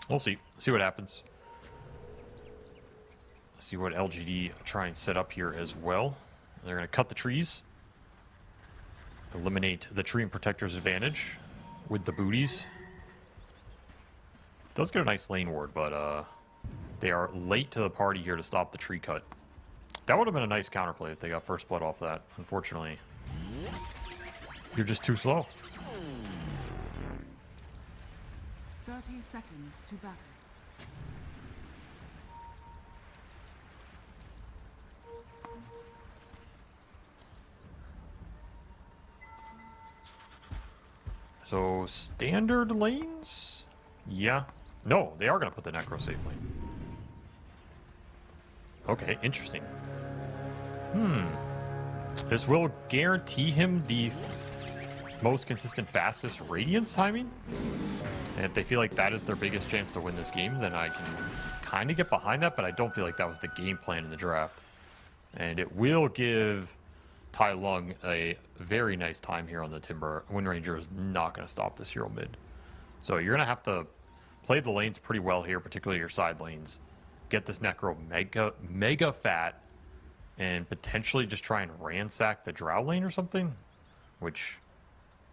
We'll see. See what happens. See what LGD try and set up here as well. They're going to cut the trees. Eliminate the tree and protector's advantage with the booties. Does get a nice lane ward, but they are late to the party here to stop the tree cut. That would have been a nice counterplay if they got first blood off that. Unfortunately, you're just too slow. 30 seconds to battle. So, standard lanes? Yeah. No, they are going to put the Necro safe lane. Okay, interesting. This will guarantee him the most consistent, fastest Radiance timing. And if they feel like that is their biggest chance to win this game, then I can kind of get behind that, but I don't feel like that was the game plan in the draft. And it will give Tai Lung a very nice time here on the Timber. Wind Ranger is not going to stop this hero mid. So you're going to have to play the lanes pretty well here, particularly your side lanes. Get this Necro mega fat, and potentially just try and ransack the Drow lane or something, which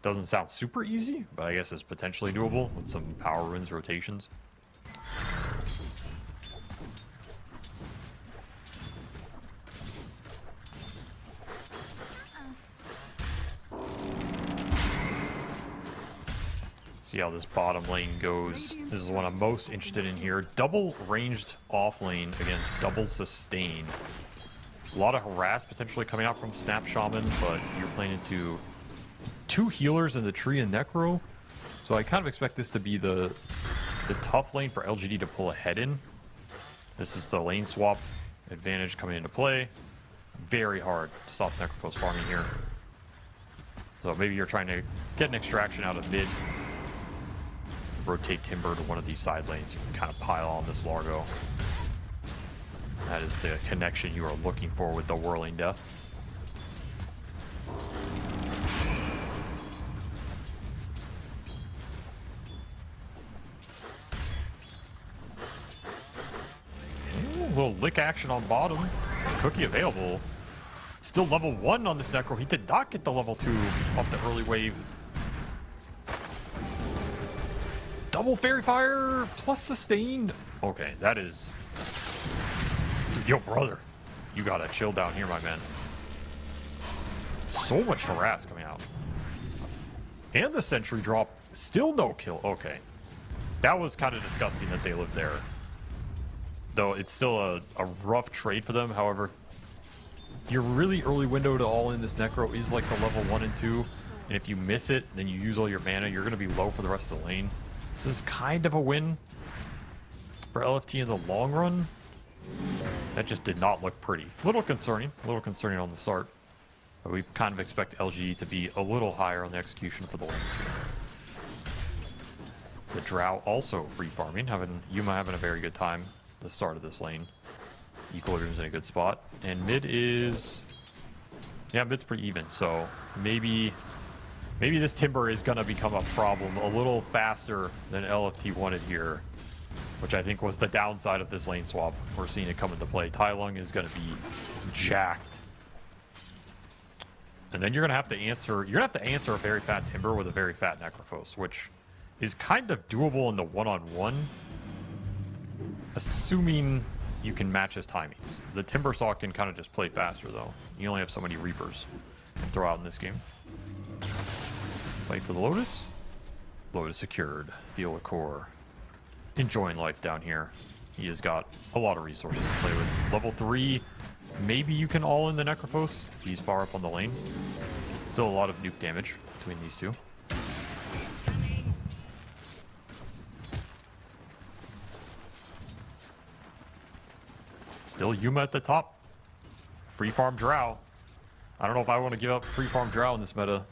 doesn't sound super easy, but I guess is potentially doable with some power runes rotations. See how this bottom lane goes. This is what I'm most interested in here. Double ranged off lane against double sustain. A lot of harass potentially coming out from Snap Shaman, but you're playing into two healers in the tree and Necro. So I kind of expect this to be the tough lane for LGD to pull ahead in. This is the lane swap advantage coming into play. Very hard to stop Necrophos farming here. So maybe you're trying to get an extraction out of mid. Rotate Timber to one of these side lanes. You can kind of pile on this Largo. That is the connection you are looking for with the Whirling Death. Ooh, a little lick action on bottom. Cookie available. Still level 1 on this Necro. He did not get the level 2 off the early wave. Double Fairy Fire plus Sustained. Okay, that is... Yo, brother. You gotta chill down here, my man. So much harass coming out. And the Sentry drop. Still no kill. Okay. That was kind of disgusting that they lived there. Though it's still a rough trade for them. However, your really early window to all in this Necro is like the level 1 and 2. And if you miss it, then you use all your mana, you're going to be low for the rest of the lane. This is kind of a win for LFT in the long run. That just did not look pretty. A little concerning on the start. But we kind of expect LGD to be a little higher on the execution for the lanes here. The Drow also free farming, Yuma having a very good time at the start of this lane. Equilibrium's in a good spot. And mid is... Yeah, mid's pretty even. So maybe this Timber is going to become a problem a little faster than LFT wanted here. Which I think was the downside of this lane swap. We're seeing it come into play. Tai Lung is going to be jacked. And then you're going to have to answer... You're going to have to answer a very fat Timber with a very fat Necrophos, which is kind of doable in the one-on-one. Assuming you can match his timings. The Timber Saw can kind of just play faster, though. You only have so many Reapers to throw out in this game. Play for the Lotus. Lotus secured. Deal a core. Enjoying life down here. He has got a lot of resources to play with. Level 3, maybe you can all in the Necrophos. He's far up on the lane. Still a lot of nuke damage between these two. Still Yuma at the top. Free farm Drow. I don't know if I want to give up free farm Drow in this meta.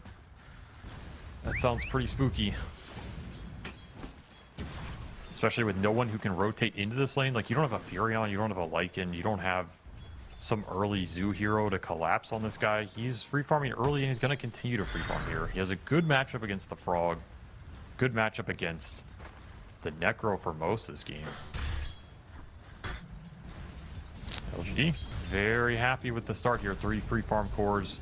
That sounds pretty spooky. Especially with no one who can rotate into this lane. Like, you don't have a Furion, you don't have a Lycan, you don't have some early Zoo hero to collapse on this guy. He's free farming early and he's going to continue to free farm here. He has a good matchup against the Frog. Good matchup against the Necro for most of this game. LGD, very happy with the start here. 3 free farm cores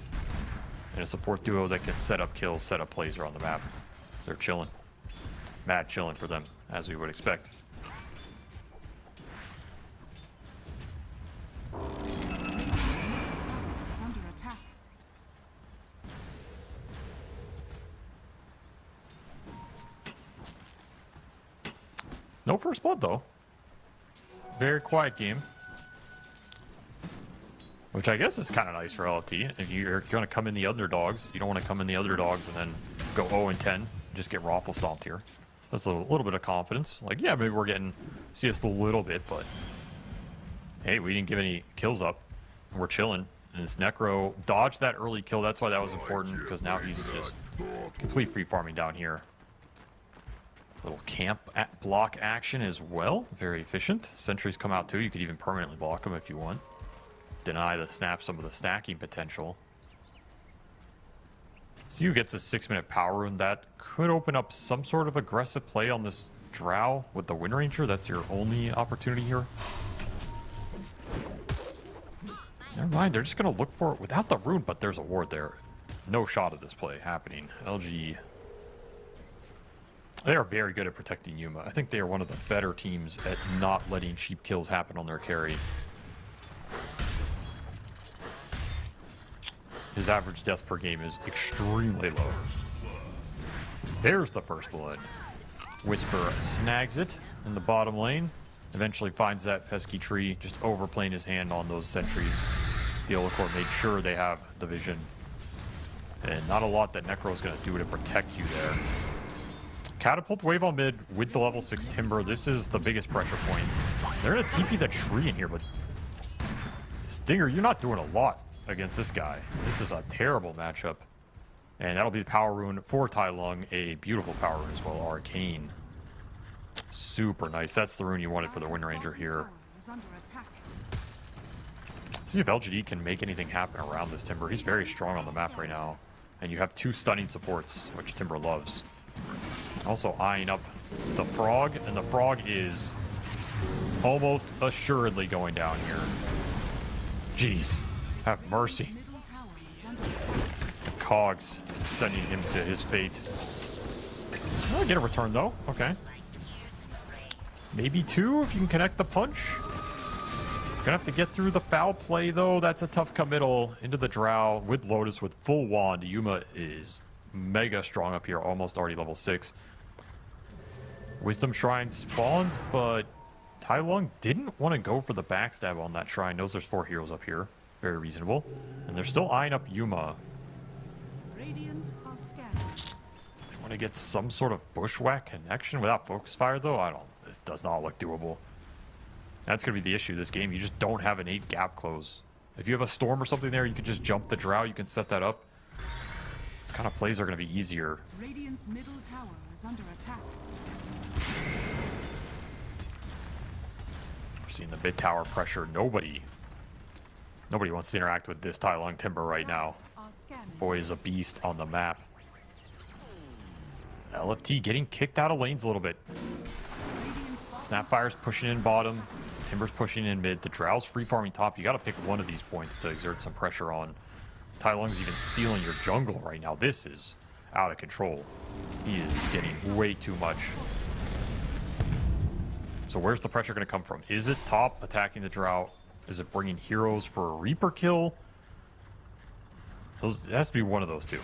and a support duo that can set up kills, set up plays around the map. They're chilling. Mad chilling for them, as we would expect. Is under attack. No first blood, though. Very quiet game. Which I guess is kind of nice for LFT. If you're going to come in the underdogs, you don't want to come in the underdogs and then go 0-10. Just get raffle stomped here. That's a little bit of confidence. Like, yeah, maybe we're getting just a little bit, but hey, we didn't give any kills up. We're chilling. And this Necro dodged that early kill. That's why that was important, because now he's just complete free farming down here. Little camp block action as well. Very efficient. Sentries come out too. You could even permanently block them if you want. Deny the snap some of the stacking potential. CU gets a 6-minute power rune. That could open up some sort of aggressive play on this Drow with the Wind Ranger. That's your only opportunity here. Never mind, they're just going to look for it without the rune, but there's a ward there. No shot of this play happening. LG, they are very good at protecting Yuma. I think they are one of the better teams at not letting cheap kills happen on their carry. His average death per game is extremely low. There's the first blood. Whisper snags it in the bottom lane. Eventually finds that pesky tree, just overplaying his hand on those sentries. The Olacor made sure they have the vision. And not a lot that Necro is going to do to protect you there. Catapult wave on mid with the level 6 Timber. This is the biggest pressure point. They're going to TP the tree in here, but Stinger, you're not doing a lot against this guy. This is a terrible matchup. And that'll be the power rune for Tai Lung. A beautiful power rune as well. Arcane. Super nice. That's the rune you wanted for the Wind Ranger here. Is under attack. See if LGD can make anything happen around this Timber. He's very strong on the map right now. And you have 2 stunning supports, which Timber loves. Also eyeing up the Frog, and the Frog is almost assuredly going down here. Jeez, have mercy. Middle tower is under attack. Cogs sending him to his fate. Oh, get a return though. Okay. Maybe 2 if you can connect the punch. Gonna have to get through the foul play though. That's a tough committal into the Drow with Lotus with full wand. Yuma is mega strong up here, almost already level 6. Wisdom Shrine spawns, but Tai Lung didn't want to go for the backstab on that shrine. Knows there's 4 heroes up here. Very reasonable. And they're still eyeing up Yuma. Radiant are scattered. They want to get some sort of bushwhack connection without focus fire though. This does not look doable. That's going to be the issue this game. You just don't have an 8 gap close. If you have a storm or something there, you can just jump the Drow. You can set that up. This kind of plays are going to be easier. Radiant's middle tower is under attack. We're seeing the mid tower pressure. Nobody wants to interact with this Tai Lung Timber right now. Are scanning. Boy is a beast on the map. LFT getting kicked out of lanes a little bit. Radiant's bottom Snapfire's pushing in bottom. Timber's pushing in mid. The Drow's free farming top. You got to pick one of these points to exert some pressure on. Tai Lung's even stealing your jungle right now. This is out of control. He is getting way too much. So where's the pressure going to come from? Is it top attacking the Drow? Is it bringing heroes for a Reaper kill? It has to be one of those two.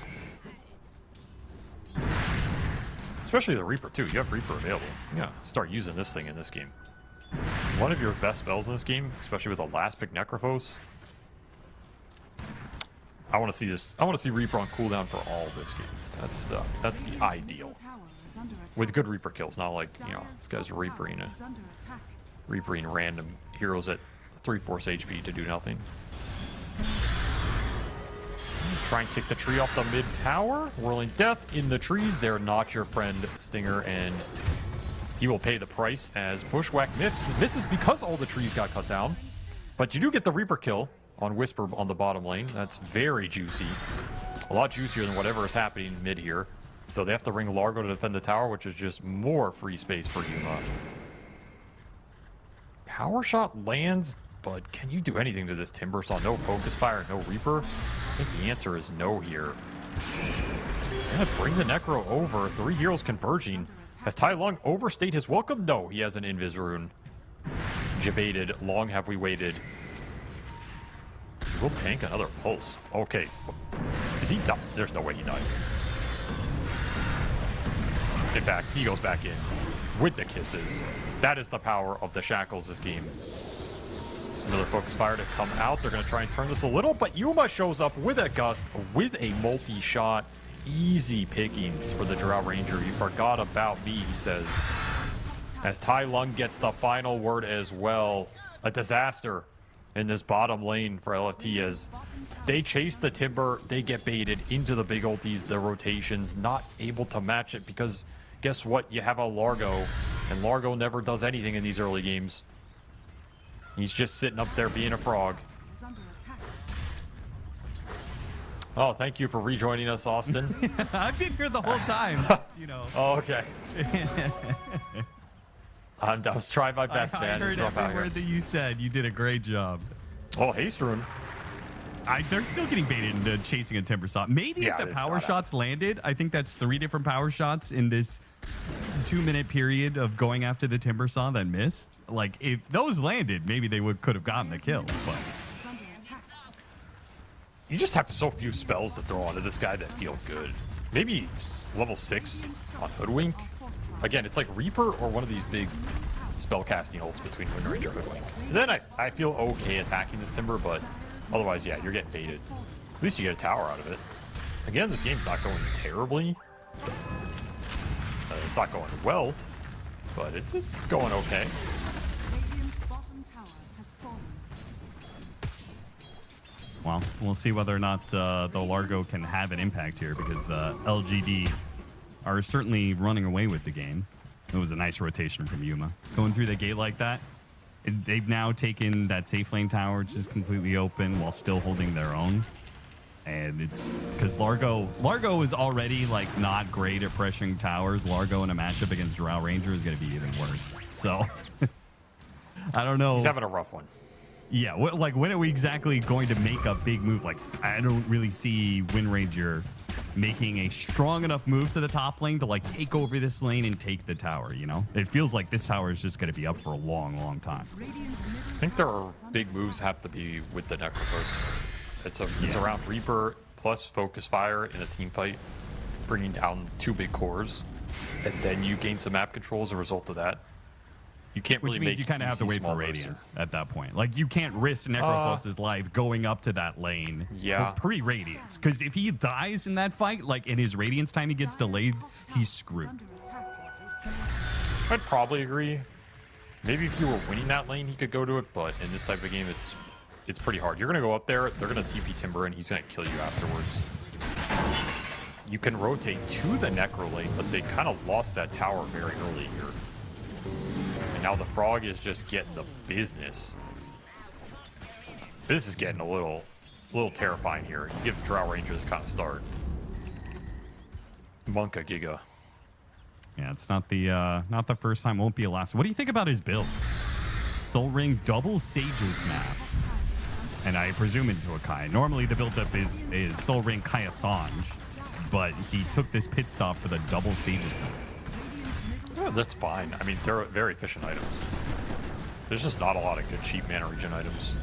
Especially the Reaper too. You have Reaper available. Yeah, start using this thing in this game. One of your best spells in this game, especially with the last pick Necrophos. I want to see this. I want to see Reaper on cooldown for all of this game. That's the ideal. tower is under attack. With good Reaper kills, not like, you know, this guy's reapering Is under attack. random heroes at 3/4 HP to do nothing. Try and kick the tree off the mid tower. Whirling Death in the trees. They're not your friend, Stinger, and he will pay the price as Bushwhack misses because all the trees got cut down. But you do get the Reaper kill on Whisper on the bottom lane. That's very juicy. A lot juicier than whatever is happening mid here. Though they have to ring Largo to defend the tower, which is just more free space for Yuma. Power shot lands, but can you do anything to this Timber? Saw no focus fire, no Reaper. I think the answer is no here. Gonna bring the Necro over. 3 heroes converging. Has Tai Lung overstayed his welcome? No, he has an Invis rune. Jebaited. Long have we waited. He will tank another pulse. Okay. Is he done? There's no way he died. In fact, he goes back in with the kisses. That is the power of the shackles this game. Another focus fire to come out. They're going to try and turn this a little, but Yuma shows up with a gust, with a multi-shot. Easy pickings for the Drow Ranger. You forgot about me, he says. As Tai Lung gets the final word as well. A disaster in this bottom lane for LFT as they chase the Timber. They get baited into the big ultis, the rotations, not able to match it because guess what? You have a Largo, and Largo never does anything in these early games. He's just sitting up there being a frog. Is under attack. Oh, thank you for rejoining us, Austin. I've been here the whole time. Just, you know. Oh, okay. I was trying my best, I man. heard It's rough every out here. word that you said. You did a great job. Oh, haste rune. They're still getting baited into chasing a Timber Saw. Maybe Yeah, if the it's power not shots landed, I think that's 3 different power shots in this 2-minute period of going after the Timber Saw that missed. Like, if those landed, maybe they could have gotten the kill. But Is under attack. You just have so few spells to throw onto this guy that feel good. Maybe level 6 on Hoodwink. Again, it's like Reaper or one of these big spell casting ults between Wind Ranger and Hoodwink. And then I feel okay attacking this Timber, but otherwise, yeah, you're getting baited. At least you get a tower out of it. Again, this game's not going terribly. It's not going well, but it's going okay. Radiant's bottom tower has fallen. Well, we'll see whether or not the Largo can have an impact here, because LGD are certainly running away with the game. It was a nice rotation from Yuma. Going through the gate like that, they've now taken that safe lane tower, which is completely open, while still holding their own. And it's because Largo is already like not great at pressuring towers. Largo in a matchup against Drow Ranger is going to be even worse. So I don't know. He's having a rough one. Yeah, when are we exactly going to make a big move? Like, I don't really see Wind Ranger making a strong enough move to the top lane to like take over this lane and take the tower, you know? It feels like this tower is just going to be up for a long, long time. I think there are big moves have to be with the Necrophos. It's around Reaper plus Focus Fire in a team fight, bringing down 2 big cores, and then you gain some map control as a result of that. You can't really Which means make you kind of have to wait for Radiance at that point. Like, you can't risk Necrophos' life going up to that lane pre-Radiance. Because if he dies in that fight, like, in his Radiance time he gets delayed, he's screwed. Under attack. I'd probably agree. Maybe if you were winning that lane, he could go to it, but in this type of game, it's pretty hard. You're going to go up there, they're going to TP Timber, and he's going to kill you afterwards. You can rotate to the Necro lane, but they kind of lost that tower very early here. And now the Frog is just getting the business. This is getting a little terrifying here. You give Drow Ranger this kind of start. Monka Giga. Yeah, it's not the first time, won't be a last. What do you think about his build? Soul Ring, double Sage's Mask. And I presume into a Kai. Normally the build-up is Soul Ring Kai Assange, but he took this pit stop for the double Sage's Mask. Yeah, that's fine. I mean, they're very efficient items. There's just not a lot of good cheap mana regen items.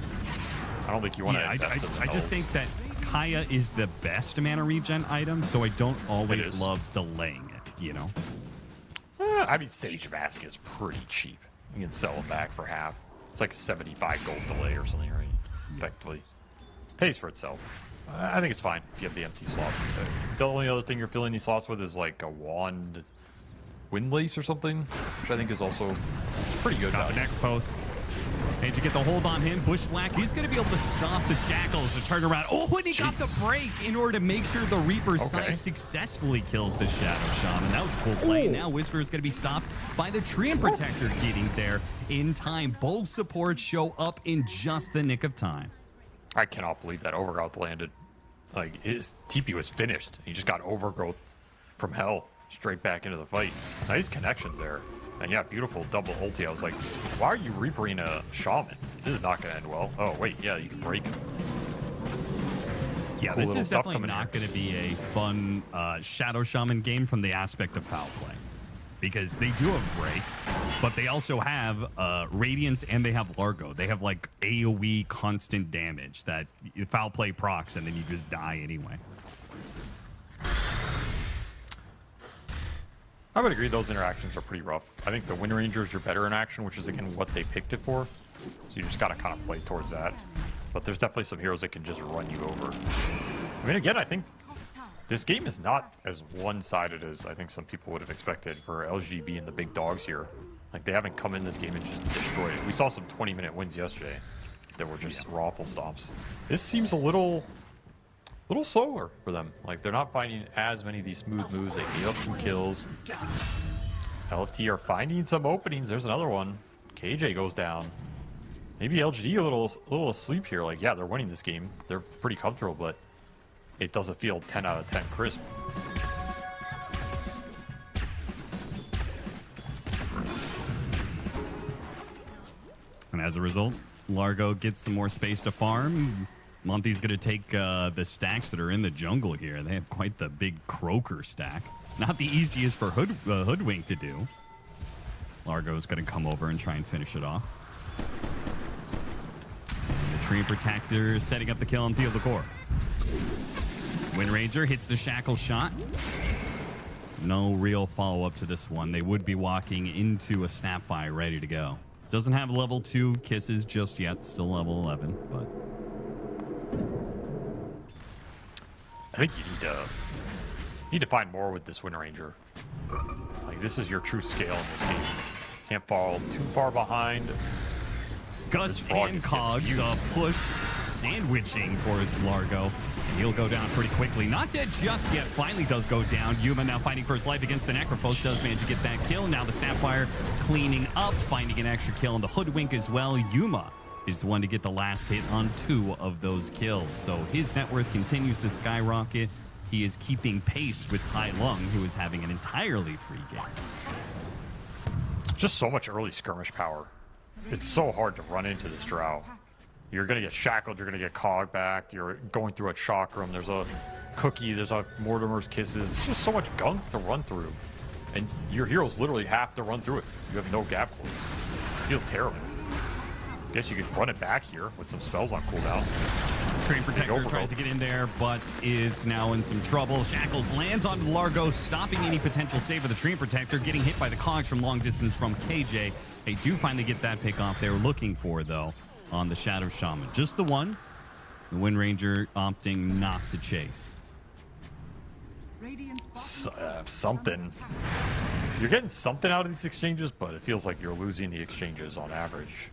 I don't think you want to invest in the I just think that Kaya is the best mana regen item, so I don't always love delaying it, you know? I mean, Sage Mask is pretty cheap. You can sell it back for half. It's like a 75 gold delay or something, right? Effectively. Pays for itself. I think it's fine if you have the empty slots. The only other thing you're filling these slots with is like a wand Windlace or something, which I think is also pretty good. Got the Necrophos. And to get the hold on him, Bushwhack, he's going to be able to stop the shackles to turn around. Oh, and he got the break in order to make sure the Reaper successfully kills the Shadow Shaman. That was a cool play. Now Whisper is going to be stopped by the Treant Protector getting there in time. Both supports show up in just the nick of time. I cannot believe that Overgrowth landed. Like, his TP was finished. He just got Overgrowth from hell straight back into the fight. Nice connections there. And yeah, beautiful double ulti. I was like, why are you Reapering a Shaman? This is not going to end well. Oh, wait, yeah, you can break him. Yeah, Cool this is stuff definitely not going to be a fun Shadow Shaman game from the aspect of foul play. Because they do have break, but they also have Radiance and they have Largo. They have like AoE constant damage that foul play procs and then you just die anyway. I would agree those interactions are pretty rough. I think the Wind Rangers are better in action, which is, again, what they picked it for. So you just got to kind of play towards that. But there's definitely some heroes that can just run you over. I mean, again, I think this game is not as one-sided as I think some people would have expected for LG being the big dogs here. Like, they haven't come in this game and just destroyed it. We saw some 20-minute wins yesterday that were just raffle stomps. This seems a little slower for them. Like, they're not finding as many of these smooth moves. They gave up some kills. LFT are finding some openings. There's another one. KJ goes down. Maybe LGD a little asleep here. Like, yeah, they're winning this game. They're pretty comfortable, but it doesn't feel 10 out of 10 crisp. And as a result, Largo gets some more space to farm. Monty's going to take the stacks that are in the jungle here. They have quite the big Croaker stack. Not the easiest for Hoodwink to do. Largo's going to come over and try and finish it off. The Treant Protector setting up the kill on Theo the Core. Wind Ranger hits the shackle shot. No real follow-up to this one. They would be walking into a Snapfire ready to go. Doesn't have level 2 kisses just yet. Still level 11, but... I think you need to find more with this Wind Ranger. Like, Like, this is your true scale in this game. Can't fall too far behind. Gus This frog and is Cogs getting push sandwiching for Largo. And he'll go down pretty quickly. Not dead just yet. Finally does go down. Yuma now fighting for his life against the Necrophos. Does manage to get that kill. Now the Sapphire cleaning up, finding an extra kill on the Hoodwink as well. Yuma is the one to get the last hit on 2 of those kills. So his net worth continues to skyrocket. He is keeping pace with Tai Lung, who is having an entirely free game. Just so much early skirmish power. It's so hard to run into this Drow. You're going to get shackled, you're going to get cog backed, you're going through a chakram, there's a cookie, there's a Mortimer's Kisses. It's just so much gunk to run through. And your heroes literally have to run through it. You have no gap close. Feels terrible. Guess you could run it back here with some spells on cooldown. Train Protector tries to get in there, but is now in some trouble. Shackles lands on Largo, stopping any potential save of the Train Protector, getting hit by the cogs from long distance from KJ. They do finally get that pick off they were looking for, though, on the Shadow Shaman. Just the one. The Wind Ranger opting not to chase. Something. You're getting something out of these exchanges, but it feels like you're losing the exchanges on average.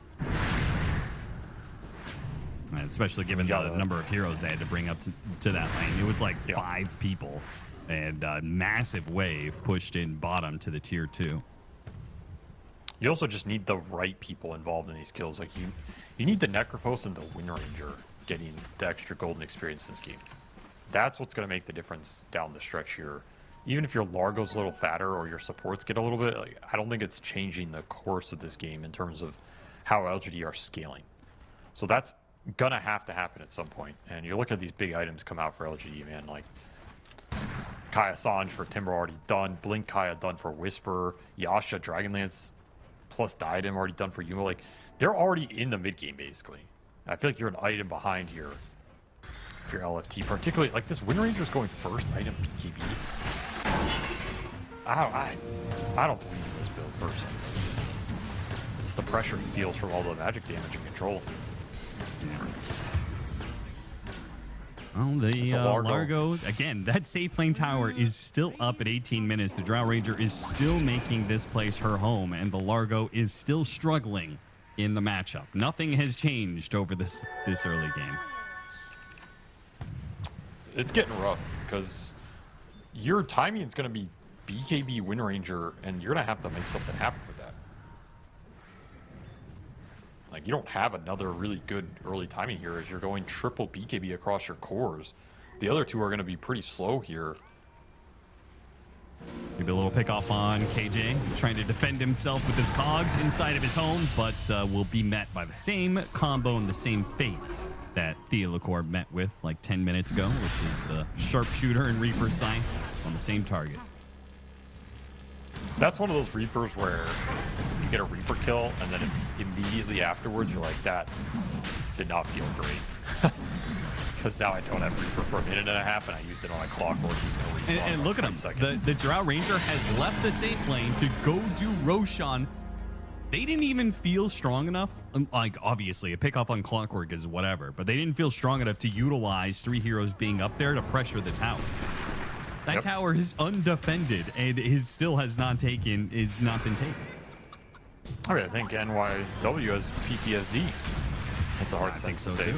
Especially given the number of heroes they had to bring up to that lane. It was like 5 people, and a massive wave pushed in bottom to the tier 2. You also just need the right people involved in these kills. Like you need the Necrophos and the Wind Ranger getting the extra golden experience in this game. That's what's going to make the difference down the stretch here. Even if your Largo's a little fatter or your supports get a little bit, like, I don't think it's changing the course of this game in terms of how LGD are scaling. So that's gonna have to happen at some point. And you look at these big items come out for LGD, man, like Kaya Sanj for Timber already done, Blink Kaya done for Whisper, Yasha Dragonlance plus Diadem already done for Yuma. Like, they're already in the mid game basically. I feel like you're an item behind here if you're LFT, particularly like this Wind Ranger's going first item BKB. I don't believe in this build personally. It's the pressure he feels from all the magic damage and control. Well, the Largo, again, that safe lane tower is still up at 18 minutes. The Drow Ranger is still making this place her home, and the Largo is still struggling in the matchup. Nothing has changed over this early game. It's getting rough because your timing is going to be BKB Wind Ranger, and you're going to have to make something happen with that. Like, you don't have another really good early timing here as you're going triple BKB across your cores. The other two are going to be pretty slow here. Maybe a little pick off on KJ, trying to defend himself with his cogs inside of his home, but will be met by the same combo and the same fate that Theolacore met with like 10 minutes ago, which is the Sharpshooter and Reaper Scythe on the same target. That's one of those Reapers where you get a Reaper kill, and then immediately afterwards you're like, that did not feel great. Because now I don't have Reaper for a minute and a half, and I used it on my Clockwork. He's going to respawn. And look at him. The Drow Ranger has left the safe lane to go do Roshan. They didn't even feel strong enough. Like, obviously, a pick off on Clockwork is whatever, but they didn't feel strong enough to utilize 3 heroes being up there to pressure the tower. That tower is undefended, and it still has not been taken. I mean, I think NYW has PTSD. That's a hard thing to say. Too.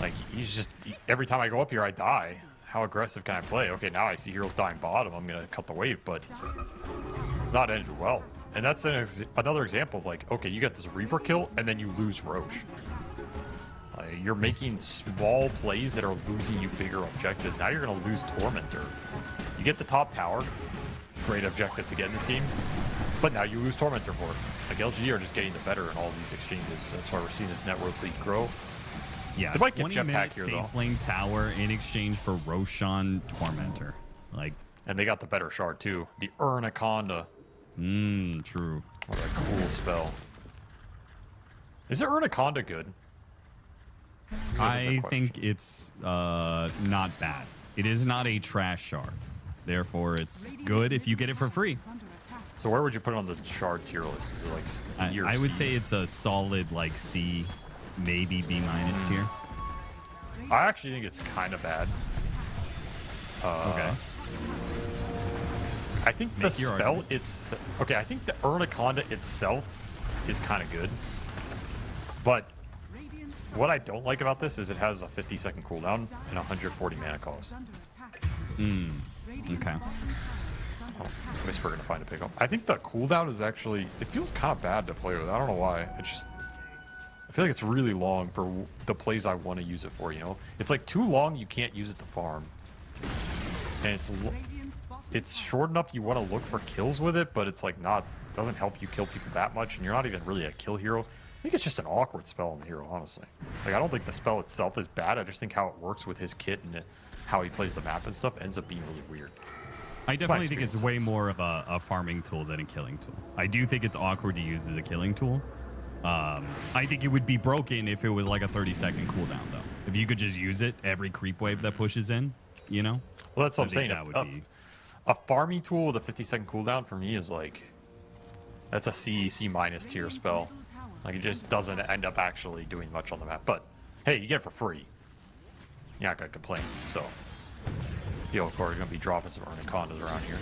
Like, he's just, every time I go up here, I die. How aggressive can I play? Okay, now I see heroes dying bottom. I'm going to cut the wave, but it's not ended well. And that's another example of, like, okay, you get this Reaper kill, and then you lose Roche. You're making small plays that are losing you bigger objectives. Now you're going to lose Tormentor. You get the top tower. Great objective to get in this game. But now you lose Tormentor for it. Like, LGD are just getting the better in all these exchanges. That's why we're seeing this net worth lead grow. Yeah, they might get 20-minute jetpack here, safe lane tower in exchange for Roshan Tormentor. Like, and they got the better shard, too. The Urnaconda. True. What a cool spell. Is it Urnaconda good? I think it's not bad. It is not a trash shard. Therefore, it's good if you get it for free. So where would you put it on the shard tier list? Is it like E or I would C? say it's a solid like C, maybe B- tier. I actually think it's kind of bad. Okay. I think the Make your spell argument. it's okay. I think the Urnaconda itself is kind of good, but Radiant's what I don't like about this is it has a 50-second cooldown and 140 mana cost. under attack. Okay. Radiant's bottom tower is under attack. Whisper gonna find a pickup. I think the cooldown is actually, it feels kind of bad to play with. I don't know why. I feel like it's really long for the plays I want to use it for, you know? It's like too long, you can't use it to farm. And Radiant's bottom it's tower short enough you want to look for kills with it, but it's like doesn't help you kill people that much, and you're not even really a kill hero. I think it's just an awkward spell on the hero, honestly. Like, I don't think the spell itself is bad. I just think how it works with his kit and how he plays the map and stuff ends up being really weird. I definitely think it's way experience. more of a farming tool than a killing tool. I do think it's awkward to use as a killing tool. I think it would be broken if it was like a 30-second cooldown, though. If you could just use it every creep wave that pushes in, you know? Well, that's what I'm I think saying. that would be... A farming tool with a 50-second cooldown for me is like, that's a C minus tier spell. middle tower Like, it just doesn't end up actually doing much on the map. But hey, you get it for free. You're not gonna complain. So the old core is gonna be dropping some Urnacondas around here.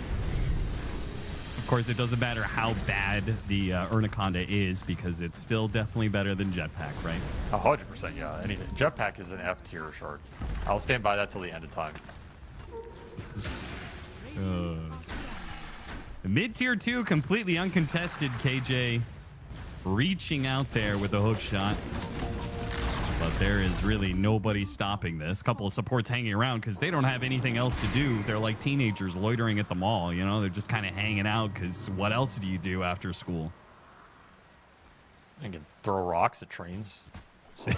Of course, it doesn't matter how bad the Urnaconda is because it's still definitely better than Jetpack, right? 100%, yeah. Anything. Jetpack is an F tier shard. I'll stand by that till the end of time. Mid-tier 2, completely uncontested. KJ reaching out there with a hook shot. But there is really nobody stopping this. Couple of supports hanging around because they don't have anything else to do. They're like teenagers loitering at the mall, you know? They're just kind of hanging out because what else do you do after school? You can throw rocks at trains. So,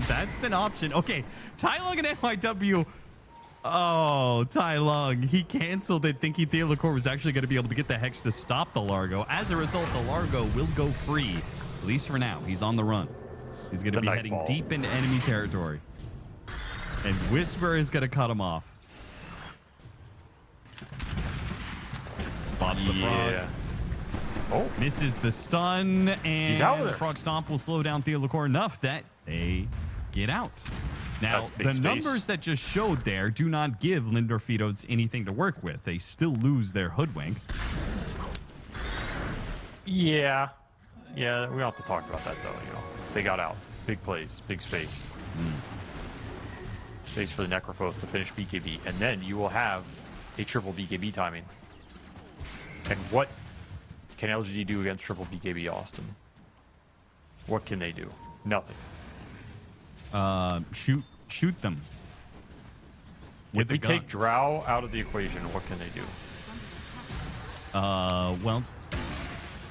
That's an option. Okay, Tai Lung and NYW. Oh, Tai Lung. He canceled it thinking Theodore was actually going to be able to get the Hex to stop the Largo. As a result, the Largo will go free. At least for now. He's on the run. He's going to The be heading Nightfall. deep into enemy territory. And Whisper is going to cut him off. Spots the frog. Oh, Misses the stun, and He's out of there. the Frog Stomp will slow down Theodore enough that they get out. Now, That's big the space. numbers that just showed there do not give Lindorfitos anything to work with. They still lose their Hoodwink. yeah. Yeah, we don't have to talk about that, though, you know. They got out. Big plays, big space. Space for the Necrophos to finish BKB, and then you will have a triple BKB timing. And what can LGD do against triple BKB, Austin? What can they do? Nothing. Shoot them. With If the we gun. take Drow out of the equation, what can they do? Well,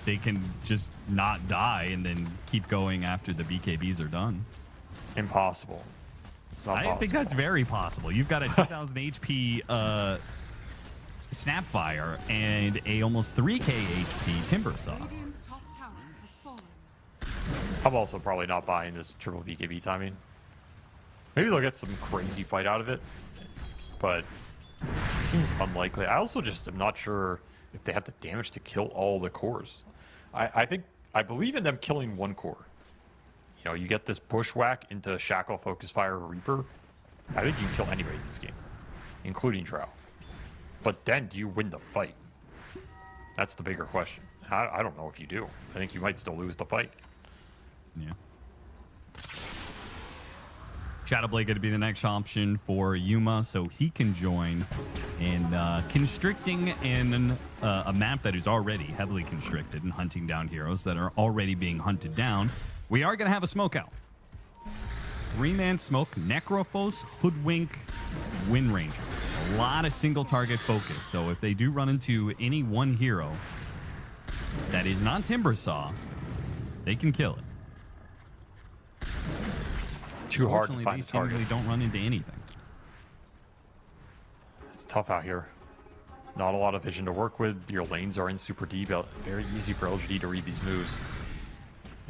they can just not die and then keep going after the BKBs are done. Impossible. It's not I possible. think that's very possible. You've got a 2,000 HP Snapfire and a almost 3k HP Timber Saw. Radiant's top tower has fallen. I'm also probably not buying this triple BKB timing. Maybe they'll get some crazy fight out of it, but it seems unlikely. I also just am not sure if they have the damage to kill all the cores. I believe in them killing one core. You know, you get this bushwhack into Shackle, Focus Fire, Reaper. I think you can kill anybody in this game, including Drow. But then, do you win the fight? That's the bigger question. I don't know if you do. I think you might still lose the fight. Yeah. Shadowblade going to be the next option for Yuma, so he can join in constricting in a map that is already heavily constricted and hunting down heroes that are already being hunted down. We are going to have a smoke out. 3-man smoke, Necrophos, Hoodwink, Wind Ranger. A lot of single target focus, so if they do run into any one hero that is not Timbersaw, they can kill it. Too hard to Unfortunately, find they a target. seemingly don't run into anything. It's tough out here. Not a lot of vision to work with. Your lanes are in super deep. Very easy for LGD to read these moves.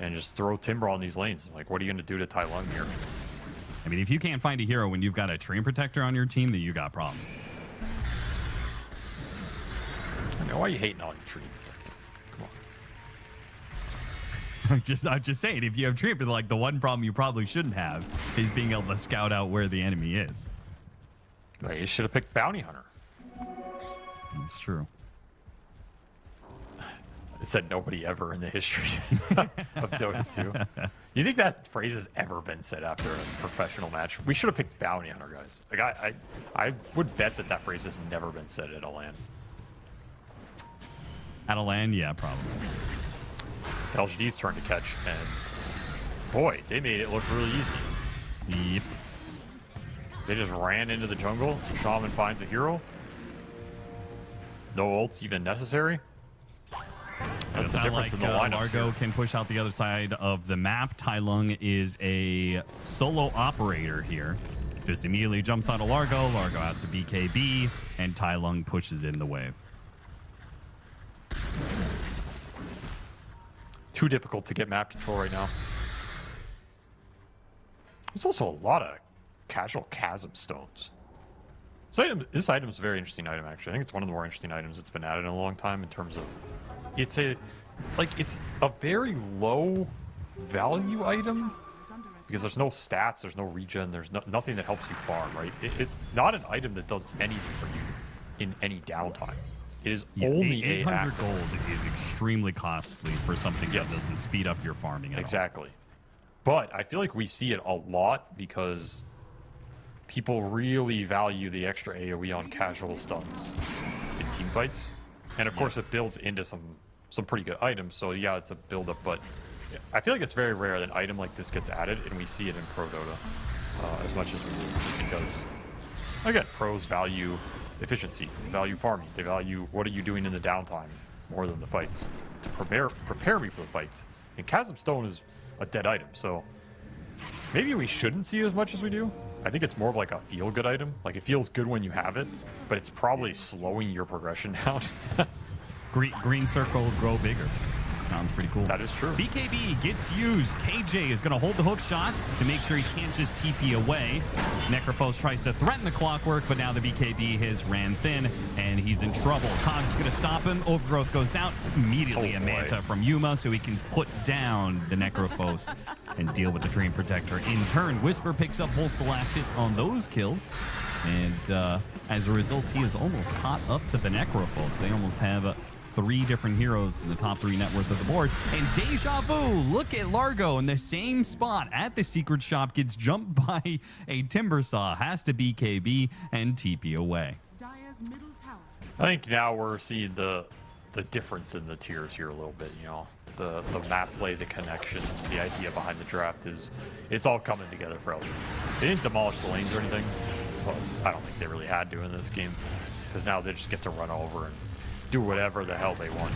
And just throw Timber on these lanes. Like, what are you going to do to Tai Lung here? I mean, if you can't find a hero when you've got a Treant Protector on your team, then you got problems. I mean, why are you hating on your Treant Protector? Come on. I'm just saying, if you have Treant Protector, like the one problem you probably shouldn't have is being able to scout out where the enemy is. Like, you should have picked Bounty Hunter. That's true. It said nobody ever in the history of Dota 2. You think that phrase has ever been said after a professional match? We should have picked Bounty Hunter, guys. Like I would bet that phrase has never been said at a LAN. At a LAN, yeah, probably. It's LGD's turn to catch, and boy, they made it look really easy. Yep. They just ran into the jungle. Shaman finds a hero. No ults even necessary. That's the Sound difference like in the lineups Largo here. can push out the other side of the map. Tai Lung is a solo operator here. Just immediately jumps out of Largo. Largo has to BKB, and Tai Lung pushes in the wave. Too difficult to get map control right now. There's also a lot of casual chasm stones. This item is a very interesting item, actually. I think it's one of the more interesting items that's been added in a long time in terms of it's a very low value item because there's no stats, there's no regen, there's nothing that helps you farm, right? It's not an item that does anything for you in any downtime. It is only 800 gold is extremely costly for something that Yes. doesn't speed up your farming at all. Exactly. But I feel like we see it a lot because people really value the extra AoE on casual stuns in team fights. And of course it builds into some pretty good items. So yeah, it's a build up, but I feel like it's very rare that an item like this gets added and we see it in Pro Dota as much as we do. Because again, pros value efficiency, value farming. They value what are you doing in the downtime more than the fights to prepare me for the fights. And Chasm Stone is a dead item, so maybe we shouldn't see it as much as we do. I think it's more of like a feel-good item. Like it feels good when you have it, but it's probably slowing your progression down. Green circle, grow bigger. Sounds pretty cool. That is true. BKB gets used. KJ is going to hold the hook shot to make sure he can't just TP away. Necrophos tries to threaten the clockwork, but now the BKB has ran thin, and he's in trouble. Cogs is going to stop him. Overgrowth goes out. Immediately a Manta from Yuma, so he can put down the Necrophos and deal with the Dream Protector. In turn, Whisper picks up both the last hits on those kills. And as a result, he is almost caught up to the Necrophos. They almost have 3 different heroes in the top 3 net worth of the board. And Deja Vu, look at Largo in the same spot at the secret shop, gets jumped by a timber saw, has to BKB and TP away. Dire's middle tower is I think now we're seeing the difference in the tiers here a little bit, you know. The map play, the connection, the idea behind the draft it's all coming together for LG. They didn't demolish the lanes or anything, but I don't think they really had to in this game. Because now they just get to run over and do whatever the hell they want.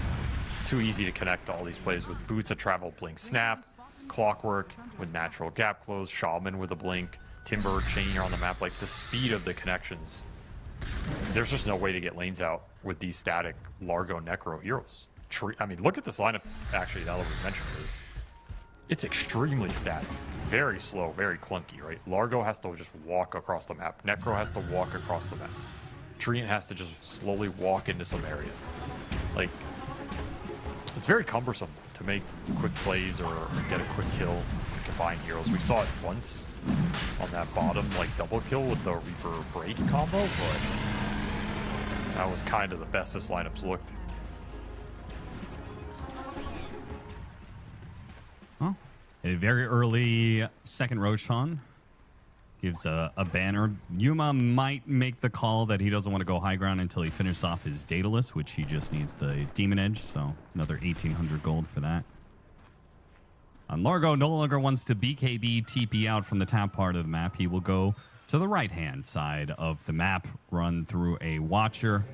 Too easy to connect all these plays with Boots of Travel, Blink Snap, Clockwork with Natural Gap Close, Shaman with a Blink, Timber chaining on the map. Like the speed of the connections, there's just no way to get lanes out with these static Largo Necro heroes. I mean, look at this lineup, actually, now that we mentioned this. It's extremely static. Very slow, very clunky, right? Largo has to just walk across the map. Necro has to walk across the map. Treant has to just slowly walk into some area. Like, it's very cumbersome to make quick plays or get a quick kill, combine heroes. We saw it once on that bottom, like, double kill with the Reaper Break combo, but that was kind of the best this lineup's looked. Well, a very early second Roshan gives a banner. Yuma might make the call that he doesn't want to go high ground until he finishes off his Daedalus, which he just needs the Demon Edge, so another 1,800 gold for that. And Largo no longer wants to BKB TP out from the top part of the map. He will go to the right-hand side of the map, run through a Watcher,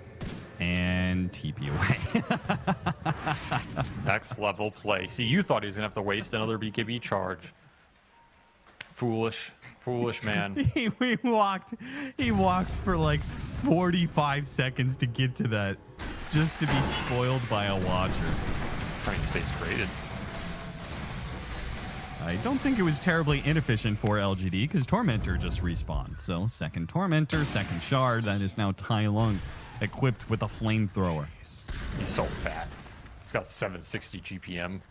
and TP away. Next level play. See, you thought he was going to have to waste another BKB charge. Foolish man. He walked for like 45 seconds to get to that, just to be spoiled by a Watcher. Train space created. I don't think it was terribly inefficient for LGD because Tormentor just respawned. So second Tormentor, second Shard. That is now Tai Lung equipped with a flamethrower. He's so fat. He's got 760 GPM.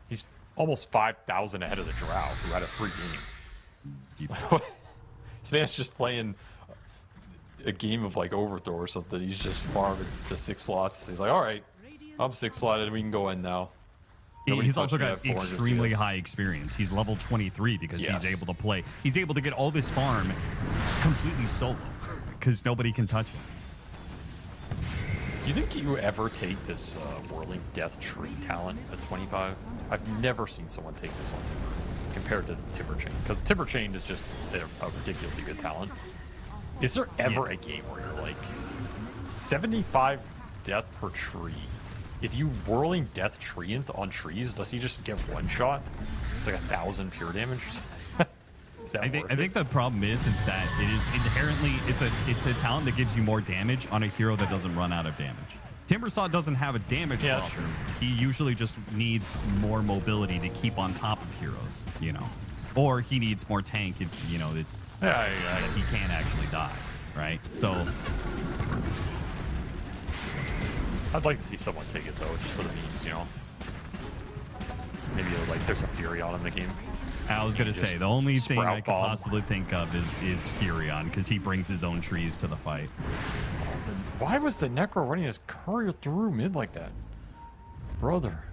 He's almost 5,000 ahead of the Drow, who had a free game. This man's just playing a game of like Overthrow or something. He's just farming to 6 slots. He's like, all right, I'm 6-slotted. We can go in now. He's also touched me got at 400 extremely CS. high experience. He's level 23 because Yes. he's able to play. He's able to get all this farm completely solo because nobody can touch him. Do you think you ever take this Whirling Death Tree talent at 25? I've never seen someone take this on Timber compared to Timber Chain. Because Timber Chain is just a ridiculously good talent. Is there ever a game where you're like 75 death per tree? If you Whirling Death Tree on trees, does he just get one shot? It's like 1,000 pure damage. Is that I worth think it? the problem is that it is inherently it's a talent that gives you more damage on a hero that doesn't run out of damage. Timbersaw doesn't have a damage problem. He usually just needs more mobility to keep on top of heroes, you know, or he needs more tank if you know it's that he can't actually die, right? So I'd like to see someone take it though, just for the memes, you know. Maybe like there's a Fury on in the game. I was gonna say the only thing I could Sprout Bomb. possibly think of is Furion because he brings his own trees to the fight. Why was the Necro running his courier through mid like that? Brother.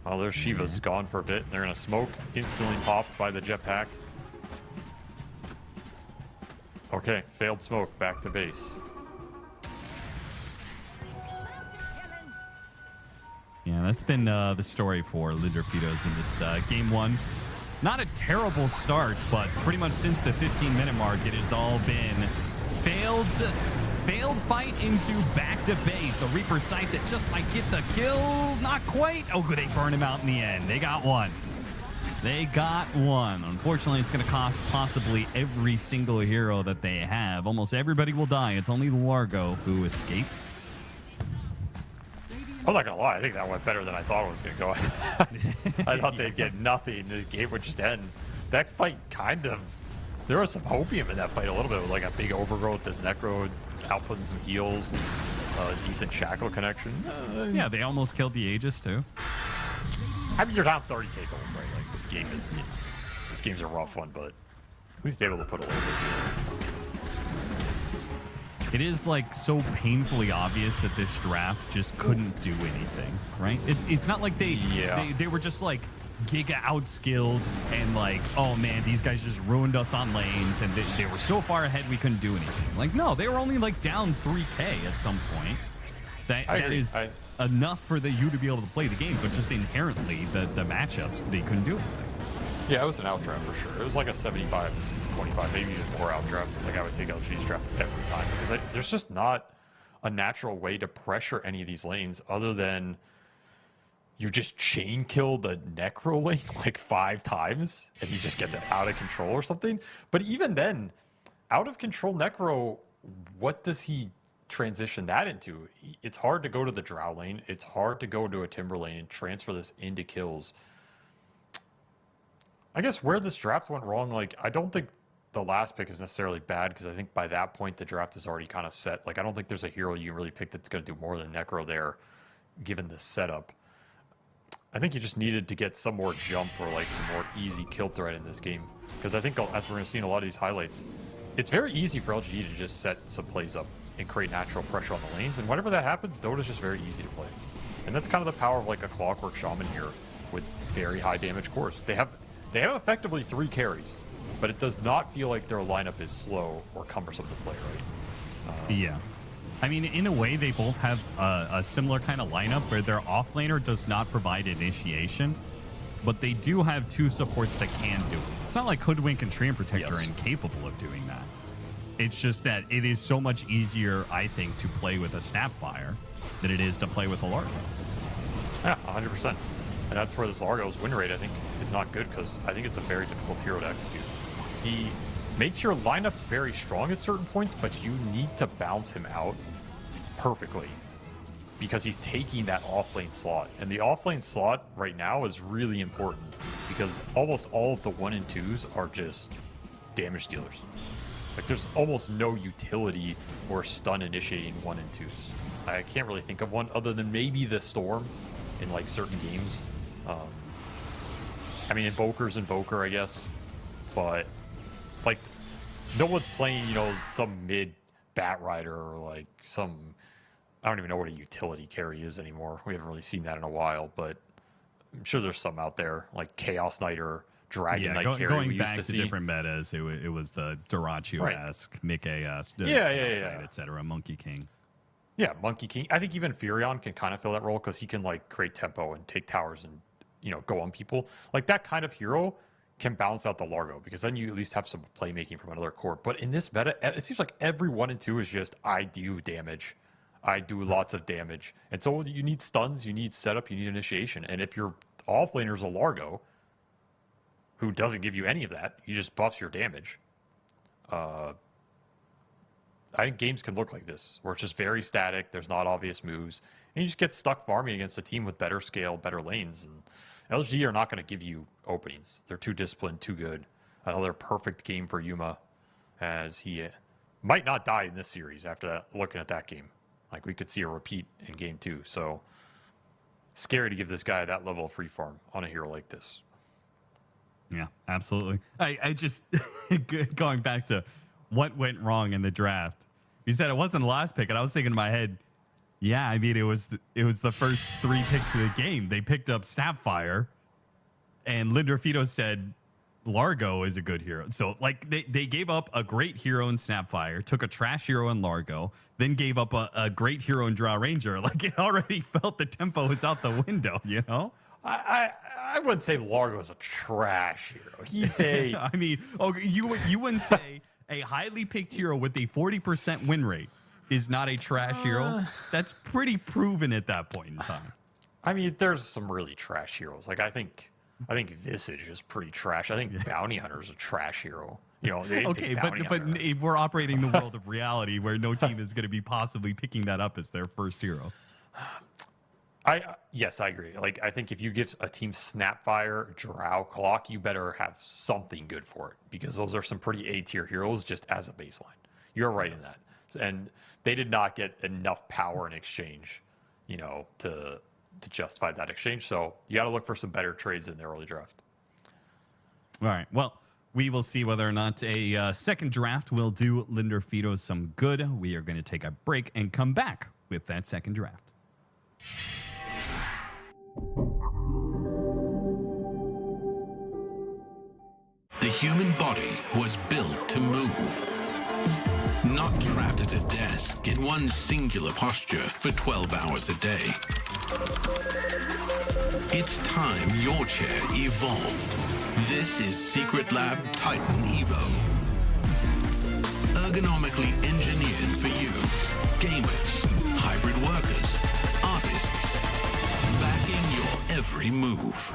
Oh, there's Shiva's gone for a bit. They're gonna smoke. Instantly popped by the jetpack. Okay, failed smoke. Back to base. Yeah, that's been the story for Linderfitos in this game one. Not a terrible start, but pretty much since the 15-minute mark, it has all been failed fight into back to base. A Reaper sight that just might get the kill. Not quite. Oh, good. They burn him out in the end. They got one. They got one. Unfortunately, it's going to cost possibly every single hero that they have. Almost everybody will die. It's only Largo who escapes. I'm not gonna lie, I think that went better than I thought it was gonna go. I thought they'd get nothing. The game would just end. That fight kind of, there was some hopium in that fight a little bit, with like a big overgrowth. This Necro outputting some heals, decent shackle connection. Yeah, they almost killed the Aegis too. I mean, you're down 30k gold, right? Like this game's a rough one, but at least able to put a little bit. It is like so painfully obvious that this draft just couldn't do anything, right? It's not like they were just like giga outskilled and like, oh man, these guys just ruined us on lanes and they were so far ahead we couldn't do anything. Like, no, they were only like down 3k at some point. That is enough for you to be able to play the game, but just inherently the matchups, they couldn't do anything. Yeah, it was an out draft for sure. It was like a 75-25, maybe even more out draft. Like I would take LG's draft every time because there's just not a natural way to pressure any of these lanes other than you just chain kill the Necro lane like 5 times and he just gets it out of control or something. But even then, out of control Necro, what does he transition that into? It's hard to go to the Drow lane. It's hard to go to a Timber lane and transfer this into kills. I guess where this draft went wrong, like, I don't think the last pick is necessarily bad because I think by that point the draft is already kind of set. Like, I don't think there's a hero you can really pick that's going to do more than Necro there, given the setup. I think you just needed to get some more jump or, like, some more easy kill threat in this game. Because I think, as we're going to see in a lot of these highlights, it's very easy for LGD to just set some plays up and create natural pressure on the lanes. And whenever that happens, Dota's just very easy to play. And that's kind of the power of, like, a Clockwork Shaman here with very high damage cores. They have effectively 3 carries, but it does not feel like their lineup is slow or cumbersome to play, right? Yeah. I mean, in a way, they both have a similar kind of lineup where their offlaner does not provide initiation, but they do have 2 supports that can do it. It's not like Hoodwink and Treant Protector are incapable of doing that. It's just that it is so much easier, I think, to play with a Snapfire than it is to play with a Largo. Yeah, 100%. And that's where this Largo's win rate, I think, is not good because I think it's a very difficult hero to execute. He makes your lineup very strong at certain points, but you need to bounce him out perfectly because he's taking that offlane slot. And the offlane slot right now is really important because almost all of the 1 and 2s are just damage dealers. Like, there's almost no utility or stun initiating 1 and 2s. I can't really think of one other than maybe the Storm in, like, certain games. I mean, Invoker's Invoker, I guess. But, like, no one's playing, you know, some mid Bat Rider or, like, some I don't even know what a utility carry is anymore. We haven't really seen that in a while, but I'm sure there's some out there like Chaos Knight or Dragon Knight carry going we back used to to see. different metas, it was the Durachio-esque, Mickey-esque, Yeah, etc. Monkey King. Yeah, Monkey King. I think even Furion can kind of fill that role because he can like create tempo and take towers and go on people. Like that kind of hero can balance out the Largo because then you at least have some playmaking from another core. But in this meta, it seems like every 1 and 2 is just I do damage. I do lots of damage. And so you need stuns, you need setup, you need initiation. And if your offlaner's a Largo, who doesn't give you any of that, he just buffs your damage. I think games can look like this, where it's just very static, there's not obvious moves, and you just get stuck farming against a team with better scale, better lanes. And LG are not going to give you openings. They're too disciplined, too good. Another perfect game for Yuma, as he might not die in this series after that, looking at that game. Like, we could see a repeat in game 2. So, scary to give this guy that level of free farm on a hero like this. Yeah, absolutely. I just, going back to what went wrong in the draft, you said it wasn't the last pick, and I was thinking in my head, yeah, I mean, it was the first 3 picks of the game. They picked up Snapfire, and Linderfido said Largo is a good hero. So, like, they gave up a great hero in Snapfire, took a trash hero in Largo, then gave up a great hero in Draw Ranger. Like, it already felt the tempo was out the window, you know? I wouldn't say Largo is a trash hero. He's a... I mean, you wouldn't say a highly picked hero with a 40% win rate is not a trash hero. That's pretty proven at that point in time. I mean, there's some really trash heroes. Like, I think Visage is pretty trash. I think Bounty Hunter is a trash hero. They didn't pick but Bounty Hunter. if we're operating in the world of reality where no team is going to be possibly picking that up as their first hero. Yes, I agree. Like, I think if you give a team Snapfire, Drow, Clock, you better have something good for it, because those are some pretty A-tier heroes just as a baseline. You're right in that. And they did not get enough power in exchange, to justify that exchange. So you got to look for some better trades in the early draft. All right. Well, we will see whether or not a second draft will do Linderfido some good. We are going to take a break and come back with that second draft. The human body was built to move. Not trapped at a desk in one singular posture for 12 hours a day. It's time your chair evolved. This is Secret Lab Titan Evo. Ergonomically engineered for you. Gamers, hybrid workers, artists. Backing your every move.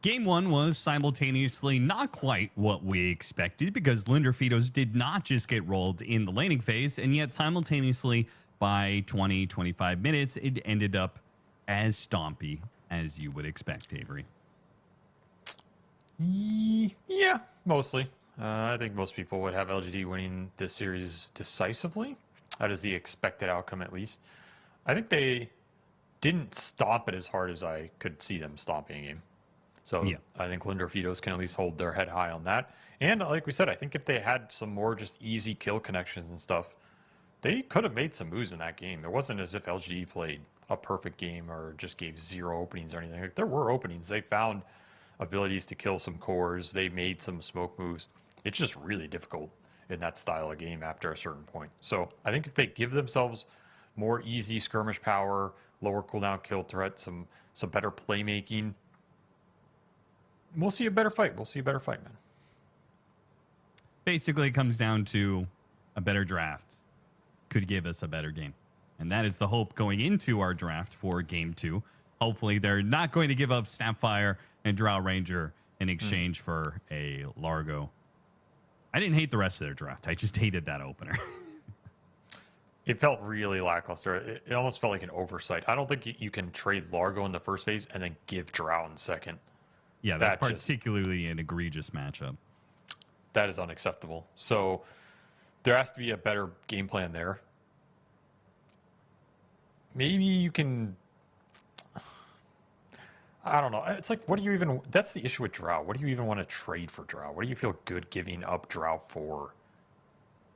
Game 1 was simultaneously not quite what we expected because Linderfitos did not just get rolled in the laning phase, and yet simultaneously by 20-25 minutes, it ended up as stompy as you would expect, Avery. Yeah, mostly. I think most people would have LGD winning this series decisively. That is the expected outcome, at least. I think they didn't stomp it as hard as I could see them stomping a game. So yeah. I think Linderfitos can at least hold their head high on that. And like we said, I think if they had some more just easy kill connections and stuff, they could have made some moves in that game. It wasn't as if LGD played a perfect game or just gave 0 openings or anything. Like, there were openings. They found abilities to kill some cores. They made some smoke moves. It's just really difficult in that style of game after a certain point. So I think if they give themselves more easy skirmish power, lower cooldown kill threat, some better playmaking, we'll see a better fight. We'll see a better fight, man. Basically, it comes down to a better draft could give us a better game. And that is the hope going into our draft for Game 2. Hopefully, they're not going to give up Snapfire and Drow Ranger in exchange for a Largo. I didn't hate the rest of their draft. I just hated that opener. It felt really lackluster. It almost felt like an oversight. I don't think you can trade Largo in the first phase and then give Drow in second. Yeah, that's particularly an egregious matchup. That is unacceptable. So there has to be a better game plan there. Maybe you can... I don't know. It's like, what do you even... That's the issue with Drow. What do you even want to trade for Drow? What do you feel good giving up Drow for?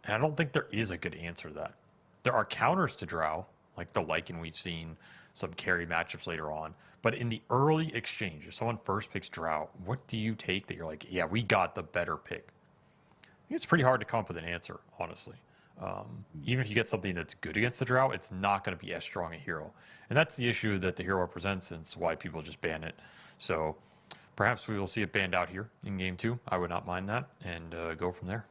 And I don't think there is a good answer to that. There are counters to Drow, like the Lycan we've seen, some carry matchups later on. But in the early exchange, if someone first picks Drow, what do you take that you're like, yeah, we got the better pick? I think it's pretty hard to come up with an answer, honestly. Even if you get something that's good against the Drow, it's not going to be as strong a hero. And that's the issue that the hero presents, and it's why people just ban it. So perhaps we will see it banned out here in Game 2. I would not mind that, and go from there.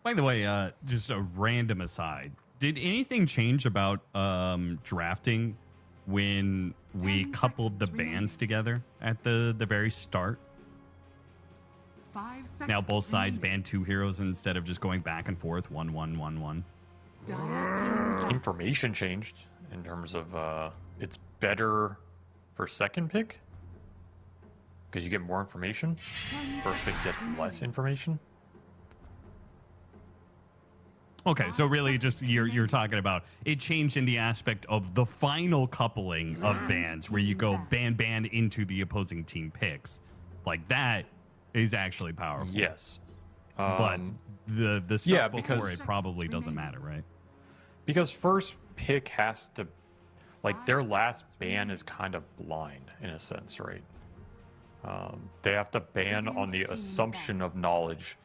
By the way, just a random aside. Did anything change about drafting when we coupled the bans together at the very start? 5 seconds. Now both sides ban 2 heroes instead of just going back and forth, 1-1-1-1. Information changed in terms of it's better for second pick because you get more information. First pick gets less information. Okay, so really just you're talking about it changed in the aspect of the final coupling of bans where you go ban into the opposing team picks. Like that is actually powerful. Yes. But the stuff before it probably doesn't matter, right? Because first pick has to, like, their last ban is kind of blind in a sense, right? They have to ban on the assumption of knowledge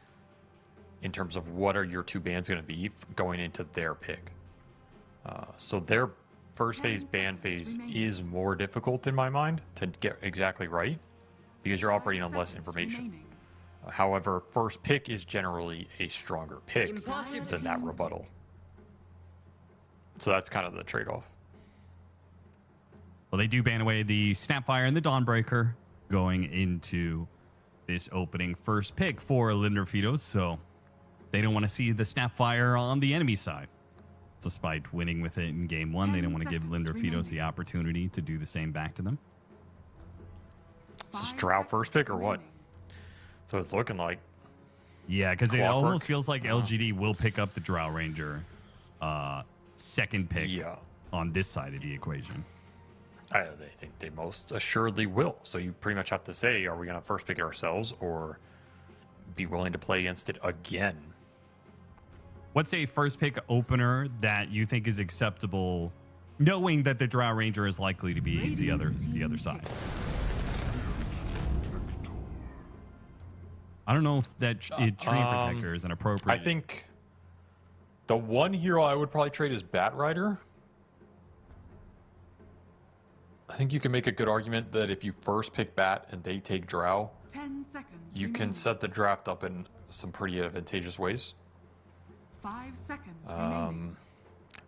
in terms of what are your 2 bans going to be going into their pick. So their first phase ban phase is more difficult in my mind to get exactly right because you're operating on less information. However, first pick is generally a stronger pick than that rebuttal. So that's kind of the trade-off. Well, they do ban away the Snapfire and the Dawnbreaker going into this opening first pick for Linderfitos, so they don't want to see the Snapfire on the enemy side. Despite winning with it in Game 1, they don't want to give Linderfitos the opportunity to do the same back to them. Is this Drow first pick or what? So it's looking like. Yeah, because it almost feels like LGD will pick up the Drow Ranger second pick on this side of the equation. They think they most assuredly will. So you pretty much have to say, are we going to first pick it ourselves or be willing to play against it again? What's a first pick opener that you think is acceptable, knowing that the Drow Ranger is likely to be the other side? I don't know if that Treant Protector is an appropriate. I think the one hero I would probably trade is Bat Rider. I think you can make a good argument that if you first pick Bat and they take Drow, 10 seconds. you can set the draft up in some pretty advantageous ways. 5 seconds remaining.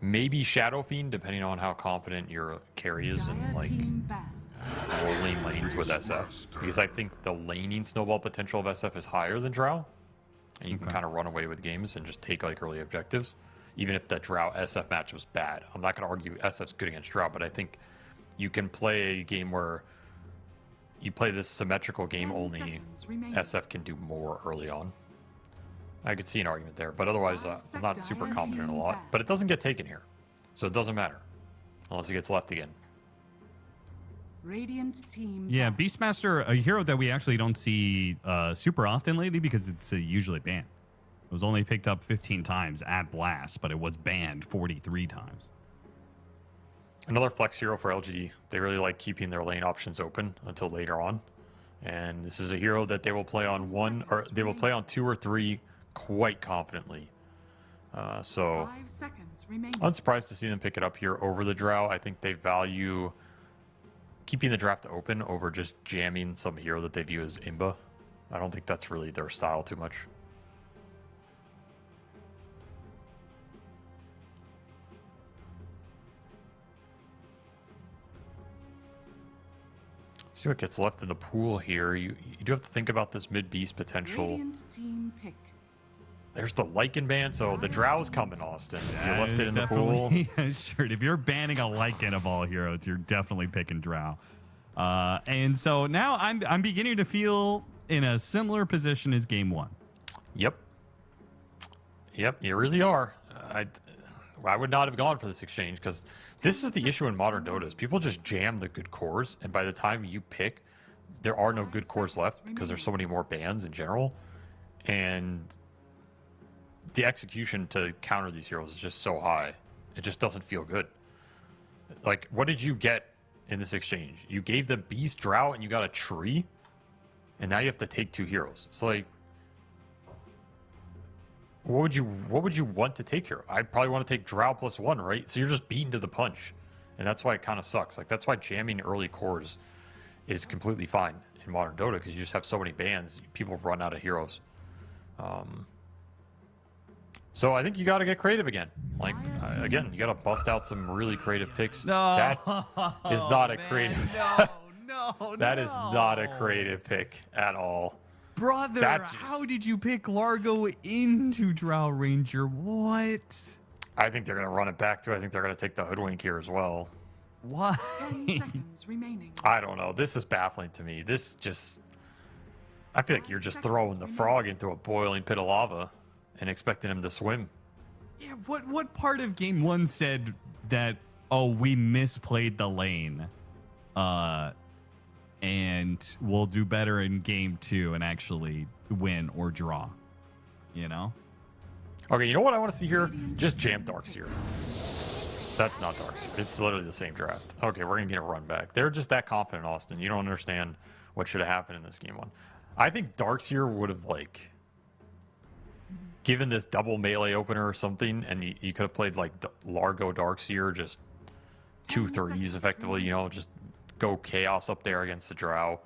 Maybe Shadow Fiend, depending on how confident your carry is and like more lane lanes with SF, because I think the laning snowball potential of SF is higher than Drow, and you can kind of run away with games and just take like early objectives, even if the Drow SF match was bad. I'm not going to argue SF's good against Drow, but I think you can play a game where you play this symmetrical game only. SF can do more early on. I could see an argument there, but otherwise, I'm not super confident a lot. But it doesn't get taken here, so it doesn't matter unless it gets left again. Radiant team. Yeah, Beastmaster, a hero that we actually don't see super often lately because it's usually banned. It was only picked up 15 times at Blast, but it was banned 43 times. Another flex hero for LGD. They really like keeping their lane options open until later on, and this is a hero that they will play on one, or they will play on 2 or 3 quite confidently. So 5 seconds remaining. I'm surprised to see them pick it up here over the Drow. I think they value keeping the draft open over just jamming some hero that they view as imba. I don't think that's really their style too much. See what gets left in the pool here. You do have to think about this mid beast potential. Radiant team pick. There's the Lycan ban, so the Drow's coming, Austin. You left it in the pool. Sure, if you're banning a Lycan of all heroes, you're definitely picking Drow. And so now I'm beginning to feel in a similar position as game 1. Yep, you really are. I would not have gone for this exchange because this is the issue in modern Dota is people just jam the good cores, and by the time you pick, there are no good cores left because there's so many more bans in general, and the execution to counter these heroes is just so high. It just doesn't feel good. Like, what did you get in this exchange? You gave them Beast, Drow, and you got a tree, and now you have to take 2 heroes. So like, what would you want to take here? I probably want to take Drow +1, right? So you're just beaten to the punch, and that's why it kind of sucks. Like, that's why jamming early cores is completely fine in modern Dota, because you just have so many bans, people run out of heroes. So I think you got to get creative again. Like, again, you got to bust out some really creative picks. No, That is not a creative. No, That is not a creative pick at all. Brother, That how did you pick Largo into Drow Ranger? What? I think they're going to run it back too. I think they're going to take the Hoodwink here as well. Why? 10 seconds remaining. I don't know. This is baffling to me. This just... I feel like you're just throwing the frog into a boiling pit of lava and expecting him to swim. Yeah, what part of game 1 said that, oh, we misplayed the lane, and we'll do better in game 2 and actually win or draw, you know? Okay, you know what I want to see here? Just jam Darkseer. That's not Darkseer. It's literally the same draft. Okay, we're going to get a run back. They're just that confident, Austin. You don't understand what should have happened in this game 1. I think Darkseer would have, like, given this double melee opener or something, and you could have played, like, Largo Darkseer, just 2 threes effectively, you know, just go Chaos up there against the Drow,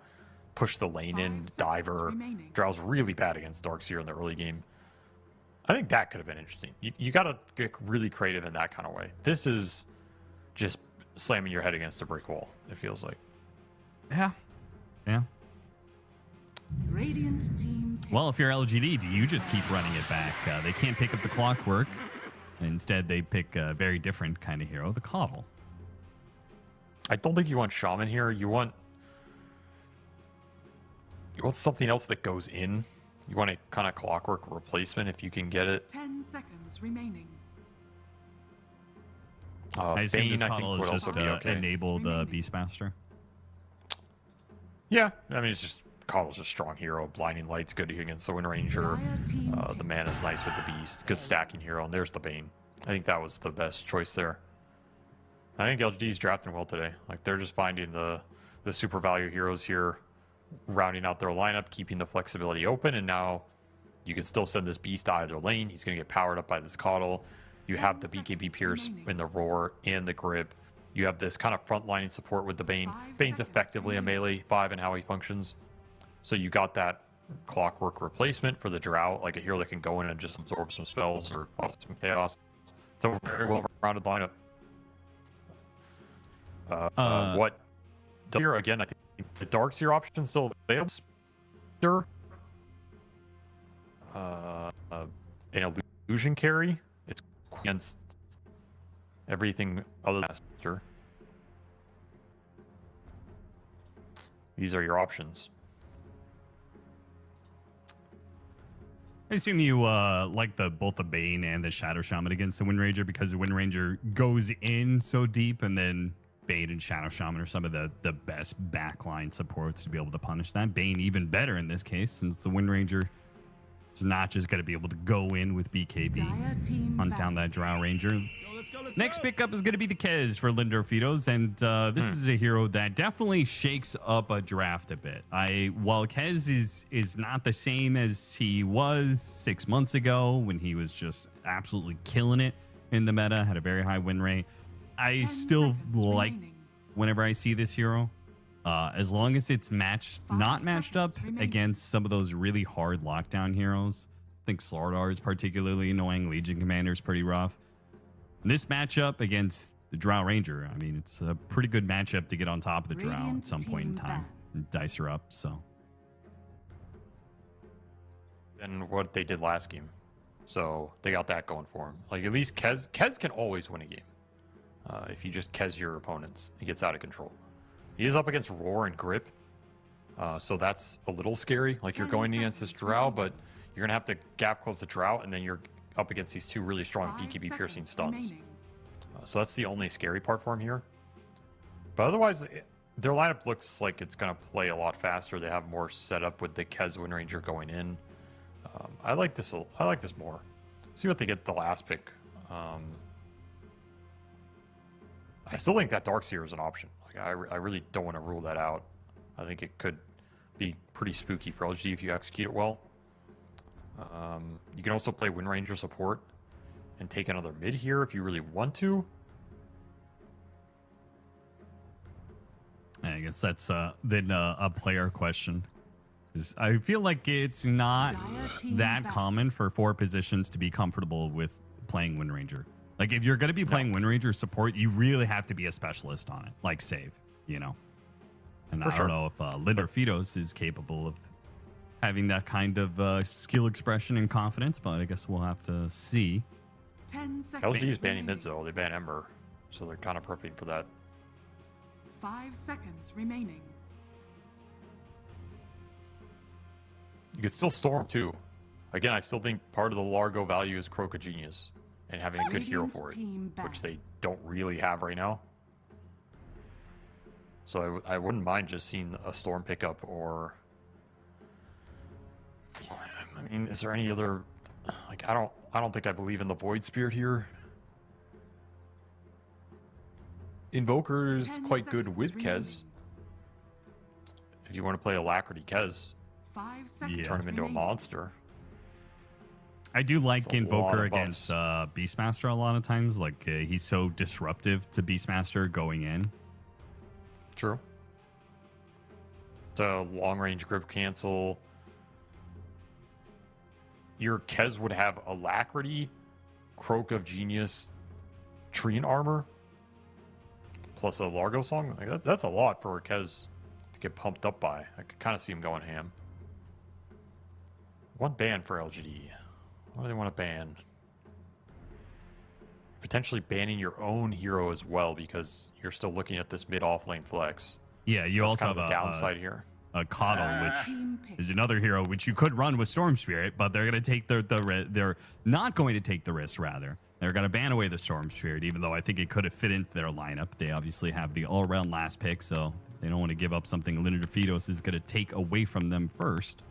push the lane in, Diver. Drow's really bad against Darkseer in the early game. I think that could have been interesting. You got to get really creative in that kind of way. This is just slamming your head against a brick wall, it feels like. Yeah. Radiant team pick. Well, if you're LGD, do you just keep running it back? They can't pick up the Clockwork. Instead, they pick a very different kind of hero, the Coddle. I don't think you want Shaman here. You want something else that goes in. You want a kind of Clockwork replacement if you can get it. 10 seconds remaining. I assume Bane, this I think, Coddle would is also just be okay. enabled Beastmaster. Yeah, I mean, it's just Coddle's a strong hero. Blinding Light's good against the Wind Ranger. The Mana's nice with the Beast. Good stacking hero. And there's the Bane. I think that was the best choice there. I think LGD's drafting well today. Like, they're just finding the super value heroes here, rounding out their lineup, keeping the flexibility open, and now you can still send this Beast to either lane. He's going to get powered up by this Coddle. You have the BKB Pierce in the Roar and the Grip. You have this kind of front-lining support with the Bane. Bane's effectively a melee 5 in how he functions. So you got that Clockwork replacement for the Drow, like a hero that can go in and just absorb some spells or cause some chaos. It's a very well-rounded lineup. Here again, I think the Darkseer option still available. Sure. An illusion carry. It's against everything other than master. These are your options. I assume you like both the Bane and the Shadow Shaman against the Wind Ranger because the Wind Ranger goes in so deep, and then Bane and Shadow Shaman are some of the best backline supports to be able to punish that. Bane even better in this case, since the Wind Ranger is not just going to be able to go in with BKB, hunt down that Drow Ranger. Next pickup is going to be the Kez for Lindorfitos, and this is a hero that definitely shakes up a draft a bit. While Kez is not the same as he was 6 months ago when he was just absolutely killing it in the meta, had a very high win rate, I still like whenever I see this hero, as long as it's not matched up against some of those really hard lockdown heroes. I think Slardar is particularly annoying. Legion Commander is pretty rough. This matchup against the Drow Ranger, I mean, it's a pretty good matchup to get on top of the Drow at some point in time and dice her up. So, and what they did last game, so they got that going for him. Like at least Kez can always win a game if you just Kez your opponents. He gets out of control. He is up against Roar and Grip, so that's a little scary. Like you're going against this Drow, but you're gonna have to gap close the Drow, and then you're up against these two really strong BKB piercing stuns. So that's the only scary part for him here. But otherwise, their lineup looks like it's going to play a lot faster. They have more setup with the Kez Wind Ranger going in. I like this more. See what they get the last pick. I still think that Darkseer is an option. Like I really don't want to rule that out. I think it could be pretty spooky for LG if you execute it well. You can also play Wind Ranger support and take another mid here if you really want to. I guess that's then a player question. I feel like it's not that common for 4 positions to be comfortable with playing Wind Ranger. Like if you're going to be playing Wind Ranger support, you really have to be a specialist on it, like Save, you know. And I don't know if Lindorfitos is capable of having that kind of skill expression and confidence, but I guess we'll have to see. 10 seconds. LG is banning mids though. They ban Ember, so they're kind of prepping for that. 5 seconds remaining. You could still Storm too. Again, I still think part of the Largo value is Croak of Genius and having a good hero for it, which they don't really have right now. So I wouldn't mind just seeing a Storm pickup, or I mean, is there any other? Like I don't think I believe in the Void Spirit here. Invoker is quite good with Kez. If you want to play Alacrity Kez, 5 seconds. turn him into a monster. I do like It's a lot Invoker of against Beastmaster a lot of times. Like he's so disruptive to Beastmaster going in. True. It's a long range grip cancel. Your Kez would have Alacrity, Croak of Genius, Treant Armor, plus a Largo Song. Like that's a lot for a Kez to get pumped up by. I could kind of see him going ham. One ban for LGD. What do they want to ban? Potentially banning your own hero as well, because you're still looking at this mid off lane flex. Yeah, you That's also kind have of the downside here. a Coddle, which is another hero which you could run with Storm Spirit, but they're going to take they're not going to take the risk. Rather, they're going to ban away the Storm Spirit, even though I think it could have fit into their lineup. They obviously have the all-around last pick, so they don't want to give up something Lindorfitos is going to take away from them first.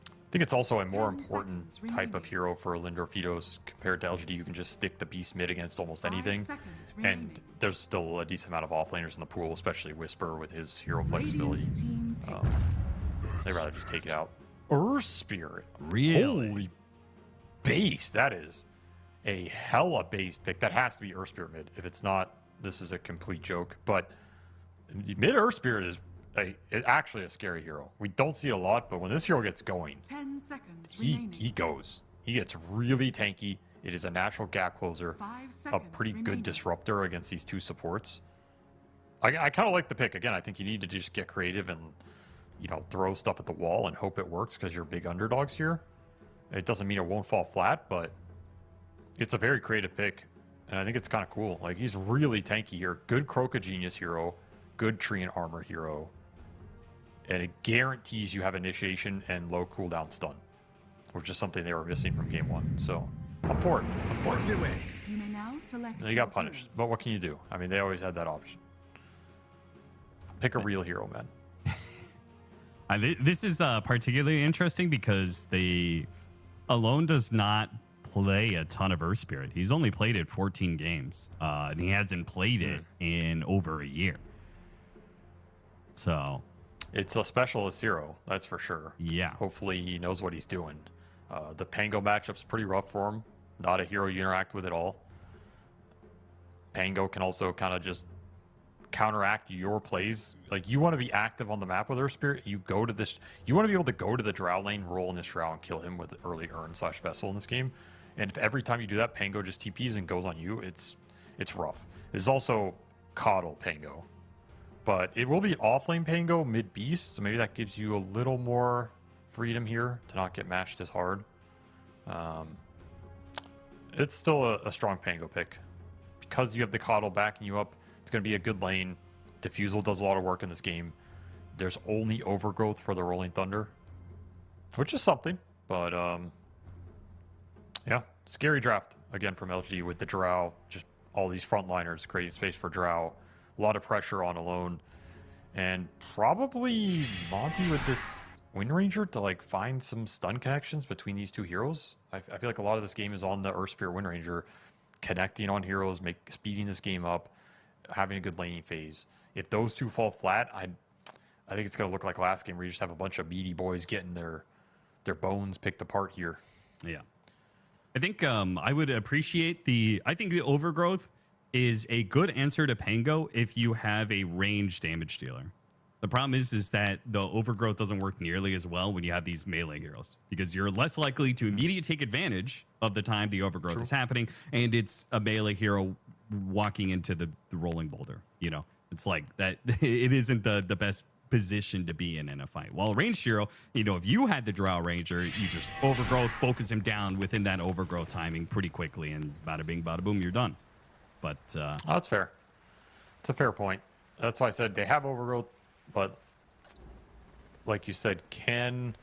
I think it's also a more important type of hero for Lindorfitos compared to LGD. You can just stick the beast mid against almost anything, and there's still a decent amount of offlaners in the pool, especially Whisper with his hero flexibility. They'd rather just take it out. Earth Spirit, Really? holy base! That is a hella base pick. That has to be Earth Spirit mid. If it's not, this is a complete joke. But mid Earth Spirit is actually a scary hero. We don't see it a lot, but when this hero gets going, 10 seconds he goes. He gets really tanky. It is a natural gap closer, 5 a seconds pretty good remaining. disruptor against these two supports. I kind of like the pick. Again, I think you need to just get creative and, you know, throw stuff at the wall and hope it works because you're big underdogs here. It doesn't mean it won't fall flat, but it's a very creative pick. And I think it's kind of cool. Like, he's really tanky here. Good Croca Genius hero. Good Tree and Armor hero. And it guarantees you have initiation and low cooldown stun, which is something they were missing from game 1. So, I'm for it. I'm for it. You may now select. They got punished. But what can you do? I mean, they always had that option. Pick a real hero, man. This is particularly interesting because Alone does not play a ton of Earth Spirit. He's only played it 14 games, and he hasn't played it in over a year. So it's a specialist hero, that's for sure. Yeah. Hopefully he knows what he's doing. The Pango matchup's pretty rough for him. Not a hero you interact with at all. Pango can also kind of just counteract your plays. Like, you want to be active on the map with Earth Spirit, you want to be able to go to the Drow lane, roll in this Drow, and kill him with early Urn/Vessel in this game. And if every time you do that, Pango just TPs and goes on you, it's rough. This is also Coddle Pango. But it will be offlane Pango mid-beast, so maybe that gives you a little more freedom here to not get matched as hard. It's still a strong Pango pick. Because you have the Coddle backing you up, it's going to be a good lane. Diffusal does a lot of work in this game. There's only Overgrowth for the Rolling Thunder, which is something. But, yeah, scary draft, again, from LG with the Drow. Just all these frontliners creating space for Drow. A lot of pressure on Alone. And probably Monty with this Wind Ranger to, like, find some stun connections between these two heroes. I feel like a lot of this game is on the Earth Spirit Wind Ranger, connecting on heroes, speeding this game up, having a good laning phase. If those two fall flat, I think it's going to look like last game where you just have a bunch of meaty boys getting their bones picked apart here. Yeah. I think I would appreciate I think the Overgrowth is a good answer to Pango if you have a range damage dealer. The problem is that the Overgrowth doesn't work nearly as well when you have these melee heroes, because you're less likely to immediately take advantage of the time the Overgrowth is happening, and it's a melee hero walking into the rolling boulder. You know, it's like that. It isn't the best position to be in a fight. While a ranged hero, you know, if you had the Drow Ranger, you just Overgrowth, focus him down within that Overgrowth timing pretty quickly, and bada bing, bada boom, you're done. But oh, that's fair. It's a fair point. That's why I said they have Overgrowth, but like you said, can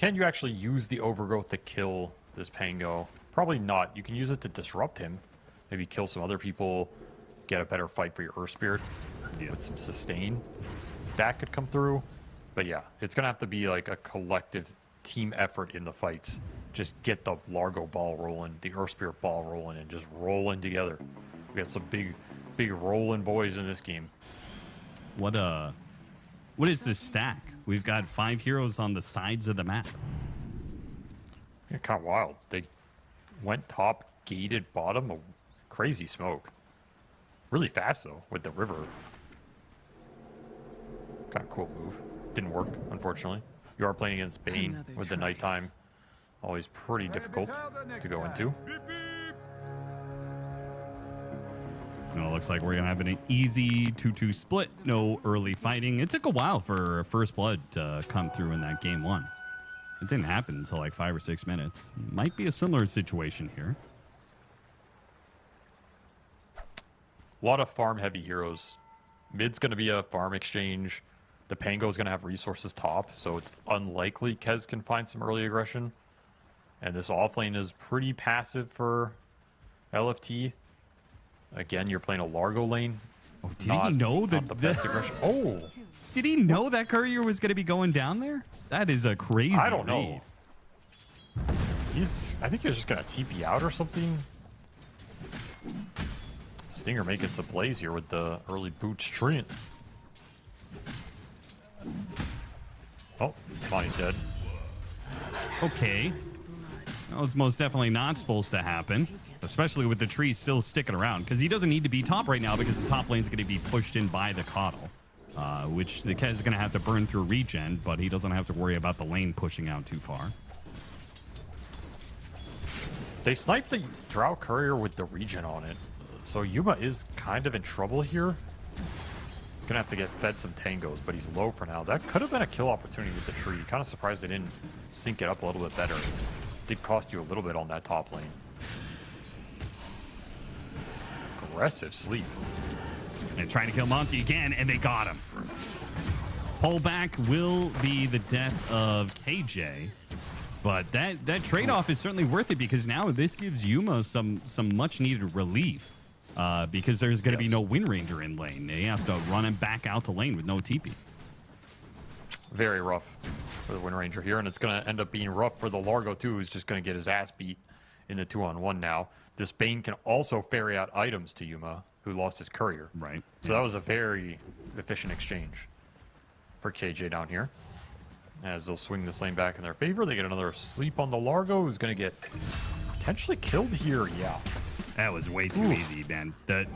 you actually use the Overgrowth to kill this Pango? Probably not. You can use it to disrupt him, maybe kill some other people, get a better fight for your Earth Spirit with some sustain. That could come through. But yeah, it's gonna have to be like a collective team effort in the fights. Just get the Largo ball rolling, the Earth Spirit ball rolling, and just rolling together. We got some big rolling boys in this game. What is this stack? We've got 5 heroes on the sides of the map. Yeah, kind of wild. They went top, gated bottom. A crazy smoke. Really fast though with the river. Kind of cool move. Didn't work, unfortunately. You are playing against Bane with the nighttime. Always pretty difficult to go into. Well, it looks like we're going to have an easy 2-2 split. No early fighting. It took a while for First Blood to come through in that game 1. It didn't happen until like 5 or 6 minutes. Might be a similar situation here. A lot of farm-heavy heroes. Mid's going to be a farm exchange. The Pango is going to have resources top, so it's unlikely Kez can find some early aggression. And this offlane is pretty passive for LFT. Again, you're playing a Largo lane. Oh, did he know that the best aggression? Oh, did he know that courier was going to be going down there? That is a crazy. I don't know. I think he was just going to TP out or something. Stinger making some plays here with the early boots treant. Oh, Monty's dead. Okay. That was most definitely not supposed to happen, especially with the tree still sticking around, because he doesn't need to be top right now because the top lane is going to be pushed in by the Coddle, which the Kez is going to have to burn through regen, but he doesn't have to worry about the lane pushing out too far. They sniped the Drow Courier with the regen on it, so Yuma is kind of in trouble here. Gonna have to get fed some tangos, but he's low for now. That could have been a kill opportunity with the tree. Kind of surprised they didn't sync it up a little bit better. Did cost you a little bit on that top lane. Aggressive sleep. And trying to kill Monty again, and they got him. Pullback will be the death of KJ. But that trade-off is certainly worth it because now this gives Yuma some much-needed relief because there's going to be no Wind Ranger in lane. He has to run him back out to lane with no TP. Very rough for the Wind Ranger here, and it's going to end up being rough for the Largo, too, who's just going to get his ass beat in the 2-on-1 now. This Bane can also ferry out items to Yuma, who lost his courier. Right. So that was a very efficient exchange for KJ down here. As they'll swing this lane back in their favor, they get another sleep on the Largo, who's going to get potentially killed here. Yeah. That was way too easy, man. The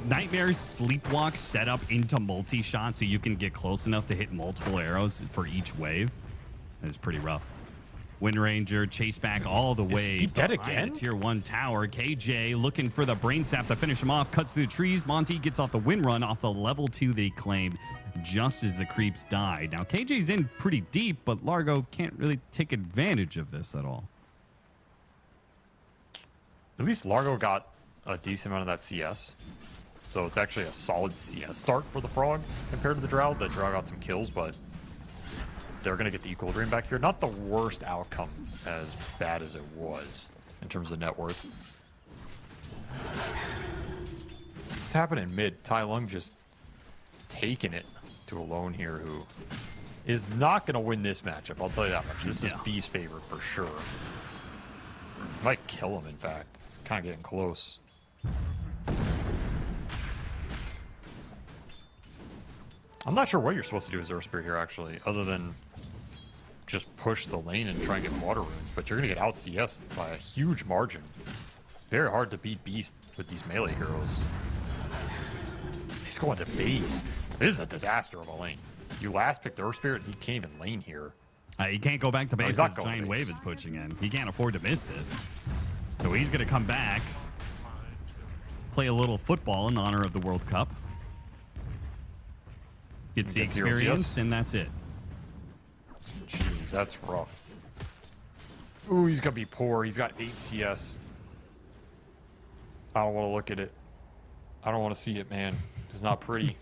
Nightmare sleepwalk set up into multi-shot so you can get close enough to hit multiple arrows for each wave is pretty rough. Wind Ranger chase back all the way. Is he dead behind again? the tier 1 tower. KJ looking for the brain sap to finish him off. Cuts through the trees. Monty gets off the wind run off the level 2 that he claimed just as the creeps died. Now KJ's in pretty deep, but Largo can't really take advantage of this at all. At least Largo got a decent amount of that CS. So it's actually a solid CS start for the Frog compared to the Drow. The Drow got some kills, but they're going to get the equilibrium back here. Not the worst outcome, as bad as it was in terms of net worth. What's happening mid? Tai Lung just taking it to Alone here, who is not going to win this matchup. I'll tell you that much. This is B's favorite for sure. Might kill him, in fact. It's kind of getting close. I'm not sure what you're supposed to do as Earth Spirit here, actually, other than just push the lane and try and get water runes. But you're going to get out CS by a huge margin. Very hard to beat Beast with these melee heroes. He's going to base. This is a disaster of a lane. You last picked Earth Spirit, and he can't even lane here. He can't go back to base he's not because going Giant to Wave base. is pushing in. He can't afford to miss this. So he's going to come back, play a little football in honor of the World Cup. Gets the Get 0 experience, CS. and that's it. Jeez, that's rough. Ooh, he's going to be poor. He's got 8 CS. I don't want to look at it. I don't want to see it, man. It's not pretty.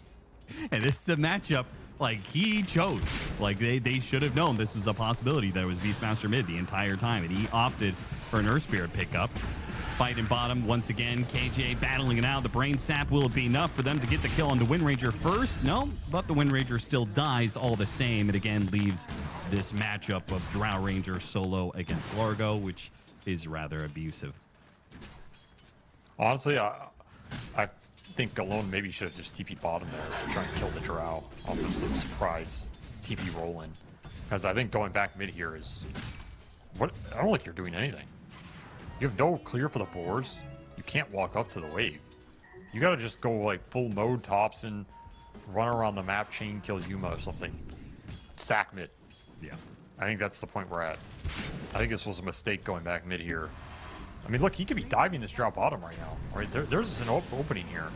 And this is a matchup like he chose. Like they should have known this was a possibility that it was Beastmaster mid the entire time, and he opted for an Earth Spirit pickup. Fight in bottom once again. KJ battling it out. The brain sap, will it be enough for them to get the kill on the Wind Ranger first? No, but the Wind Ranger still dies all the same. It again leaves this matchup of Drow Ranger solo against Largo, which is rather abusive. Honestly, I think Alone maybe should have just TP bottom there to try and kill the Drow off of some surprise TP roll-in. Because I think going back mid here is... what? I don't like you're doing anything. You have no clear for the boars. You can't walk up to the wave. You gotta just go like full mode tops and run around the map, chain kill Yuma or something. Sack mid. Yeah. I think that's the point we're at. I think this was a mistake going back mid here. I mean, look, he could be diving this drop bottom right now. Right there's an opening here.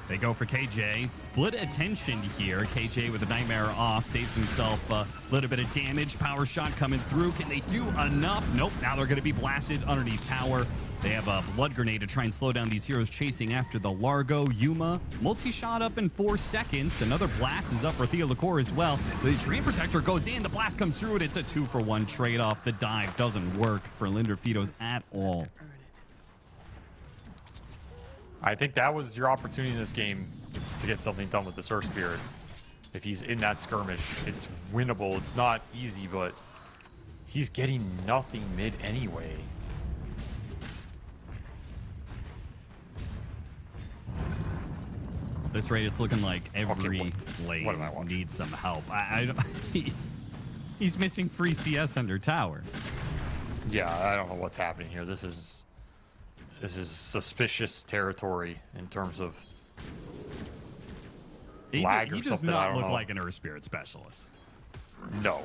They go for KJ. Split attention here. KJ with a Nightmare off. Saves himself a little bit of damage. Power shot coming through. Can they do enough? Nope. Now they're going to be blasted underneath tower. They have a blood grenade to try and slow down these heroes chasing after the Largo. Yuma, multi-shot up in 4 seconds. Another blast is up for Thea Lacour as well. The Dream Protector goes in. The blast comes through, and it's a 2-for-1 trade-off. The dive doesn't work for Linder Fitos at all. I think that was your opportunity in this game to get something done with the Earth Spirit. If he's in that skirmish, it's winnable. It's not easy, but he's getting nothing mid anyway. At this rate, it's looking like every lane what am I watching? needs some help. I don't, he's missing free CS under tower. Yeah, I don't know what's happening here. This is suspicious territory in terms of lag or He does something. I not don't look know. like an Earth Spirit specialist. No.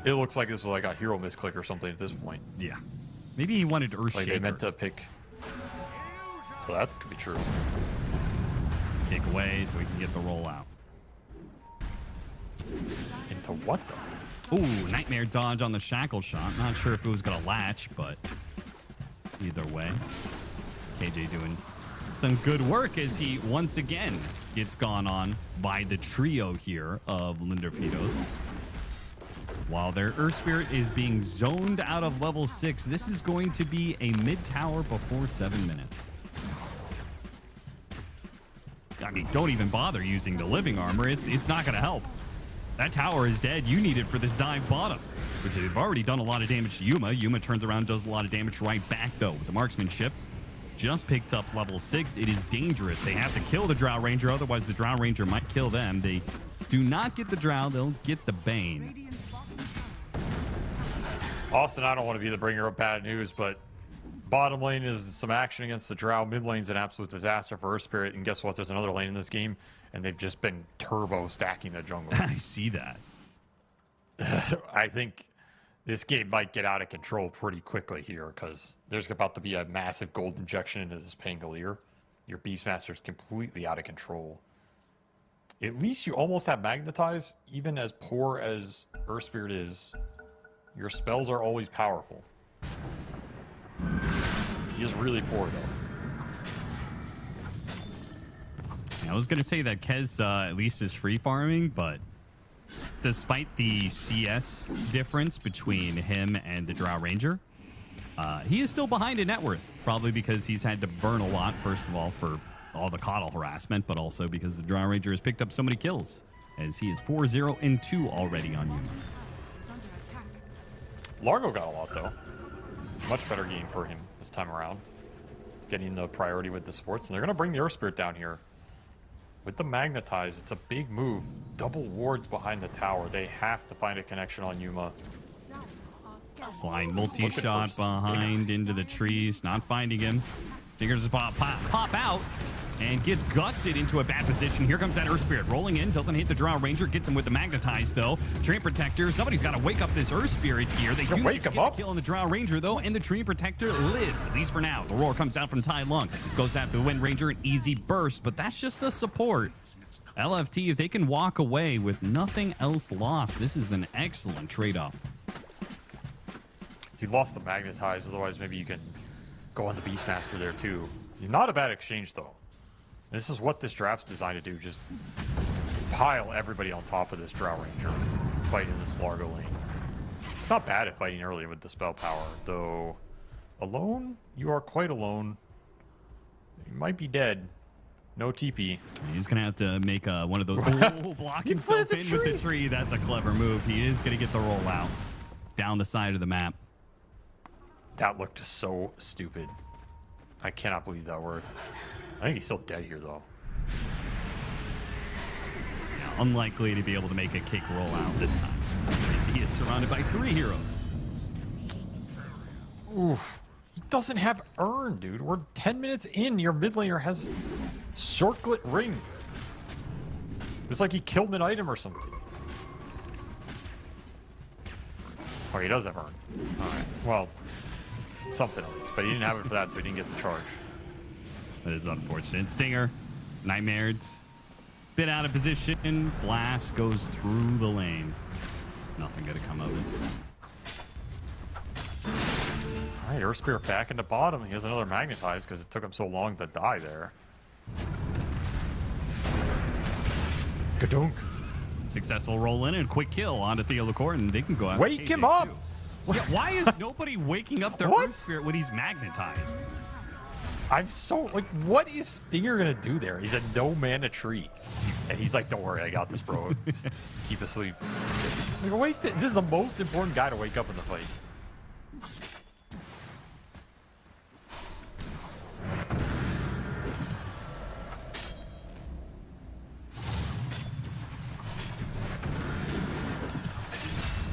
It looks like this was like a hero misclick or something at this point. Yeah. Maybe he wanted Earth Like Shaker. they meant to pick. So that could be true. kick away so he can get the roll out. Into what though? Ooh, nightmare dodge on the shackle shot. Not sure if it was going to latch, but either way, KJ doing some good work as he once again gets gone on by the trio here of Linderfitos. While their Earth Spirit is being zoned out of level 6, this is going to be a mid-tower before 7 minutes. I mean, don't even bother using the living armor. It's not going to help. That tower is dead. You need it for this dive bottom, which they've already done a lot of damage to Yuma. Yuma turns around, does a lot of damage right back, though, with the marksmanship. Just picked up level 6. It is dangerous. They have to kill the Drow Ranger, otherwise the Drow Ranger might kill them. They do not get the Drow. They'll get the Bane. Austin, I don't want to be the bringer of bad news, but bottom lane is some action against the Drow. Mid lane's an absolute disaster for Earth Spirit. And guess what? There's another lane in this game, and they've just been turbo stacking the jungle. I see that. I think this game might get out of control pretty quickly here because there's about to be a massive gold injection into this Pangolier. Your Beastmaster's completely out of control. At least you almost have Magnetize. Even as poor as Earth Spirit is, your spells are always powerful. He is really poor, though. I was going to say that Kez at least is free farming, but despite the CS difference between him and the Drow Ranger, he is still behind in net worth, probably because he's had to burn a lot, first of all, for all the coddle harassment, but also because the Drow Ranger has picked up so many kills, as he is 4-0-2 already on Yuma. Largo got a lot, though. Much better game for him this time around. Getting the priority with the supports, and they're going to bring the Earth Spirit down here. With the Magnetize, it's a big move. Double wards behind the tower. They have to find a connection on Yuma. Flying multi-shot behind into the trees, not finding him. Stingers pop out and gets gusted into a bad position. Here comes that Earth Spirit rolling in, doesn't hit the Drow Ranger, gets him with the Magnetize though. Tree Protector, somebody's got to wake up this Earth Spirit here. They do wake get him up. a kill on the Drow Ranger though, and the Tree Protector lives, at least for now. The roar comes out from Tai Lung, goes after the Wind Ranger, an easy burst, but that's just a support. LFT, if they can walk away with nothing else lost, this is an excellent trade-off. He lost the Magnetize, otherwise maybe you can go on the Beastmaster there too. Not a bad exchange though. This is what this draft's designed to do, just pile everybody on top of this Drow Ranger, fighting this Largo lane. Not bad at fighting early with the spell power, though alone, you are quite alone. You might be dead. No TP. He's going to have to make one of those, block himself in with the tree. That's a clever move. He is going to get the roll out down the side of the map. That looked so stupid. I cannot believe that worked. I think he's still dead here, though. Yeah, unlikely to be able to make a kick roll out this time, as he is surrounded by 3 heroes. Oof. He doesn't have Urn, dude. We're 10 minutes in. Your mid laner has Circlet Ring. It's like he killed an item or something. Oh, he does have Urn. Alright. Well, something at least. But he didn't have it for that, so he didn't get the charge. That is unfortunate. Stinger, Nightmared, bit out of position. Blast goes through the lane. Nothing going to come of it. All right, Earth Spirit back into bottom. He has another Magnetize because it took him so long to die there. Kadunk. Successful roll in and quick kill onto Theo Lacour, and they can go after Wake KJ him up! too. Yeah, why is nobody waking up their What? Earth Spirit when he's magnetized? I'm so, like, what is Stinger going to do there? He's a no mana tree. And he's like, don't worry, I got this, bro. Just keep asleep. Like, this is the most important guy to wake up in the fight.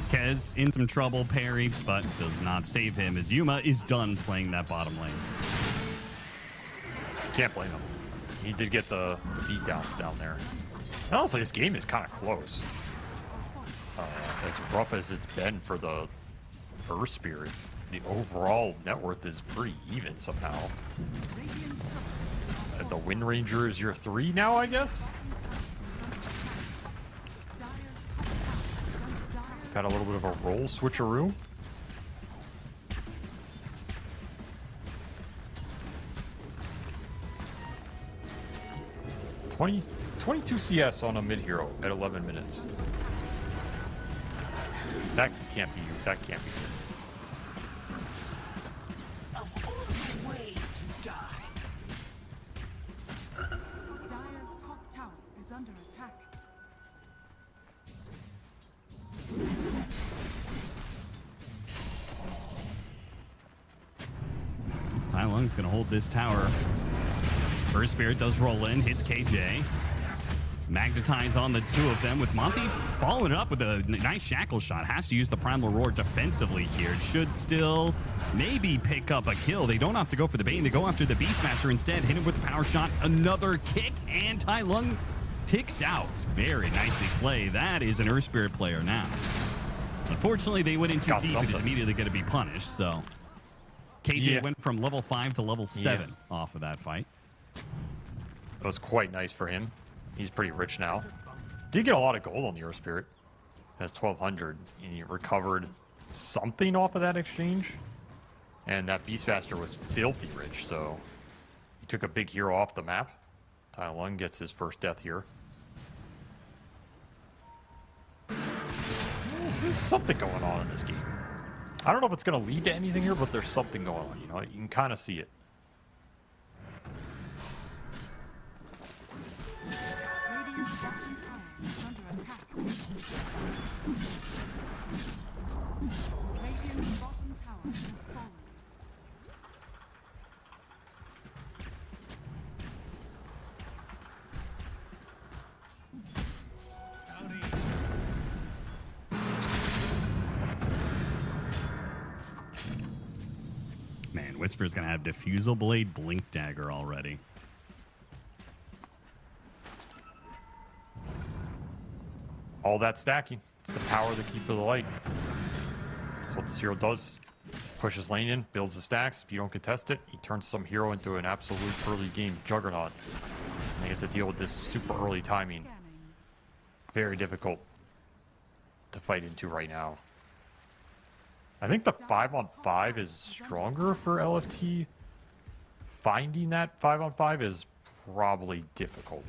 Kez in some trouble, parry, but does not save him as Yuma is done playing that bottom lane. Can't blame him. He did get the beatdowns down there. Honestly, this game is kind of close. As rough as it's been for the Earth Spirit, the overall net worth is pretty even somehow. And the Wind Ranger is your 3 now, I guess? We've had a little bit of a role switcheroo. $22 CS on a mid hero at 11 minutes. That can't be. That can't be. Of all the ways to die. Dire's top tower is under attack. Tai Lung's going to hold this tower. First Spirit does roll in, hits KJ. Magnetize on the two of them with Monty following it up with a nice shackle shot. Has to use the Primal Roar defensively here. It should still maybe pick up a kill. They don't have to go for the bait. They go after the Beastmaster instead. Hit him with the power shot. Another kick, and Tai Lung ticks out. Very nicely played. That is an Earth Spirit player now. Unfortunately, they went in too deep and is immediately going to be punished. So KJ went from level 5 to level 7 off of that fight. That was quite nice for him. He's pretty rich now. Did get a lot of gold on the Earth Spirit. Has 1,200, and he recovered something off of that exchange. And that Beastmaster was filthy rich, so he took a big hero off the map. Tai Lung gets his first death here. There's something going on in this game. I don't know if it's going to lead to anything here, but there's something going on. You know, you can kind of see it. Radiant's bottom tower is under attack. Radiant's bottom tower has fallen. Man, Whisper's going to have Diffusal Blade, Blink Dagger already. All that stacking. It's the power of the Keeper of the Light. That's what this hero does. Pushes lane in, builds the stacks. If you don't contest it, he turns some hero into an absolute early game juggernaut. And they have to deal with this super early timing. Very difficult to fight into right now. I think the 5-on-5 is stronger for LFT. Finding that 5-on-5 is probably difficult.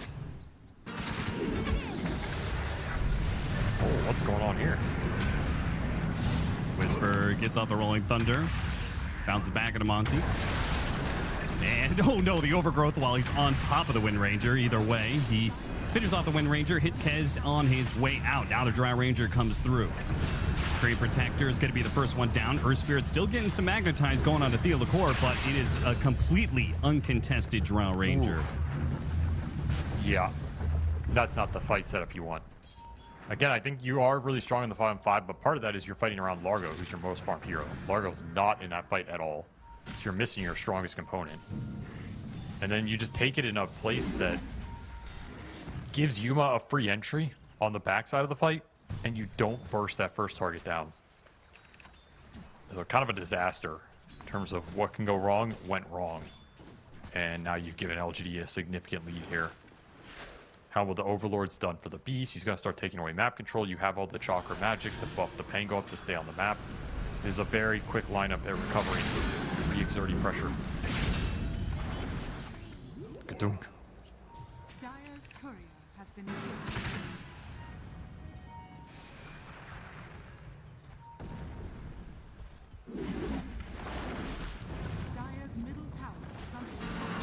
Oh, what's going on here? Whisper gets off the Rolling Thunder. Bounces back into Monty. And, oh no, the Overgrowth while he's on top of the Wind Ranger. Either way, he finishes off the Wind Ranger, hits Kez on his way out. Now the Dry Ranger comes through. Trade Protector is going to be the first one down. Earth Spirit still getting some Magnetize going on to Theolacor, but it is a completely uncontested Drow Ranger. Oof. Yeah, that's not the fight setup you want. Again, I think you are really strong in the 5-on-5, but part of that is you're fighting around Largo, who's your most farmed hero. Largo's not in that fight at all, so you're missing your strongest component. And then you just take it in a place that gives Yuma a free entry on the backside of the fight, and you don't burst that first target down. So kind of a disaster in terms of what can go wrong went wrong. And now you've given LGD a significant lead here. How will the Overlord's done for the Beast? He's going to start taking away map control. You have all the Chakra magic to buff the Pango up to stay on the map. It is a very quick lineup at recovering, re-exerting pressure. Gadunk. Dire's courier has been killed. Dire's middle tower is under attack.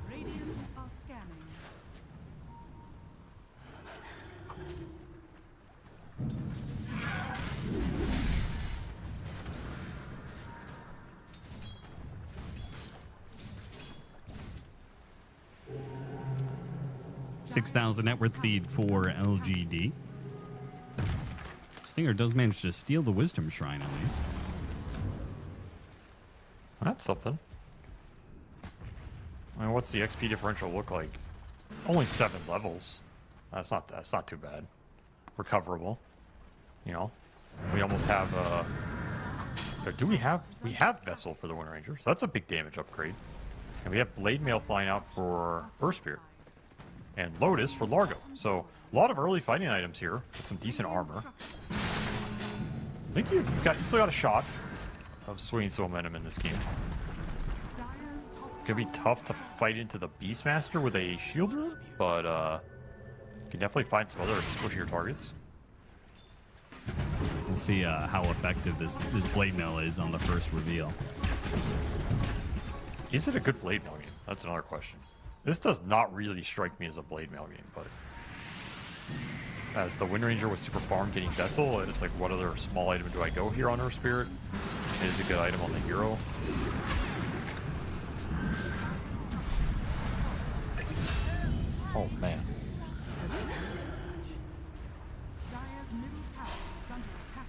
Radiant are scanning. $6,000 net worth lead for LGD. Stinger does manage to steal the Wisdom Shrine at least. That's something. I mean, what's the XP differential look like? Only 7 levels. That's not too bad. Recoverable. You know, we almost have Or do we have Vessel for the Wind Ranger? So that's a big damage upgrade. And we have Blade Mail flying out for Earth Spirit. And Lotus for Largo. So a lot of early fighting items here with some decent armor. I think you still got a shot of swinging some momentum in this game. It's gonna be tough to fight into the Beastmaster with a shield room, but you can definitely find some other squishier targets. We'll see how effective this blade mail is on the first reveal. Is it a good blade mail game? That's another question. This does not really strike me as a blade mail game, but as the Wind Ranger with Super Farm getting Vessel, it's like, what other small item do I go here on Earth Spirit? It is a good item on the hero. Oh man. Dire's middle tower is under attack.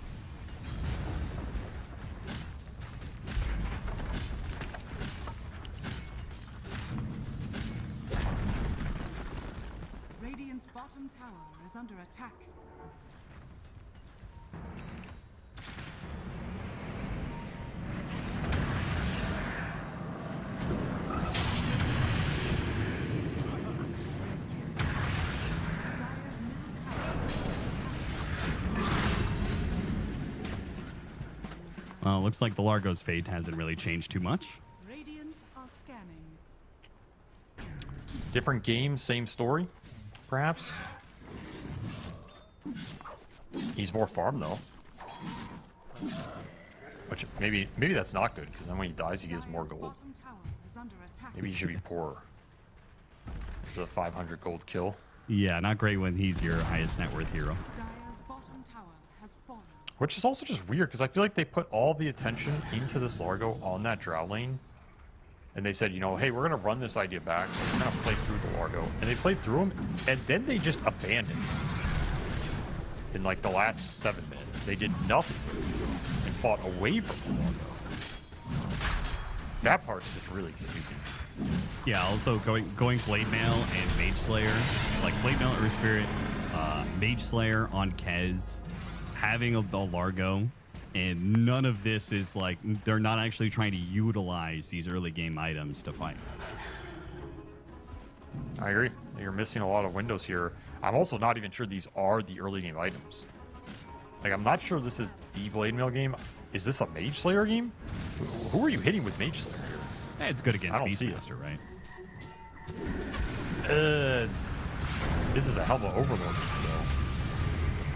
Radiant's bottom tower is under attack. Dire's middle tower. Well, looks like the Largo's fate hasn't really changed too much. Radiant are scanning. Different game, same story, perhaps. He's more farm though. Which maybe that's not good, because then when he dies he gives more gold. Bottom tower is under attack. Maybe he should be poorer. For the 500 gold kill. Yeah, not great when he's your highest net worth hero. Dire's bottom tower has fallen. Which is also just weird, because I feel like they put all the attention into this Largo on that Drow lane. And they said, you know, hey, we're going to run this idea back. We're going to play through the Largo. And they played through him, and then they just abandoned in like the last 7 minutes. They did nothing and fought away from the Largo. That part's just really confusing. Yeah, also going Blade Mail and Mage Slayer, like Blade Mail, Earth Spirit, Mage Slayer on Kez, having the Largo, and none of this is like, they're not actually trying to utilize these early game items to fight. I agree. You're missing a lot of windows here. I'm also not even sure these are the early game items. Like, I'm not sure this is the Blade Mail game. Is this a Mage Slayer game? Who are you hitting with Mage Slayer here? Eh, it's good I against don't see it. Beastmaster, right? This is a Helma Overlord, so.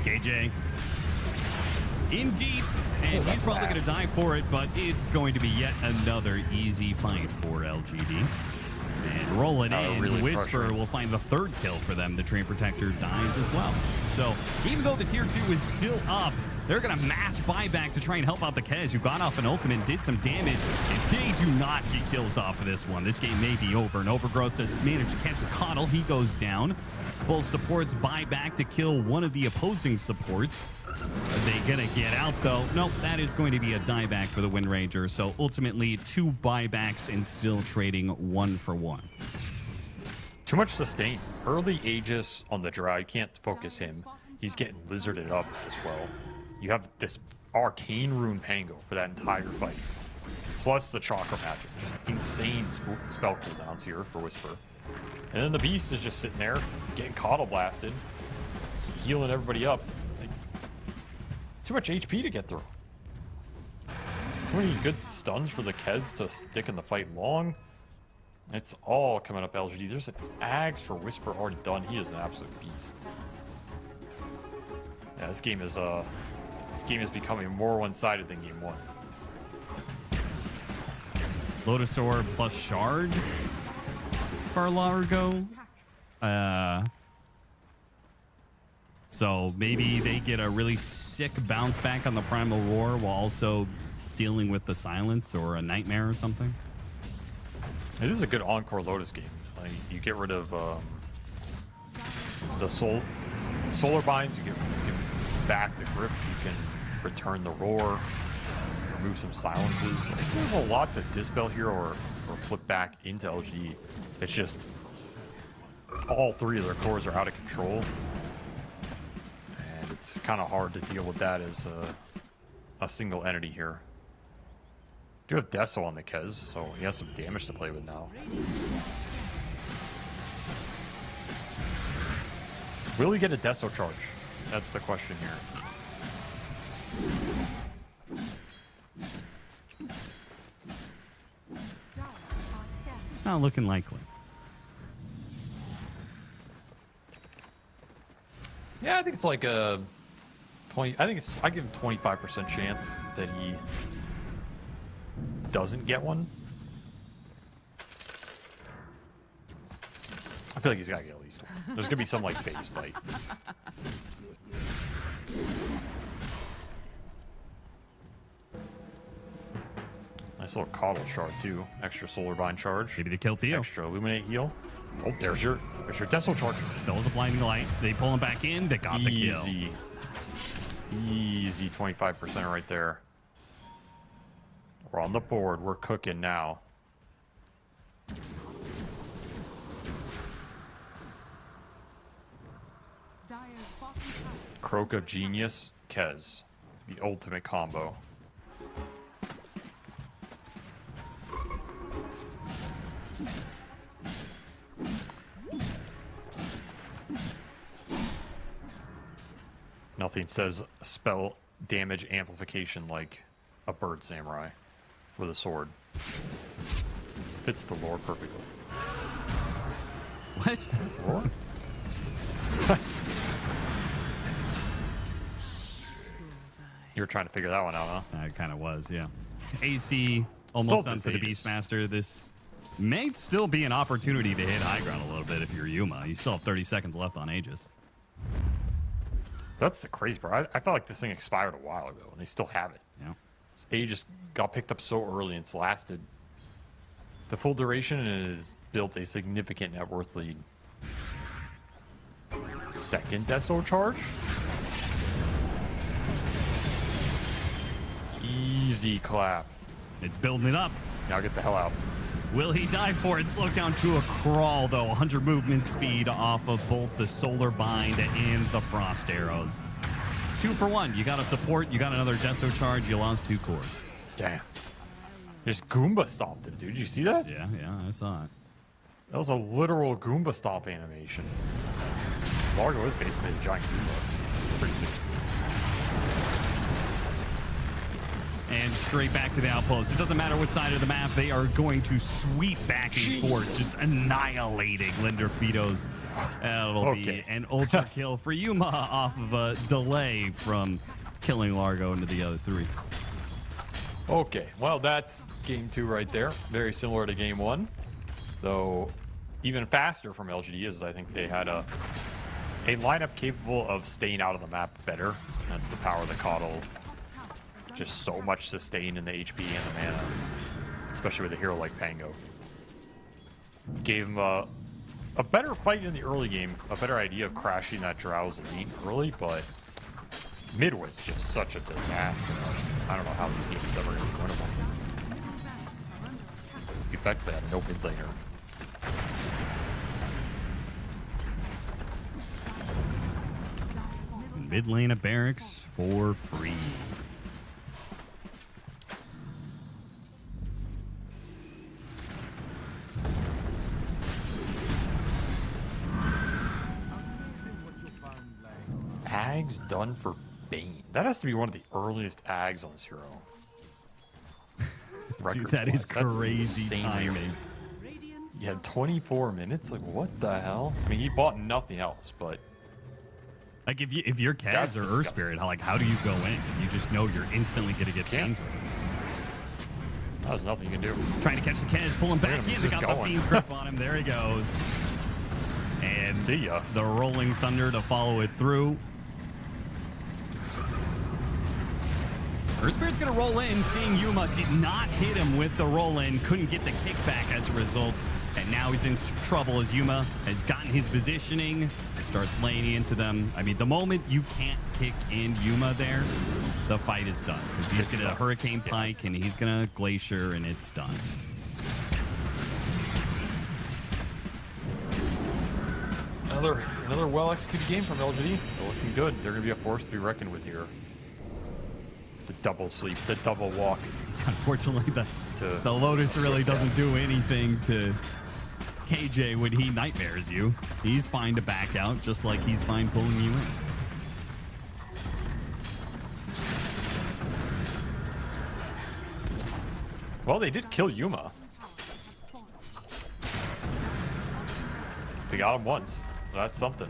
KJ in deep, and he's probably going to die for it, but it's going to be yet another easy fight for LGD. And rolling in, really Whisper pressuring. will find the third kill for them. The Train Protector dies as well. So even though the tier 2 is still up, they're going to mass buyback to try and help out the Kez, who got off an ultimate and did some damage. If they do not get kills off of this one, this game may be over. And Overgrowth does manage to catch the Coddle. He goes down. Both supports buy back to kill one of the opposing supports. Are they going to get out, though? Nope, that is going to be a dieback for the Wind Ranger. So ultimately, 2 buybacks and still trading 1 for 1. Too much sustain. Early Aegis on the Drow, you can't focus him. He's getting lizarded up as well. You have this Arcane Rune Pango for that entire fight. Plus the Chakra Magic. Just insane spell cooldowns here for Whisper. And then the Beast is just sitting there, getting Coddle blasted, healing everybody up. Like, too much HP to get through. Too many good stuns for the Kez to stick in the fight long. It's all coming up LGD. There's an Axe for Whisper already done. He is an absolute beast. Yeah, this game is becoming more one-sided than game 1. Lotus Orb plus Shard for Largo. So maybe they get a really sick bounce back on the Primal Roar while also dealing with the Silence or a Nightmare or something. It is a good Encore Lotus game. Like, you get rid of the Solar Binds, you get back the grip, you can return the Roar, remove some silences. Like, there's a lot to dispel here or flip back into LGD. It's just all 3 of their cores are out of control. And it's kind of hard to deal with that as a single entity here. Do have Deso on the Kez, so he has some damage to play with now. Will he get a Deso charge? That's the question here. It's not looking likely. Yeah, I think it's like a 20. I give him 25% chance that he doesn't get one. I feel like he's got to get at least one. There's going to be some like base fight. Nice little Coddle shard too. Extra Solar Bind charge. Maybe they kill Theo. Extra Illuminate heal. Oh, there's your Deso charge. Still has a blinding light. They pull him back in. They got the kill. Easy 25% right there. We're on the board. We're cooking now. Dire's bottom tower Croak of Genius, Kez. The ultimate combo. Nothing says spell damage amplification like a bird samurai with a sword. Fits the lore perfectly. What? Lore? You were trying to figure that one out, huh? It kind of was, yeah. AC almost Still done for the disages. Beastmaster. This may still be an opportunity to hit high ground a little bit if you're Yuma. You still have 30 seconds left on Aegis. That's the crazy part. I felt like this thing expired a while ago, and they still have it. Yeah. This Aegis got picked up so early, and it's lasted the full duration, and it has built a significant net worth lead. Second Deso charge. Easy clap. It's building it up. Now get the hell out. Will he die for it? Slowed down to a crawl, though. 100 movement speed off of both the Solar Bind and the Frost Arrows. 2 for 1. You got a support. You got another Deso charge. You lost 2 cores. Damn. Just Goomba stomped him, dude. Did you see that? Yeah, I saw it. That was a literal Goomba stomp animation. Largo is basically a giant Goomba. Pretty big. And straight back to the outpost. It doesn't matter which side of the map. They are going to sweep back and forth, just annihilating Linder Fido's. That'll be an ultra kill for Yuma off of a delay from killing Largo into the other 3. Okay, well, that's game 2 right there. Very similar to game 1, though even faster from LGD is I think they had a lineup capable of staying out of the map better. That's the power of the Coddle. Just so much sustain in the HP and the mana, especially with a hero like Pango. Gave him a better fight in the early game, a better idea of crashing that Drow's elite early, but mid was just such a disaster. I don't know how these games ever going to be winnable. Effectively had no mid laner. Mid lane of Barracks for free. Ags done for Bane. That has to be one of the earliest Ags on this hero. Dude, that is That's crazy insanely timing. He had 24 minutes. Like, what the hell? I mean, he bought nothing else, but Like if you're That's Kaz or disgusting. Spirit, how do you go in? You just know you're instantly gonna get Can't. Fiends with it. there's nothing you can do. Trying to catch the Kaz, pull him back Damn, in. he's They just got the going. Fiend's grip on him. There he goes. And See ya. the Rolling Thunder to follow it through. Her Spirit's gonna roll in, seeing Yuma did not hit him with the roll in, couldn't get the kickback as a result, and now he's in trouble as Yuma has gotten his positioning, starts laying into them. I mean, the moment you can't kick in Yuma there, the fight is done, because he's It's gonna done. Hurricane Yeah, Pike it's and he's gonna Glacier, and it's done. Another well executed game from LGD. They're looking good. They're gonna be a force to be reckoned with here. The double sleep, the double walk. Unfortunately, the Lotus really doesn't do anything to KJ when he nightmares you. He's fine to back out, just like he's fine pulling you in. Well, they did kill Yuma. They got him once. That's something.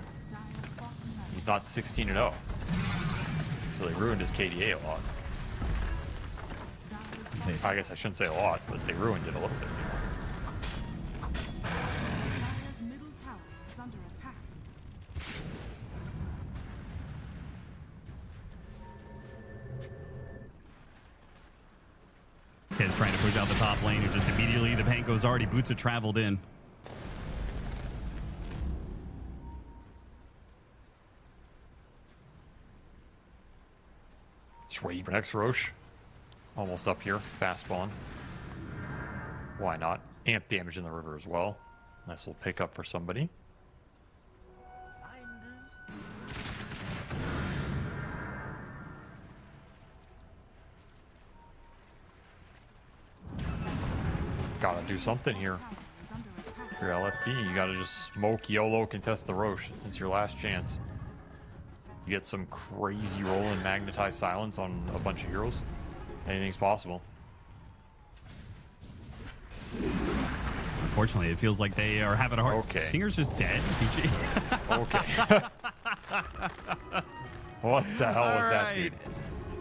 He's not 16-0. So they ruined his KDA a lot. I guess I shouldn't say a lot, but they ruined it a little bit. Dire's middle tower is under attack. Kez trying to push out the top lane, and just immediately the Panko's already boots have traveled in. Just waiting for next Roche. Almost up here. Fast spawn. Why not? Amp damage in the river as well. Nice little pickup for somebody. Gotta do something here. Tower is under attack. If you're LFT, you gotta just smoke YOLO, contest the Roche. It's your last chance. You get some crazy roll and magnetized silence on a bunch of heroes. Anything's possible. Unfortunately, it feels like they are having a hard. Okay. Singer's just dead. Okay. What the hell was that, dude?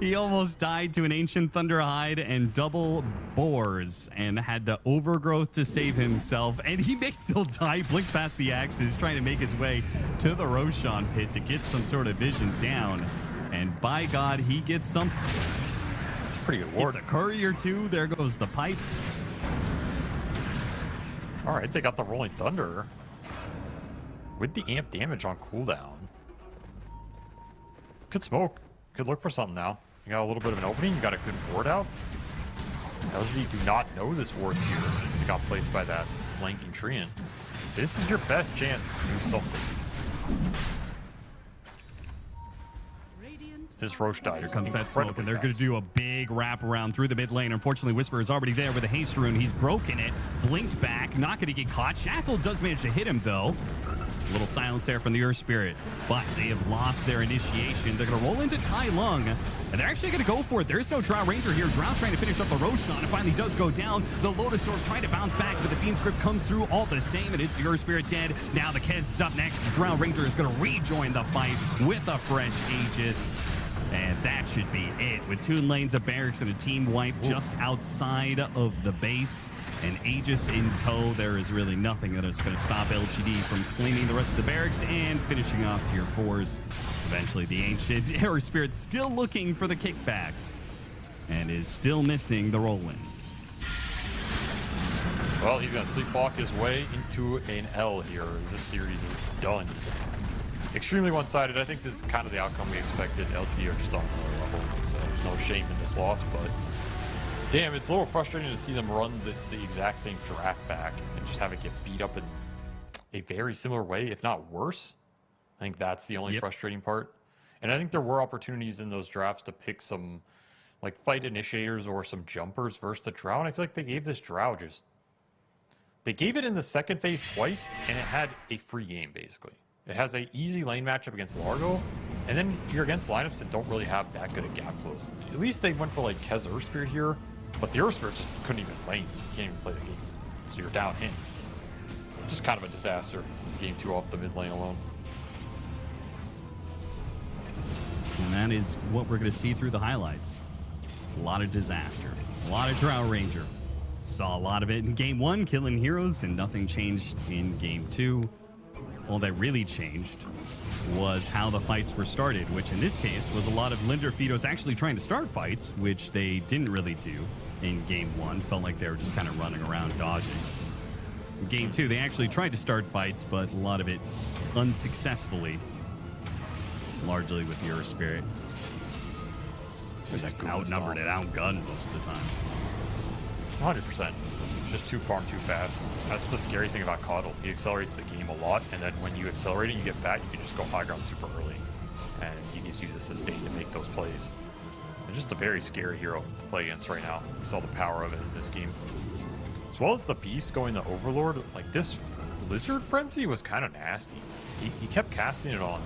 He almost died to an Ancient Thunderhide and double boars and had to overgrowth to save himself. And he may still die, blinks past the axes, trying to make his way to the Roshan pit to get some sort of vision down. And by God, he gets some. It's a pretty good ward. It's a courier too. There goes the pipe. All right, they got the Rolling Thunder with the amp damage on cooldown. Could smoke. Could look for something now. You got a little bit of an opening. You got a good ward out. LG do not know this ward's here because it got placed by that flanking Treant. This is your best chance to do something. Radiant This Roche died. Here comes that smoke, and they're going to do a big wrap around through the mid lane. Unfortunately, Whisper is already there with a haste rune. He's broken it, blinked back, not going to get caught. Shackle does manage to hit him, though. A little silence there from the Earth Spirit, but they have lost their initiation. They're going to roll into Tai Lung, and they're actually going to go for it. There's no Drow Ranger here. Drow's trying to finish up the Roshan. It finally does go down. The Lotus Orb trying to bounce back, but the Fiend's Grip comes through all the same, and it's the Earth Spirit dead. Now the Kez is up next. The Drow Ranger is going to rejoin the fight with a fresh Aegis. And that should be it. With 2 lanes of barracks and a team wipe just outside of the base and Aegis in tow, there is really nothing that is going to stop LGD from claiming the rest of the barracks and finishing off tier 4s. Eventually, the Ancient Air Spirit still looking for the kickbacks and is still missing the roll-in. Well, he's going to sleepwalk his way into an L here as this series is done. Extremely one-sided. I think this is kind of the outcome we expected. LGD are just on another level, so there's no shame in this loss, but damn, it's a little frustrating to see them run the exact same draft back and just have it get beat up in a very similar way, if not worse. I think that's the only frustrating part. And I think there were opportunities in those drafts to pick some like fight initiators or some jumpers versus the Drow, and I feel like they gave this Drow just... They gave it in the second phase twice, and it had a free game, basically. It has an easy lane matchup against Largo, and then you're against lineups that don't really have that good a gap close. At least they went for like Kez Earth Spirit here, but the Earth Spirit just couldn't even lane. You can't even play the game. So you're down in. Just kind of a disaster. This game 2 off the mid lane alone. And that is what we're going to see through the highlights. A lot of disaster. A lot of Drow Ranger. Saw a lot of it in game 1, killing heroes, and nothing changed in game 2. All that really changed was how the fights were started, which in this case was a lot of Linder Fidos actually trying to start fights, which they didn't really do in game 1. Felt like they were just kind of running around dodging. In game 2, they actually tried to start fights, but a lot of it unsuccessfully, largely with the Earth Spirit. Just outnumbered and outgunned most of the time. 100%. Just too far and too fast. That's the scary thing about Coddle. He accelerates the game a lot, and then when you accelerate and you get fat, you can just go high ground super early. And he gives you the sustain to make those plays. And just a very scary hero to play against right now. We saw the power of it in this game. As well as the Beast going to Overlord, like this Lizard Frenzy was kind of nasty. He kept casting it on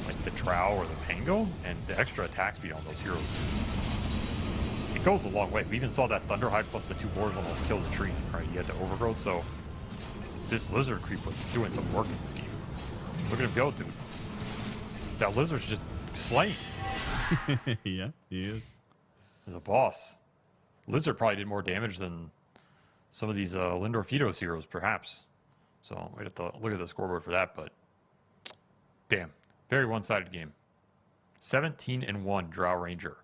like the Drow or the Pango, and the extra attack speed on those heroes it goes a long way. We even saw that Thunderhide plus the 2 boars almost kill the tree, right? You had the overgrowth, so this lizard creep was doing some work in this game. Look at him go, dude. That lizard's just slaying. Yeah, he is. As a boss. Lizard probably did more damage than some of these Lindor Fidos heroes, perhaps. So we'd have to look at the scoreboard for that, but damn. Very one-sided game. 17-1 Drow Ranger.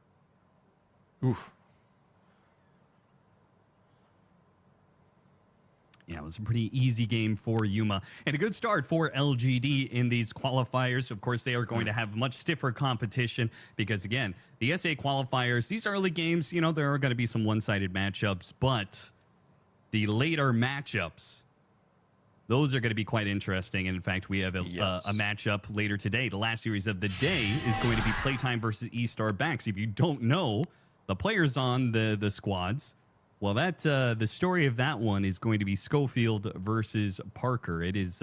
Oof. Yeah, it was a pretty easy game for Yuma and a good start for LGD in these qualifiers. Of course, they are going to have much stiffer competition because, again, the SA qualifiers, these early games, you know, there are going to be some one-sided matchups, but the later matchups, those are going to be quite interesting. And in fact, we have a matchup later today. The last series of the day is going to be Playtime versus E-Star Backs. If you don't know the players on the squads, well, that the story of that one is going to be Schofield versus Parker. It is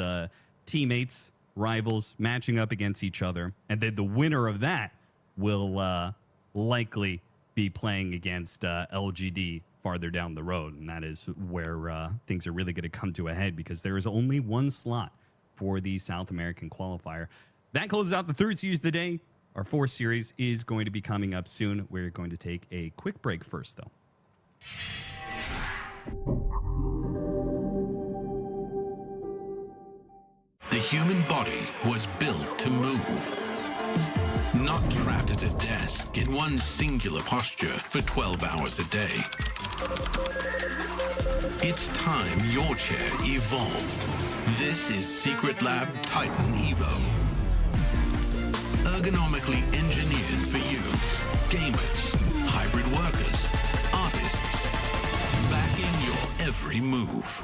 teammates, rivals, matching up against each other. And then the winner of that will likely be playing against LGD farther down the road. And that is where things are really going to come to a head because there is only one slot for the South American qualifier. That closes out the third series of the day. Our fourth series is going to be coming up soon. We're going to take a quick break first, though. The human body was built to move. Not trapped at a desk in one singular posture for 12 hours a day. It's time your chair evolved. This is Secret Lab Titan Evo. Ergonomically engineered for you. Gamers, hybrid workers, artists, backing your every move.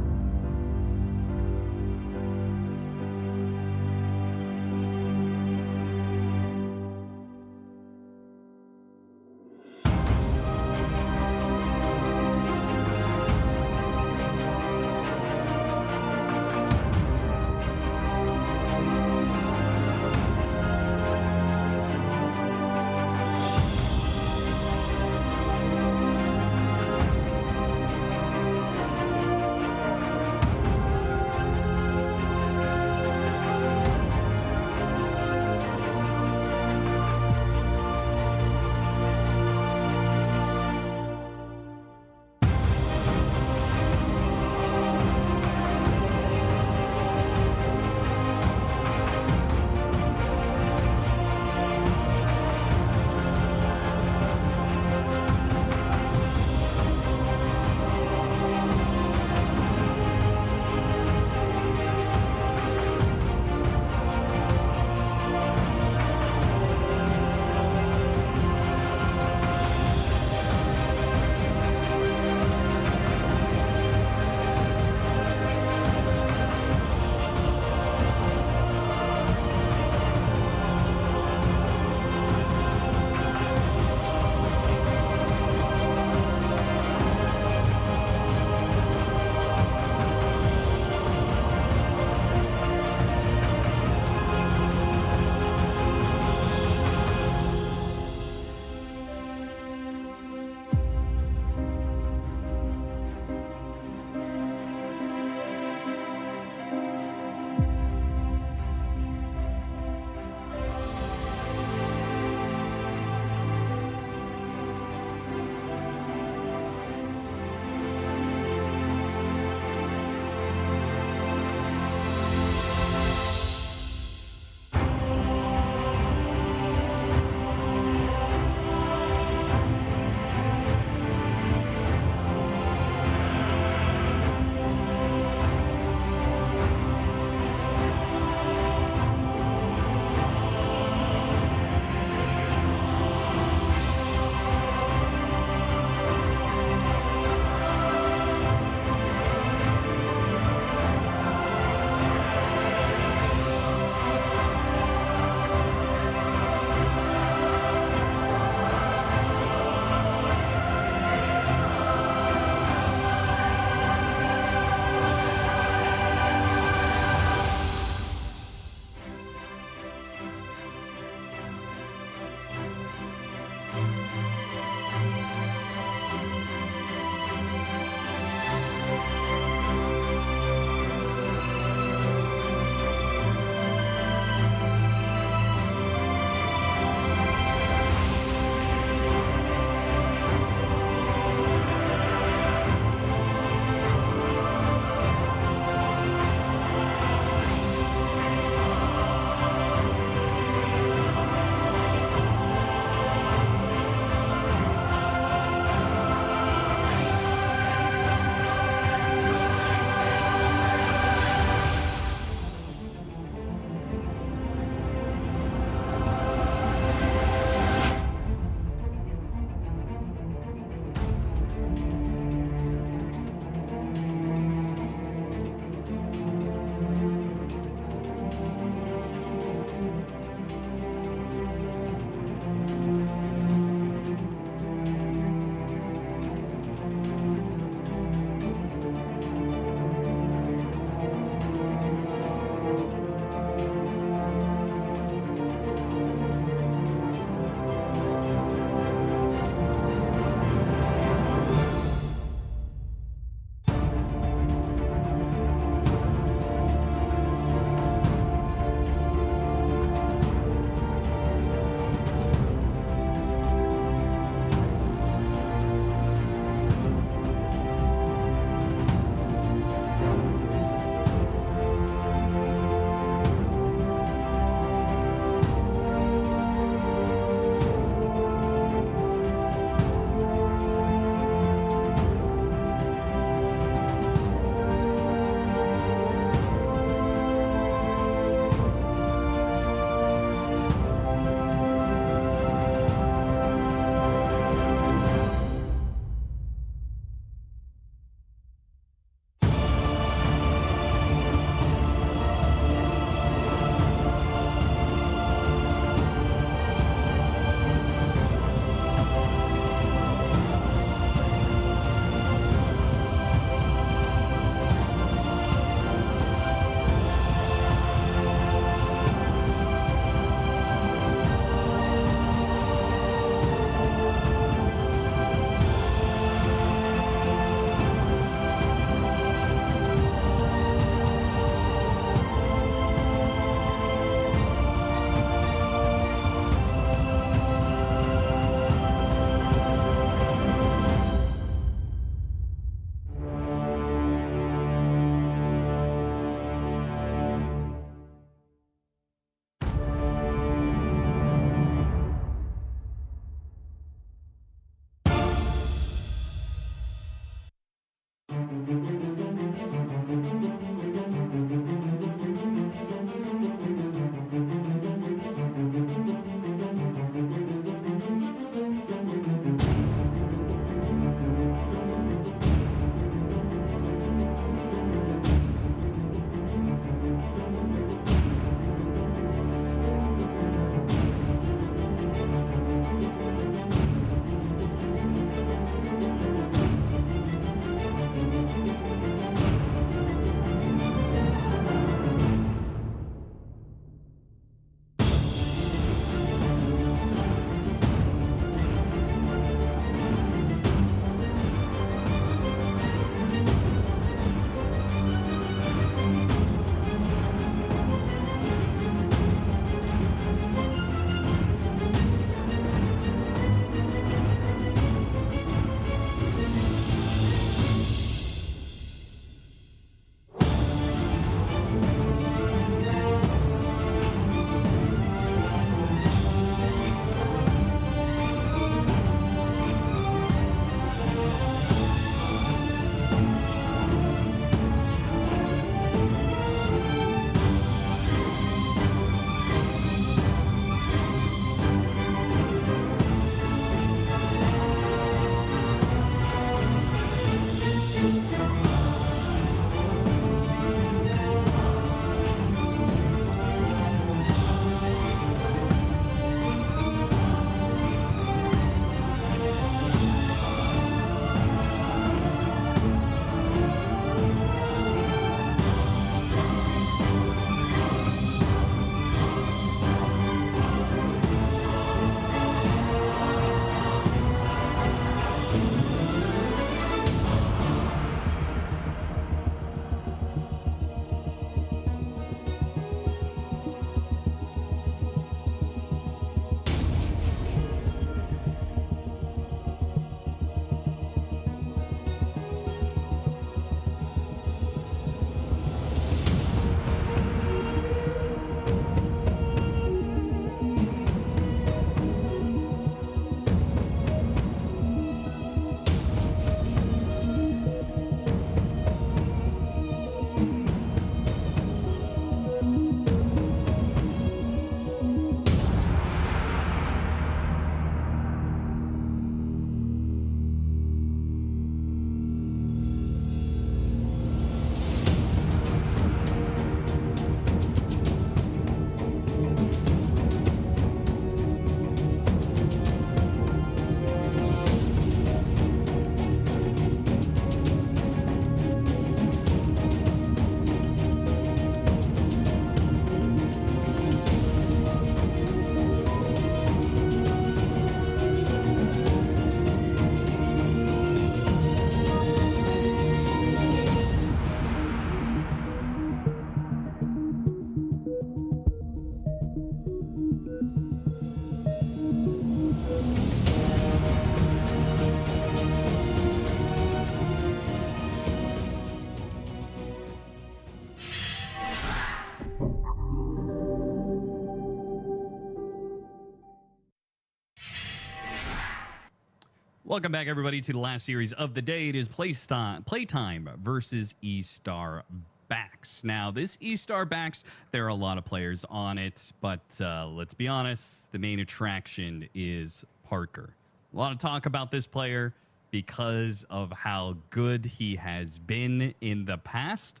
Welcome back, everybody, to the last series of the day. It is Playtime versus E-Star Backs. Now, this E-Star Backs, there are a lot of players on it, but let's be honest, the main attraction is Parker. A lot of talk about this player because of how good he has been in the past.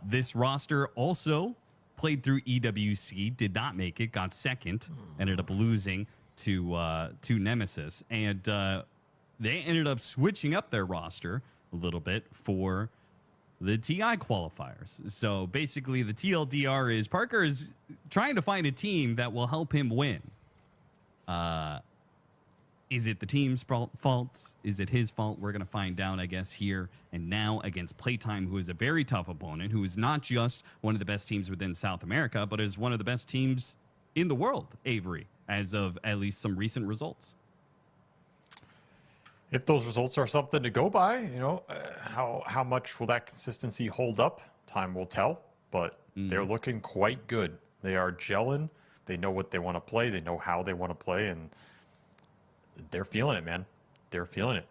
This roster also played through EWC, did not make it, got second, ended up losing to Nemesis, and they ended up switching up their roster a little bit for the TI qualifiers. So basically, the TLDR is Parker is trying to find a team that will help him win. Is it the team's fault? Is it his fault? We're going to find out, I guess, here and now against Playtime, who is a very tough opponent, who is not just one of the best teams within South America, but is one of the best teams in the world, Avery, as of at least some recent results. If those results are something to go by, you know, how much will that consistency hold up? Time will tell, but they're looking quite good. They are gelling. They know what they want to play. They know how they want to play, and they're feeling it, man. They're feeling it.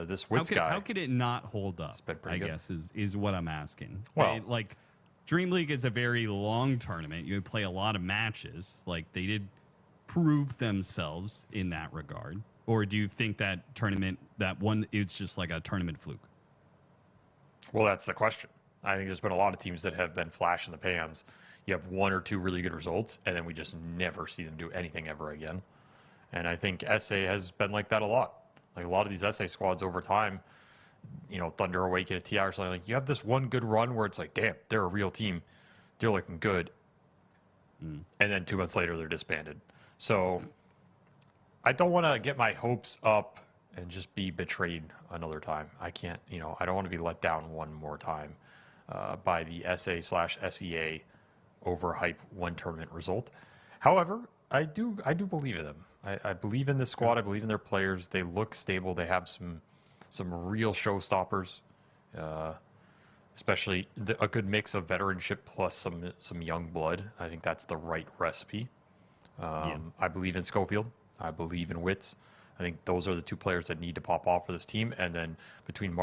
This Wits guy. How could it not hold up? I good. guess is what I'm asking. Well, like Dream League is a very long tournament. You play a lot of matches. Like they did prove themselves in that regard. Or do you think that tournament, that one, it's just like a tournament fluke? Well, that's the question. I think there's been a lot of teams that have been flash in the pans. You have one or two really good results, and then we just never see them do anything ever again. And I think SA has been like that a lot. Like a lot of these SA squads over time, you know, Thunder Awaken at TI or something, like you have this one good run where it's like, damn, they're a real team. They're looking good. And then 2 months later, they're disbanded. So I don't want to get my hopes up and just be betrayed another time. I can't, you know, I don't want to be let down one more time by the SA/SEA overhype one tournament result. However, I do believe in them. I believe in this squad. I believe in their players. They look stable. They have some real showstoppers, especially a good mix of veteranship plus some young blood. I think that's the right recipe. I believe in Schofield. I believe in Wits. I think those are the two players that need to pop off for this team. And then between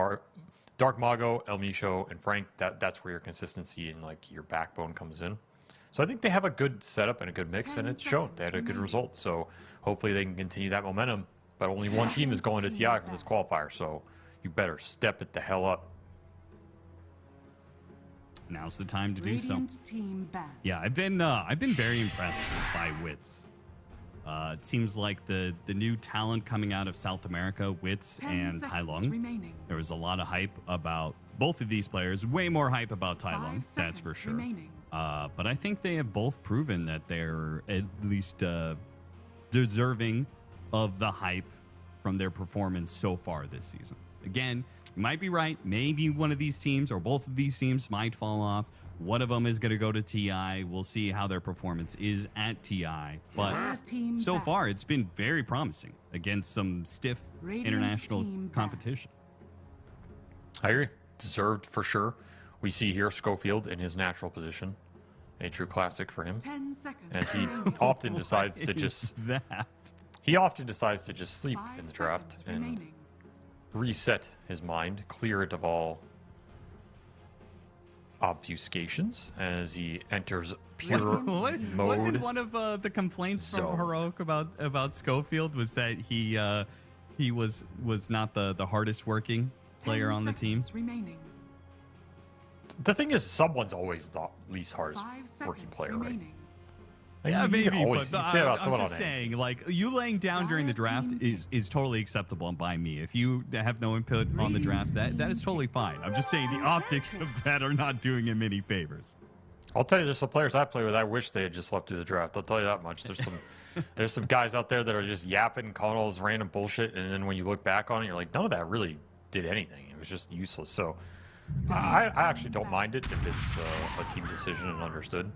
Dark Mago, El Micho, and Frank, that's where your consistency and like your backbone comes in. So I think they have a good setup and a good mix, and it's shown. They had a good result. So hopefully they can continue that momentum. But only one team is going to TI from this qualifier, so you better step it the hell up. Now's the time to do so. Radiant team ban. Yeah, I've been very impressed by Wits. It seems like the new talent coming out of South America, Wits 10 and Tai seconds Lung. remaining. There was a lot of hype about both of these players. Way more hype about Tai 5 Lung, that's for seconds sure. remaining. But I think they have both proven that they're at least deserving of the hype from their performance so far this season. Again, you might be right. Maybe one of these teams or both of these teams might fall off. One of them is going to go to TI. We'll see how their performance is at TI. But Team so back. far, it's been very promising against some stiff Radiant international team back. competition. I agree. Deserved for sure. We see here Schofield in his natural position. A true classic for him. 10 seconds. As he often decides to just that. he often decides to just sleep 5 in the draft seconds and remaining. reset his mind, clear it of all obfuscations as he enters pure Wasn't mode. one of the complaints from zone. Heroic about Schofield was that he was not the hardest working 10 player on the team? seconds remaining. The thing is, someone's always the least hardest 5 working seconds player, right? remaining. Like, Yeah, you can maybe, always but say that about I'm someone just on anything. saying, like, you laying down during the draft Dire is totally acceptable by me. If you have no input on the draft, that is totally fine. I'm just saying the optics of that are not doing him any favors. I'll tell you, there's some players I play with. I wish they had just slept through the draft. I'll tell you that much. There's some guys out there that are just yapping, calling all this random bullshit, and then when you look back on it, you're like, none of that really did anything. It was just useless. So I actually don't mind it if it's a team decision and understood.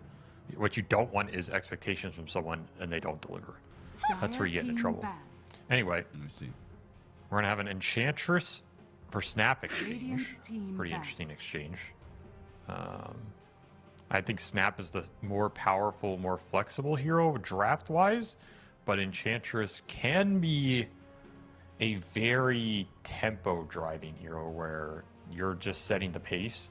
What you don't want is expectations from someone and they don't deliver. That's where you get into Team trouble. ban. Anyway, Let me see. we're gonna have an Enchantress for Snap exchange. Radiant team Pretty ban. interesting exchange. I think Snap is the more powerful, more flexible hero draft-wise, but Enchantress can be a very tempo driving hero where you're just setting the pace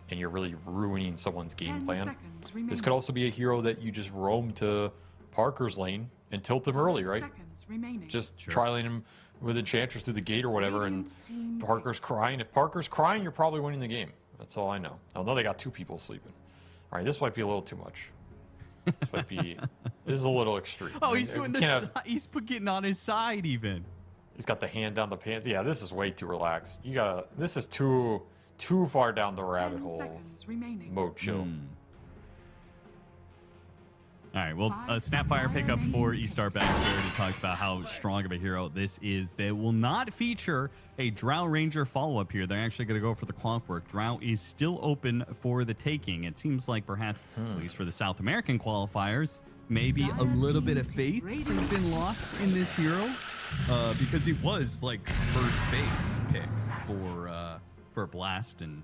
and you're really ruining someone's game 10 plan. seconds remaining. This could also be a hero that you just roam to Parker's lane and tilt him early, 5 right? seconds remaining. Just trialing him with Enchantress through the gate or whatever, and Radiant team Parker's crying. If Parker's crying, you're probably winning the game. That's all I know. Although they got 2 people sleeping. All right, this might be a little too much. This might be. This is a little extreme. Oh, I mean, he's we doing can't this. have- He's getting on his side even. He's got the hand down the pants. Yeah, this is way too relaxed. You gotta. This is too far down the rabbit 10 hole. seconds remaining. Mode chill. All right, well, 5 Snapfire seconds pickup for remaining. E-Star Banks. We already talked about how strong of a hero this is. They will not feature a Drow Ranger follow-up here. They're actually going to go for the Clockwork. Drow is still open for the taking. It seems like perhaps, at least for the South American qualifiers, maybe a little bit of faith has been lost in this hero because it was like first phase pick for Blast and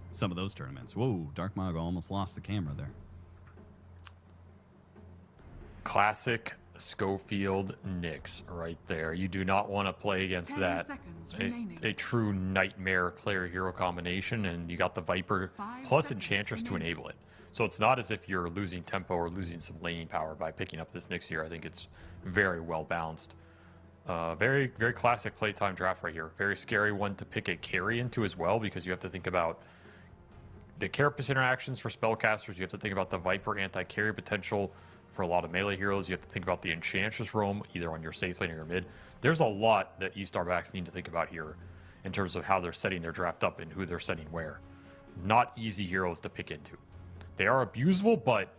some of those tournaments. Whoa, Dark Mago almost lost the camera there. Classic Schofield Nyx right there. You do not want to play against 10 that. seconds remaining. A true nightmare player hero combination, and you got the Viper 5 plus seconds Enchantress to remaining. enable it. So it's not as if you're losing tempo or losing some laning power by picking up this Nyx here. I think it's very well balanced. Very, very classic playtime draft right here. Very scary one to pick a carry into as well, because you have to think about the carapace interactions for spellcasters. You have to think about the Viper anti-carry potential for a lot of melee heroes. You have to think about the Enchantress roam, either on your safe lane or your mid. There's a lot that E-Star backs need to think about here in terms of how they're setting their draft up and who they're setting where. Not easy heroes to pick into. They are abusable, but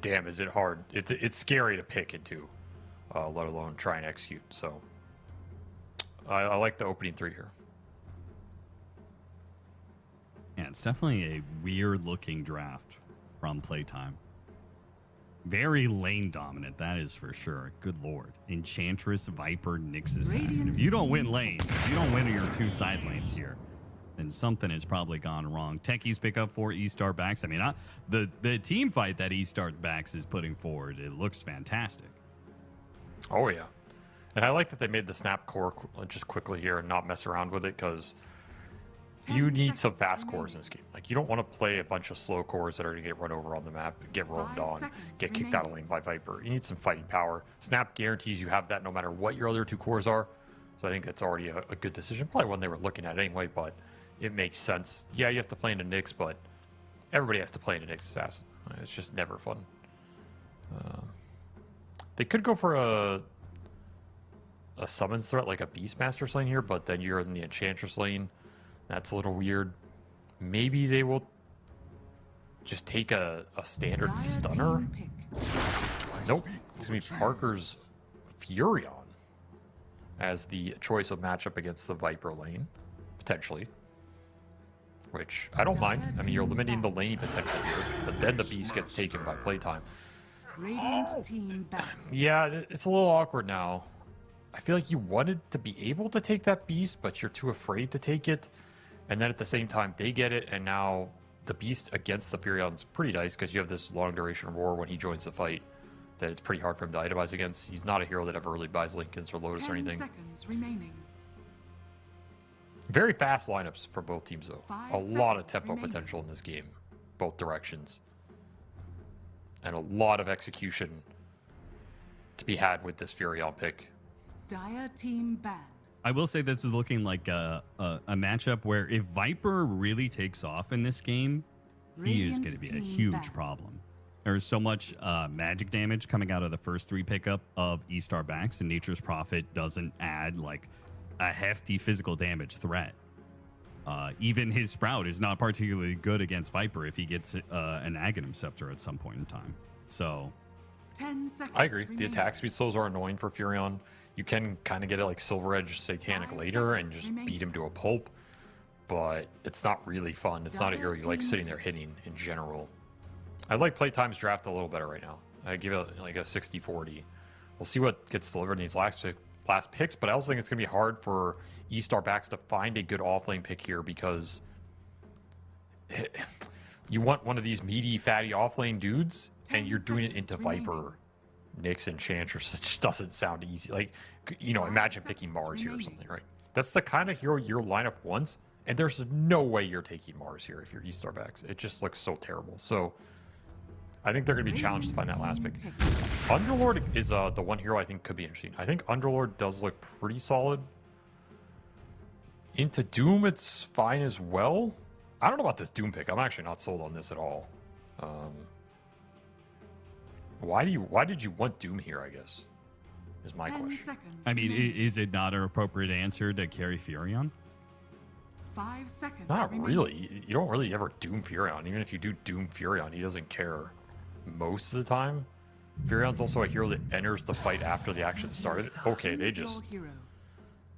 damn, is it hard. It's scary to pick into, let alone try and execute. So I like the opening 3 here. Yeah, it's definitely a weird looking draft from Playtime. Very lane dominant, that is for sure. Good lord. Enchantress, Viper, Nyx Assassin. If you don't win lanes, if you don't win your 2 side lanes here, then something has probably gone wrong. Techies pick up for E-Star Backs. I mean, the team fight that E-Star Backs is putting forward, it looks fantastic. Oh, yeah. And I like that they made the snap core just quickly here and not mess around with it, because you 10 need some seconds fast remaining. cores in this game. Like, you don't want to play a bunch of slow cores that are going to get run over on the map, get roamed 5 on, seconds get kicked out of lane by Viper. You need some fighting power. Snap guarantees you have that no matter what your other 2 cores are. So I think that's already a good decision. Probably one they were looking at anyway, but it makes sense. Yeah, you have to play into Nyx, but everybody has to play into Nyx Assassin. It's just never fun. They could go for a summons threat like a Beastmaster's lane here, but then you're in the Enchantress lane. That's a little weird. Maybe they will just take a standard Dire stunner. team pick. Nope. It's going to be Parker's Furion as the choice of matchup against the Viper lane, potentially. Which I don't mind. I mean, you're limiting the lane potential here, but then the Beast gets taken by playtime. Radiant team back. Yeah, it's a little awkward now. I feel like you wanted to be able to take that Beast, but you're too afraid to take it. And then at the same time, they get it, and now the Beast against the Furion's pretty nice, because you have this long duration roar when he joins the fight that it's pretty hard for him to itemize against. He's not a hero that ever really buys Lincolns or Lotus or 10 anything. seconds remaining. Very fast lineups for both teams, though. 5 A lot of seconds tempo remaining. potential in this game, both directions. And a lot of execution to be had with this Furion pick. Dire team ban. I will say this is looking like a matchup where if Viper really takes off in this game, he is Radiant going to be a team huge ban. problem. There's so much magic damage coming out of the first 3 pickup of E-Star Backs, and Nature's Prophet doesn't add like a hefty physical damage threat. Even his Sprout is not particularly good against Viper if he gets an Aghanim Scepter at some point in time. So 10 seconds. I agree. The remaining. attack speed slows are annoying for Furion. You can kind of get it like Silver Edge Satanic 5 later and seconds just remaining. beat him to a pulp, but it's not really fun. It's not a hero you like Dire sitting there hitting in general. I like Playtime's draft a little better right now. I give it like a 60-40. We'll see what gets delivered in these last picks, but I also think it's going to be hard for E-Star backs to find a good offlane pick here, because you want one of these meaty, fatty offlane dudes, and 10 you're doing it seconds into remaining. Viper. Nyx Enchantress, it just doesn't sound easy. Like, you know, imagine picking Mars here or something, right? That's the kind of hero your lineup wants, and there's no way you're taking Mars here if you're E-Star backs. It just looks so terrible. So I think they're going to be challenged to find that last pick. Underlord is the one hero I think could be interesting. I think Underlord does look pretty solid. Into Doom, it's fine as well. I don't know about this Doom pick. I'm actually not sold on this at all. Why did you want Doom here, I guess, is my 10 question. seconds. I mean, remaining. is it not an appropriate answer to carry Furion? 5 seconds. Not remaining. really. You don't really ever Doom Furion. Even if you do Doom Furion, he doesn't care most of the time. Furion's also a hero that enters the fight after the action started. Okay, Choose your hero.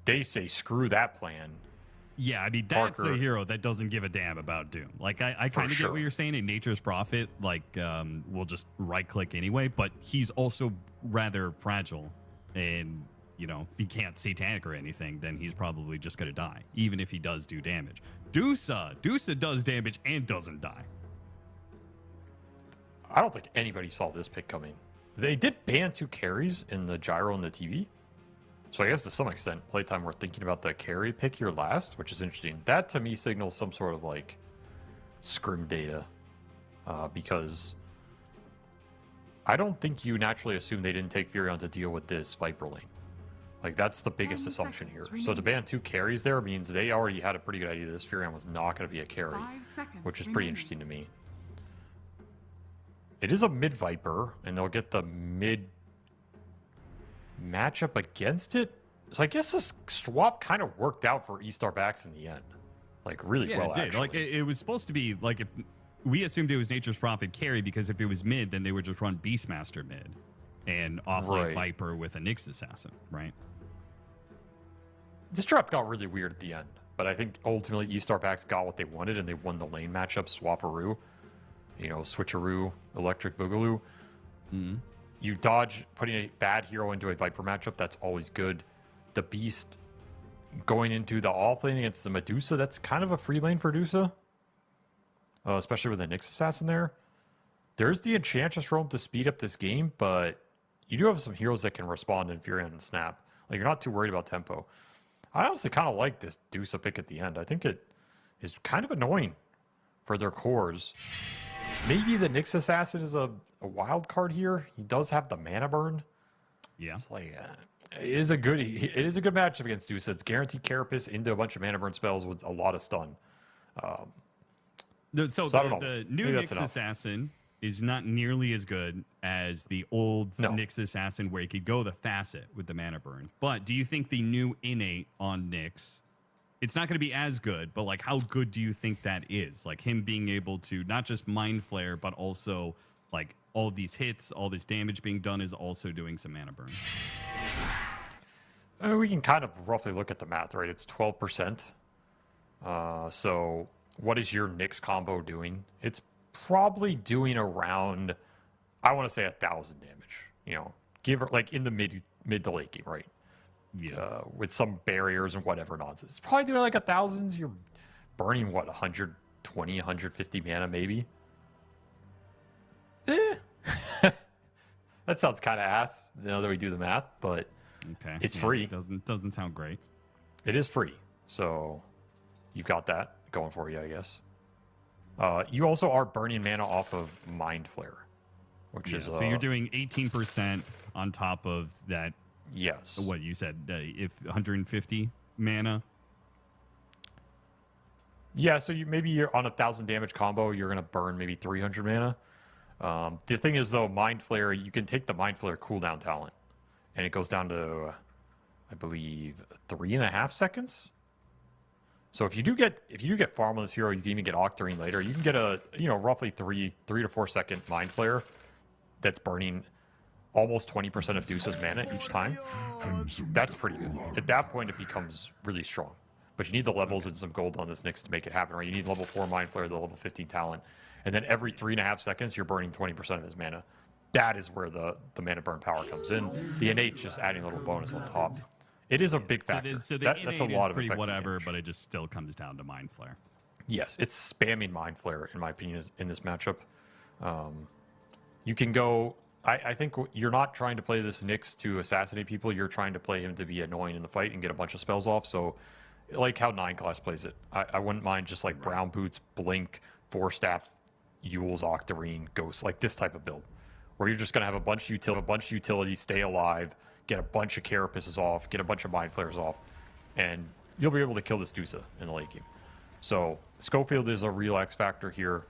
they say screw that plan. Yeah, I mean, that's Parker. a hero that doesn't give a damn about Doom. Like, I kind of sure. get what you're saying in Nature's Prophet. Like, we'll just right-click anyway, but he's also rather fragile. And, you know, if he can't Satanic or anything, then he's probably just going to die, even if he does do damage. Dusa does damage and doesn't die. I don't think anybody saw this pick coming. They did ban 2 carries in the gyro and the TV. So I guess to some extent, playtime, we're thinking about the carry pick here last, which is interesting. That to me signals some sort of like scrim data, because I don't think you naturally assume they didn't take Furion to deal with this Viper lane. Like, that's the biggest 10 assumption here. seconds So to ban 2 carries there means they already had a pretty good idea this Furion was not going to be a carry, 5 seconds. which is pretty remaining. interesting to me. It is a mid Viper, and they'll get the mid matchup against it. So I guess this swap kind of worked out for E-Star backs in the end. Like, really Yeah, well, it did. actually. Like, it was supposed to be, like, if we assumed it was Nature's Prophet carry, because if it was mid, then they would just run Beastmaster mid and offlane Right. Viper with a Nyx Assassin, right? This draft got really weird at the end, but I think ultimately E-Star backs got what they wanted, and they won the lane matchup, Swaparoo, you know, Switcheroo, Electric Boogaloo. You dodge putting a bad hero into a Viper matchup, that's always good. The Beast going into the off lane against the Medusa, that's kind of a free lane for Medusa, especially with the Nyx Assassin there. There's the Enchantress roam to speed up this game, but you do have some heroes that can respond in Furion and Snap. Like, you're not too worried about tempo. I honestly kind of like this Dusa pick at the end. I think it is kind of annoying for their cores. Maybe the Nyx Assassin is a wild card here. He does have the mana burn. Yeah. It's like it is a good matchup against Dusa. It's guaranteed Carapace into a bunch of mana burn spells with a lot of stun. So I don't know. the new Maybe that's Nyx enough. Assassin is not nearly as good as the old No. Nyx Assassin, where you could go the facet with the mana burn. But do you think the new innate on Nyx, it's not going to be as good, but like, how good do you think that is? Like, him being able to not just Mind Flare, but also like all these hits, all this damage being done is also doing some mana burn. I mean, we can kind of roughly look at the math, right? It's 12%. So what is your Nyx combo doing? It's probably doing around, I want to say 1,000 damage. You know, give her like in the mid to late game, right? Yeah. With some barriers and whatever nonsense. It's probably doing like 1,000. You're burning what, 120, 150 mana maybe. That sounds kind of ass. Now that we do the math, but Okay. it's Yeah, free. Doesn't sound great. It is free, so you've got that going for you, I guess. You also are burning mana off of Mind Flare, which Yeah, is so you're doing 18% on top of that. yes. What you said, if 150 mana. Yeah, so maybe you're on 1,000 damage combo, you're gonna burn maybe 300 mana. The thing is though, Mind Flare, you can take the Mind Flare cooldown talent, and it goes down to, I believe, 3.5 seconds. So if you do get farm on this hero, you can even get Octarine later. You can get a roughly 3 to 4 second Mind Flare that's burning almost 20% of Dusa's mana each time. That's pretty good. At that point, it becomes really strong. But you need the levels and some gold on this Nyx to make it happen, right? You need level 4 Mind Flare, the level 15 talent. And then every 3.5 seconds, you're burning 20% of his mana. That is where the mana burn power comes in. The innate just adding a little bonus on top. It is a big factor. So the that's a innate lot is of pretty effective whatever, damage. but it just still comes down to Mind Flare. Yes, it's spamming Mind Flare, in my opinion, in this matchup. You can go I think you're not trying to play this Nyx to assassinate people. You're trying to play him to be annoying in the fight and get a bunch of spells off. So, like how 9 class plays it, I wouldn't mind just like Brown Boots, Blink, 4-staff, Yule's Octarine, Ghost, like this type of build, where you're just going to have a bunch of utility, stay alive, get a bunch of Carapaces off, get a bunch of Mind Flayers off, and you'll be able to kill this Dusa in the late game. So Schofield is a real X factor here.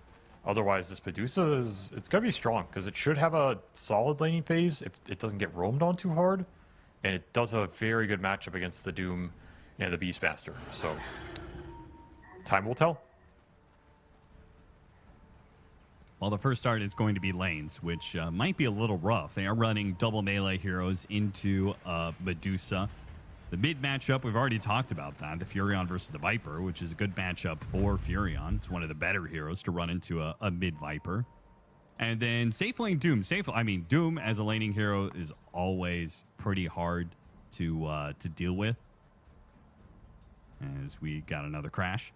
Otherwise, this Medusa it's going to be strong because it should have a solid laning phase if it doesn't get roamed on too hard. And it does have a very good matchup against the Doom and the Beastmaster. So time will tell. Well, the first start is going to be lanes, which might be a little rough. They are running double melee heroes into Medusa. The mid matchup, we've already talked about that. The Furion versus the Viper, which is a good matchup for Furion. It's one of the better heroes to run into a mid Viper. And then safe lane Doom. Doom as a laning hero is always pretty hard to deal with. As we got another crash.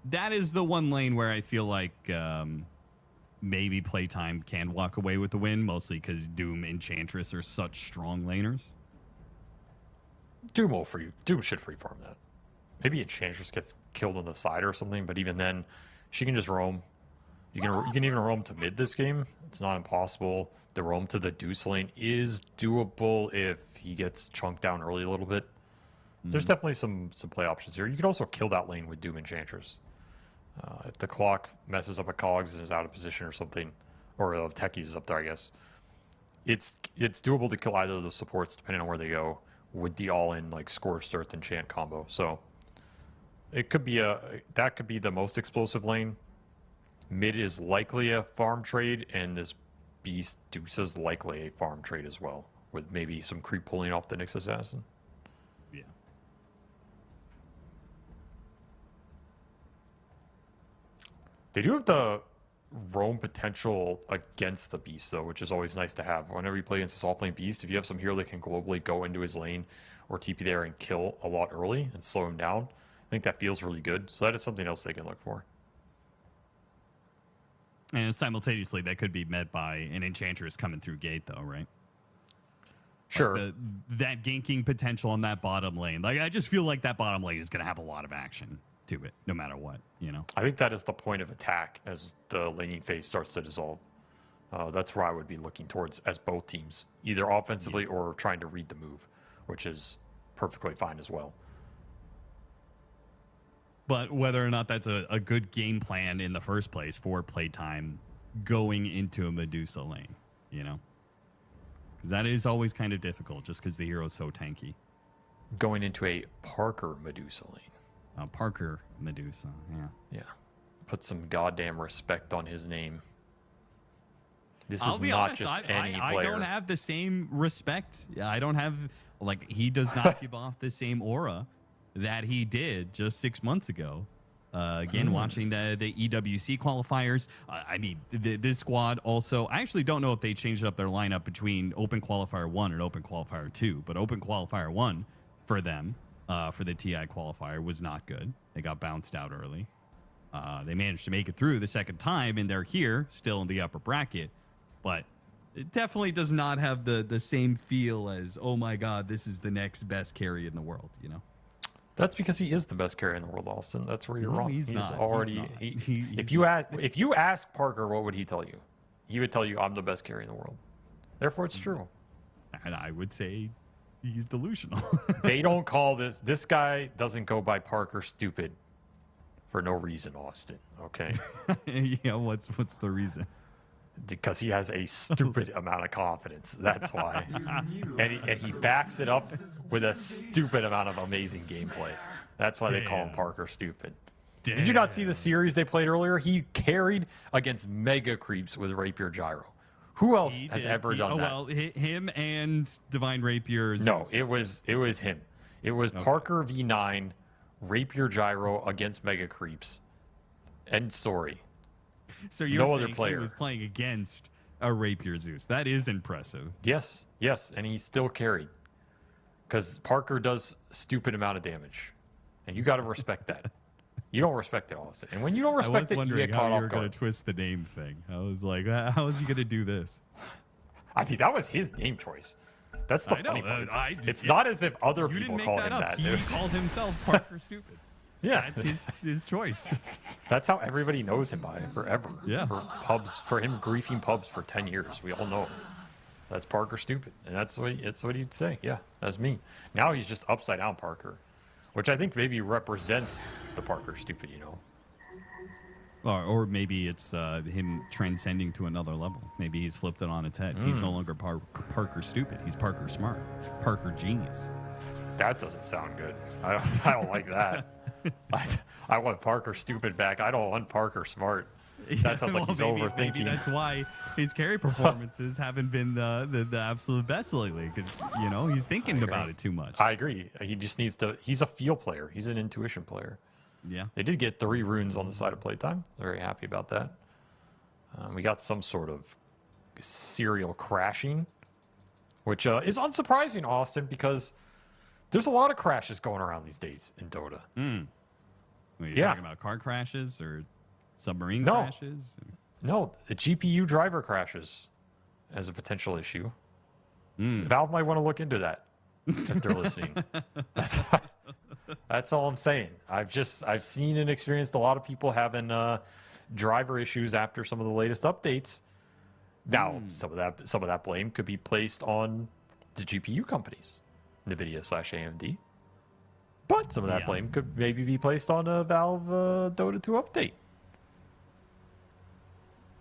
That is the one lane where I feel like maybe PTime can walk away with the win, mostly because Doom and Enchantress are such strong laners. Doom should free farm that. Maybe Enchantress gets killed on the side or something, but even then, she can just roam. You can even roam to mid this game. It's not impossible. The roam to the Deuce lane is doable if he gets chunked down early a little bit. There's definitely some play options here. You could also kill that lane with Doom Enchantress. If the clock messes up a cogs and is out of position or something, or Techies is up there, I guess. It's doable to kill either of the supports depending on where they go with the all-in like Scorched Earth enchant combo. So it could be that could be the most explosive lane. Mid is likely a farm trade, and this Beast Deuce is likely a farm trade as well, with maybe some creep pulling off the Nyx Assassin. Yeah. They do have the roam potential against the Beast, though, which is always nice to have. Whenever you play against a soft lane Beast, if you have some hero that can globally go into his lane or TP there and kill a lot early and slow him down, I think that feels really good. So that is something else they can look for. And simultaneously, that could be met by an Enchantress coming through gate, though, right? Sure. Like that ganking potential on that bottom lane. Like, I just feel like that bottom lane is going to have a lot of action to it, no matter what, you know? I think that is the point of attack as the laning phase starts to dissolve. That's where I would be looking towards as both teams, either offensively or trying to read the move, which is perfectly fine as well. But whether or not that's a good game plan in the first place for PTime going into a Medusa lane, you know? Because that is always kind of difficult just because the hero is so tanky. Going into a Parker Medusa lane. Parker Medusa, yeah. Yeah. Put some goddamn respect on his name. This I'll is be not honest, just any player. I don't have the same respect. I don't have, like, he does not give off the same aura that he did just 6 months ago. Again, watching the EWC qualifiers. This squad also, I actually don't know if they changed up their lineup between Open Qualifier 1 and Open Qualifier 2, but Open Qualifier 1 for them, for the TI qualifier, was not good. They got bounced out early. They managed to make it through the second time, and they're here, still in the upper bracket, but it definitely does not have the same feel as, oh my god, this is the next best carry in the world, you know? That's because he is the best carry in the world, Austin. That's where you're wrong. He's not. Already. If you ask Parker, what would he tell you? He would tell you, "I'm the best carry in the world." Therefore, it's true. And I would say he's delusional. They don't call this. This guy doesn't go by Parker stupid for no reason, Austin. Okay. Yeah. What's the reason? Because he has a stupid amount of confidence. That's why. And he backs it up with a stupid amount of amazing gameplay. That's why they call him Parker stupid. Did you not see the series they played earlier? He carried against mega creeps with Rapier Gyro. Who else has ever done that? Well, him and Divine Rapier. No, it was him. It was Parker V9, Rapier Gyro against mega creeps. End story. So you're no saying other player he was playing against a Rapier Zeus. That is impressive. Yes, and he still carried. Because Parker does stupid amount of damage. And you got to respect that. You don't respect it, Austin. And when you don't I respect was it, you wondering get how caught you off were going guard. to twist the name thing. I was like, how is he going to do this? I mean, that was his name choice. That's the I know, funny part. it's- It's not as if other You people didn't make called that him up. that. He It was- called himself Parker Stupid. yeah, That's his choice. that's how everybody knows him by forever. Yeah. For him griefing pubs for 10 years. We all know him. That's Parker Stupid. And that's what he'd say. Yeah, that's me. Now he's just upside down Parker, which I think maybe represents the Parker Stupid, you know. Or maybe it's him transcending to another level. Maybe he's flipped it on its head. He's no longer Parker Stupid. He's Parker Smart. Parker Genius. That doesn't sound good. I don't like that. I want Parker Stupid back. I don't want Parker Smart. That sounds like he's maybe overthinking. that's why his carry performances haven't been the absolute best lately, because he's thinking about it too much. I agree. He just needs to. He's a feel player. He's an intuition player. Yeah. They did get 3 runes on the side of playtime. Very happy about that. We got some sort of serial crashing, which is unsurprising, Austin, because there's a lot of crashes going around these days in Dota. Are you Yeah. talking about car crashes or submarine No. crashes? No, the GPU driver crashes as a potential issue. Valve might want to look into that if they're listening. That's all I'm saying. I've seen and experienced a lot of people having driver issues after some of the latest updates. Now, some of that blame could be placed on the GPU companies, NVIDIA/AMD. But some of that Yeah. blame could maybe be placed on a Valve Dota 2 update.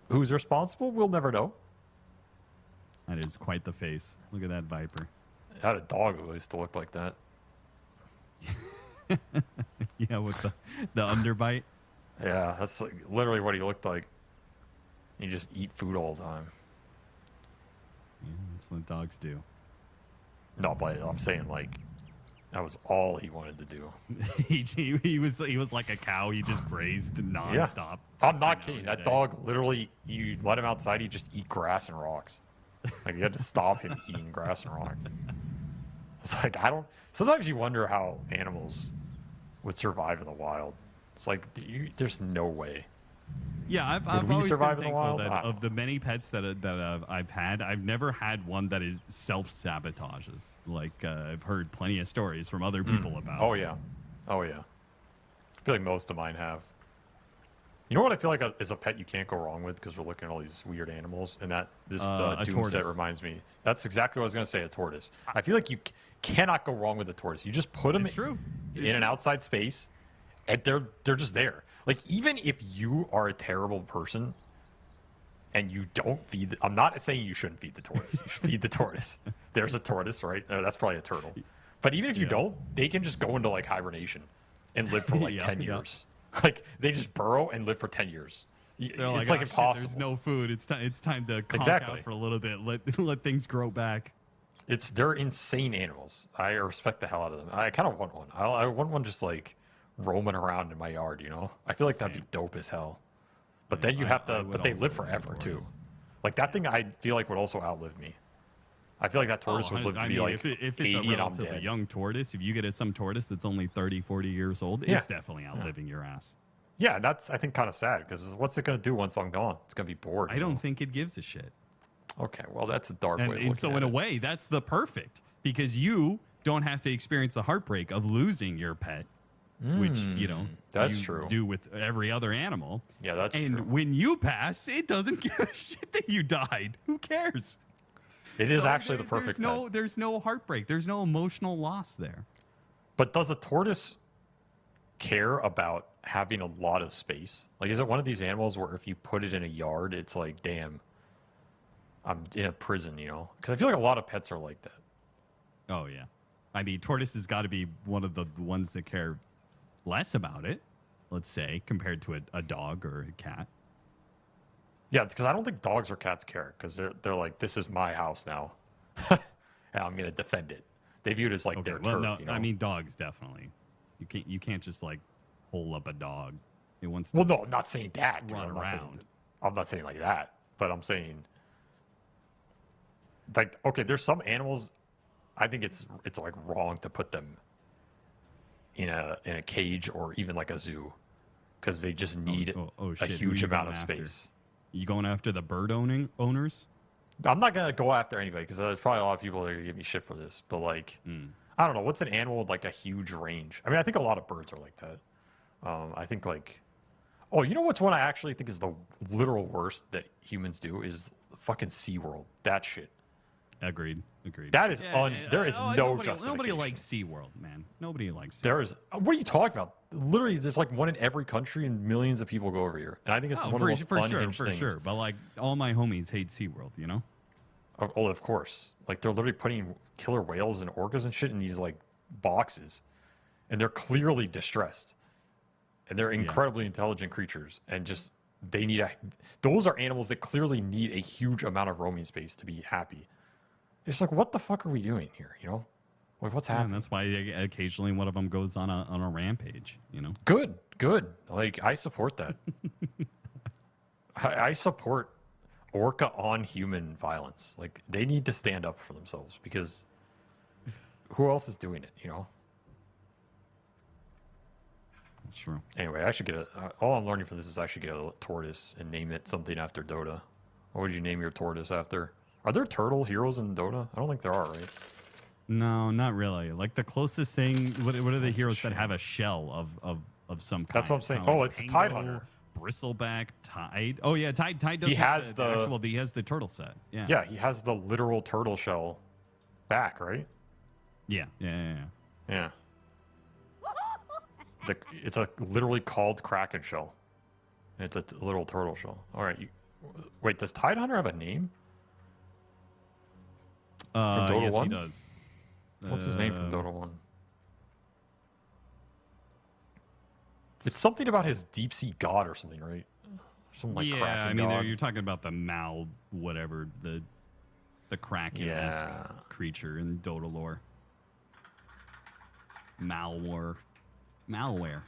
Who's responsible? We'll never know. That is quite the face. Look at that Viper. I had a dog who used to look like that. Yeah, with the underbite. Yeah, that's like literally what he looked like. You just eat food all the time. Yeah, that's what dogs do. No, but I'm saying like that was all he wanted to do. he was like a cow. He just grazed nonstop. I'm not 16 kidding. hours a That day. dog literally, you let him outside, he just eat grass and rocks. Like you had to stop him eating grass and rocks. It's like sometimes you wonder how animals would survive in the wild. It's like there's no way. Yeah, I've we always survive been in the thankful wild? that I don't of the many pets that I've had, I've never had one that is self-sabotages. Like I've heard plenty of stories from other people about. Oh yeah. I feel like most of mine have. You know what I feel like is a pet you can't go wrong with, because we're looking at all these weird animals, and that this A Doom set tortoise. reminds me. That's exactly what I was going to say, a tortoise. I feel like you cannot go wrong with a tortoise. You just put them It's true. in an outside space, and they're just there. Like, even if you are a terrible person and you don't feed I'm not saying you shouldn't feed the tortoise. You should feed the tortoise. There's a tortoise, right? That's probably a turtle. But even if you don't, they can just go into like hibernation and live for like Yeah, 10 yeah. years. Like they just burrow and live for 10 years. They're It's like, like "Oh, shit, impossible. there's no food. It's time to conk Exactly. out for a little bit. Let things grow back. They're insane animals. I respect the hell out of them. I kind of want one. I want one just like roaming around in my yard, you know? I feel like that'd be dope as hell. But then you have I to, would but they also live want a forever too. tortoise. Like that thing I feel like would also outlive me. I feel like that tortoise would live to be like if it's 80 a and I'm relatively dead. young tortoise, if you get some tortoise that's only 30, 40 years old, Yeah. it's definitely outliving your ass. Yeah, that's I think kind of sad, because what's it going to do once I'm gone? It's going to be bored. I you don't know? think it gives a shit. Okay, well that's a dark way of looking And so at in a it. way, that's the perfect, because you don't have to experience the heartbreak of losing your pet, which that's you true. do with every other animal. Yeah, that's and true. when you pass, it doesn't give a shit that you died. Who cares? It is So actually the perfect pet. There's no heartbreak. There's no emotional loss there. But does a tortoise care about having a lot of space? Like, is it one of these animals where if you put it in a yard, it's like, damn, I'm in a prison, you know? Because I feel like a lot of pets are like that. Oh yeah, I mean, tortoise has got to be one of the ones that care less about it. Let's say compared to a dog or a cat. Yeah, because I don't think dogs or cats care, because they're like, this is my house now, and I'm gonna defend it. They view it as like their well, turf. no, You know? I mean dogs definitely. You can't just like hold up a dog. It wants to. well, no, I'm not saying that. Dude. Run I'm not saying around. I'm not saying like that, but I'm saying like, okay, there's some animals. I think it's like wrong to put them in a cage or even like a zoo. because they just need a shit, who huge you amount going of after? space. You going after the bird owners? I'm not gonna go after anybody because there's probably a lot of people that are gonna give me shit for this. But like, I don't know, what's an animal with like a huge range? I mean, I think a lot of birds are like that. I think like, oh, you know what's one I actually think is the literal worst that humans do is fucking SeaWorld. That shit. Agreed. That is there is no nobody, justification. Nobody likes SeaWorld, man. Nobody likes SeaWorld. There is. What are you talking about? Literally, there's like one in every country, and millions of people go over here. And I think it's one of the most unhinged things. For sure. But like, all my homies hate SeaWorld, you know? Oh, of course. Like they're literally putting killer whales and orcas and shit in these like boxes, and they're clearly distressed, and they're incredibly intelligent creatures, and just they need those are animals that clearly need a huge amount of roaming space to be happy. It's like, what the fuck are we doing here? You know, like what's And happening? that's why occasionally one of them goes on a rampage, you know? Good. Like I support that. I support orca on human violence. Like they need to stand up for themselves because who else is doing it? You know. That's true. Anyway, I should get all I'm learning from this is I should get a tortoise and name it something after Dota. What would you name your tortoise after? Are there turtle heroes in Dota? I don't think there are, right? No, not really. Like the closest thing, what are the heroes that have a shell of some kind? That's what I'm saying. Kinda Oh, like it's Pango, Tidehunter. Bristleback, Tide. Oh yeah, Tide does. He has he has the turtle set. Yeah. Yeah, he has the literal turtle shell back, right? Yeah. Yeah. It's a literally called Kraken shell. And it's a little turtle shell. All right. Wait, does Tidehunter have a name? From Dota yes, 1? he does. What's his name from Dota 1? It's something about his deep sea god or something, right? Something like yeah, Kraken I mean, god. you're talking about the Mal, whatever, the Kraken-esque Yeah. creature in Dota lore. Malware. Mal.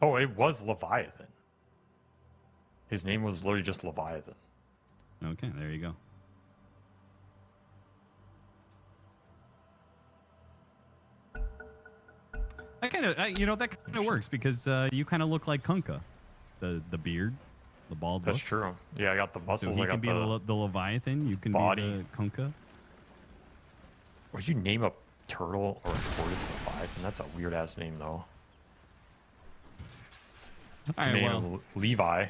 Oh, it was Leviathan. His name was literally just Leviathan. Okay, there you go. That kind of works because you kind of look like Kunkka, the beard, the bald That's look. true. Yeah, I got the So muscles. he I can got be the Leviathan. You can body. be the Kunkka. Would you name a turtle or a tortoise Leviathan? That's a weird ass name, though. All right, Name well, him Levi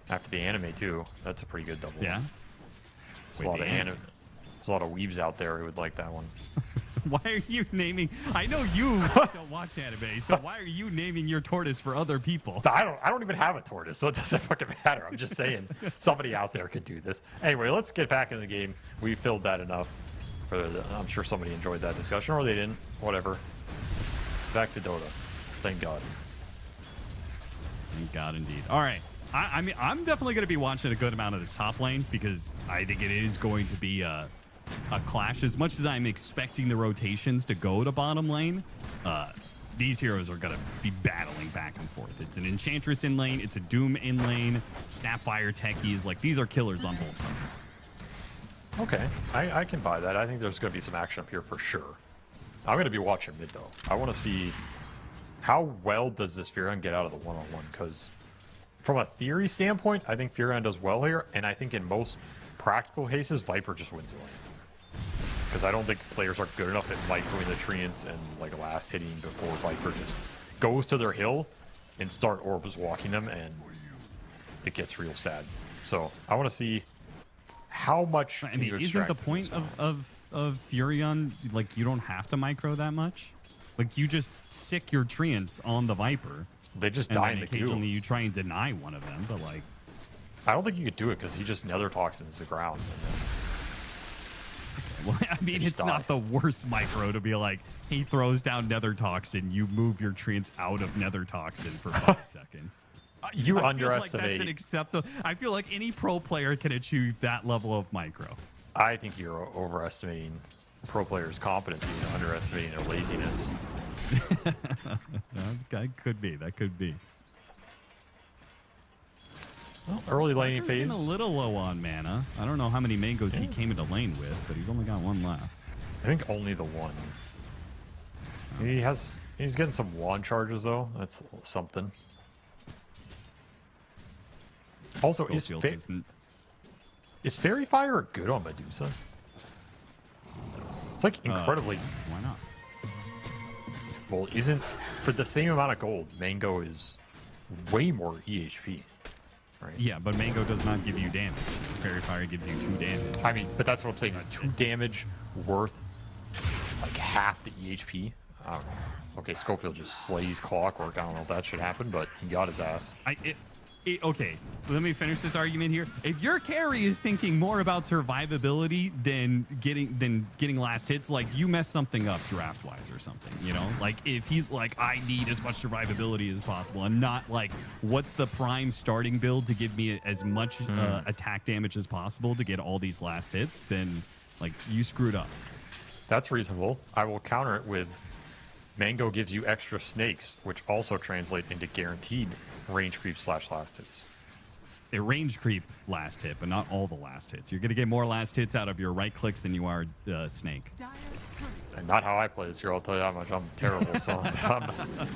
after the anime too. That's a pretty good double. yeah. There's a lot of weebs out there who would like that one. Why are you naming? I know you don't watch anime, so why are you naming your tortoise for other people? I don't even have a tortoise, so it doesn't fucking matter. I'm just saying somebody out there could do this. Anyway, let's get back in the game. We filled that enough. I'm sure somebody enjoyed that discussion, or they didn't. Whatever. Back to Dota. Thank God. Thank God, indeed. All right. I mean, I'm definitely going to be watching a good amount of this top lane because I think it is going to be a clash. As much as I'm expecting the rotations to go to bottom lane, these heroes are going to be battling back and forth. It's an Enchantress in lane. It's a Doom in lane. Snapfire techies. Like, these are killers on both sides. Okay, I can buy that. I think there's going to be some action up here for sure. I'm going to be watching mid, though. I want to see how well does this Furion get out of the one-on-one, because from a theory standpoint, I think Furion does well here, and I think in most practical cases, Viper just wins the lane. Because I don't think players are good enough at microing the treants and like last hitting before Viper just goes to their hill and start orbs walking them, and it gets real sad. So I want to see how much. I mean, isn't the point of Furion, like, you don't have to micro that much? Like, you just sick your treants on the Viper. They just and die then in the queue. occasionally you try and deny one of them, but like, I don't think you could do it because he just nether toxins the ground. And well, I mean, it's not the worst micro to be like, he throws down nether toxin, you move your treants out of nether toxin for 5 seconds. You I underestimate. feel like that's an acceptable. I feel like any pro player can achieve that level of micro. I think you're overestimating pro players' competency and underestimating their laziness. That could be. That could be. Well, early laning He's getting phase. a little low on mana. I don't know how many mangoes he came into lane with, but he's only got one left. I think only the one. He has He's getting some wand charges though. That's something. Also, Schofield isn't. is Fairy Fire good on Medusa? It's like incredibly. Why not? Well, isn't for the same amount of gold, Mango is way more EHP, right? Yeah, but Mango does not give you damage. Fairy Fire gives you 2 damage. I mean, but that's what I'm saying. Is 2 damage worth like half the EHP? I don't know. Okay, Schofield just slays Clockwork. I don't know if that should happen, but he got his ass. Okay, let me finish this argument here. If your carry is thinking more about survivability than getting last hits, like you mess something up draft wise or something, you know? Like if he's like, I need as much survivability as possible, and not like, what's the prime starting build to give me as much attack damage as possible to get all these last hits, then like you screwed up. That's reasonable. I will counter it with Mango gives you extra snakes, which also translate into guaranteed range creep / last hits. A range creep last hit, but not all the last hits. You're going to get more last hits out of your right clicks than you are snake. Dyer's courier And not how I play this year. I'll tell you how much I'm terrible. So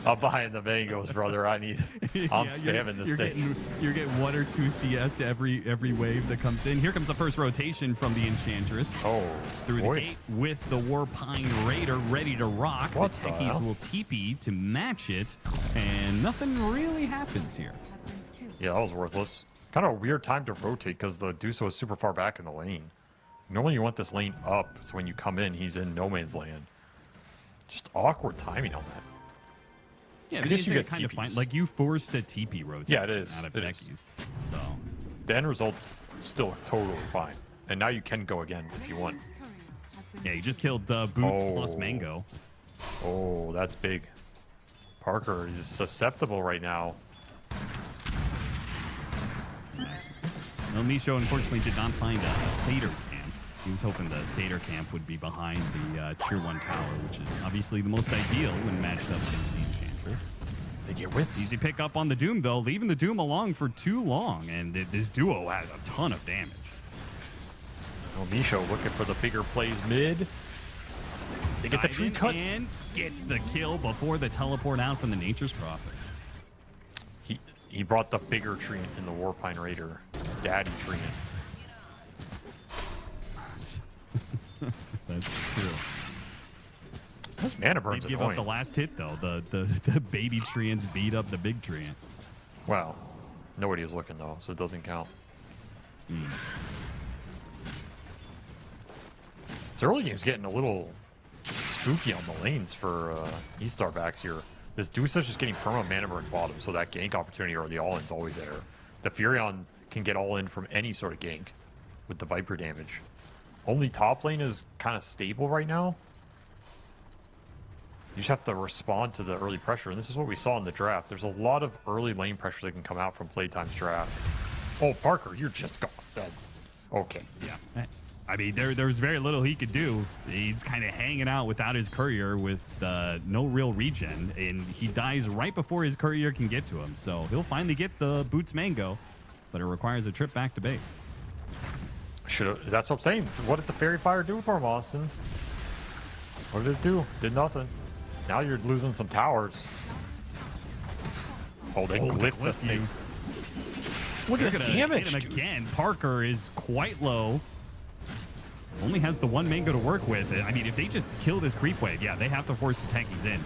I'm behind the Mangos, brother. I'm spamming the snakes. You're getting 1 or 2 CS every wave that comes in. Here comes the first rotation from the Enchantress. Oh, Through boy. the gate with the Warpine Raider ready to rock. What the the techies hell? will TP to match it, and nothing really happens here. has been killed. Yeah, that was worthless. Kind of a weird time to rotate because the Dusa was super far back in the lane. Normally you want this lane up, so when you come in, he's in no man's land. Just awkward timing on that. Yeah, I guess you get kind of TPs. fine. Like you forced a TP rotation Yeah, it is. out of It is. techies. So The end result's still totally fine. And now you can go again if you want. Dyer's courier has been yeah, you just killed Boots plus Oh. Mango. Oh, that's big. Parker is susceptible right now. Well, Misho unfortunately did not find a Satyr camp. He was hoping the Satyr camp would be behind the Tier 1 tower, which is obviously the most ideal when matched up against the Enchantress. They get wits. Easy pick up on the Doom, though, leaving the Doom along for too long, and this duo has a ton of damage. Oh, Misho looking for the bigger plays mid. They get the Dive tree in cut. and gets the kill before the teleport out from the Nature's Prophet. He brought the bigger treant in the Warpine Raider. Daddy treant. That's true. This mana They burn's give up annoying. the last hit, though. The baby treants beat up the big treant. Wow. Nobody was looking, though, so it doesn't count. This early game's getting a little spooky on the lanes for E-Star backs here. This Dusa's just getting perma mana burn bottom, so that gank opportunity or the all-in's always there. The Furion can get all-in from any sort of gank with the Viper damage. Only top lane is kind of stable right now. You just have to respond to the early pressure, and this is what we saw in the draft. There's a lot of early lane pressure that can come out from Playtime's draft. Oh, Parker, you're just gone. Okay. Yeah. I mean, there's very little he could do. He's kind of hanging out without his courier with no real regen, and he dies right before his courier can get to him. So he'll finally get the Boots Mango, but it requires a trip back to base. That's what I'm saying. What did the Fairy Fire do for him, Austin? What did it do? Did nothing. Now you're losing some towers. Oh, they glyphed the snakes. Look at the Gonna damage, hit him dude. again. Parker is quite low. Only has the 1 Mango to work with. I mean, if they just kill this creep wave, yeah, they have to force the techies in.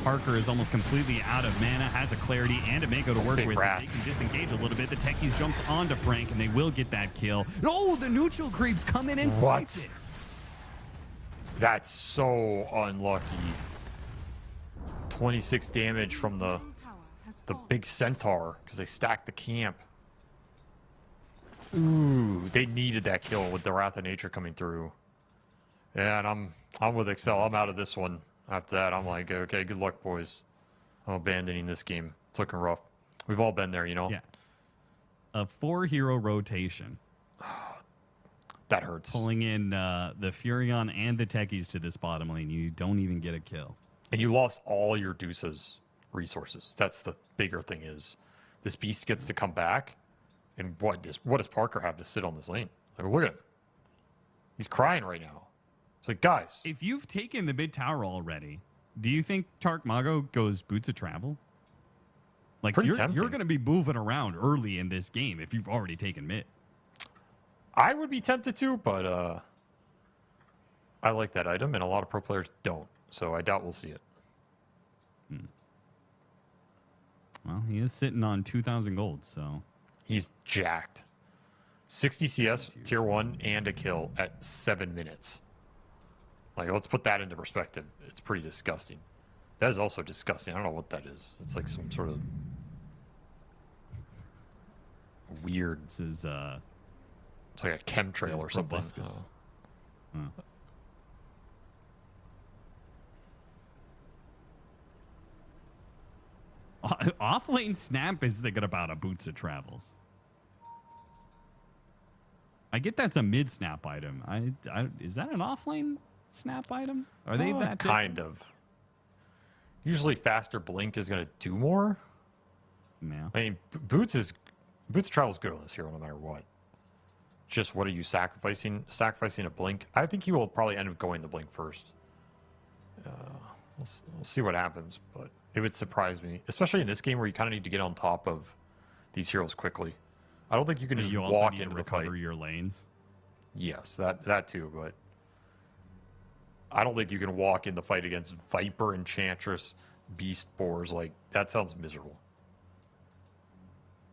Parker is almost completely out of mana, has a clarity and a Mango to work Big with. rat. They can disengage a little bit. The techies jumps onto Frank, and they will get that kill. Oh, the neutral creeps come in and What? snipe it. That's so unlucky. 26 damage from the tower has the fallen. big centaur because they stacked the camp. Ooh, they needed that kill with the Wrath of Nature coming through. Yeah, and I'm with Excel. I'm out of this one. After that, I'm like, okay, good luck, boys. I'm abandoning this game. It's looking rough. We've all been there, you know? Yeah. A 4-hero rotation. That hurts. Pulling in the Furion and the techies to this bottom lane. You don't even get a kill. And you lost all your Deuce's resources. That's the bigger thing is this beast gets to come back. And what does Parker have to sit on this lane? Like, look at him. He's crying right now. It's like, guys. If you've taken the mid tower already, Do you think Tark Mago goes boots of travel? Like Pretty you're tempting. going to be moving around early in this game if you've already taken mid. I would be tempted to, but I like that item, and a lot of pro players don't. So I doubt we'll see it. Well, he is sitting on 2,000 gold, so He's jacked. 60 CS, tier 1, and a kill at 7 minutes. Like, let's put that into perspective. It's pretty disgusting. That is also disgusting. I don't know what that is. It's like some sort of weird. this is It's like a chemtrail or something. proboscis. Off lane snap is thinking about a boots of travels. I get that's a mid snap item. Is that an off lane snap item? Are they that kind of? Usually, faster blink is going to do more. Yeah. I mean, Boots of Travel is good on this hero no matter what. Just what are you sacrificing? Sacrificing a blink. I think he will probably end up going the blink first. We'll see what happens, but it would surprise me, especially in this game where you kind of need to get on top of these heroes quickly. I don't think you can just You also walk need into to the fight. recover your lanes. Yes, that too, but I don't think you can walk in the fight against Viper, Enchantress, Beast Boars. Like, that sounds miserable.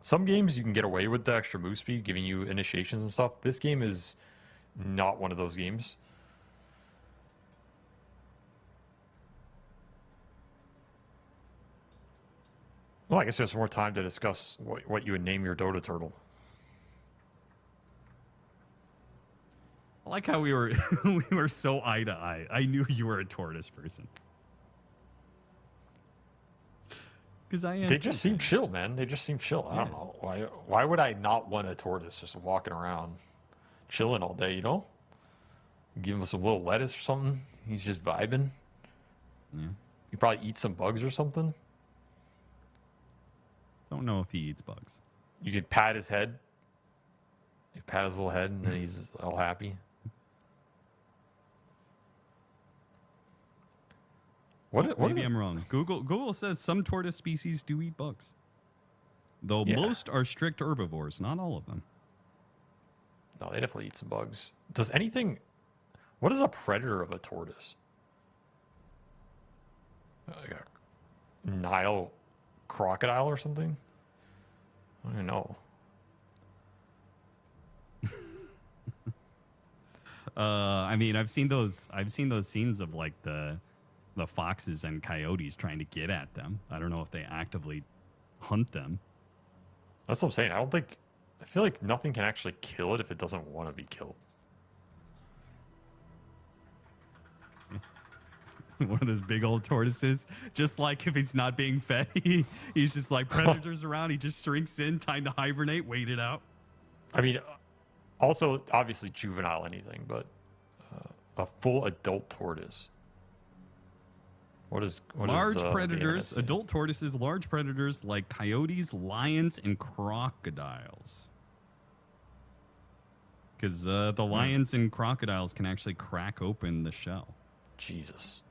Some games you can get away with the extra move speed, giving you initiations and stuff. This game is not one of those games. Well, I guess there's more time to discuss what you would name your Dota turtle. I like how we were we were so eye to eye. I knew you were a tortoise person. Because I am. They just seem chill, man. They just seem chill. I don't know. Why would I not want a tortoise just walking around, chilling all day, you know? Give him some little lettuce or something. He's just vibing. Yeah. You probably eat some bugs or something. Don't know if he eats bugs. You could pat his head. You pat his little head, and then he's all happy. Maybe I'm wrong. Google says some tortoise species do eat bugs, though most are strict herbivores. Not all of them. No, they definitely eat some bugs. Does anything? What is a predator of a tortoise? Like a Nile crocodile or something? I don't know. I mean, I've seen those scenes of like the foxes and coyotes trying to get at them. I don't know if they actively hunt them. That's what I'm saying. I feel like nothing can actually kill it if it doesn't want to be killed. One of those big old tortoises, just like if he's not being fed, he's just like predators around. He just shrinks in, time to hibernate, wait it out. I mean, also obviously juvenile anything, but a full adult tortoise. What is Large the predators, internet adult tortoises, large predators like coyotes, lions, and crocodiles. Because the lions and crocodiles can actually crack open the shell. Jesus.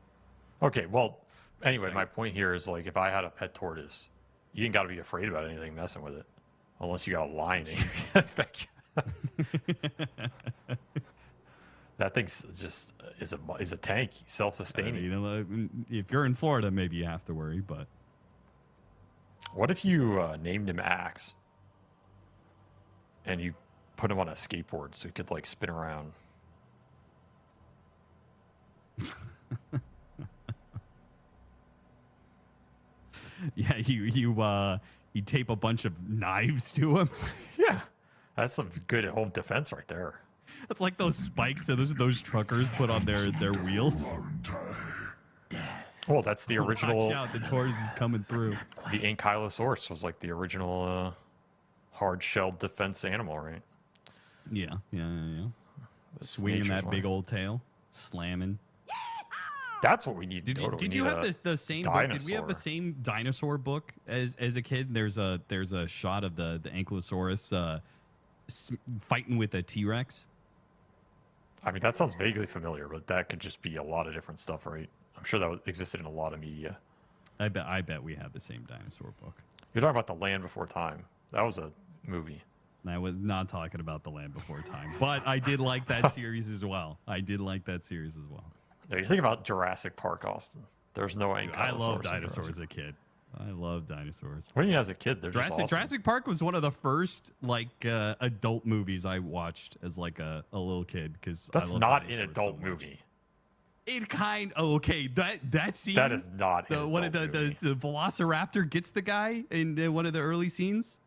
Okay, well, anyway, my point here is like if I had a pet tortoise, you ain't got to be afraid about anything messing with it, unless you got a lion in your backyard. That thing's just is a tank, self-sustaining. You know, if you're in Florida, maybe you have to worry. But what if you named him Axe, and you put him on a skateboard so he could like spin around? yeah, you tape a bunch of knives to him. Yeah, that's some good home defense right there. It's like those spikes that those truckers put on their wheels. Well, that's the original. Watch out, the tortoise is coming through. The Ankylosaurus was like the original hard-shelled defense animal, right? Yeah. That's Swinging nature's that way. big old tail, slamming. That's what we need. Did you have the same book? Did we have the same dinosaur book as a kid? There's a shot of the Ankylosaurus fighting with a T-Rex. I mean, that sounds vaguely familiar, but that could just be a lot of different stuff, right? I'm sure that existed in a lot of media. I bet we have the same dinosaur book. You're talking about The Land Before Time. That was a movie. I was not talking about The Land Before Time, but I did like that series as well. Yeah, you're thinking about Jurassic Park, Austin. There's no ankylosaurus. I love in dinosaurs as Jurassic. a kid. I love dinosaurs. What do you mean as a kid? They're just awesome. Jurassic Park was one of the first adult movies I watched as like a little kid because That's not an adult movie. It kind okay that scene That is not an one of adult movie. the Velociraptor gets the guy in one of the early scenes.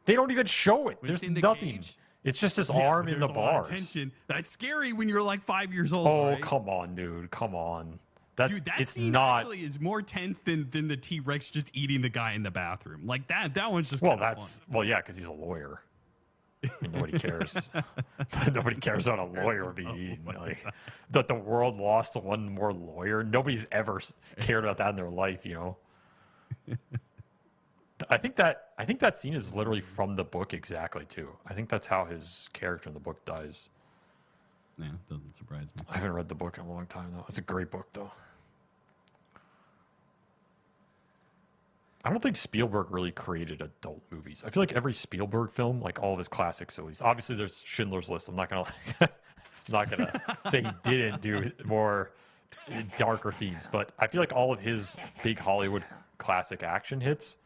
They don't even show it. When There's it's in the nothing. cage. It's just his Yeah, arm but in the there's a lot of bars. tension. That's scary when you're like 5 years old. Oh, right? come on, dude. Come on. That's Dude, that it's scene not. actually is more tense than the T-Rex just eating the guy in the bathroom. Like that one's just Well, kinda that's fun. well, yeah, because he's a lawyer. I mean, nobody cares. Nobody cares about a lawyer being eaten. Like that, the world lost one more lawyer. Nobody's ever cared about that in their life. You know. I think that scene is literally from the book exactly too. I think that's how his character in the book dies. Yeah, it doesn't surprise me. I haven't read the book in a long time though. It's a great book though. I don't think Spielberg really created adult movies. I feel like every Spielberg film, like all of his classics at least. Obviously, there's Schindler's List. I'm not gonna say he didn't do more darker themes, but I feel like all of his big Hollywood classic action hits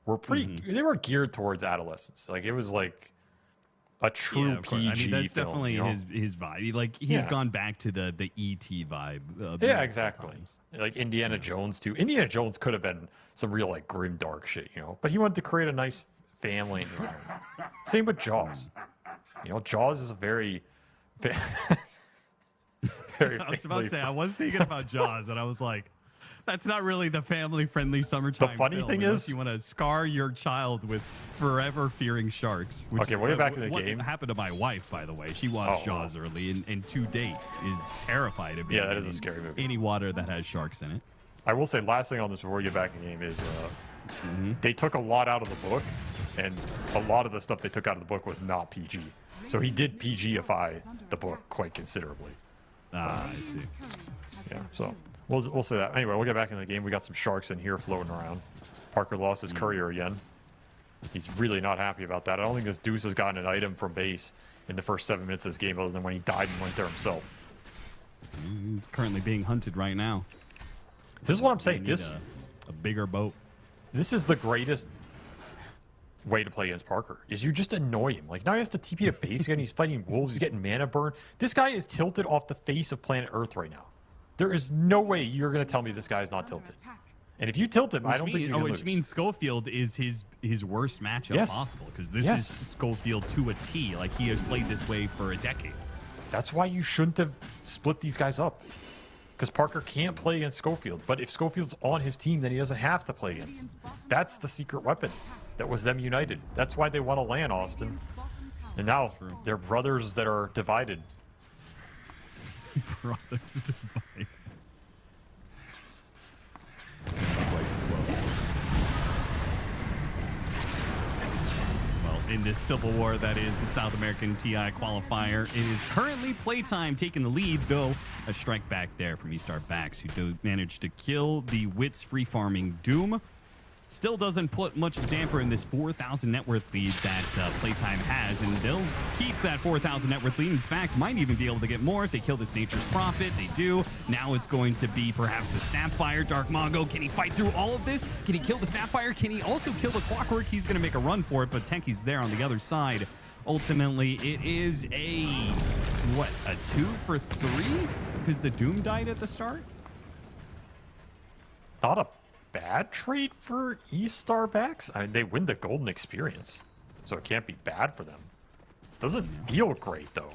were pretty. They were geared towards adolescents. Like it was like a true of course. PG. I mean, that's film, definitely you know? his vibe. Like he's Yeah. gone back to the ET vibe. Yeah, multiple exactly. times. Like Indiana Jones too. Indiana Jones could have been some real like grim dark shit, you know. But he wanted to create a nice family environment. Same with Jaws. You know, Jaws is a very, very. I was about to say I was thinking about Jaws, and I was like, that's not really the family-friendly summertime. funny film, thing unless is- you want to scar your child with forever fearing sharks. Which Okay, is we'll get back to the what game. happened to my wife, by the way. She watched Oh, Jaws early, and to date is terrified of Yeah, that being is a in scary movie. any water that has sharks in it. I will say, last thing on this before we get back in the game is they took a lot out of the book, and a lot of the stuff they took out of the book was not PG. So he did PG-ify the book quite considerably. Ah, I see. Yeah, so we'll say that. Anyway, we'll get back in the game. We got some sharks in here floating around. Parker lost his courier again. He's really not happy about that. I don't think this Deuce has gotten an item from base in the first 7 minutes of this game other than when he died and went there himself. He's currently being hunted right now. This is what I'm We saying. need a bigger boat. This is the greatest way to play against Parker, is you just annoy him. Like now he has to TP to base again. He's fighting wolves. He's getting mana burn. This guy is tilted off the face of planet Earth right now. There is no way you're going to tell me this guy is not tilted. And if you tilt him, I don't think you can which lose. means Schofield is his worst matchup Yes. possible because this Yes. is Schofield to a T. Like he has played this way for a decade. That's why you shouldn't have split these guys up. Because Parker can't play against Schofield. But if Schofield's on his team, then he doesn't have to play against him. That's the secret weapon that was them united. That's why they won a LAN, Austin. And now they're brothers that are divided. Brothers divide. That's quite the quote. Well, in this civil war that is the South American TI qualifier, it is currently Playtime taking the lead, though a strike back there from E-Star Backs, who managed to kill the Wits free farming Doom. Still doesn't put much of a damper in this 4,000 net worth lead that Playtime has, and they'll keep that 4,000 net worth lead. In fact, might even be able to get more if they kill this Nature's Prophet. They do. Now it's going to be perhaps the Snapfire. Dark Mongo, can he fight through all of this? Can he kill the Snapfire? Can he also kill the Clockwork? He's going to make a run for it, but Tenki's there on the other side. Ultimately, it is a 2 for 3? Because the Doom died at the start? Not a bad trade for E-Star Backs. I mean, they win the golden experience. So it can't be bad for them. Doesn't feel great, though.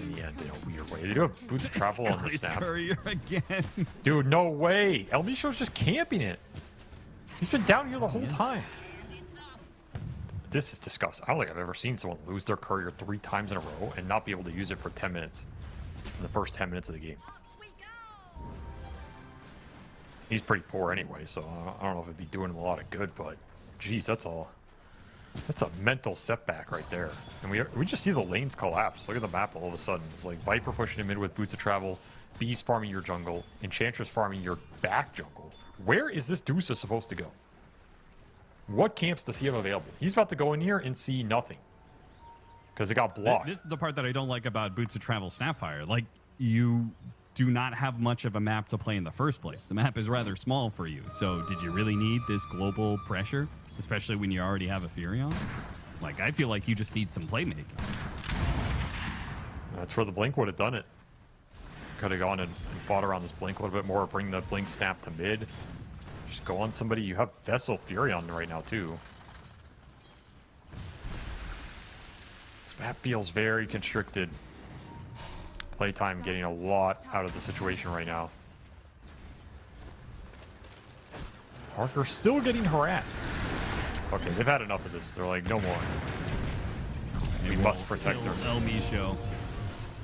In the end, in a weird way. They do have boots of travel on the His snap. courier again. Dude, no way. El Micho's just camping it. He's been down here the whole time. This is disgusting. I don't think I've ever seen someone lose their courier 3 times in a row and not be able to use it for 10 minutes. In the first 10 minutes of the game. He's pretty poor anyway, so I don't know if it'd be doing him a lot of good, but geez, that's all. That's a mental setback right there. And we just see the lanes collapse. Look at the map all of a sudden. It's like Viper pushing him in with Boots of Travel, Beast farming your jungle, Enchantress farming your back jungle. Where is this Deuce supposed to go? What camps does he have available? He's about to go in here and see nothing. Because it got blocked. This is the part that I don't like about Boots of Travel Snapfire. Like, you do not have much of a map to play in the first place. The map is rather small for you. So did you really need this global pressure? Especially when you already have a Furion? Like, I feel like you just need some playmaking. That's where the Blink would have done it. Could have gone and fought around this Blink a little bit more, bring the Blink snap to mid. Just go on somebody. You have Vessel Furion right now, too. This map feels very constricted. Playtime getting a lot out of the situation right now. Parker still getting harassed. Okay, they've had enough of this. They're like, no more. We must protect her. El Micho,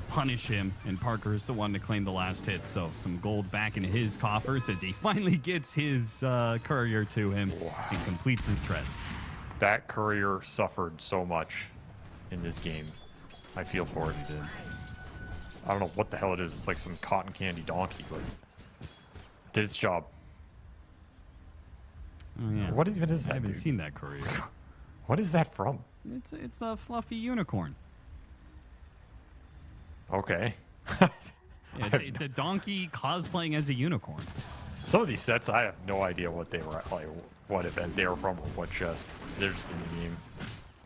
punish him, and Parker is the one to claim the last hit. So some gold back in his coffers as he finally gets his courier to him and completes his treads. That courier suffered so much in this game. I feel for it. He did. I don't know what the hell it is. It's like some cotton candy donkey, but it did its job. Oh, yeah. What even is I that, haven't dude? seen that courier. What is that from? It's a fluffy unicorn. Okay. Yeah, it's a donkey cosplaying as a unicorn. Some of these sets, I have no idea what they were, like, what event they were from, or what chest. They're just in the game.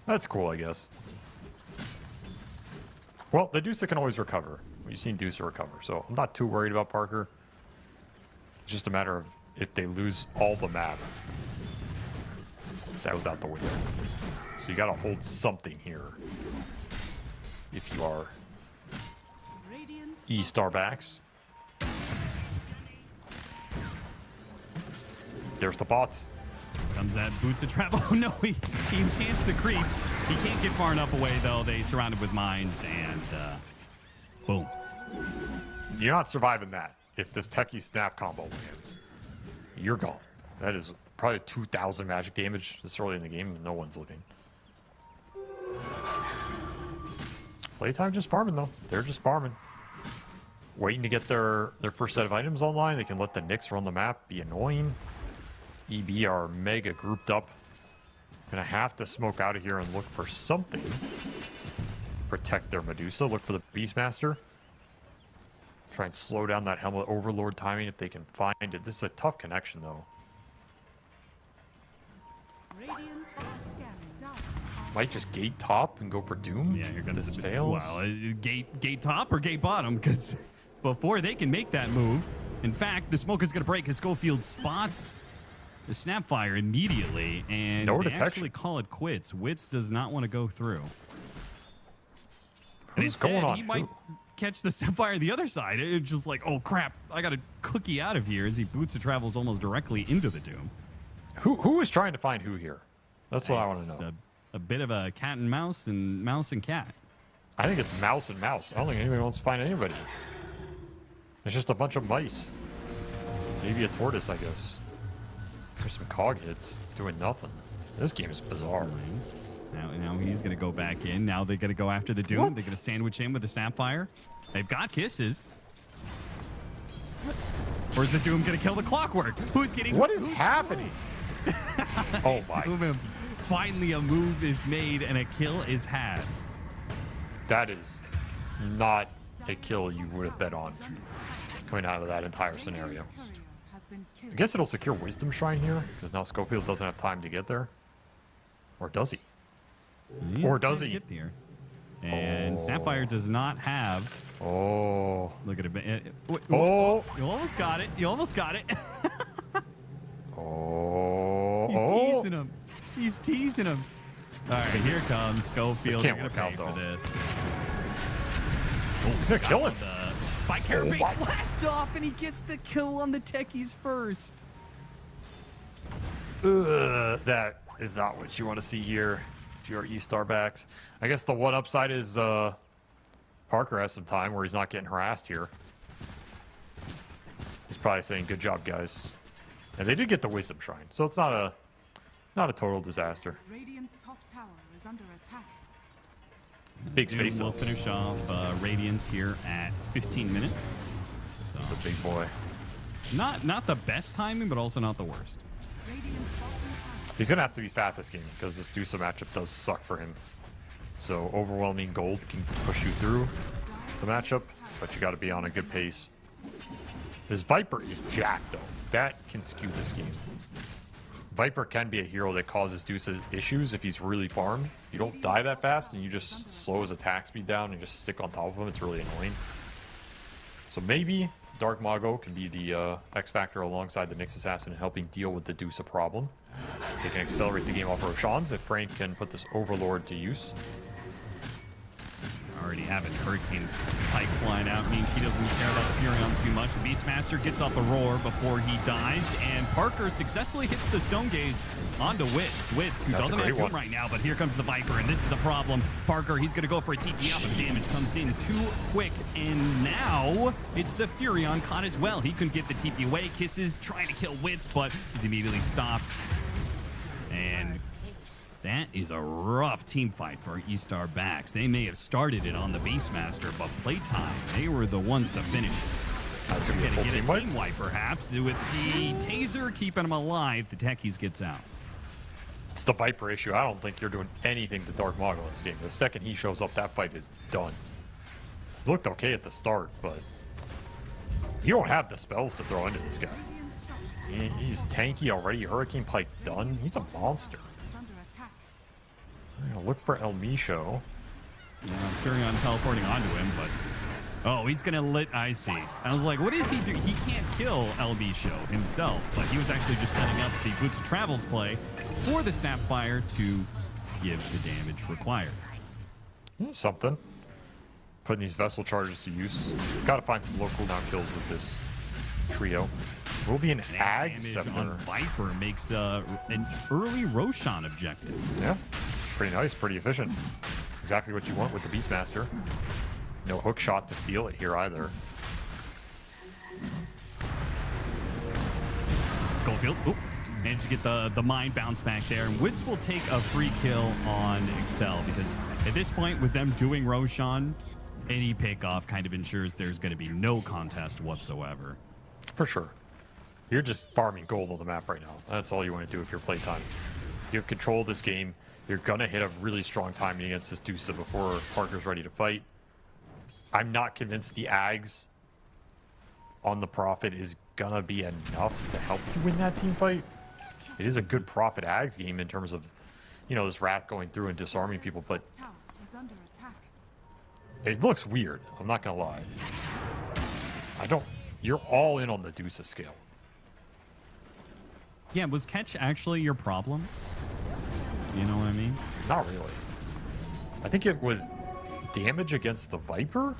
That's cool, I guess. Well, the Deuce can always recover. We've seen Deuce recover, so I'm not too worried about Parker. It's just a matter of if they lose all the map. That was out the window. So you gotta hold something here. If you are E-Star backs. There's the bots. Comes that Boots of Travel. Oh, no, he enchants the creep. He can't get far enough away, though. They surrounded with mines, and boom. You're not surviving that if this Techie Snap combo lands. You're gone. That is probably 2,000 magic damage this early in the game, and no one's looking. Playtime just farming, though. They're just farming. Waiting to get their first set of items online. They can let the Nyx run the map, be annoying. EB are mega grouped up. Gonna have to smoke out of here and look for something. Protect their Medusa. Look for the Beastmaster. Try and slow down that Helmet Overlord timing if they can find it. This is a tough connection, though. Might just gate top and go for Doom. Yeah, here comes this the fails. Well, gate top or gate bottom, because before they can make that move, in fact, the smoke is going to break as Schofield spots the Snapfire immediately, and No they detection. actually call it quits. Wits does not want to go through. And Who's instead, going on? he might catch the Snapfire the other side. It's just like, oh crap, I got a cookie out of here as he Boots and travels almost directly into the Doom. Who is trying to find who here? That's what I want to It's know. A bit of a cat and mouse and cat. I think it's mouse and mouse. I don't think anybody wants to find anybody. It's just a bunch of mice. Maybe a tortoise, I guess. There's some cog hits doing nothing. This game is bizarre. Now he's going to go back in. Now they're going to go after the Doom. What? They're going to sandwich him with the Sapphire. They've got kisses. Or is the Doom going to kill the Clockwork? Who's getting... What is happening? Oh my. Doom, finally a move is made and a kill is had. That is not a kill you would have bet on coming out of that entire scenario. I guess it'll secure Wisdom Shrine here, because now Schofield doesn't have time to get there. Or does he? Or does he? Get there. And Sapphire does not have... Oh. Look at it. Oh. You almost got it. You almost got it. Oh. He's teasing him. He's teasing him. All right, here comes Schofield. This can't You're work gonna out, pay for though. this. Oh, he's gonna kill him. The spike carabiner what? blast off, and he gets the kill on the techies first. That is not what you want to see here. If you're E-Star backs. I guess the one upside is Parker has some time where he's not getting harassed here. He's probably saying, good job, guys. And they did get the Wisdom Shrine, so it's not Not a total disaster. Radiant's top tower is under attack. Big Doom space will though. finish off Radiance here at 15 minutes. So It's a big boy. not the best timing, but also not the worst. Radiant's bottom tower. He's gonna have to be fat this game because this Dusa matchup does suck for him. So overwhelming gold can push you through the matchup, but you got to be on a good pace. His Viper is jacked though. That can skew this game. Viper can be a hero that causes Dusa issues if he's really farmed. You don't die that fast and you just slow his attack speed down and just stick on top of him. It's really annoying. So maybe Dark Mago can be the X Factor alongside the Nyx Assassin in helping deal with the Dusa problem. They can accelerate the game off Roshan's if Frank can put this Overlord to use. Already having Hurricane Pike flying out means he doesn't care about Furion too much. The Beastmaster gets off the roar before he dies, and Parker successfully hits the Stone Gaze onto Wits. Wits, who That's a doesn't have great Doom one. right now, but here comes the Viper, and this is the problem. Parker, he's going to go for a TP up, and damage comes in too quick, and now it's the Furion caught as well. He couldn't get the TP away. Kisses trying to kill Wits, but he's immediately stopped. And that is a rough team fight for E-Star Backs. They may have started it on the Beastmaster, but playtime, they were the ones to finish it. That's gonna be a Gonna full get team a wipe. team wipe, perhaps, with the taser keeping him alive. The Techies gets out. It's the Viper issue. I don't think you're doing anything to Dark Mago in this game. The second he shows up, that fight is done. He looked okay at the start, but you don't have the spells to throw into this guy. He's tanky already. Hurricane Pike done. He's a monster. Is under attack. I'm gonna look for El Micho. Furion teleporting onto him, but oh, he's gonna lit. I see. I was like, what is he do? He can't kill LB Show himself, but he was actually just setting up the Boots of Travels play for the Snapfire to give the damage required. Something. Putting these vessel charges to use. Gotta find some low cooldown kills with this trio. Will be an Ag Damage Scepter. on Viper makes an early Roshan objective. Yeah, pretty nice, pretty efficient. Exactly what you want with the Beastmaster. No hook shot to steal it here either. Schofield, managed to get the mind bounce back there. And Wits will take a free kill on Excel because at this point, with them doing Roshan, any pick-off kind of ensures there's going to be no contest whatsoever. For sure. You're just farming gold on the map right now. That's all you want to do if you're playtime. You have control of this game. You're going to hit a really strong timing against this Dusa before Parker's ready to fight. I'm not convinced the Ags on the Prophet is going to be enough to help you win that team fight. It is a good Prophet Ags game in terms of, you know, this Wrath going through and disarming people, but Tower is under attack. it looks weird. I'm not going to lie. You're all in on the Dusa scale. Yeah, was catch actually your problem? You know what I mean? Not really. I think it was damage against the Viper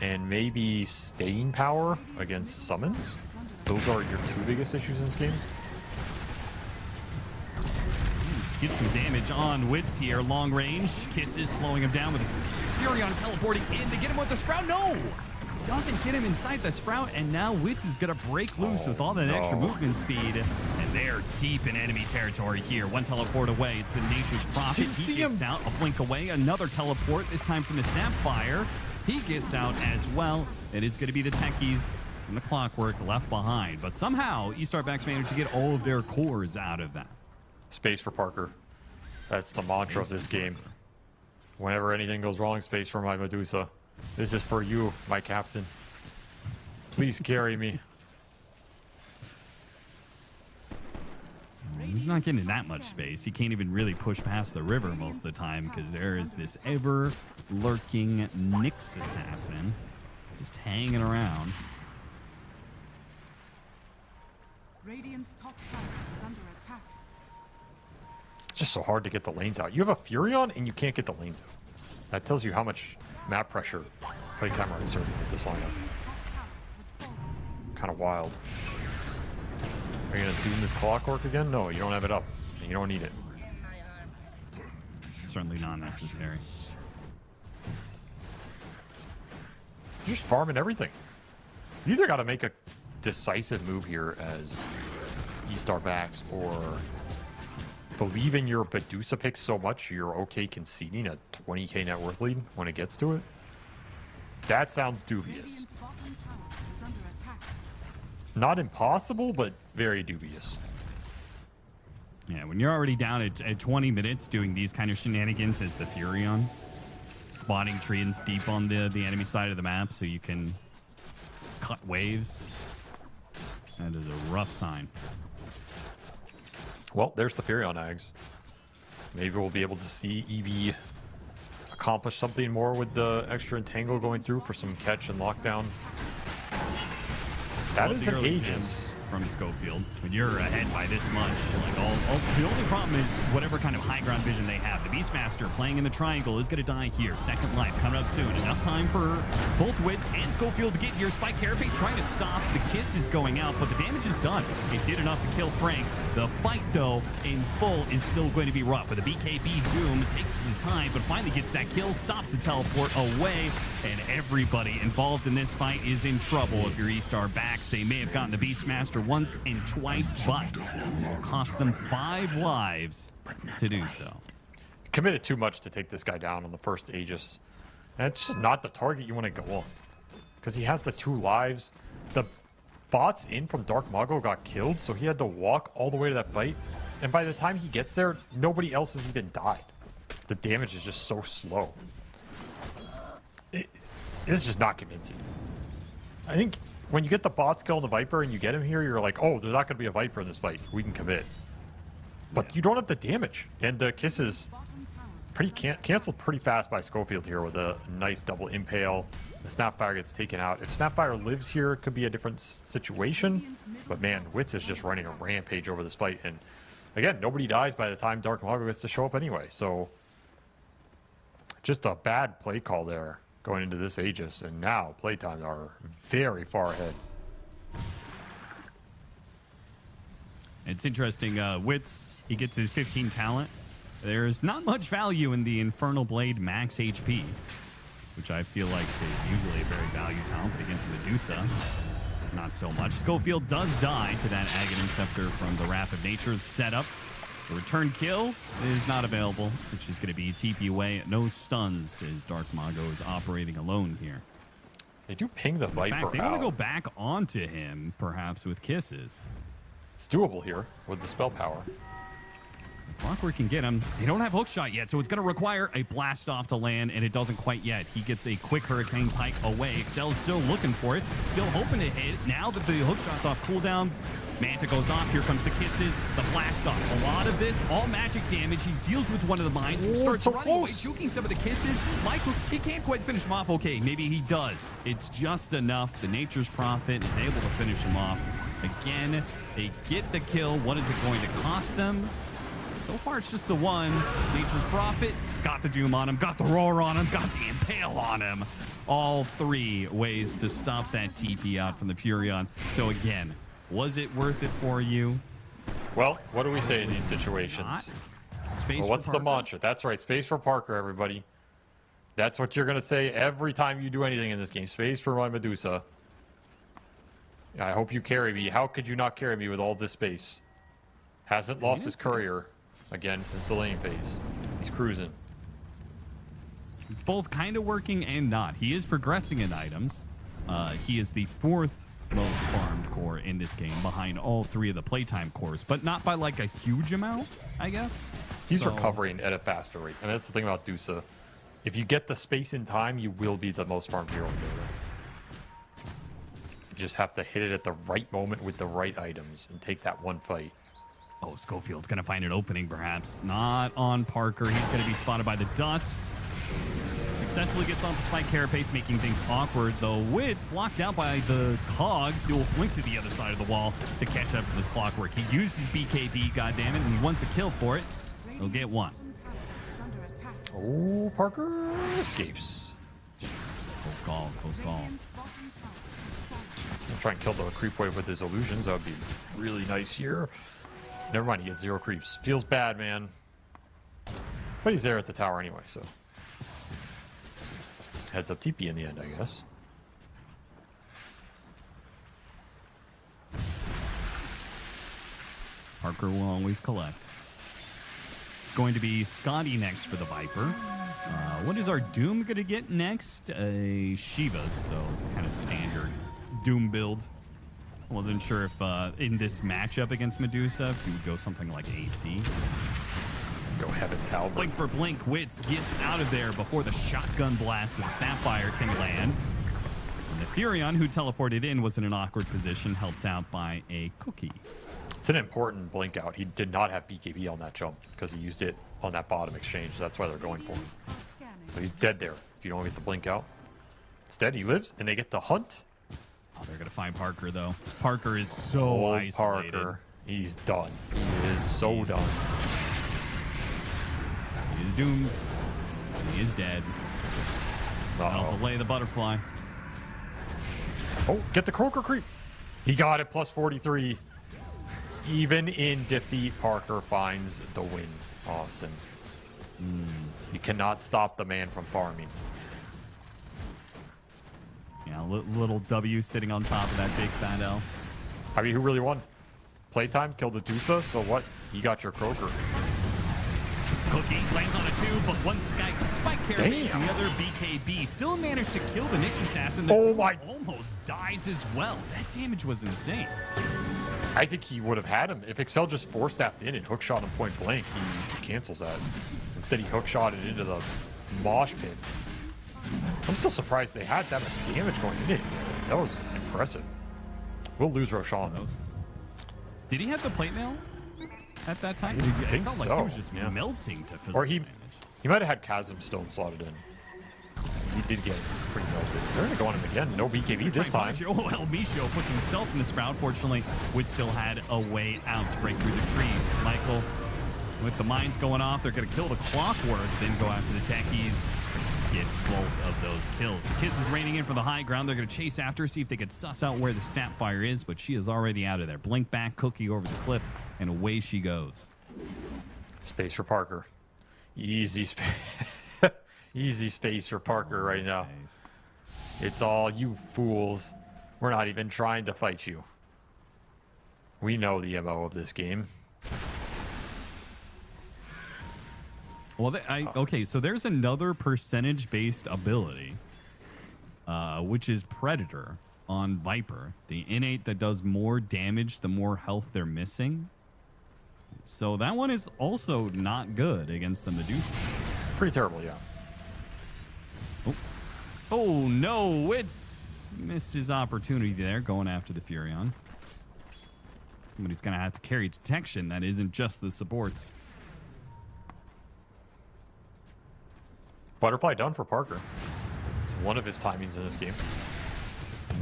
and maybe staying power against summons. Those are your two biggest issues in this game. Get some damage on Wits here. Long range. Kisses slowing him down with Furion teleporting in to get him with the Sprout. No! Doesn't get him inside the Sprout, and now Wits is going to break loose with all that extra movement speed. And they're deep in enemy territory here. One teleport away. It's the Nature's Prophet. Didn't see He gets him. out. A blink away. Another teleport, this time from the Snapfire. He gets out as well. It is going to be the Techies and the Clockwork left behind. But somehow, E-Star Backs managed to get all of their cores out of that. Space for Parker. That's the mantra of this game. Whenever anything goes wrong, space for my Medusa. This is for you, my captain. Please carry me. He's not getting that much space. He can't even really push past the river most of the time because there is this ever-lurking Nyx Assassin just hanging around. Radiant's top tower is under attack. Just so hard to get the lanes out. You have a Furion and you can't get the lanes out. That tells you how much map pressure playtime are exerting with this lineup. Has fallen. Kind of wild. Are you gonna doom this Clockwork again? No, you don't have it up. You don't need it. Certainly not necessary. You're just farming everything. You either got to make a decisive move here as E-Star Backs or believe in your Medusa pick so much you're okay conceding a 20k net worth lead when it gets to it? That sounds dubious. Radiant's bottom tower is under attack. Not impossible, but very dubious. Yeah, when you're already down at 20 minutes doing these kind of shenanigans as the Furion, spotting treants deep on the enemy side of the map so you can cut waves, that is a rough sign. Well, there's the Furion Ags. Maybe we'll be able to see EV accomplish something more with the extra entangle going through for some catch and lockdown. That is an Aegis. From Schofield, when you're ahead by this much, like the only problem is whatever kind of high ground vision they have. The Beastmaster playing in the triangle is going to die here. Second life coming up soon. Enough time for both Wits and Schofield to get here. Spike Carapace trying to stop. The kiss is going out, but the damage is done. It did enough to kill Frank. The fight, though, in full is still going to be rough. With the BKB Doom, it takes his time, but finally gets that kill, stops the teleport away, and everybody involved in this fight is in trouble. If your E-Star backs, they may have gotten the Beastmaster once and twice, but it cost them 5 lives to do so. Committed too much to take this guy down on the first Aegis. And it's just not the target you want to go on. Because he has the 2 lives. The bots in from Dark Mago got killed, so he had to walk all the way to that fight. And by the time he gets there, nobody else has even died. The damage is just so slow. It's just not convincing. I think when you get the bots kill on the Viper and you get him here, you're like, oh, there's not going to be a Viper in this fight. We can commit. But you don't have the damage. And the kiss is pretty canceled pretty fast by Schofield here with a nice double impale. The Snapfire gets taken out. If Snapfire lives here, it could be a different situation. But man, Wits is just running a rampage over this fight. And again, nobody dies by the time Dark Mago gets to show up anyway. So just a bad play call there going into this Aegis. And now playtimes are very far ahead. It's interesting. Wits, he gets his 15 talent. There's not much value in the Infernal Blade max HP, which I feel like is usually a very valued talent, but against Medusa, not so much. Schofield does die to that Aghanim Scepter from the Wrath of Nature setup. The return kill is not available, which is going to be TP away. No stuns as Dark Mago is operating alone here. They do ping the Viper In fact, they out. want to go back onto him, perhaps with kisses. It's doable here with the spell power. Clockwork can get him. They don't have hookshot yet, so it's going to require a blast off to land, and it doesn't quite yet. He gets a quick Hurricane Pike away. Excel's still looking for it, still hoping to hit. Now that the hookshot's off cooldown, Manta goes off. Here comes the kisses, the blast off. A lot of this, all magic damage. He deals with one of the mines, starts so running away, close. juking some of the kisses. Michael, he can't quite finish him off. Okay, maybe he does. It's just enough. The Nature's Prophet is able to finish him off. Again, they get the kill. What is it going to cost them? So far, it's just the one. Nature's Prophet got the Doom on him, got the Roar on him, got the Impale on him. All 3 ways to stop that TP out from the Furion. So again, was it worth it for you? Well, what do we say in these situations? Space Well, what's for the Parker? mantra? That's right. Space for Parker, everybody. That's what you're going to say every time you do anything in this game. Space for my Medusa. I hope you carry me. How could you not carry me with all this space? Hasn't lost his courier again since the lane phase. He's cruising. It's both kind of working and not. He is progressing in items. He is the 4th most farmed core in this game behind all 3 of the playtime cores, but not by like a huge amount, I guess. He's So- recovering at a faster rate. And that's the thing about Dusa. If you get the space in time, you will be the most farmed hero in the game. You just have to hit it at the right moment with the right items and take that one fight. Oh, Schofield's going to find an opening, perhaps. Not on Parker. He's going to be spotted by the dust. Successfully gets onto Spike Carapace, making things awkward, though. Wits blocked out by the Cogs. He'll blink to the other side of the wall to catch up with his Clockwork. He used his BKB, goddammit, and he wants a kill for it. He'll get one. Oh, Parker escapes. Close call, close call. I'll try and kill the creep wave with his illusions. That would be really nice here. Never mind, he gets 0 creeps. Feels bad, man. But he's there at the tower anyway, so. Heads up TP in the end, I guess. Parker will always collect. going to be Scotty next for the Viper. What is our Doom going to get next? A Shiva, so kind of standard Doom build. Wasn't sure if in this matchup against Medusa, if you would go something like AC. Go Heaven's Halberd. Blink for blink, Wits gets out of there before the shotgun blast of the Sapphire can land. And the Furion, who teleported in, was in an awkward position, helped out by a Cookie. It's an important blink out. He did not have BKB on that jump because he used it on that bottom exchange. That's why they're going for him. So he's dead there if you don't get the blink out. Instead, he lives, and they get the hunt. Oh, they're going to find Parker, though. Parker is so isolated. Parker, he's done. He is so done. He is doomed. He is dead. I'll delay the butterfly. Oh, get the Croaker creep. He got it, plus 43. Even in defeat, Parker finds the win, Austin. You cannot stop the man from farming. Yeah, little W sitting on top of that big fat L. I mean, who really won? Playtime killed the Dusa, so what? You got your Croaker. Cookie lands on a 2, but one spike carapace and the other BKB still managed to kill the Nyx assassin. The Oh my! Almost dies as well. That damage was insane. I think he would have had him. If Excel just force-staffed in and hookshot him point blank, he cancels that. Instead, he hookshotted into the mosh pit. I'm still surprised they had that much damage going in it. That was impressive. We'll lose Roshan. Did he have the plate mail at that time? I think felt like so. he was just melting to physical Or he damage. might have had Chasm Stone slotted in. He did get pretty melted. They're going to go on him again. No BKB this time. Oh, El Micho puts himself in the sprout. Fortunately, Wood still had a way out to break through the trees. Michael, with the mines going off, they're going to kill the Clockwork, then go after the techies. Get both of those kills. The Kiss is raining in from the high ground. They're going to chase after her, see if they could suss out where the Snapfire is, but she is already out of there. Blink back, Cookie over the cliff, and away she goes. Space for Parker. Easy space. Easy space for Parker right now. It's all you fools. We're not even trying to fight you. We know the MO of this game. Well, okay, so there's another percentage-based ability, which is Predator on Viper. The innate that does more damage the more health they're missing. So that one is also not good against the Medusa. Pretty terrible, yeah. Oh no, Wits missed his opportunity there going after the Furion. Somebody's going to have to carry detection. That isn't just the supports. Butterfly done for Parker. One of his timings in this game.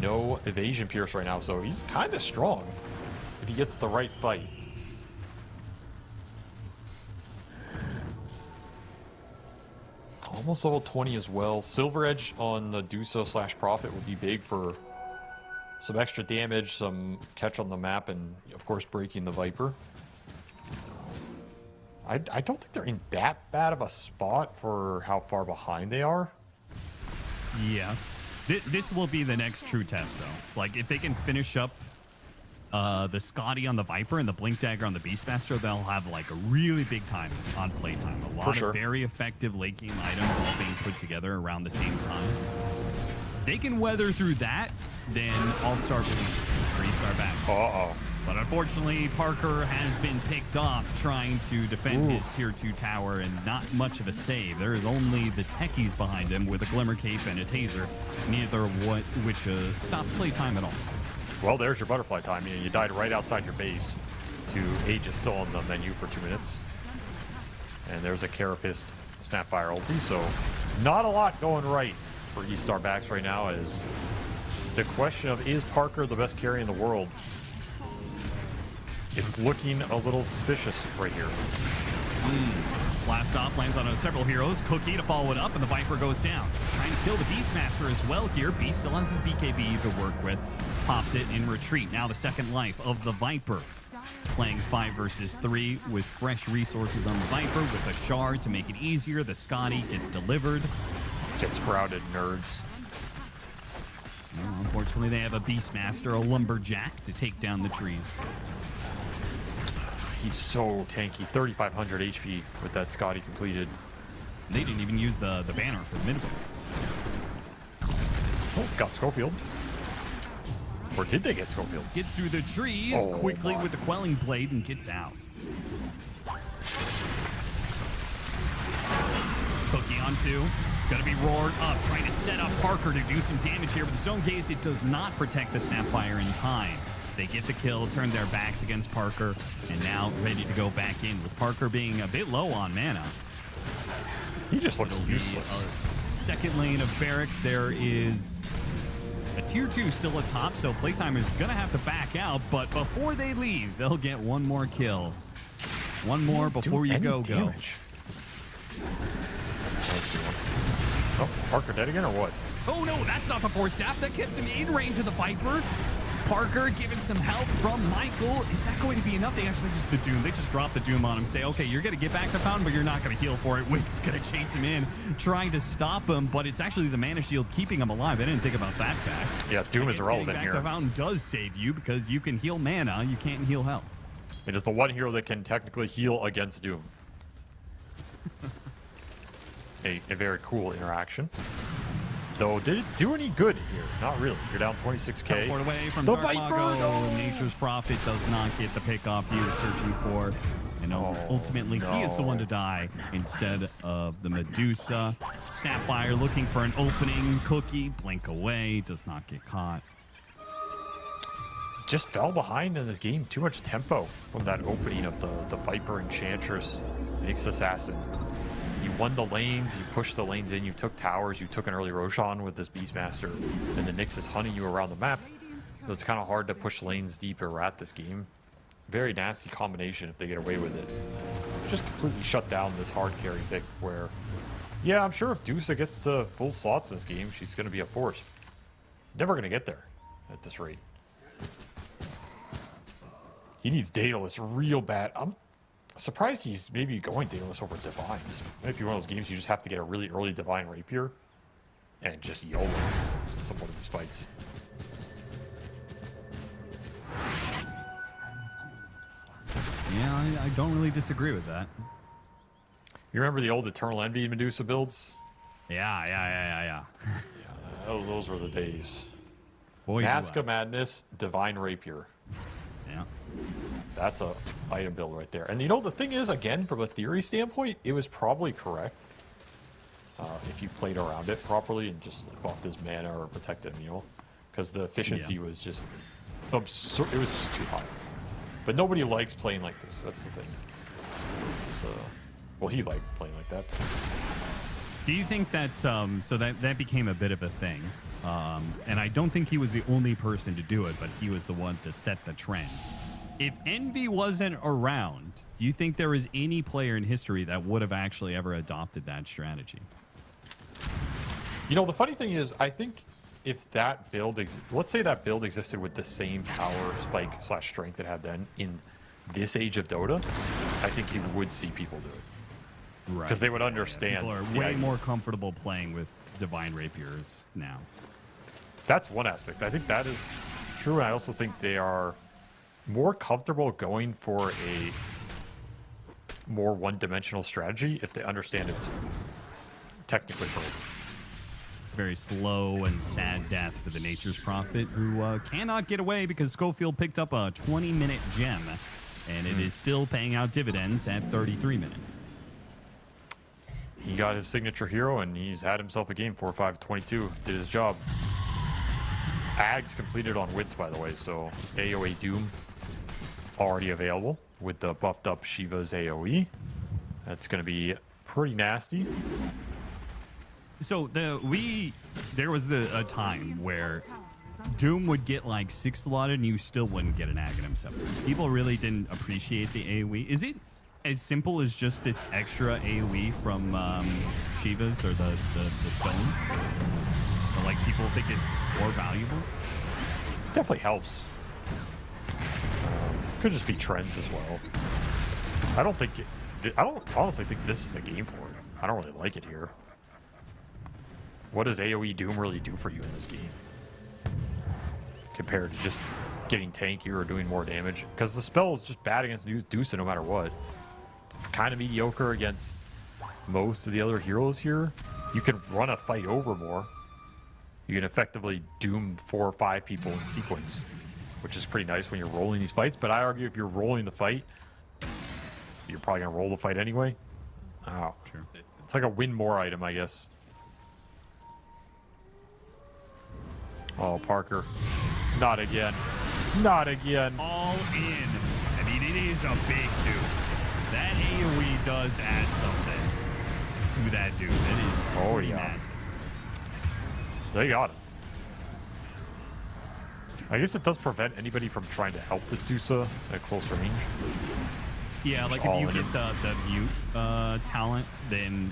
No evasion pierce right now, so he's kind of strong if he gets the right fight. Almost level 20 as well. Silver Edge on the Duso / Prophet would be big for some extra damage, some catch on the map, and of course breaking the Viper. I don't think they're in that bad of a spot for how far behind they are. Yes. This will be the next true test, though. Like, if they can finish up the Scotty on the Viper and the Blink Dagger on the Beastmaster, they'll have, like, a really big time on playtime. A lot of very effective late game items all being put together around the same time. They can weather through that, then I'll start with 3-star backs. Uh-oh. But unfortunately, Parker has been picked off trying to defend his tier 2 tower, and not much of a save. There is only the techies behind him with a Glimmer Cape and a Taser, neither of which stops playtime at all. Well, there's your butterfly time. You died right outside your base. Age is still on the menu for 2 minutes. And there's a Carapace Snapfire ulti, so not a lot going right for E-Star backs right now, as the question of is Parker the best carry in the world? It's looking a little suspicious right here. Blast off lands on several heroes. Cookie to follow it up, and the Viper goes down. Trying to kill the Beastmaster as well here. Beast still has his BKB to work with. Pops it in retreat. Now the second life of the Viper. Playing 5 versus 3 with fresh resources on the Viper with a shard to make it easier. The Scotty gets delivered. Get sprouted, nerds. Well, unfortunately, they have a Beastmaster, a Lumberjack, to take down the trees. He's so tanky. 3,500 HP with that Scotty completed. They didn't even use the banner for the minimum. Oh, got Schofield. Or did they get Schofield? Gets through the trees Oh, quickly my. with the quelling blade and gets out. Cookie on 2. Gonna be roared up, trying to set up Parker to do some damage here. With the Stone Gaze, it does not protect the Snapfire in time. They get the kill, turn their backs against Parker, and now ready to go back in, with Parker being a bit low on mana. He just looks It'll be useless. a second lane of barracks. There is a tier 2 still atop, so Playtime is going to have to back out, but before they leave, they'll get one more kill. One more before you go. Oh, Parker dead again or what? Oh no, that's not the Force Staff. That kept him in range of the Viper. Parker giving some help from Michael. Is that going to be enough? They actually just, the Doom, they just drop the Doom on him. Say, okay, you're going to get back to Fountain, but you're not going to heal for it. Wit's going to chase him in, trying to stop him, but it's actually the Mana Shield keeping him alive. I didn't think about that fact. Yeah, Doom is irrelevant back here. to Fountain does save you because you can heal mana, you can't heal health. It is the one hero that can technically heal against Doom. a very cool interaction. Though, did it do any good here? Not really. You're down 26k. Teleport away from The Dark Viper, Mago. no! Nature's Prophet does not get the pick off he was searching for. And ultimately, he is the one to die instead of the Medusa. Snapfire looking for an opening. Cookie, blink away, does not get caught. Just fell behind in this game. Too much tempo from that opening of the Viper Enchantress, Nyx Assassin. You won the lanes, you pushed the lanes in, you took towers, you took an early Roshan with this Beastmaster, and the Nyx is hunting you around the map. So it's kind of hard to push lanes deep or rat this game. Very nasty combination if they get away with it. Just completely shut down this hard carry pick where, yeah, I'm sure if Dusa gets to full slots in this game, she's going to be a force. Never going to get there at this rate. He needs Daedalus real bad. I'm surprised he's maybe going Daedalus over Divine. This might be one of those games you just have to get a really early Divine Rapier and just YOLO some of these fights. Yeah, I don't really disagree with that. You remember the old Eternal Envy Medusa builds? Yeah. Those were the days. Boy, do Mask I. of Madness, Divine Rapier. Yeah. That's a item build right there. And you know, the thing is, again, from a theory standpoint, it was probably correct. If you played around it properly and just buffed his mana or protected him, you know? Because the efficiency was just absurd. It was just too high. But nobody likes playing like this. That's the thing. It's, well, he liked playing like that. Do you think that, so that became a bit of a thing, and I don't think he was the only person to do it, but he was the one to set the trend. If Envy wasn't around, do you think there was any player in history that would have actually ever adopted that strategy? You know, the funny thing is, I think if that build, let's say that build existed with the same power spike / strength it had then in this age of Dota, I think you would see people do it. Right. Because they would understand. People are the way idea. more comfortable playing with Divine Rapiers now. That's one aspect. I think that is true. And I also think they are more comfortable going for a more one-dimensional strategy if they understand it's technically broken. It's a very slow and sad death for the Nature's Prophet, who cannot get away because Schofield picked up a 20-minute gem, and it is still paying out dividends at 33 minutes. He got his signature hero, and he's had himself a game 4-5-22. Did his job. Ags completed on Wits, by the way, so AoE Doom already available with the buffed up Shiva's AoE. That's going to be pretty nasty. So there was a time where Doom would get like 6 slotted and you still wouldn't get an Aghanim Scepter. People really didn't appreciate the AoE. Is it as simple as just this extra AoE from Shiva's or the stone? Or like people think it's more valuable? Definitely helps. Could just be trends as well. I don't honestly think this is a game for it. I don't really like it here. What does AoE Doom really do for you in this game? Compared to just getting tankier or doing more damage, because the spell is just bad against Dusa no matter what. Kind of mediocre against most of the other heroes here. You can run a fight over more. You can effectively doom 4 or 5 people in sequence, which is pretty nice when you're rolling these fights. But I argue if you're rolling the fight, you're probably going to roll the fight anyway. Oh, Sure. It's like a win more item, I guess. Oh, Parker. Not again. Not again. All in. I mean, it is a big dude. That AoE does add something to that dude. It is pretty massive. They got him. I guess it does prevent anybody from trying to help this Dusa at close range. Yeah, like if you get the mute talent, then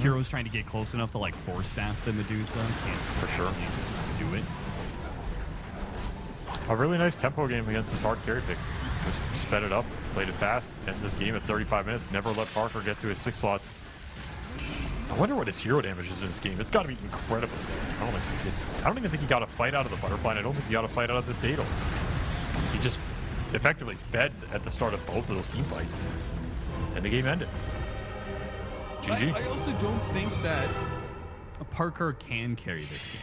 heroes trying to get close enough to like force staff the Medusa can't For sure do it. A really nice tempo game against this hard carry pick. Just sped it up, played it fast, ended this game at 35 minutes, never let Parker get to his 6 slots. I wonder what his hero damage is in this game. It's got to be incredible. I don't even think he got a fight out of the butterfly, and I don't think he got a fight out of this Daedalus. He just effectively fed at the start of both of those team fights, and the game ended. GG. I also don't think that Parker can carry this game.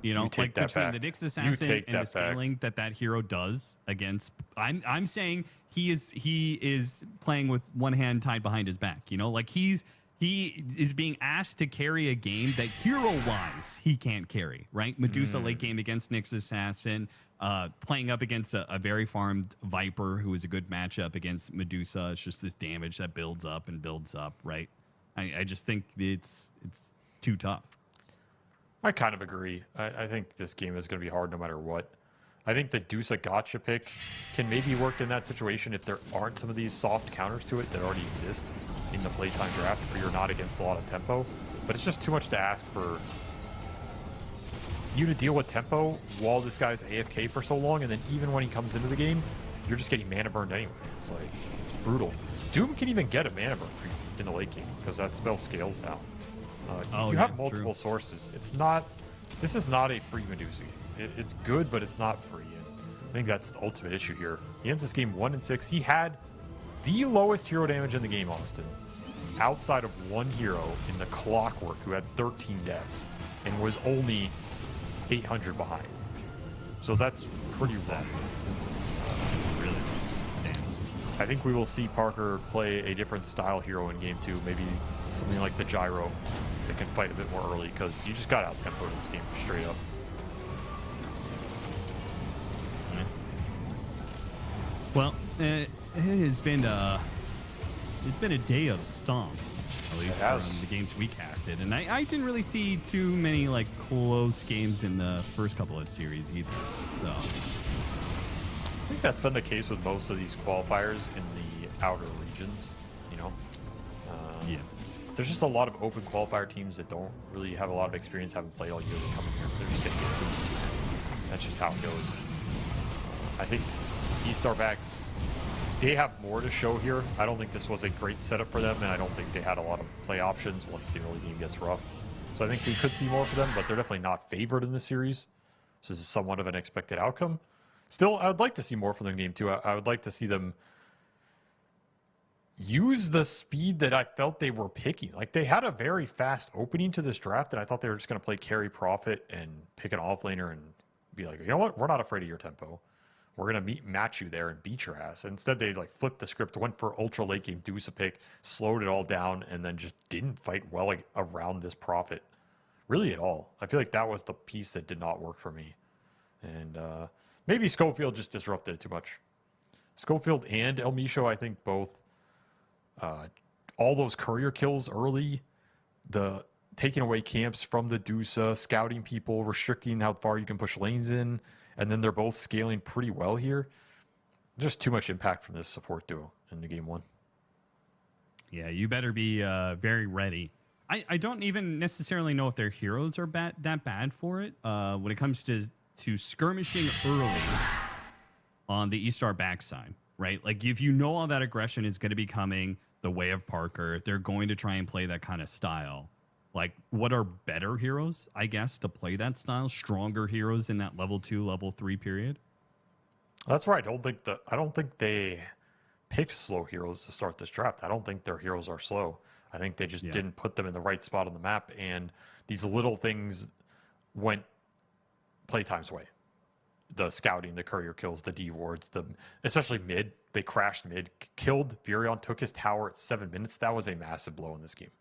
You know, like between the Nyx Assassin and the scaling that hero does against, I'm saying he is playing with one hand tied behind his back. You know, like he is being asked to carry a game that hero-wise he can't carry, right? Medusa late game against Nyx Assassin, playing up against a very farmed Viper who is a good matchup against Medusa. It's just this damage that builds up and builds up, right? I just think it's too tough. I kind of agree. I think this game is going to be hard no matter what. I think the Dusa gotcha pick can maybe work in that situation if there aren't some of these soft counters to it that already exist in the playtime draft, where you're not against a lot of tempo. But it's just too much to ask for you to deal with tempo while this guy's AFK for so long, and then even when he comes into the game, you're just getting mana burned anyway. It's like, it's brutal. Doom can even get a mana burn in the late game because that spell scales now. You have multiple sources. This is not a free Medusa. It's good, but it's not free. And I think that's the ultimate issue here. He ends this game 1-6. He had the lowest hero damage in the game, Austin, outside of one hero in the Clockwork who had 13 deaths and was only 800 behind. So that's pretty rough. Really? Damn. I think we will see Parker play a different style hero in game 2. Maybe something like the Gyro that can fight a bit more early, because you just got out-tempoed in this game straight up. Well, it has been a day of stomps, at least from the games we casted, and I didn't really see too many like close games in the first couple of series either. So I think that's been the case with most of these qualifiers in the outer regions. You know, yeah. There's just a lot of open qualifier teams that don't really have a lot of experience, haven't played all year. They come in here, they're just getting it. That's just how it goes. I think E-Star backs, they have more to show here. I don't think this was a great setup for them, and I don't think they had a lot of play options once the early game gets rough. So I think we could see more for them, but they're definitely not favored in this series. So this is somewhat of an expected outcome. Still, I would like to see more from them in game 2. I would like to see them use the speed that I felt they were picking. Like, they had a very fast opening to this draft, and I thought they were just going to play carry profit and pick an offlaner and be like, you know what, we're not afraid of your tempo. We're going to match you there and beat your ass. Instead, they like flipped the script, went for ultra late game Dusa pick, slowed it all down, and then just didn't fight well like around this profit really at all. I feel like that was the piece that did not work for me. And maybe Schofield just disrupted it too much. Schofield and El Micho, I think both, all those courier kills early, the taking away camps from the Dusa, scouting people, restricting how far you can push lanes in, and then they're both scaling pretty well here. Just too much impact from this support duo in the game 1. Yeah, you better be very ready. I don't even necessarily know if their heroes are that bad for it. When it comes to skirmishing early on the E-Star backside, right? Like, if you know all that aggression is going to be coming the way of Parker, they're going to try and play that kind of style. Like, what are better heroes, I guess, to play that style? Stronger heroes in that level 2, level 3 period? That's right. I don't think they picked slow heroes to start this draft. I don't think their heroes are slow. I think they just didn't put them in the right spot on the map, and these little things went Playtime's way. The scouting, the courier kills, the D wards, especially mid. They crashed mid, killed Virion, took his tower at 7 minutes. That was a massive blow in this game.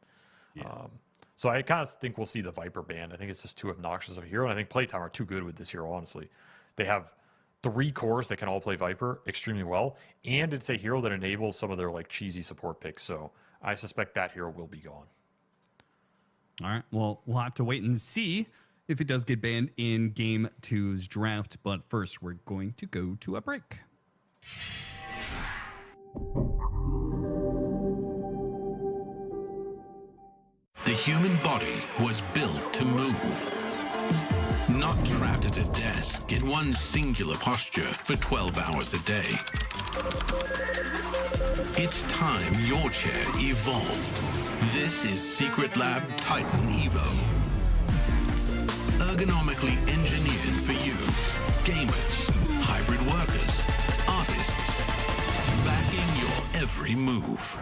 Yeah. So I kind of think we'll see the Viper ban. I think it's just too obnoxious of a hero. And I think Playtime are too good with this hero, honestly. They have 3 cores that can all play Viper extremely well, and it's a hero that enables some of their like cheesy support picks. So I suspect that hero will be gone. All right. Well, we'll have to wait and see if it does get banned in Game 2's draft. But first, we're going to go to a break. The human body was built to move. Not trapped at a desk in one singular posture for 12 hours a day. It's time your chair evolved. This is Secret Lab Titan Evo. Ergonomically engineered for you, gamers, hybrid workers, artists, backing your every move.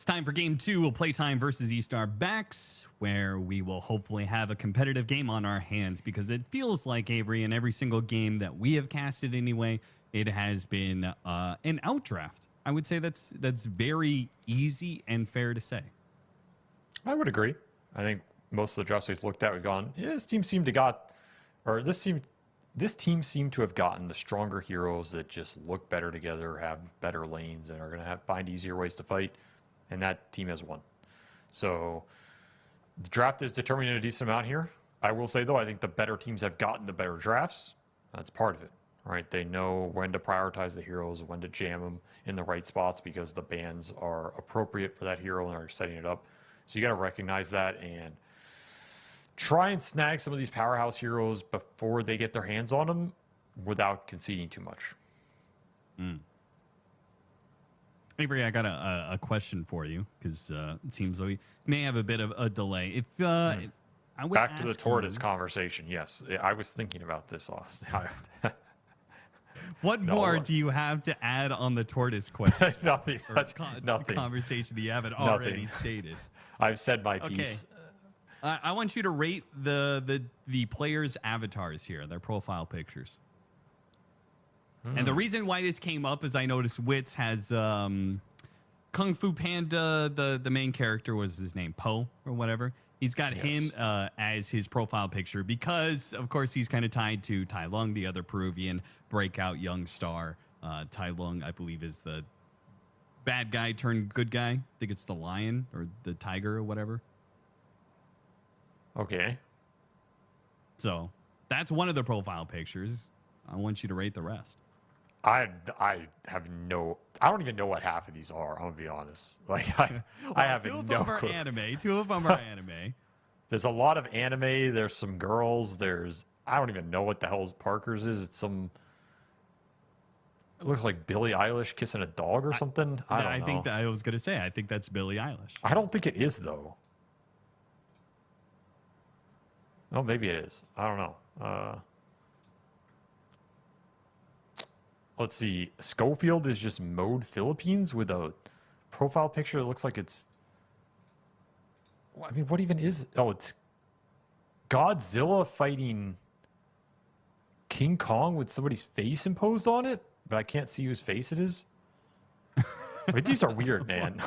time for game 2 of Playtime versus E-Star Backs, where we will hopefully have a competitive game on our hands, because it feels like, Avery, in every single game that we have casted anyway, it has been an outdraft. I would say that's very easy and fair to say. I would agree. I think most of the drafts we've looked at, we've gone, yeah, this team seemed to have gotten the stronger heroes that just look better together, have better lanes, and are going to find easier ways to fight. And that team has won. So the draft is determining a decent amount here. I will say, though, I think the better teams have gotten the better drafts. That's part of it, right? They know when to prioritize the heroes, when to jam them in the right spots because the bans are appropriate for that hero and are setting it up. So you got to recognize that and try and snag some of these powerhouse heroes before they get their hands on them without conceding too much. Avery, I got a question for you, because it seems like we may have a bit of a delay. If I would Back to the ask tortoise you, conversation. Yes, I was thinking about this. what No, more look. do you have to add on the tortoise question? Nothing. Or That's the nothing. conversation that you haven't already Nothing. stated. I've said my Okay. piece. I want you to rate the players' avatars here, their profile pictures. And the reason why this came up is I noticed Wits has Kung Fu Panda, the main character, was his name, Po or whatever. He's got him as his profile picture because, of course, he's kind of tied to Tai Lung, the other Peruvian breakout young star. Tai Lung, I believe, is the bad guy turned good guy. I think it's the lion or the tiger or whatever. Okay. So that's one of the profile pictures. I want you to rate the rest. I don't even know what half of these are. I'm gonna be honest. Like I have Two of no them are clue. anime. Two of them are anime. There's a lot of anime. There's some girls. I don't even know what the hell Parker's is. It looks like Billie Eilish kissing a dog or something. I don't know. think that I was gonna say. I think that's Billie Eilish. I don't think it is though. Oh, maybe it is. I don't know. Let's see. Schofield is just Mode Philippines with a profile picture that looks like it's. I mean, what even is? Oh, it's Godzilla fighting King Kong with somebody's face imposed on it, but I can't see whose face it is. I mean, these are weird, man.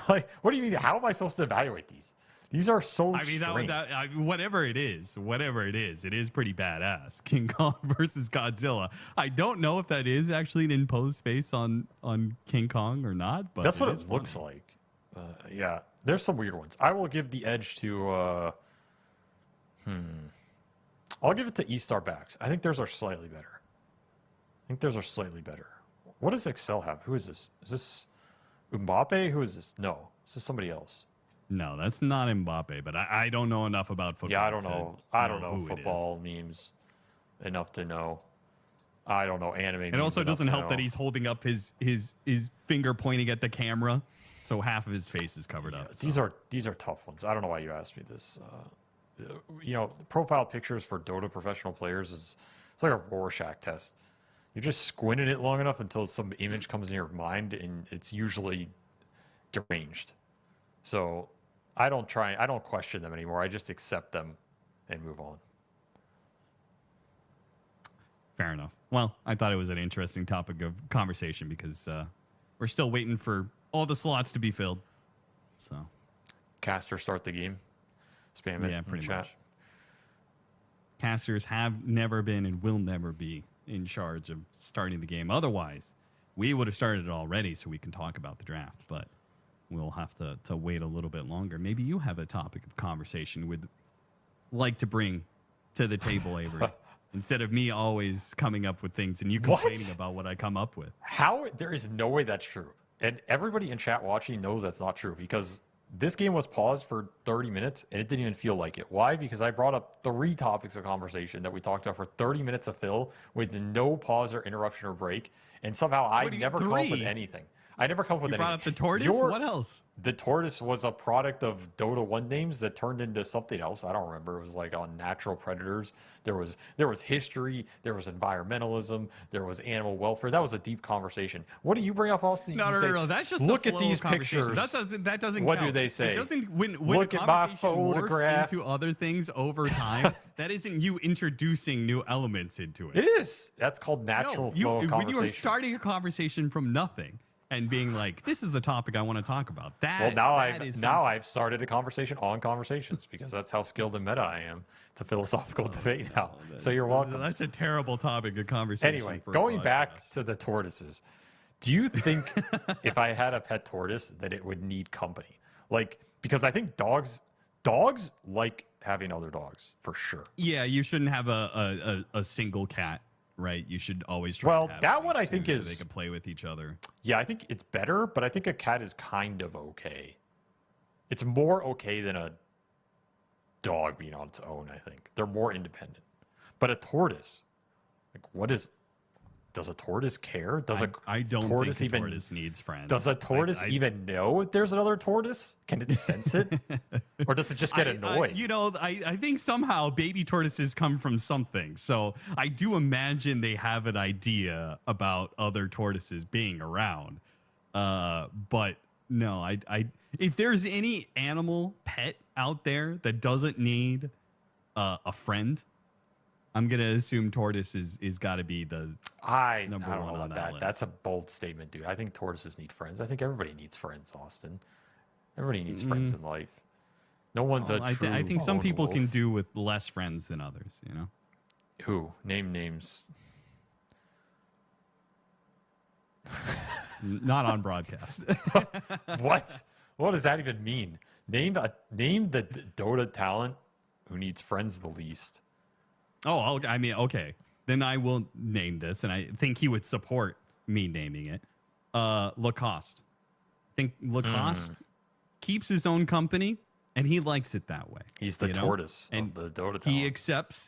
Like, what do you mean? How am I supposed to evaluate these? These are so I mean, strange. whatever it is, it is pretty badass. King Kong versus Godzilla. I don't know if that is actually an imposed face on King Kong or not, but That's what is it looks funny. like. Yeah, there's some weird ones. I will give the edge to. I'll give it to E-Star Backs. I think theirs are slightly better. What does Excel have? Who is this? Is this Mbappe? Who is this? No, this is somebody else. No, that's not Mbappe, but I don't know enough about football. Yeah, I don't know. I don't know who it is. football memes enough to know. I don't know anime. It also doesn't help that he's holding up his finger pointing at the camera, so half of his face is covered up. These are tough ones. I don't know why you asked me this. Profile pictures for Dota professional players it's like a Rorschach test. You're just squinting it long enough until some image comes in your mind, and it's usually deranged. So I don't question them anymore. I just accept them and move on. Fair enough. Well, I thought it was an interesting topic of conversation because we're still waiting for all the slots to be filled. So, Caster, start the game. Spam it yeah, in pretty chat. much. Casters have never been and will never be in charge of starting the game. Otherwise, we would have started it already so we can talk about the draft. But we'll have to wait a little bit longer. Maybe you have a topic of conversation would like to bring to the table, Avery, instead of me always coming up with things and you complaining about what I come up with. How? There is no way that's true. And everybody in chat watching knows that's not true because this game was paused for 30 minutes and it didn't even feel like it. Why? Because I brought up 3 topics of conversation that we talked about for 30 minutes of fill with no pause or interruption or break. And somehow I What do you- never come up with 3? anything. I never come up with You anything. brought up the tortoise. Your- What else? The tortoise was a product of Dota 1 names that turned into something else. I don't remember. It was like on natural predators. There was history. There was environmentalism. There was animal welfare. That was a deep conversation. What do you bring up, Austin? No, You no, say, no, no. That's just look a at flow these of conversation. pictures. That doesn't. What do count. they say? It doesn't. When Look a at my conversation morphs photograph. into other things over time, that isn't you introducing new elements into it. It is. That's called natural flow of when conversation. you are starting a conversation from nothing and being like, "This is the topic I want to talk about." That Well, that now I've started a conversation on conversations because that's how skilled in meta I am. It's a philosophical debate now. So you're welcome. That's a terrible topic of conversation. Anyway, for a going back podcast. to the tortoises, do you think if I had a pet tortoise that it would need company? Like, because I think dogs like having other dogs for sure. Yeah, you shouldn't have a single cat, right? You should always try. Well, to have that at one least I think two so is- they can play with each other. Yeah, I think it's better, but I think a cat is kind of okay. It's more okay than a dog being on its own, I think. They're more independent. But a tortoise, like does a tortoise care? I don't tortoise think a even tortoise needs friends. Does a tortoise even know if there's another tortoise? Can it sense it? Or does it just get annoyed? I think somehow baby tortoises come from something. So I do imagine they have an idea about other tortoises being around. But no, if there's any animal pet out there that doesn't need a friend, I'm gonna assume tortoise is got to be the I number don't one know on about that that. list. That's a bold statement, dude. I think tortoises need friends. I think everybody needs friends, Austin. Everybody needs friends in life. No one's a true I think some lone people can wolf. do with less friends than others. You know. Who? Name names. Not on broadcast. What? What does that even mean? Name the Dota talent who needs friends the least. Oh, I mean, okay. Then I will name this, and I think he would support me naming it. Lacoste. I think Lacoste keeps his own company, and he likes it that way. He's the you know? tortoise and of the Dota talent.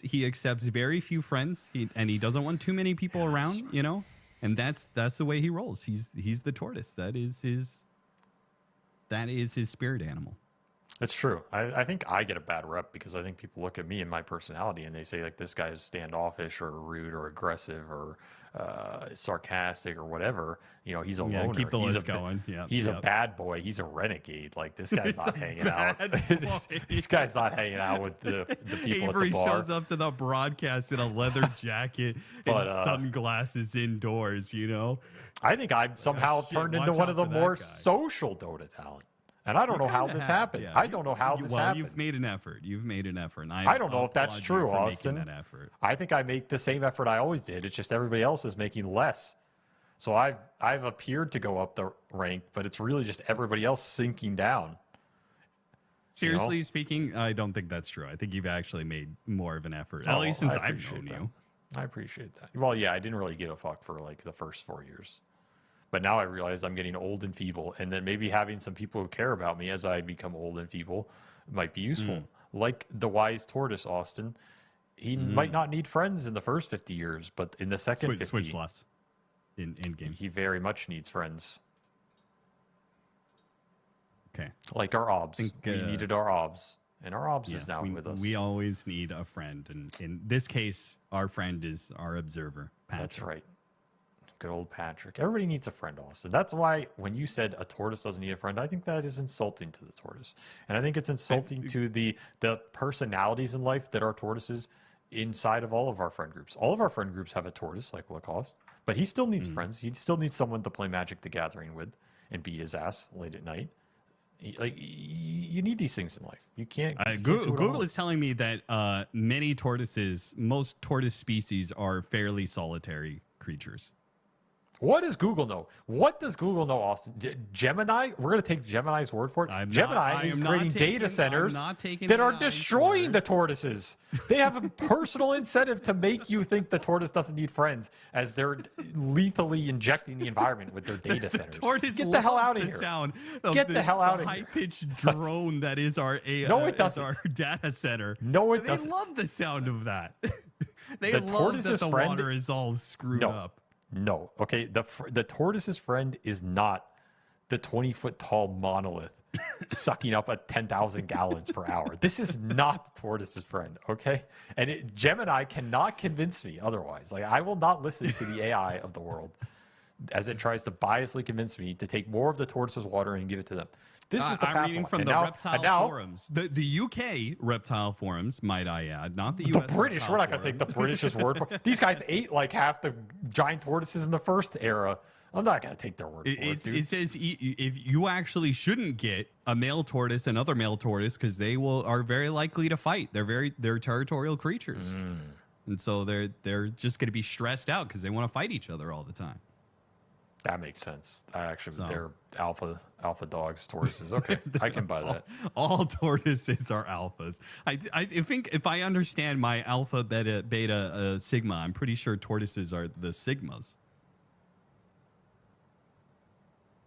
He accepts very few friends, and he doesn't want too many people around. You know, and that's the way he rolls. He's the tortoise. That is his spirit animal. It's true. I think I get a bad rep because I think people look at me and my personality and they say like this guy's standoffish or rude or aggressive or sarcastic or whatever. You know, he's a Yeah, loner. keep the he's list going. Yeah, he's a yep. bad boy. He's a renegade. Like this guy's not hanging out. bad this, boy. this guy's not hanging out with the people Avery at the bar. shows up to the broadcast in a leather jacket But, and sunglasses indoors. You know. I think I've somehow shit, turned into watch one out of the for that more guy. social Dota talent. And I don't know how Kinda this have, happened. yeah. I don't know how this happened. You've made an effort. You've made an effort. And I don't know if that's applaud you true, for making Austin. that effort. I think I make the same effort I always did. It's just everybody else is making less. So I've appeared to go up the rank, but it's really just everybody else sinking down. Seriously speaking, I don't think that's true. I think you've actually made more of an effort, at Oh, least since I I've appreciate known that. you. I appreciate that. Well, yeah, I didn't really give a fuck for like the first 4 years. But now I realize I'm getting old and feeble, and then maybe having some people who care about me as I become old and feeble might be useful. Like the wise tortoise, Austin. He might not need friends in the first 50 years, but in the second 50, Switch slots in game. he very much needs friends. Okay. Like our obs. Think, We needed our obs. And our obs Yes, is now with us. we always need a friend, and in this case, our friend is our observer. Patrick. That's right. Good old Patrick. Everybody needs a friend, Austin. That's why when you said a tortoise doesn't need a friend, I think that is insulting to the tortoise. And I think it's insulting to the personalities in life that are tortoises inside of all of our friend groups. All of our friend groups have a tortoise like Lacoste, but he still needs friends. He still needs someone to play Magic the Gathering with and beat his ass late at night. You need these things in life. You can't. You can't do it Google all. is telling me that most tortoise species are fairly solitary creatures. What does Google know? What does Google know, Austin? Gemini? We're going to take Gemini's word for it. Gemini is creating data centers that are destroying the tortoises. They have a personal incentive to make you think the tortoise doesn't need friends as they're lethally injecting the environment with their data centers. Tortoise Get the hell loves out of the here. sound of Get the hell out of here. high-pitched drone that is our No, it doesn't. our data center. No, it they doesn't. love the sound of that. They The love tortoise's that the friend- water is all screwed No. up. No. Okay. The tortoise's friend is not the 20-foot tall monolith sucking up at 10,000 gallons per hour. This is not the tortoise's friend, okay? And Gemini cannot convince me otherwise. Like, I will not listen to the AI of the world as it tries to biasly convince me to take more of the tortoise's water and give it to them. This is the path. I'm reading from the reptile forums. The UK reptile forums, might I add, not the US. The British. We're not going to take the British's word for it. These guys ate like half the giant tortoises in the first era. I'm not going to take their word for it, dude. It says if you actually shouldn't get a male tortoise, another male tortoise, because they are very likely to fight. They're territorial creatures, and so they're just going to be stressed out because they want to fight each other all the time. That makes sense. They're alpha dogs, tortoises. Okay, I can buy that. All tortoises are alphas. I think if I understand my alpha, beta, sigma, I'm pretty sure tortoises are the sigmas.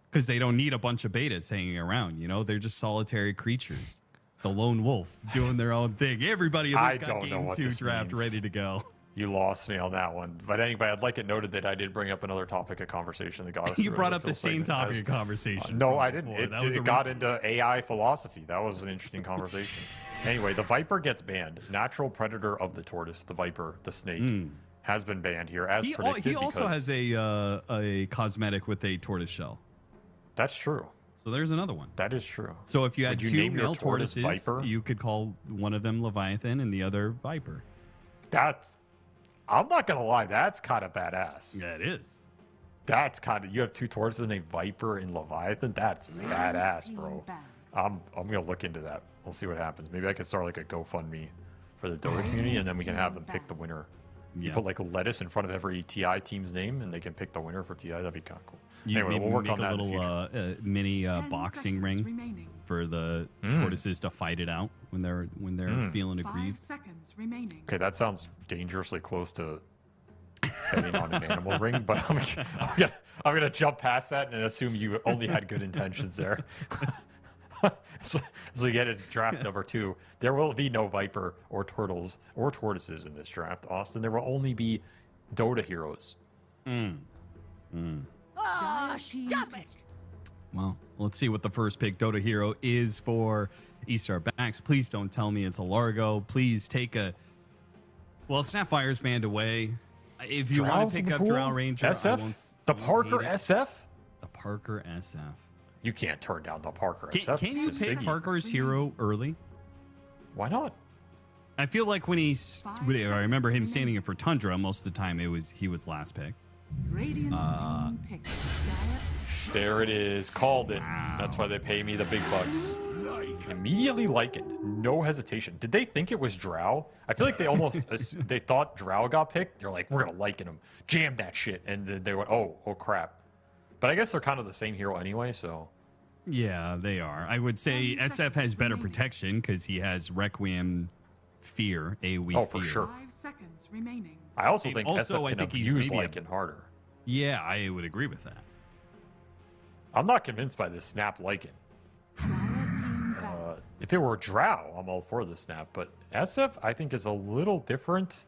Because they don't need a bunch of betas hanging around, you know? They're just solitary creatures. The lone wolf doing their own thing. Everybody got Game 2 draft ready to go. You lost me on that one. But anyway, I'd like it noted that I did bring up another topic of conversation that got us. You brought up the same topic of conversation. No, I didn't. It got into AI philosophy. That was an interesting conversation. Anyway, the viper gets banned. Natural predator of the tortoise, the viper, the snake, has been banned here as predicted. He also has a cosmetic with a tortoise shell. That's true. So there's another one. That is true. So if you had two name your male tortoise tortoises, Viper? you could call one of them Leviathan and the other Viper. I'm not gonna lie, that's kind of badass. Yeah, it is. That's kind of, you have two tortoises named Viper and Leviathan. That's badass, bro. I'm gonna look into that. We'll see what happens. Maybe I could start like a GoFundMe for the Dota community, and then we can have them pick the winner. You put like lettuce in front of every TI team's name, and they can pick the winner for TI. That'd be kind of cool. Anyway, we'll work on that. A little mini boxing ring for the tortoises to fight it out when they're feeling aggrieved. 5 seconds remaining. Okay, that sounds dangerously close to betting on an animal ring, but I'm gonna jump past that and assume you only had good intentions there. So we get into draft number 2. There will be no Viper or turtles or tortoises in this draft, Austin. There will only be Dota heroes. Oh, stop it! Well, let's see what the first pick Dota hero is for Easter Backs. Please don't tell me it's a Largo. Please take a... Well, Snapfire's banned away. If you want to pick up Drow Ranger, SF? The Parker SF? The Parker SF. You can't turn down the Parker SF. Can you pick Parker's hero early? Why not? I feel like when I remember him standing in for Tundra, most of the time he was last pick. Radiant team picks. There it is. Called it. That's why they pay me the big bucks. Immediately likened. No hesitation. Did they think it was Drow? I feel like they almost they thought Drow got picked. They're like, we're gonna liken him. Jam that shit. And then they went, oh crap. But I guess they're kind of the same hero anyway, so. Yeah, they are. I would say SF has better protection because he has Requiem Fear, AoE Fear. Oh, for sure. 5 seconds remaining. I also think SF can abuse Lycan harder. Yeah, I would agree with that. I'm not convinced by this snap Lycan. If it were Drow, I'm all for the snap, but SF I think is a little different.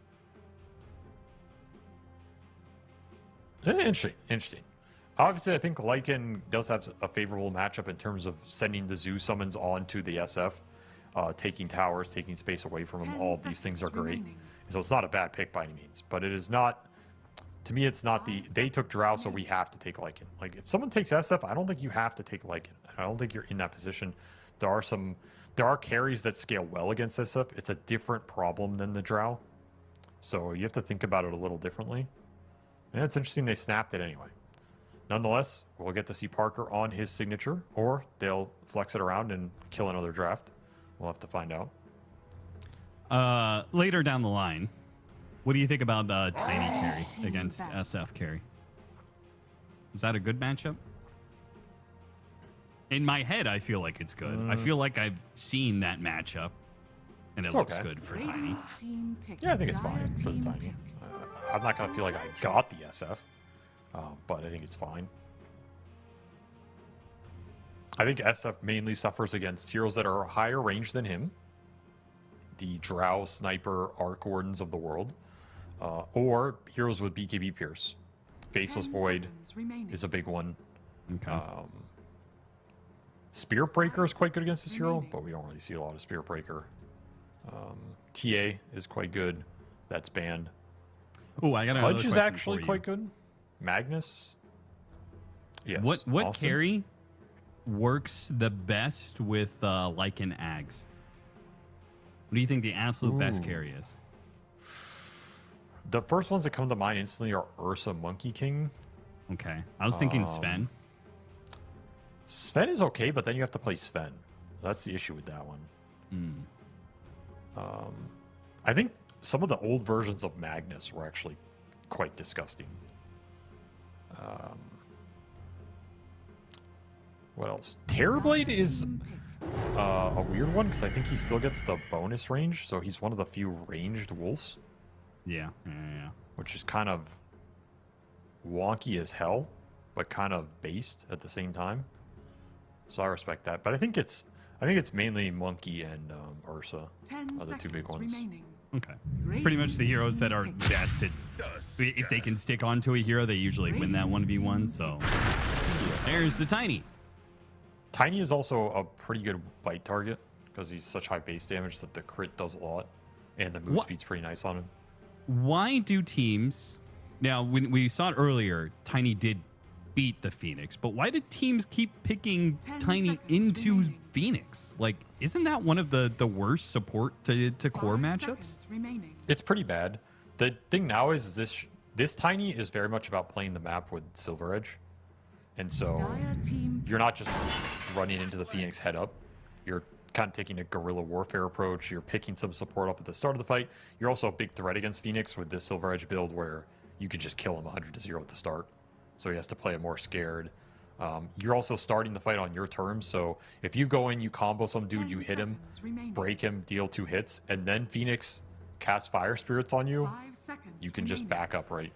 Interesting. Obviously, I think Lycan does have a favorable matchup in terms of sending the zoo summons onto the SF, taking towers, taking space away from them. All of these things are great. So it's not a bad pick by any means, but it is not, to me, it's not they took Drow, so we have to take Lycan. Like, if someone takes SF, I don't think you have to take Lycan. I don't think you're in that position. There are carries that scale well against SF. It's a different problem than the Drow. So you have to think about it a little differently. And it's interesting they snapped it anyway. Nonetheless, we'll get to see Parker on his signature, or they'll flex it around and kill another draft. We'll have to find out. Later down the line, what do you think about Tiny carry against SF carry? Is that a good matchup? In my head, I feel like it's good. I feel like I've seen that matchup, and it looks good for Tiny. Yeah, I think it's fine for the Tiny. I'm not going to feel like I got the SF, but I think it's fine. I think SF mainly suffers against heroes that are higher range than him. The Drow, Sniper, Arc Wardens of the world. Or heroes with BKB Pierce. Faceless Void is a big one. Okay. Spirit Breaker is quite good against this hero, but we don't really see a lot of Spirit Breaker. TA is quite good. That's banned. Oh, I got another Pudge is question actually for you. quite good. Magnus. Yes. What Austin? carry works the best with Lycan Ags? What do you think the absolute best carry is? The first ones that come to mind instantly are Ursa Monkey King. Okay, I was thinking Sven. Sven is okay, but then you have to play Sven. That's the issue with that one. I think some of the old versions of Magnus were actually quite disgusting. What else? Terrorblade is a weird one because I think he still gets the bonus range, so he's one of the few ranged wolves, Yeah. which is kind of wonky as hell, but kind of based at the same time. So I respect that, but I think it's mainly Monkey and Ursa 10 are the two big ones. remaining. Okay. Pretty much the heroes that are best at, if they can stick onto a hero, they usually win that 1v1. So there's the Tiny. Tiny is also a pretty good bite target because he's such high base damage that the crit does a lot, and the move speed's pretty nice on him. Why do teams now? When we saw it earlier, Tiny did beat the Phoenix, but why did teams keep picking 10 Tiny seconds into remaining. Phoenix? Like, isn't that one of the worst support to core 5 matchups? seconds remaining. It's pretty bad. The thing now is this Tiny is very much about playing the map with Silver Edge, and so Dire team you're not just running into the Phoenix head up. You're kind of taking a guerrilla warfare approach. You're picking some support off at the start of the fight. You're also a big threat against Phoenix with this Silver Edge build where you could just kill him 100-0 at the start. So he has to play it more scared. You're also starting the fight on your terms. So if you go in, you combo some dude, 10 you hit him, seconds remaining. break him, deal 2 hits, and then Phoenix casts Fire Spirits on you, 5 seconds you can just remaining. back up, right?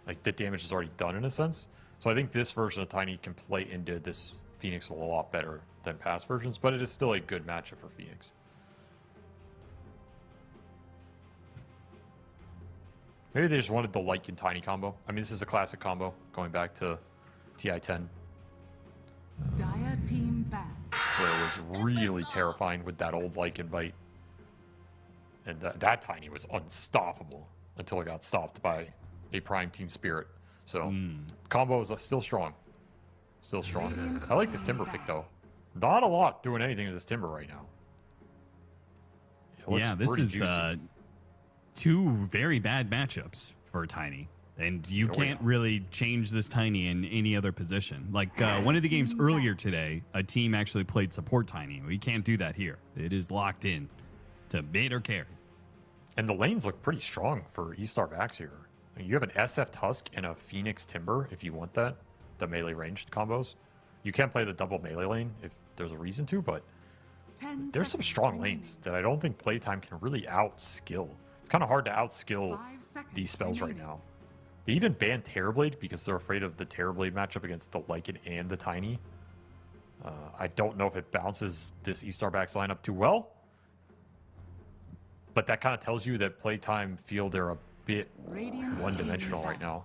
Like the damage is already done in a sense. So I think this version of Tiny can play into this Phoenix a lot better than past versions, but it is still a good matchup for Phoenix. Maybe they just wanted the Lycan Tiny combo. I mean, this is a classic combo going back to TI10, Dire team ban. where it was really terrifying with that old Lycan bite. And that Tiny was unstoppable until it got stopped by a Prime Team Spirit. So, combo is still strong. Still strong. I like this Timber pick, though. Not a lot doing anything to this Timber right now. It looks Yeah, this pretty is juicy. two very bad matchups for Tiny. And you Oh, can't yeah. really change this Tiny in any other position. Like one of the games earlier today, a team actually played support Tiny. We can't do that here. It is locked in to mid or carry. And the lanes look pretty strong for E-Star backs here. I mean, you have an SF Tusk and a Phoenix Timber if you want that, the melee ranged combos. You can play the double melee lane if there's a reason to, but 10 there's some seconds strong remaining. lanes that I don't think Playtime can really outskill. It's kind of hard to outskill 5 seconds these spells right remaining. now. They even banned Terrorblade because they're afraid of the Terrorblade matchup against the Lycan and the Tiny. I don't know if it bounces this E-Star backs lineup too well, but that kind of tells you that Playtime feel they're a bit Radiant one-dimensional team right now.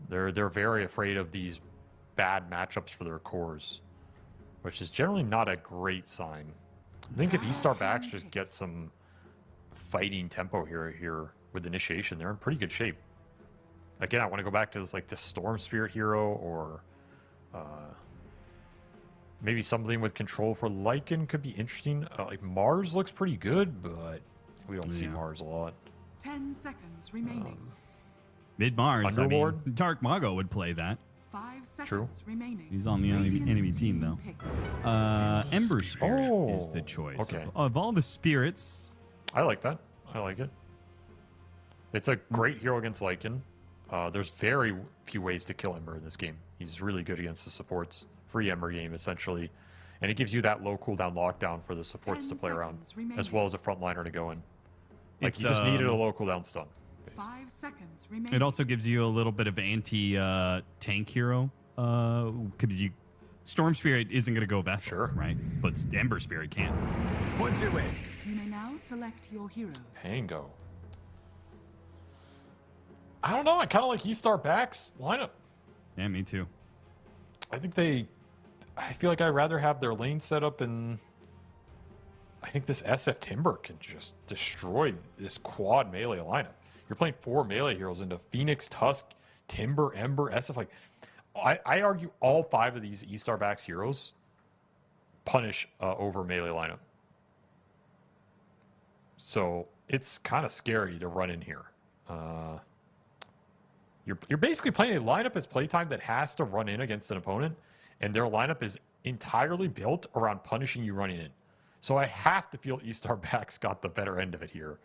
They're very afraid of these bad matchups for their cores, which is generally not a great sign. I think if E-Star backs just get some fighting tempo here with initiation, they're in pretty good shape. Again, I want to go back to this like the Storm Spirit hero or maybe something with control for Lycan could be interesting. Like Mars looks pretty good, but we don't see Yeah. Mars a lot. 10 seconds remaining. Mid Mars, I mean, Underlord? Dark Mago would play that. 5 seconds True. remaining. He's on the enemy team, though. pick. Ember Spirit is Oh, the choice. okay. Of all the spirits, I like that. I like it. It's a great hero against Lycan. There's very few ways to kill Ember in this game. He's really good against the supports. Free Ember game, essentially. And it gives you that low cooldown lockdown for the supports 10 to play around, seconds remaining. as well as a frontliner to go in. Like, It's, you just needed a low cooldown stun. 5 seconds remaining. it also gives you a little bit of anti-tank hero. Because Storm Spirit isn't going to go Vessel, Sure. right? But Ember Spirit can. You may now select your heroes. Tango. I don't know. I kind of like E-Star backs lineup. Yeah, me too. I think they I feel like I'd rather have their lane set up, and I think this SF Timber can just destroy this quad melee lineup. You're playing 4 melee heroes into Phoenix, Tusk, Timber, Ember, SF. Like, I argue all 5 of these E-Star backs heroes punish over melee lineup. So it's kind of scary to run in here. You're basically playing a lineup as playtime that has to run in against an opponent, and their lineup is entirely built around punishing you running in. So I have to feel E-Star backs got the better end of it here.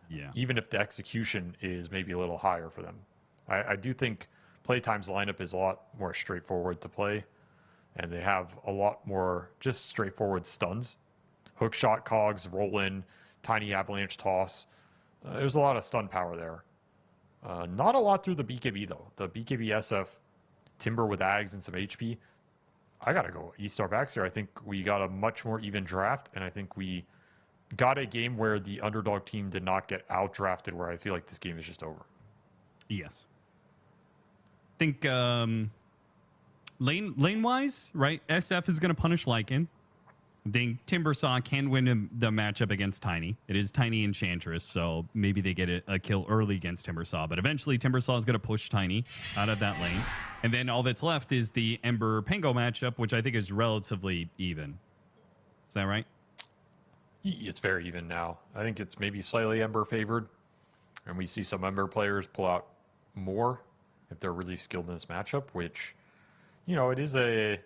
Yeah. Even if the execution is maybe a little higher for them. I do think Playtime's lineup is a lot more straightforward to play, and they have a lot more just straightforward stuns. Hook shot, cogs, roll in, tiny avalanche toss. There's a lot of stun power there. Not a lot through the BKB, though. The BKB SF, Timber with Ags and some HP. I got to go E-Star backs here. I think we got a much more even draft, and I think we got a game where the underdog team did not get out-drafted, where I feel like this game is just over. Yes. I think lane-wise, right, SF is going to punish Lycan. I think Timbersaw can win the matchup against Tiny. It is Tiny Enchantress, so maybe they get a kill early against Timbersaw. But eventually, Timbersaw is going to push Tiny out of that lane. And then all that's left is the Ember Pango matchup, which I think is relatively even. Is that right? It's very even now. I think it's maybe slightly Ember favored, and we see some Ember players pull out more if they're really skilled in this matchup, which, you know, it is a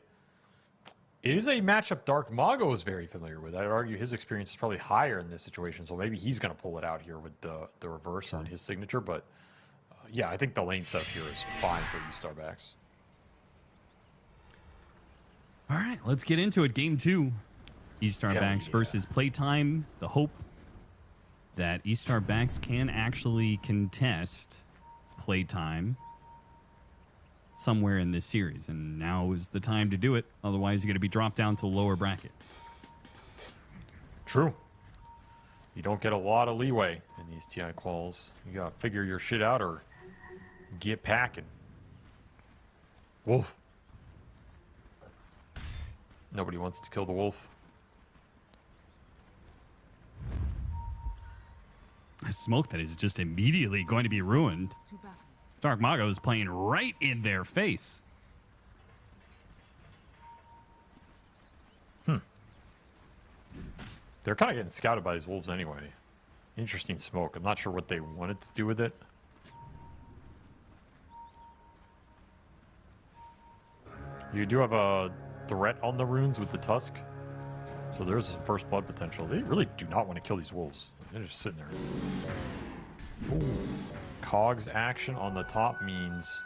matchup Dark Mago is very familiar with. I'd argue his experience is probably higher in this situation, so maybe he's going to pull it out here with the reverse on his signature. But yeah, I think the lane setup here is fine for E-Star backs. All right, let's get into it. Game 2. E-Star Hell backs yeah. versus Playtime. The hope that E-Star backs can actually contest Playtime somewhere in this series, and now is the time to do it. Otherwise, you're going to be dropped down to the lower bracket. True. You don't get a lot of leeway in these TI quals. You got to figure your shit out or get packing. Wolf. Nobody wants to kill the wolf. A smoke that is just immediately going to be ruined. To battle. Dark Mago is playing right in their face. They're kind of getting scouted by these wolves anyway. Interesting smoke. I'm not sure what they wanted to do with it. You do have a threat on the runes with the tusk. So there's some first blood potential. They really do not want to kill these wolves. They're just sitting there. Ooh. Cogs action on the top means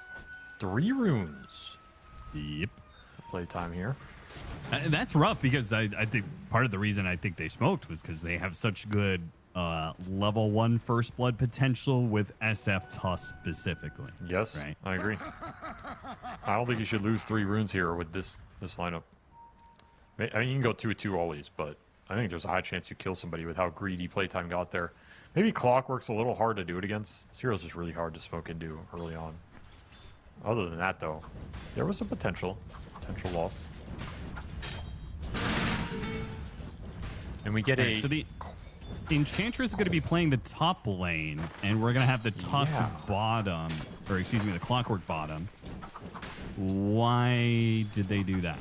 3 runes. Yep. Playtime here. That's rough because I think part of the reason I think they smoked was because they have such good level 1 first blood potential with SF Tusk specifically. Yes, Right. I agree. I don't think you should lose 3 runes here with this lineup. I mean, you can go 2-2 always, but I think there's a high chance you kill somebody with how greedy Playtime got there. Maybe Clockwork's a little hard to do it against. Zero's just really hard to smoke into early on. Other than that, though, there was some potential loss. And we get So the Enchantress is going to be playing the top lane, and we're going to have the Tusk bottom, or excuse me, the Clockwork bottom. Why did they do that?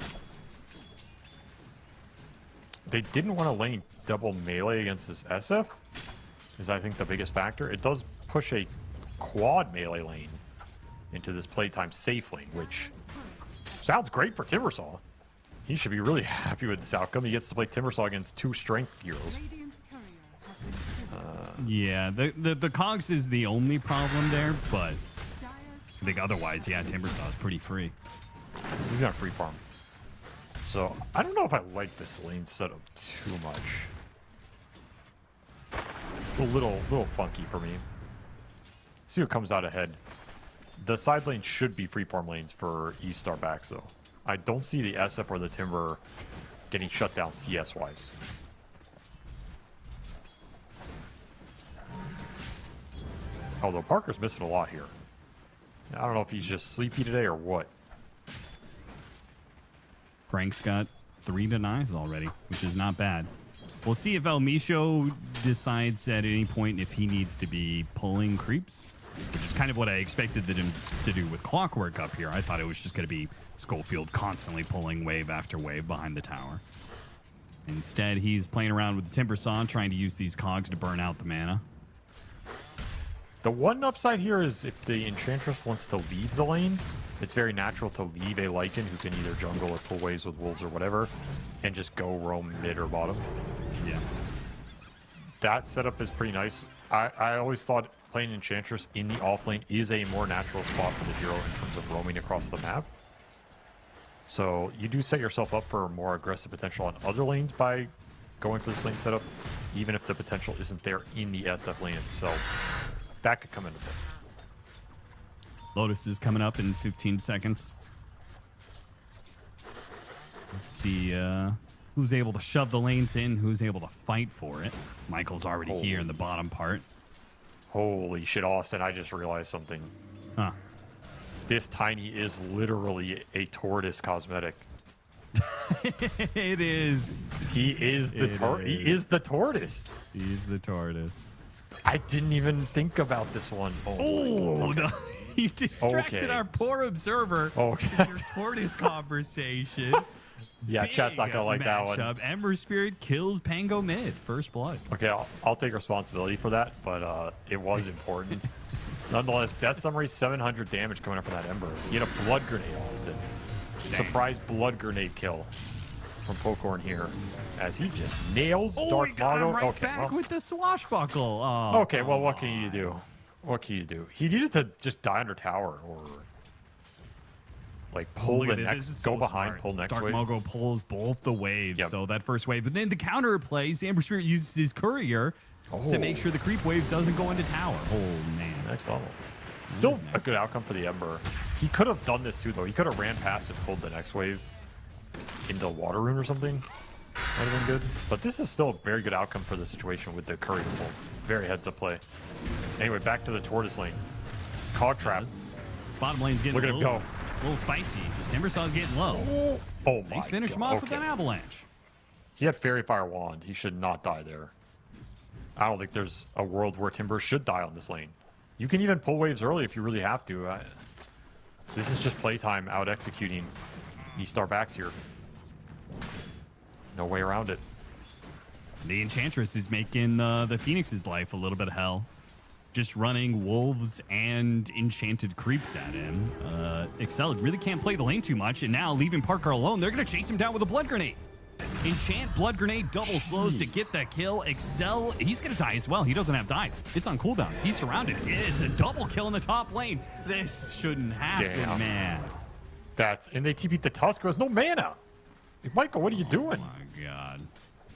They didn't want to lane double melee against this SF, is I think the biggest factor. It does push a quad melee lane into this Playtime safe lane, which sounds great for Timbersaw. He should be really happy with this outcome. He gets to play Timbersaw against 2 strength heroes. Radiant courier has been killed. Yeah, the Cogs is the only problem there, but Dire's I think otherwise, yeah, Timbersaw is pretty free. He's gonna free farm. So I don't know if I like this lane setup too much. A little funky for me. See what comes out ahead. The side lane should be free farm lanes for E-Star backs though. I don't see the SF or the Timber getting shut down CS wise. Although Parker's missing a lot here. I don't know if he's just sleepy today or what. Frank's got 3 denies already, which is not bad. We'll see if El Micho decides at any point if he needs to be pulling creeps, which is kind of what I expected him to do with Clockwork up here. I thought it was just going to be Schofield constantly pulling wave after wave behind the tower. Instead, he's playing around with the Timber Saw, trying to use these cogs to burn out the mana. The one upside here is if the Enchantress wants to leave the lane, it's very natural to leave a Lycan who can either jungle or pull waves with wolves or whatever, and just go roam mid or bottom. Yeah. That setup is pretty nice. I always thought playing Enchantress in the off lane is a more natural spot for the hero in terms of roaming across the map. So you do set yourself up for more aggressive potential on other lanes by going for this lane setup, even if the potential isn't there in the SF lane itself. That could come into play. Lotus is coming up in 15 seconds. Let's see who's able to shove the lanes in, who's able to fight for it. Michael's already here in the bottom part. Holy shit, Austin, I just realized something. Huh. This Tiny is literally a tortoise cosmetic. It is. He is the He is the tortoise. He's the tortoise. I didn't even think about this one. Oh, okay. no. You distracted Okay. our poor observer Okay. with your tortoise conversation. Yeah, chat's not gonna like that one. Matchup. Ember Spirit kills Pango mid. First blood. Okay, I'll take responsibility for that, but it was important. Nonetheless, Death Summary, 700 damage coming up from that Ember. He had a blood grenade, Austin. Surprise blood grenade kill from Pokorn here, as he just nails Oh, Dark he got him Mago. right Okay, back well, with the swashbuckle. Oh, okay, well, what can you do? What can you do? He needed to just die under tower or like pull look the at it. This is next, go so behind, smart. pull next Dark wave. Mogo pulls both the waves. Yep. So that first wave, but then the counter plays. The Ember Spirit uses his courier to make sure the creep wave doesn't go into tower. Oh man, Next level. Still a good outcome for the Ember. He could have done this too, though. He could have ran past and pulled the next wave into the water rune or something. Might have been good. But this is still a very good outcome for the situation with the courier pull. Very heads-up play. Anyway, back to the tortoise lane. Cog trap. this bottom lane's getting Look at a him little, go. little spicy. Timber Saw's getting low. Oh They my finish him God. off with an avalanche. He had Fairy Fire Wand. He should not die there. I don't think there's a world where Timber should die on this lane. You can even pull waves early if you really have to. This is just playtime out executing E-Star backs here. No way around it. The Enchantress is making the Phoenix's life a little bit of hell. Just running wolves and enchanted creeps at him. Excel really can't play the lane too much, and now leaving Parker alone, they're going to chase him down with a blood grenade. Enchant, blood grenade, double slows to get that kill. Excel, he's going to die as well. He doesn't have die. It's on cooldown. He's surrounded. It's a double kill in the top lane. This shouldn't happen, Damn. man. And they TP'd the Tusk who has no mana. Like, Michael, what are you doing? Oh, my God.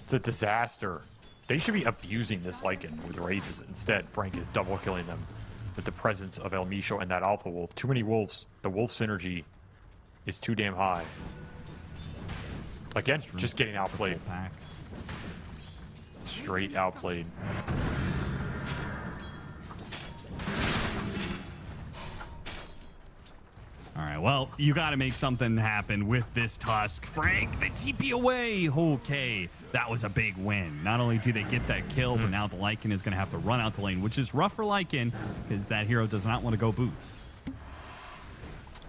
It's a disaster. They should be abusing this Lycan with raises. Instead, Frank is double killing them with the presence of El Micho and that Alpha Wolf. Too many wolves. The wolf synergy is too damn high. Again, just getting outplayed. Full pack. Straight outplayed. All right, well, you got to make something happen with this Tusk. Frank, the TP away. Okay, that was a big win. Not only do they get that kill, but now the Lycan is going to have to run out the lane, which is rough for Lycan because that hero does not want to go boots.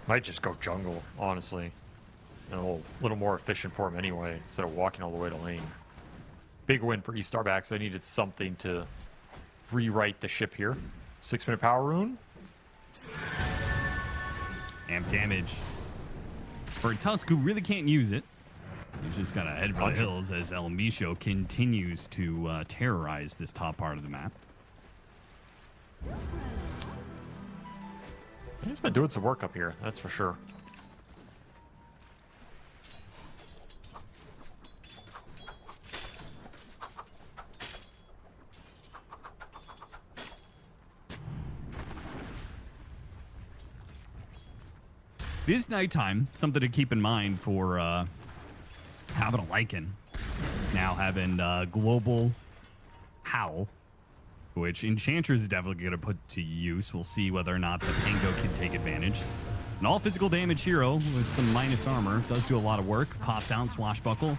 Might just go jungle, honestly. And a little more efficient for him anyway, instead of walking all the way to lane. Big win for E-Star backs. They needed something to rewrite the ship here. 6-minute power rune. Amp damage for Tusk, who really can't use it. He's just got to head for the hills as El Micho continues to terrorize this top part of the map. He's been doing some work up here, that's for sure. It is nighttime. Something to keep in mind for having a Lycan. Now having Global Howl, which Enchantress is definitely going to put to use. We'll see whether or not the Pango can take advantage. An all physical damage hero with some minus armor. Does do a lot of work. Pops out, swashbuckle.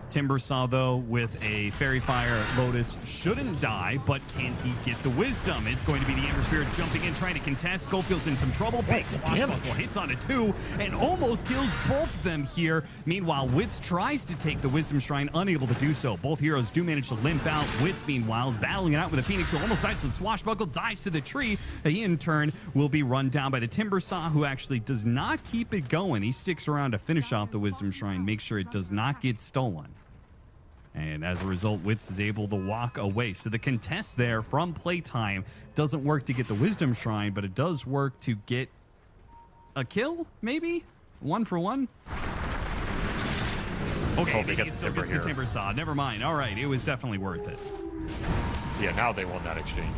Timbersaw, though, with a Fairy Fire Lotus, shouldn't die, but can he get the wisdom? It's going to be the Ember Spirit jumping in, trying to contest. Schofield's in some trouble. Big swashbuckle hits onto 2 and almost kills both of them here. Meanwhile, Wits tries to take the Wisdom Shrine, unable to do so. Both heroes do manage to limp out. Wits, meanwhile, is battling it out with a Phoenix, who almost dies to the swashbuckle, dives to the tree. He, in turn, will be run down by the Timbersaw, who actually does not keep it going. He sticks around to finish off the Wisdom Shrine, make sure it does not get stolen. And as a result, Wits is able to walk away. So the contest there from Playtime doesn't work to get the Wisdom Shrine, but it does work to get a kill, maybe? 1 for 1? Okay, they get the timber gets the Timbersaw. Never mind. All right, it was definitely worth it. Yeah, now they won that exchange.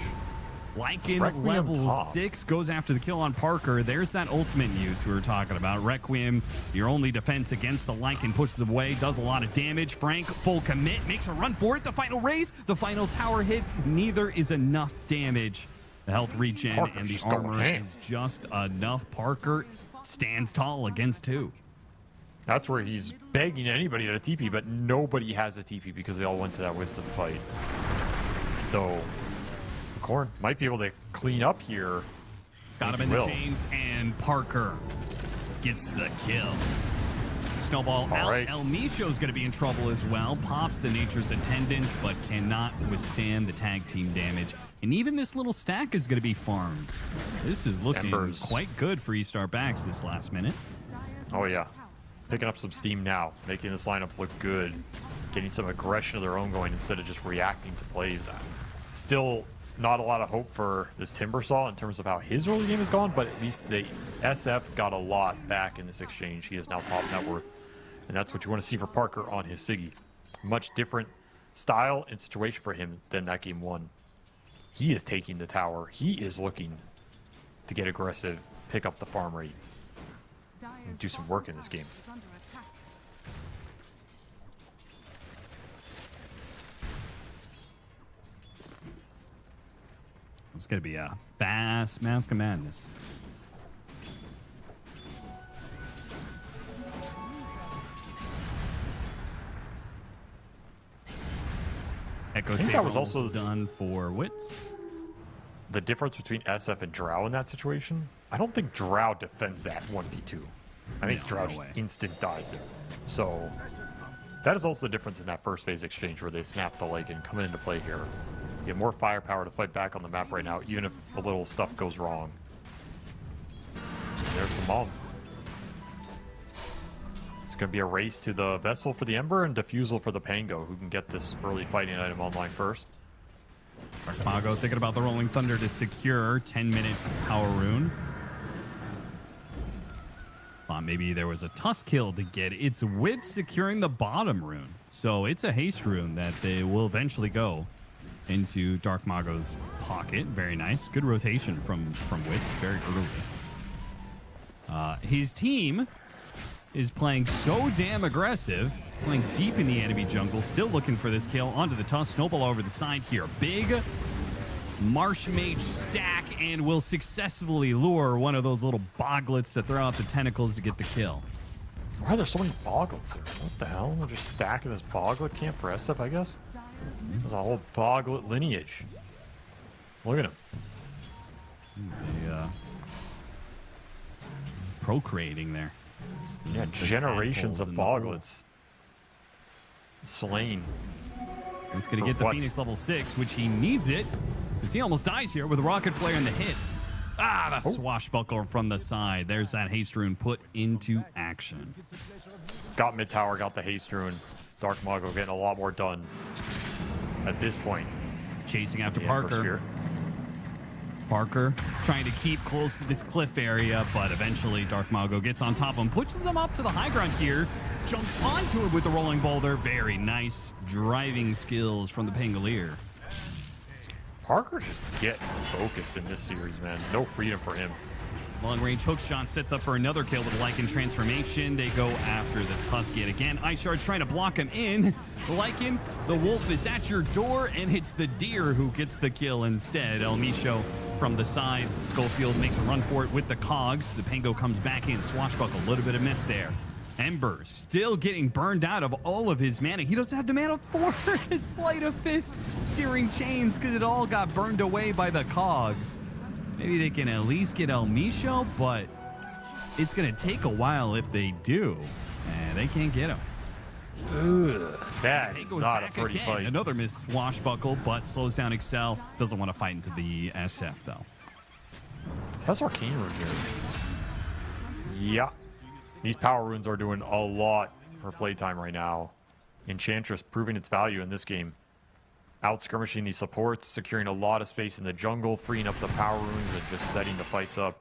Lycan Requiem level top. 6 goes after the kill on Parker. There's that ultimate use we were talking about. Requiem, your only defense against the Lycan, pushes away, does a lot of damage. Frank, full commit, makes a run for it. The final raise, the final tower hit. Neither is enough damage. The health regen Parker's and the just going armor ham. is just enough. Parker stands tall against 2. That's where he's begging anybody at a TP, but nobody has a TP because they all went to that wisdom fight. Though Corn might be able to clean up here. Got him in the chains, and Parker gets the kill. Snowball out. right. El Micho's going to be in trouble as well. Pops the Nature's Attendants, but cannot withstand the tag team damage. And even this little stack is going to be farmed. This is looking Embers. quite good for E-Star Backs this last minute. Oh, yeah. Picking up some steam now, making this lineup look good. Getting some aggression of their own going instead of just reacting to plays. Still not a lot of hope for this Timbersaw in terms of how his early game has gone, but at least the SF got a lot back in this exchange. He is now top net worth, and that's what you want to see for Parker on his Siggy. Much different style and situation for him than that game 1. He is taking the tower. He is looking to get aggressive, pick up the farm rate, and do some work in this game. It's going to be a fast Mask of Madness. Echo think Saber that was almost also done for Wits. The difference between SF and Drow in that situation, I don't think Drow defends that 1v2. I think No, Drow no just way. instant dies it. So that is also the difference in that first phase exchange where they snap the leg and come into play here. You have more firepower to fight back on the map right now, even if a little stuff goes wrong. And there's the Mom. It's going to be a race to the Vessel for the Ember and Diffusal for the Pango, who can get this early fighting item online first. Mago thinking about the Rolling Thunder to secure 10-minute power rune. Thought maybe there was a Tusk kill to get. It's Wits securing the bottom rune. So it's a haste rune that they will eventually go into Dark Mago's pocket. Very nice. Good rotation from Wits very early. His team is playing so damn aggressive, playing deep in the enemy jungle, still looking for this kill. Onto the Tusk, Snowball over the side here. Big Marsh Mage stack and will successfully lure one of those little boglets to throw out the tentacles to get the kill. Why are there so many boglets here? What the hell? They're just stacking this boglet camp for SF, I guess? There's a whole boglet lineage. Look at him. Procreating there. Yeah, The generations tadpoles of in the hole. boglets slain. It's going to For get the what? Phoenix level 6, which he needs it, because he almost dies here with a Rocket Flare in the hit. Ah, the swashbuckle from the side. There's that haste rune put into action. Got mid tower, got the haste rune. Dark Mago getting a lot more done at this point. Chasing after The Ember Parker. Spirit. Parker trying to keep close to this cliff area, but eventually Dark Mago gets on top of him, pushes him up to the high ground here, jumps onto it with the rolling boulder. Very nice driving skills from the Pangolier. Parker just getting focused in this series, man. No freedom for him. Long range hook shot sets up for another kill with Lycan transformation. They go after the Tusk yet again. Ice Shard's trying to block him in. Lycan, the wolf is at your door, and it's the deer who gets the kill instead. El Micho from the side. Schofield makes a run for it with the cogs. The Pango comes back in. Swashbuckle, a little bit of miss there. Ember still getting burned out of all of his mana. He doesn't have the mana for his Sleight of Fist Searing Chains because it all got burned away by the cogs. Maybe they can at least get El Micho, but it's going to take a while if they do. And they can't get him. That is not a pretty fight. Another miss Swashbuckle, but slows down Excel. Doesn't want to fight into the SF, though. That's Arcane Rune here. Yeah. These power runes are doing a lot for playtime right now. Enchantress proving its value in this game. Out skirmishing these supports, securing a lot of space in the jungle, freeing up the power runes, and just setting the fights up.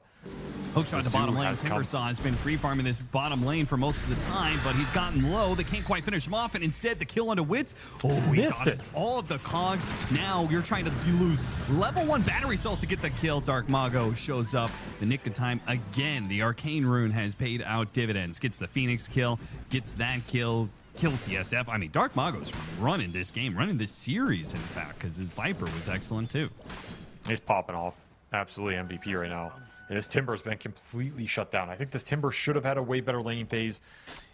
Hookshot in the bottom lane. Timbersaw has been free farming this bottom lane for most of the time, but he's gotten low. They can't quite finish him off, and instead the kill onto Wits. Oh, he missed dodges it. all of the cogs. Now you're trying to lose level 1 battery cell to get the kill. Dark Mago shows up the nick of time again. The Arcane Rune has paid out dividends. Gets the Phoenix kill, gets that kill, kills the SF. I mean, Dark Mago's running this game, running this series, in fact, because his Viper was excellent too. He's popping off. Absolutely MVP right now. And this Timber's been completely shut down. I think this Timber should have had a way better laning phase.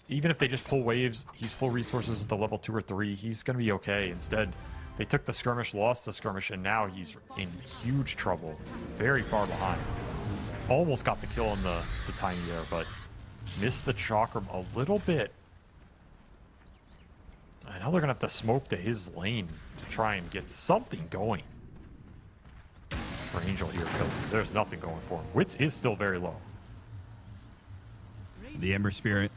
Even if they just pull waves, he's full resources at the level 2 or 3. He's going to be okay. Instead, they took the skirmish, lost the skirmish, and now he's in huge trouble. Very far behind. Almost got the kill on the tiny there, but missed the chakram a little bit. And now they're going to have to smoke to his lane to try and get something going for Angel here, because there's nothing going for him. Wits is still very low. The Ember Spirit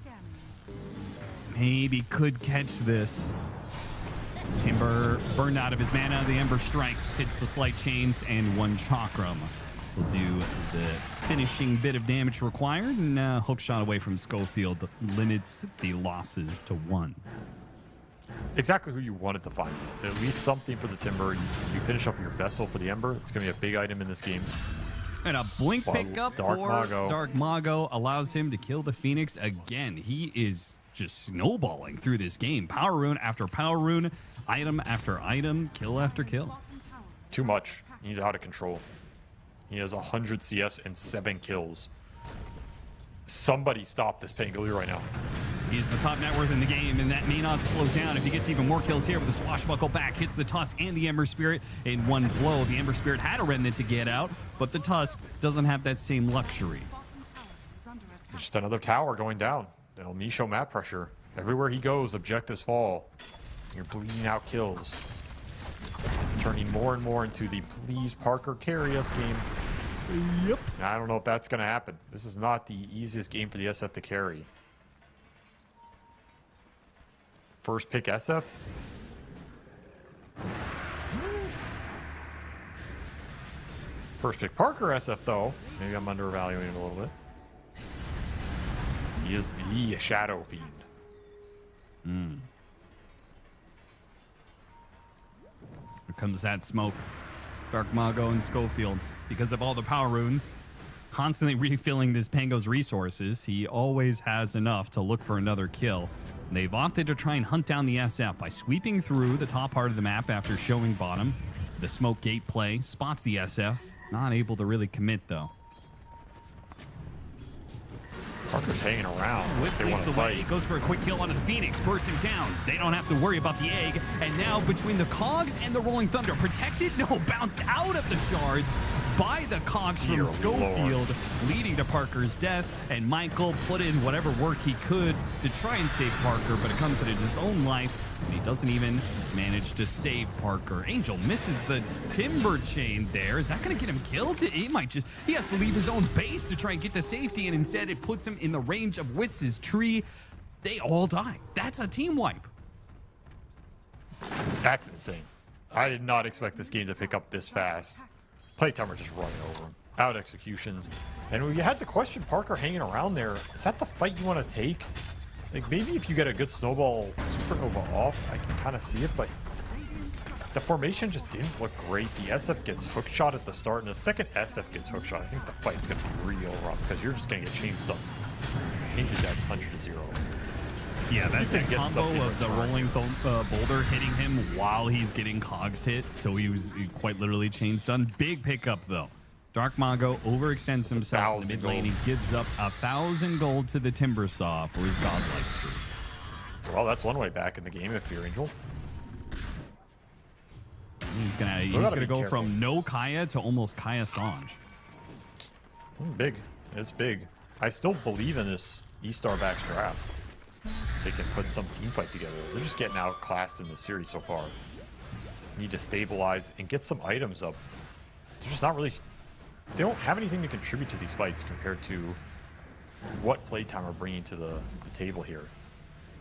maybe could catch this. Timber burned out of his mana. The Ember strikes, hits the Slight Chains, and 1 chakram will do the finishing bit of damage required. And Hookshot away from Schofield limits the losses to 1. Exactly who you wanted to find. At least something for the Timber. You finish up your Vessel for the Ember. It's going to be a big item in this game. And a blink But pickup Dark for Mago. Dark Mago allows him to kill the Phoenix again. He is just snowballing through this game. Power rune after power rune, item after item, kill after kill. Too much. He's out of control. He has 100 CS and 7 kills. Somebody stop this Pangolier right now. He's the top net worth in the game, and that may not slow down if he gets even more kills here with the Swashbuckle back. Hits the Tusk and the Ember Spirit in 1 blow. The Ember Spirit had a remnant to get out, but the Tusk doesn't have that same luxury. Just another tower going down. El Micho map pressure. Everywhere he goes, objectives fall. You're bleeding out kills. It's turning more and more into the please Parker carry us game. Yep. I don't know if that's going to happen. This is not the easiest game for the SF to carry. First pick SF. First pick Parker SF, though. Maybe I'm undervaluing it a little bit. He is the Shadow Fiend. Here comes that smoke. Dark Mago and Schofield. Because of all the power runes, constantly refilling this Pango's resources, he always has enough to look for another kill. They've opted to try and hunt down the SF by sweeping through the top part of the map after showing bottom. The smoke gate play spots the SF, not able to really commit though. Parker's hanging around. Wits They leads want the to way, fight. goes for a quick kill onto the Phoenix, bursts him down. They don't have to worry about the egg. And now between the Cogs and the Rolling Thunder, protected? No, bounced out of the shards by the Cogs from Dear Schofield, leading to Parker's death. And Michael put in whatever work he could to try and save Parker, but it comes at his own life. And he doesn't even manage to save Parker. Angel misses the timber chain there. Is that going to get him killed? He might just, he has to leave his own base to try and get to safety, and instead it puts him in the range of Wits' tree. They all die. That's a team wipe. That's insane. I did not expect this game to pick up this fast. Playtimer just running over him. Out executions. And when you had the question Parker hanging around there, is that the fight you want to take? Like, maybe if you get a good snowball supernova off, I can kind of see it, but the formation just didn't look great. The SF gets hookshot at the start, and the second SF gets hookshot, I think the fight's going to be real rough because you're just going to get chain stunned. Painted that 100-0. Yeah, that's the gonna get combo something of the return. rolling boulder hitting him while he's getting cogs hit. So he was quite literally chain stunned. Big pickup, though. Dark Mago overextends himself in the mid 1,000 lane. He gold. gives up 1,000 gold to the Timbersaw for his godlike streak. Well, that's one way back in the game if you're Angel. He's gonna be go careful. from no Kaya to almost Kaya Sange. Big. It's big. I still believe in this E-Star backs draft. They can put some team fight together. They're just getting outclassed in the series so far. Need to stabilize and get some items up. They're just not really... They don't have anything to contribute to these fights compared to what playtime are bringing to the table here.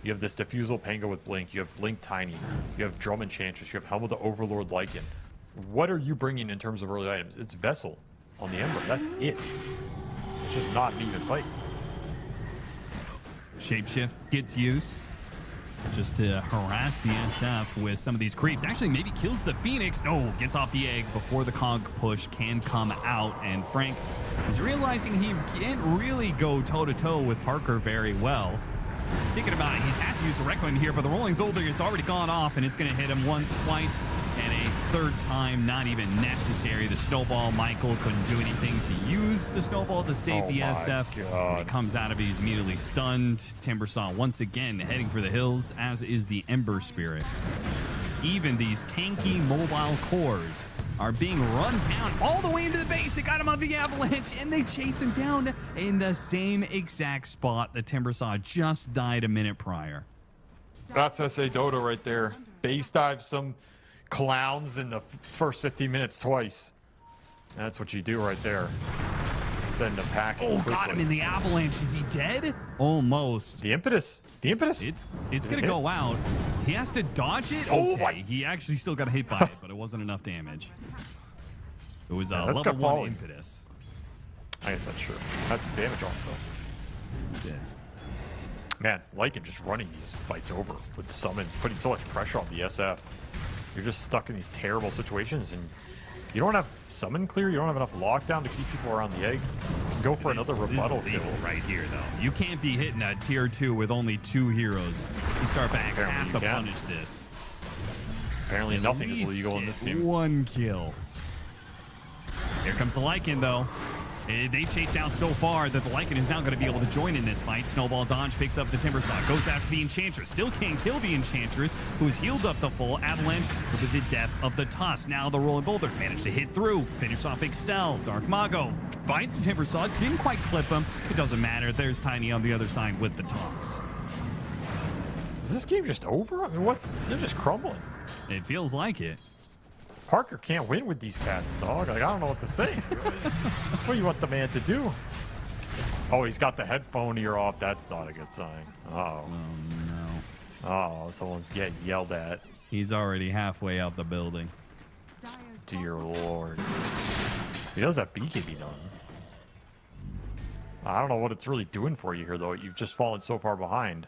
You have this Diffusal Pango with Blink. You have Blink Tiny. You have Drum Enchantress. You have Helm of the Overlord Lycan. What are you bringing in terms of early items? It's Vessel on the Ember. That's it. It's just not an even fight. Shapeshift gets used just to harass the SF with some of these creeps. Actually, maybe kills the Phoenix. No, gets off the egg before the cog push can come out. And Frank is realizing he can't really go toe-to-toe with Parker very well. He's thinking about it. He has to use the Requiem here, but the Rolling Thunder has already gone off, and it's going to hit him once, twice, and a third time not even necessary. The Snowball, Michael couldn't do anything to use the Snowball to save Oh the my SF. God. When it comes out of it, he's immediately stunned. Timbersaw once again heading for the hills, as is the Ember Spirit. Even these tanky mobile cores are being run down all the way into the base. They got him on the avalanche, and they chase him down in the same exact spot the Timbersaw just died a minute prior. That's SA Dota right there. Base dive some clowns in the first 15 minutes twice. That's what you do right there. Send a pack. Oh, got him in the avalanche. Is he dead? Almost. The impetus. The impetus. It's Is gonna it hit? go out. He has to dodge it. Oh, Okay, my- he actually still got hit by it, but it wasn't enough damage. It was a that's level got 1 falling. impetus. I guess that's true. That's damage off though. Yeah. Man, Lycan just running these fights over with summons, putting so much pressure on the SF. You're just stuck in these terrible situations, and you don't have summon clear. You don't have enough lockdown to keep people around the egg. You can go for another This is rebuttal kill. illegal right here, though. You can't be hitting a tier 2 with only 2 heroes. You start backs Apparently have you to can. punish this. Apparently, nothing is At least illegal in get this game. 1 kill. Here comes the Lycan, though. They chase down so far that the Lycan is now going to be able to join in this fight. Snowball Dodge picks up the Timbersaw, goes after the Enchantress. Still can't kill the Enchantress, who is healed up to full. Avalanche with the death of the Tusk. Now the Rolling Boulder managed to hit through, finish off Excel. Dark Mago finds the Timbersaw, didn't quite clip him. It doesn't matter. There's Tiny on the other side with the Toss. Is this game just over? I mean, they're just crumbling. It feels like it. Parker can't win with these cats, dog. Like, I don't know what to say. What do you want the man to do? Oh, he's got the headphone ear off. That's not a good sign. Oh. No. Oh, someone's getting yelled at. He's already halfway out the building. Dire's Dear bottom Lord. He does have BKB done. I don't know what it's really doing for you here, though. You've just fallen so far behind.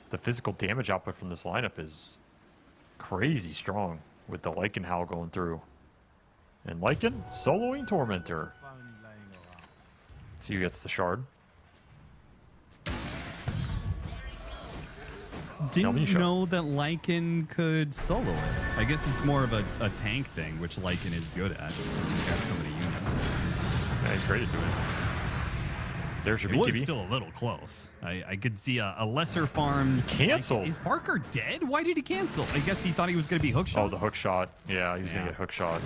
The physical damage output from this lineup is crazy strong with the Lycan Howl going through. And Lycan soloing Tormentor. See who gets the shard. Didn't Misha. know that Lycan could solo it. I guess it's more of a tank thing, which Lycan is good at since he's got so many units. Yeah, he's great at doing it. There's your It was BKB. still a little close. I could see a lesser farm. Canceled. Is Parker dead? Why did he cancel? I guess he thought he was going to be hookshot. Oh, the hook shot. Yeah, he's Yeah. gonna get hook shot.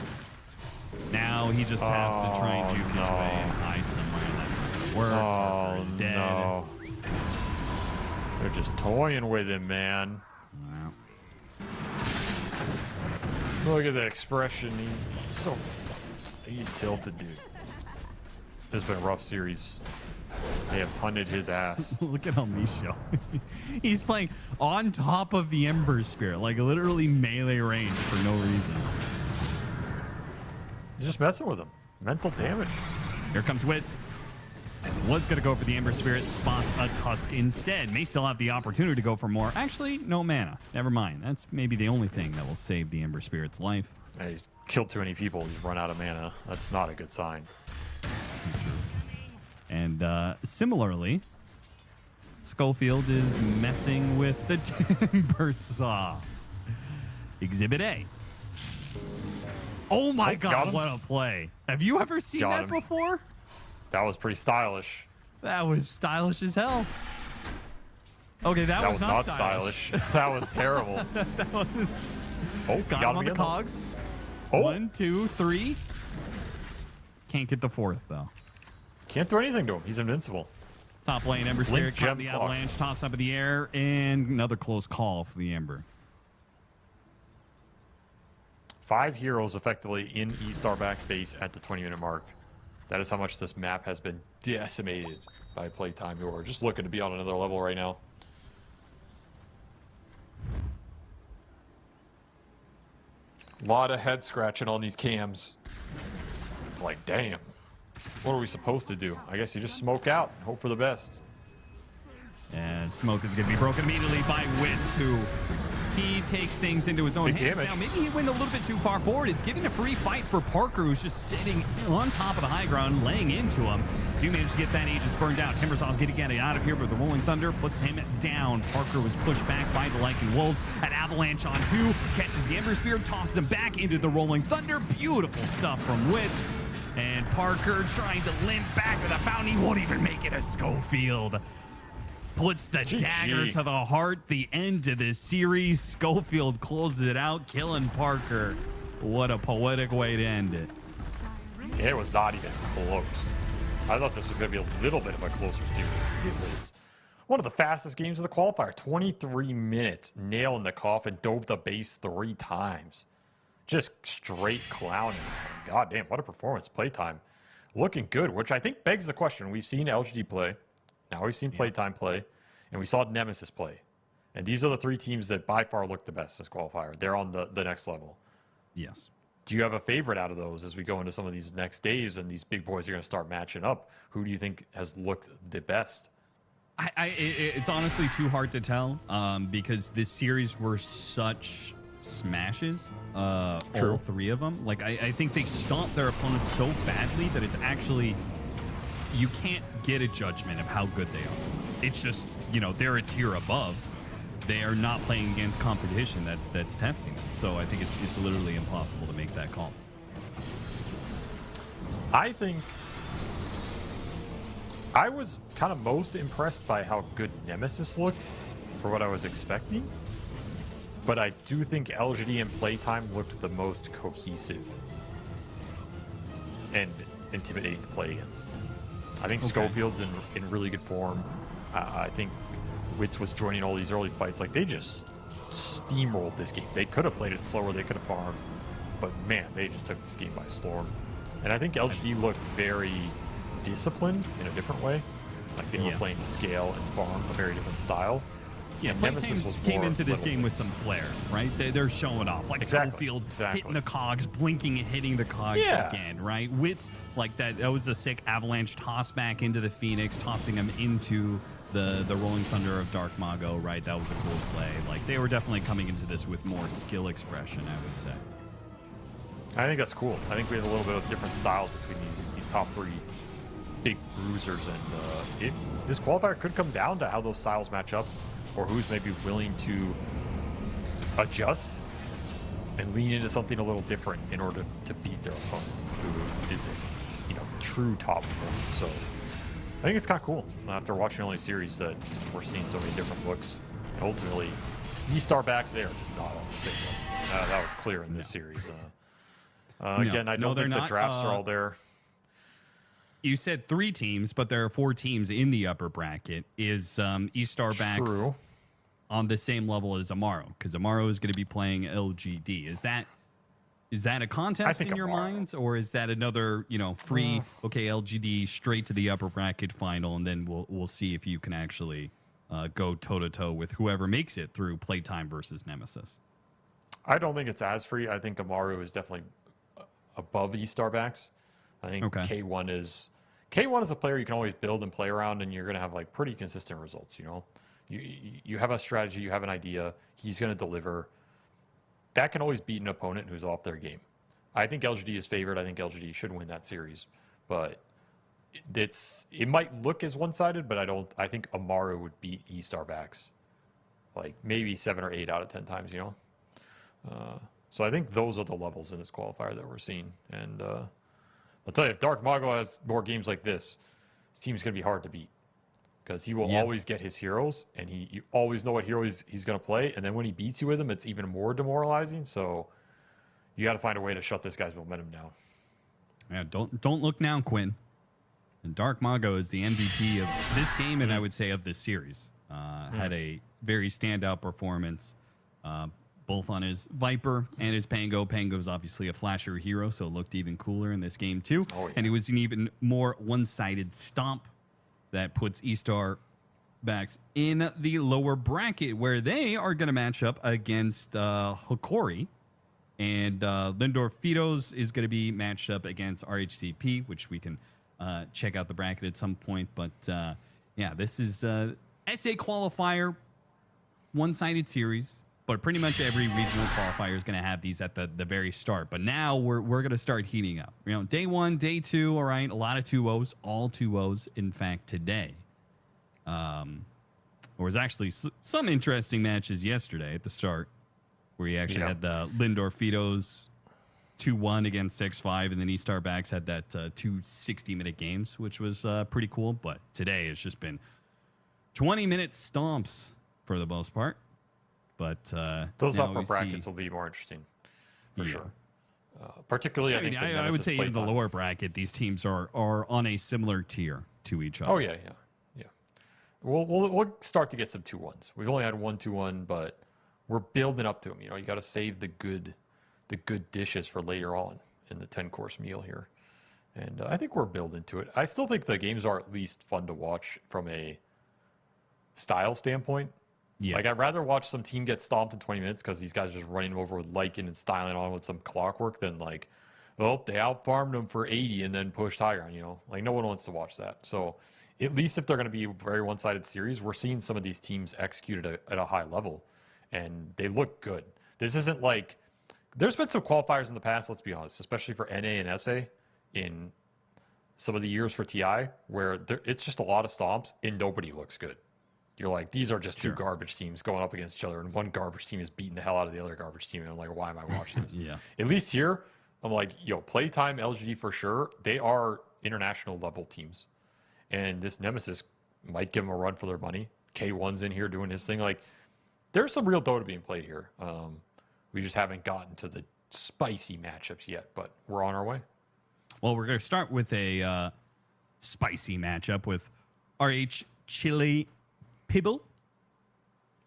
Now he just has to try and Oh, juke his no. way and hide somewhere. That's not going to work. Oh, Parker is dead. no. They're just toying with him, man. Wow. Look at the expression. He's tilted, dude. This has been a rough series. They have punted his ass. Look at Misha. He's playing on top of the Ember Spirit, like literally melee range for no reason. He's just messing with him. Mental damage. Here comes Wits. Was going to go for the Ember Spirit, spots a Tusk instead. May still have the opportunity to go for more. Actually, no mana. Never mind. That's maybe the only thing that will save the Ember Spirit's life. Yeah, he's killed too many people. He's run out of mana. That's not a good sign. And similarly, Schofield is messing with the Timber Saw. Exhibit A. Oh my got God, him. what a play. Have you ever seen Got that him. before? That was pretty stylish. That was stylish as hell. Okay, that was not stylish. That was terrible. That was... Oh, Got him on the cogs. Oh. 1, 2, 3. Can't get the fourth, though. Can't do anything to him. He's invincible. Top lane, Ember Spirit, caught gem the clock. avalanche, toss up in the air, and another close call for the Ember. 5 heroes effectively in E-Star backspace at the 20-minute mark. That is how much this map has been decimated by Playtime, who are just looking to be on another level right now. A lot of head scratching on these cams. It's like, damn. What are we supposed to do? I guess you just smoke out and hope for the best. And smoke is going to be broken immediately by Witz, who he takes things into his own Big hands. damage. Now, maybe he went a little bit too far forward. It's giving a free fight for Parker, who's just sitting on top of the high ground, laying into him. Do manage to get that Aegis burned out. Timbersaw's getting out of here, but the Rolling Thunder puts him down. Parker was pushed back by the Lycan Wolves. An Avalanche on 2, catches the Ember Spear, tosses him back into the Rolling Thunder. Beautiful stuff from Witz. And Parker trying to limp back to the fountain. He won't even make it a Schofield. Puts the GG. dagger to the heart, the end of this series. Schofield closes it out, killing Parker. What a poetic way to end it. It was not even close. I thought this was going to be a little bit of a closer series. It was one of the fastest games of the qualifier. 23 minutes, nail in the coffin, dove the base 3 times. Just straight clowning. God damn, what a performance. Playtime looking good, which I think begs the question. We've seen LGD play. Now we've seen Playtime play. And we saw Nemesis play. And these are the 3 teams that by far look the best this qualifier. They're on the next level. Yes. Do you have a favorite out of those as we go into some of these next days and these big boys are going to start matching up? Who do you think has looked the best? It's honestly too hard to tell because this series were such smashes, all 3 of them. Like, I think they stomped their opponents so badly that it's actually, you can't get a judgment of how good they are. It's just, you know, they're a tier above. They are not playing against competition that's testing them. So I think it's literally impossible to make that call. I think I was kind of most impressed by how good Nemesis looked for what I was expecting. But I do think LGD and Playtime looked the most cohesive and intimidating to play against. I think Schofield's in really good form. I think Witz was joining all these early fights. Like, they just steamrolled this game. They could have played it slower. They could have farmed. But, man, they just took this game by storm. And I think LGD looked very disciplined in a different way. Like, they were playing to scale and farm a very different style. Yeah, And Playtime Nemesis was came more into this little game with things. some flair, right? They're showing off. Like Schofield hitting the cogs, blinking and hitting the cogs again, right? Witz, like that was a sick avalanche toss back into the Phoenix, tossing him into the Rolling Thunder of Dark Mago, right? That was a cool play. Like, they were definitely coming into this with more skill expression, I would say. I think that's cool. I think we had a little bit of different styles between these top 3 big bruisers, and this qualifier could come down to how those styles match up, or who's maybe willing to adjust and lean into something a little different in order to beat their opponent, who is a true top performer. So I think it's kind of cool after watching all these series that we're seeing so many different looks. And ultimately, these star backs there are just not on the same level. That was clear in this series. Again, I don't think the drafts are all there. You said 3 teams, but there are 4 teams in the upper bracket. Is E-Star Backs on the same level as Amaro? Because Amaro is going to be playing LGD. Is that a contest in your minds, or is that another free LGD straight to the upper bracket final, and then we'll see if you can actually go toe to toe with whoever makes it through Playtime versus Nemesis? I don't think it's as free. I think Amaru is definitely above E-Star Backs. I think K1 is K1 is a player you can always build and play around, and you're going to have like pretty consistent results. You know, you have a strategy, you have an idea, he's going to deliver. That can always beat an opponent who's off their game. I think LGD is favored. I think LGD should win that series, but it might look as one-sided, but I think Amaru would beat E-Star backs like maybe 7 or 8 out of 10 times. You know, so I think those are the levels in this qualifier that we're seeing, and. I'll tell you, if Dark Mago has more games like this, his team's going to be hard to beat because he will always get his heroes, and you always know what hero he's going to play. And then when he beats you with them, it's even more demoralizing. So you got to find a way to shut this guy's momentum down. Yeah, don't look now, Quinn. And Dark Mago is the MVP of this game, and I would say of this series. Had a very standout performance. Both on his Viper and his Pango. Pango's obviously a flasher hero, so it looked even cooler in this game too. Oh, yeah. And it was an even more one-sided stomp that puts E-Star backs in the lower bracket, where they are going to match up against Hikori. And Lindor Fitos is going to be matched up against RHCP, which we can check out the bracket at some point. But yeah, this is SA qualifier, one-sided series. But pretty much every regional qualifier is going to have these at the very start. But now we're going to start heating up. You know, day 1, day 2, all right, a lot of 2-0s, all 2-0s, in fact, today. There was actually some interesting matches yesterday at the start where you actually had the Lindor Fitos 2-1 against X5, and then E-Star Backs had that 2 60-minute games, which was pretty cool. But today it's just been 20-minute stomps for the most part. But those upper brackets will be more interesting, for sure. Particularly, I think I would say even the lower bracket, these teams are on a similar tier to each other. Oh yeah. We'll start to get some 2-1s. We've only had 1 2-1, but we're building up to them. You know, you got to save the good dishes for later on in the 10-course meal here, and I think we're building to it. I still think the games are at least fun to watch from a style standpoint. Yeah. Like, I'd rather watch some team get stomped in 20 minutes because these guys are just running over with Lycan and styling on with some clockwork than like, well, they out-farmed them for 80 and then pushed higher. You know, like, no one wants to watch that. So at least if they're going to be a very one-sided series, we're seeing some of these teams executed at a high level, and they look good. This isn't like, there's been some qualifiers in the past, let's be honest, especially for NA and SA in some of the years for TI, where it's just a lot of stomps and nobody looks good. You're like, these are just two garbage teams going up against each other, and one garbage team is beating the hell out of the other garbage team. And I'm like, why am I watching this? At least here, I'm like, Playtime, LGD for sure. They are international level teams. And this Nemesis might give them a run for their money. K1's in here doing his thing. Like, there's some real Dota being played here. We just haven't gotten to the spicy matchups yet, but we're on our way. Well, we're going to start with a spicy matchup with RH Chile Pibble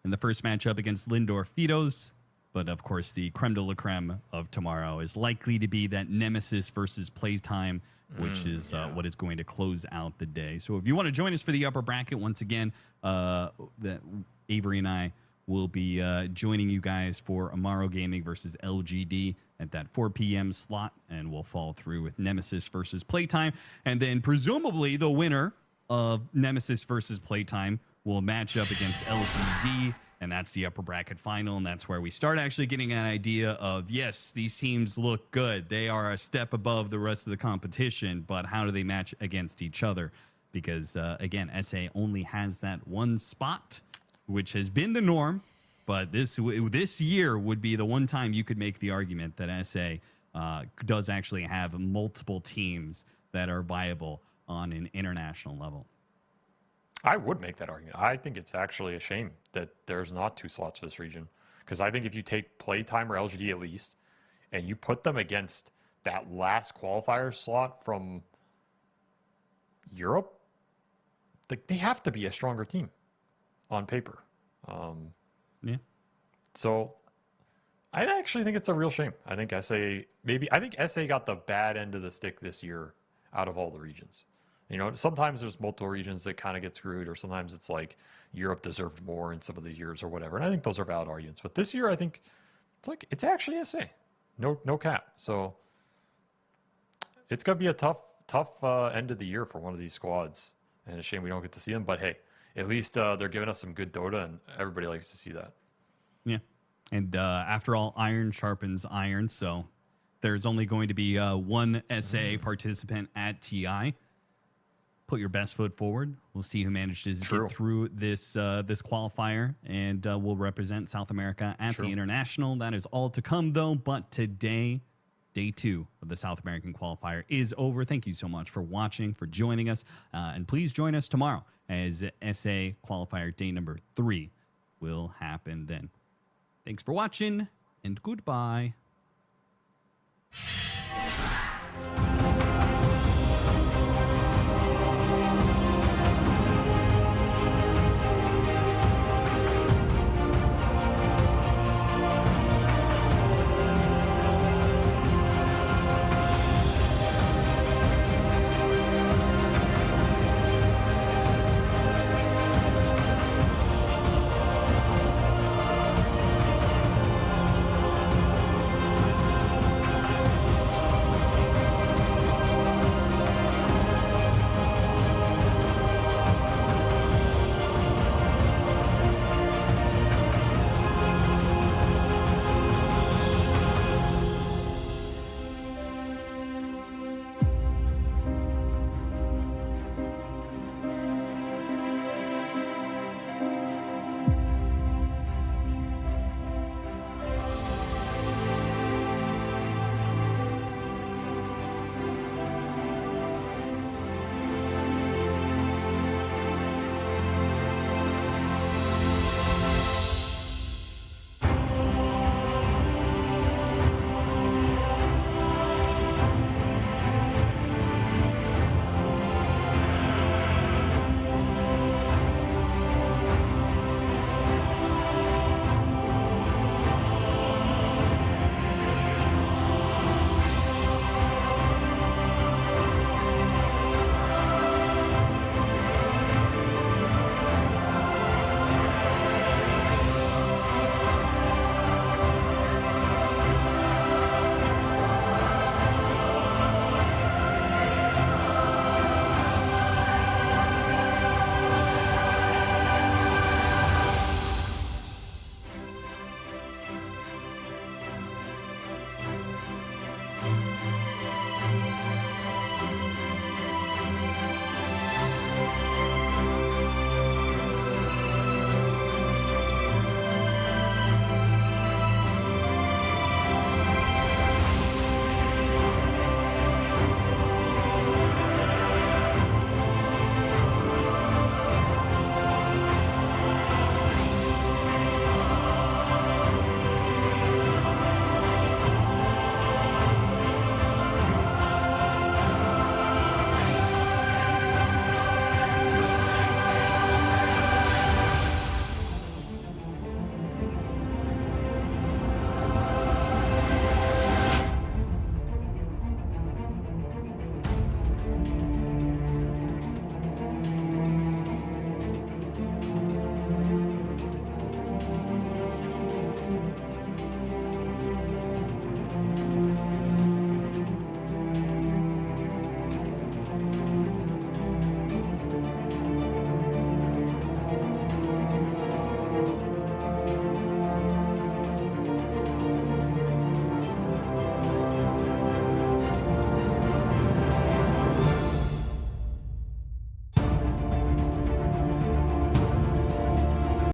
in the first matchup against Lindor Fitos. But of course, the creme de la creme of tomorrow is likely to be that Nemesis versus Playtime, which is what is going to close out the day. So if you want to join us for the upper bracket, once again, Avery and I will be joining you guys for Amaro Gaming versus LGD at that 4 p.m. slot, and we'll follow through with Nemesis versus Playtime. And then presumably the winner of Nemesis versus Playtime will match up against LGD, and that's the upper bracket final, and that's where we start actually getting an idea of, yes, these teams look good. They are a step above the rest of the competition, but how do they match against each other? Because, again, SA only has that one spot, which has been the norm, but this year would be the one time you could make the argument that SA does actually have multiple teams that are viable on an international level. I would make that argument. I think it's actually a shame that there's not 2 slots for this region, because I think if you take Playtime or LGD at least, and you put them against that last qualifier slot from Europe, they have to be a stronger team on paper. Yeah. So I actually think it's a real shame. I think SA got the bad end of the stick this year out of all the regions. You know, sometimes there's multiple regions that kind of get screwed, or sometimes it's like Europe deserved more in some of the years or whatever. And I think those are valid arguments. But this year, I think it's actually SA. No cap. So it's going to be a tough tough end of the year for one of these squads, and a shame we don't get to see them. But hey, at least they're giving us some good Dota, and everybody likes to see that. Yeah. And after all, iron sharpens iron. So there's only going to be one SA participant at TI. Put your best foot forward. We'll see who manages to get through this this qualifier, and we'll represent South America at the International. That is all to come, though. But today, day 2 of the South American qualifier is over. Thank you so much for watching, for joining us. And please join us tomorrow as SA qualifier day number 3 will happen then. Thanks for watching, and goodbye.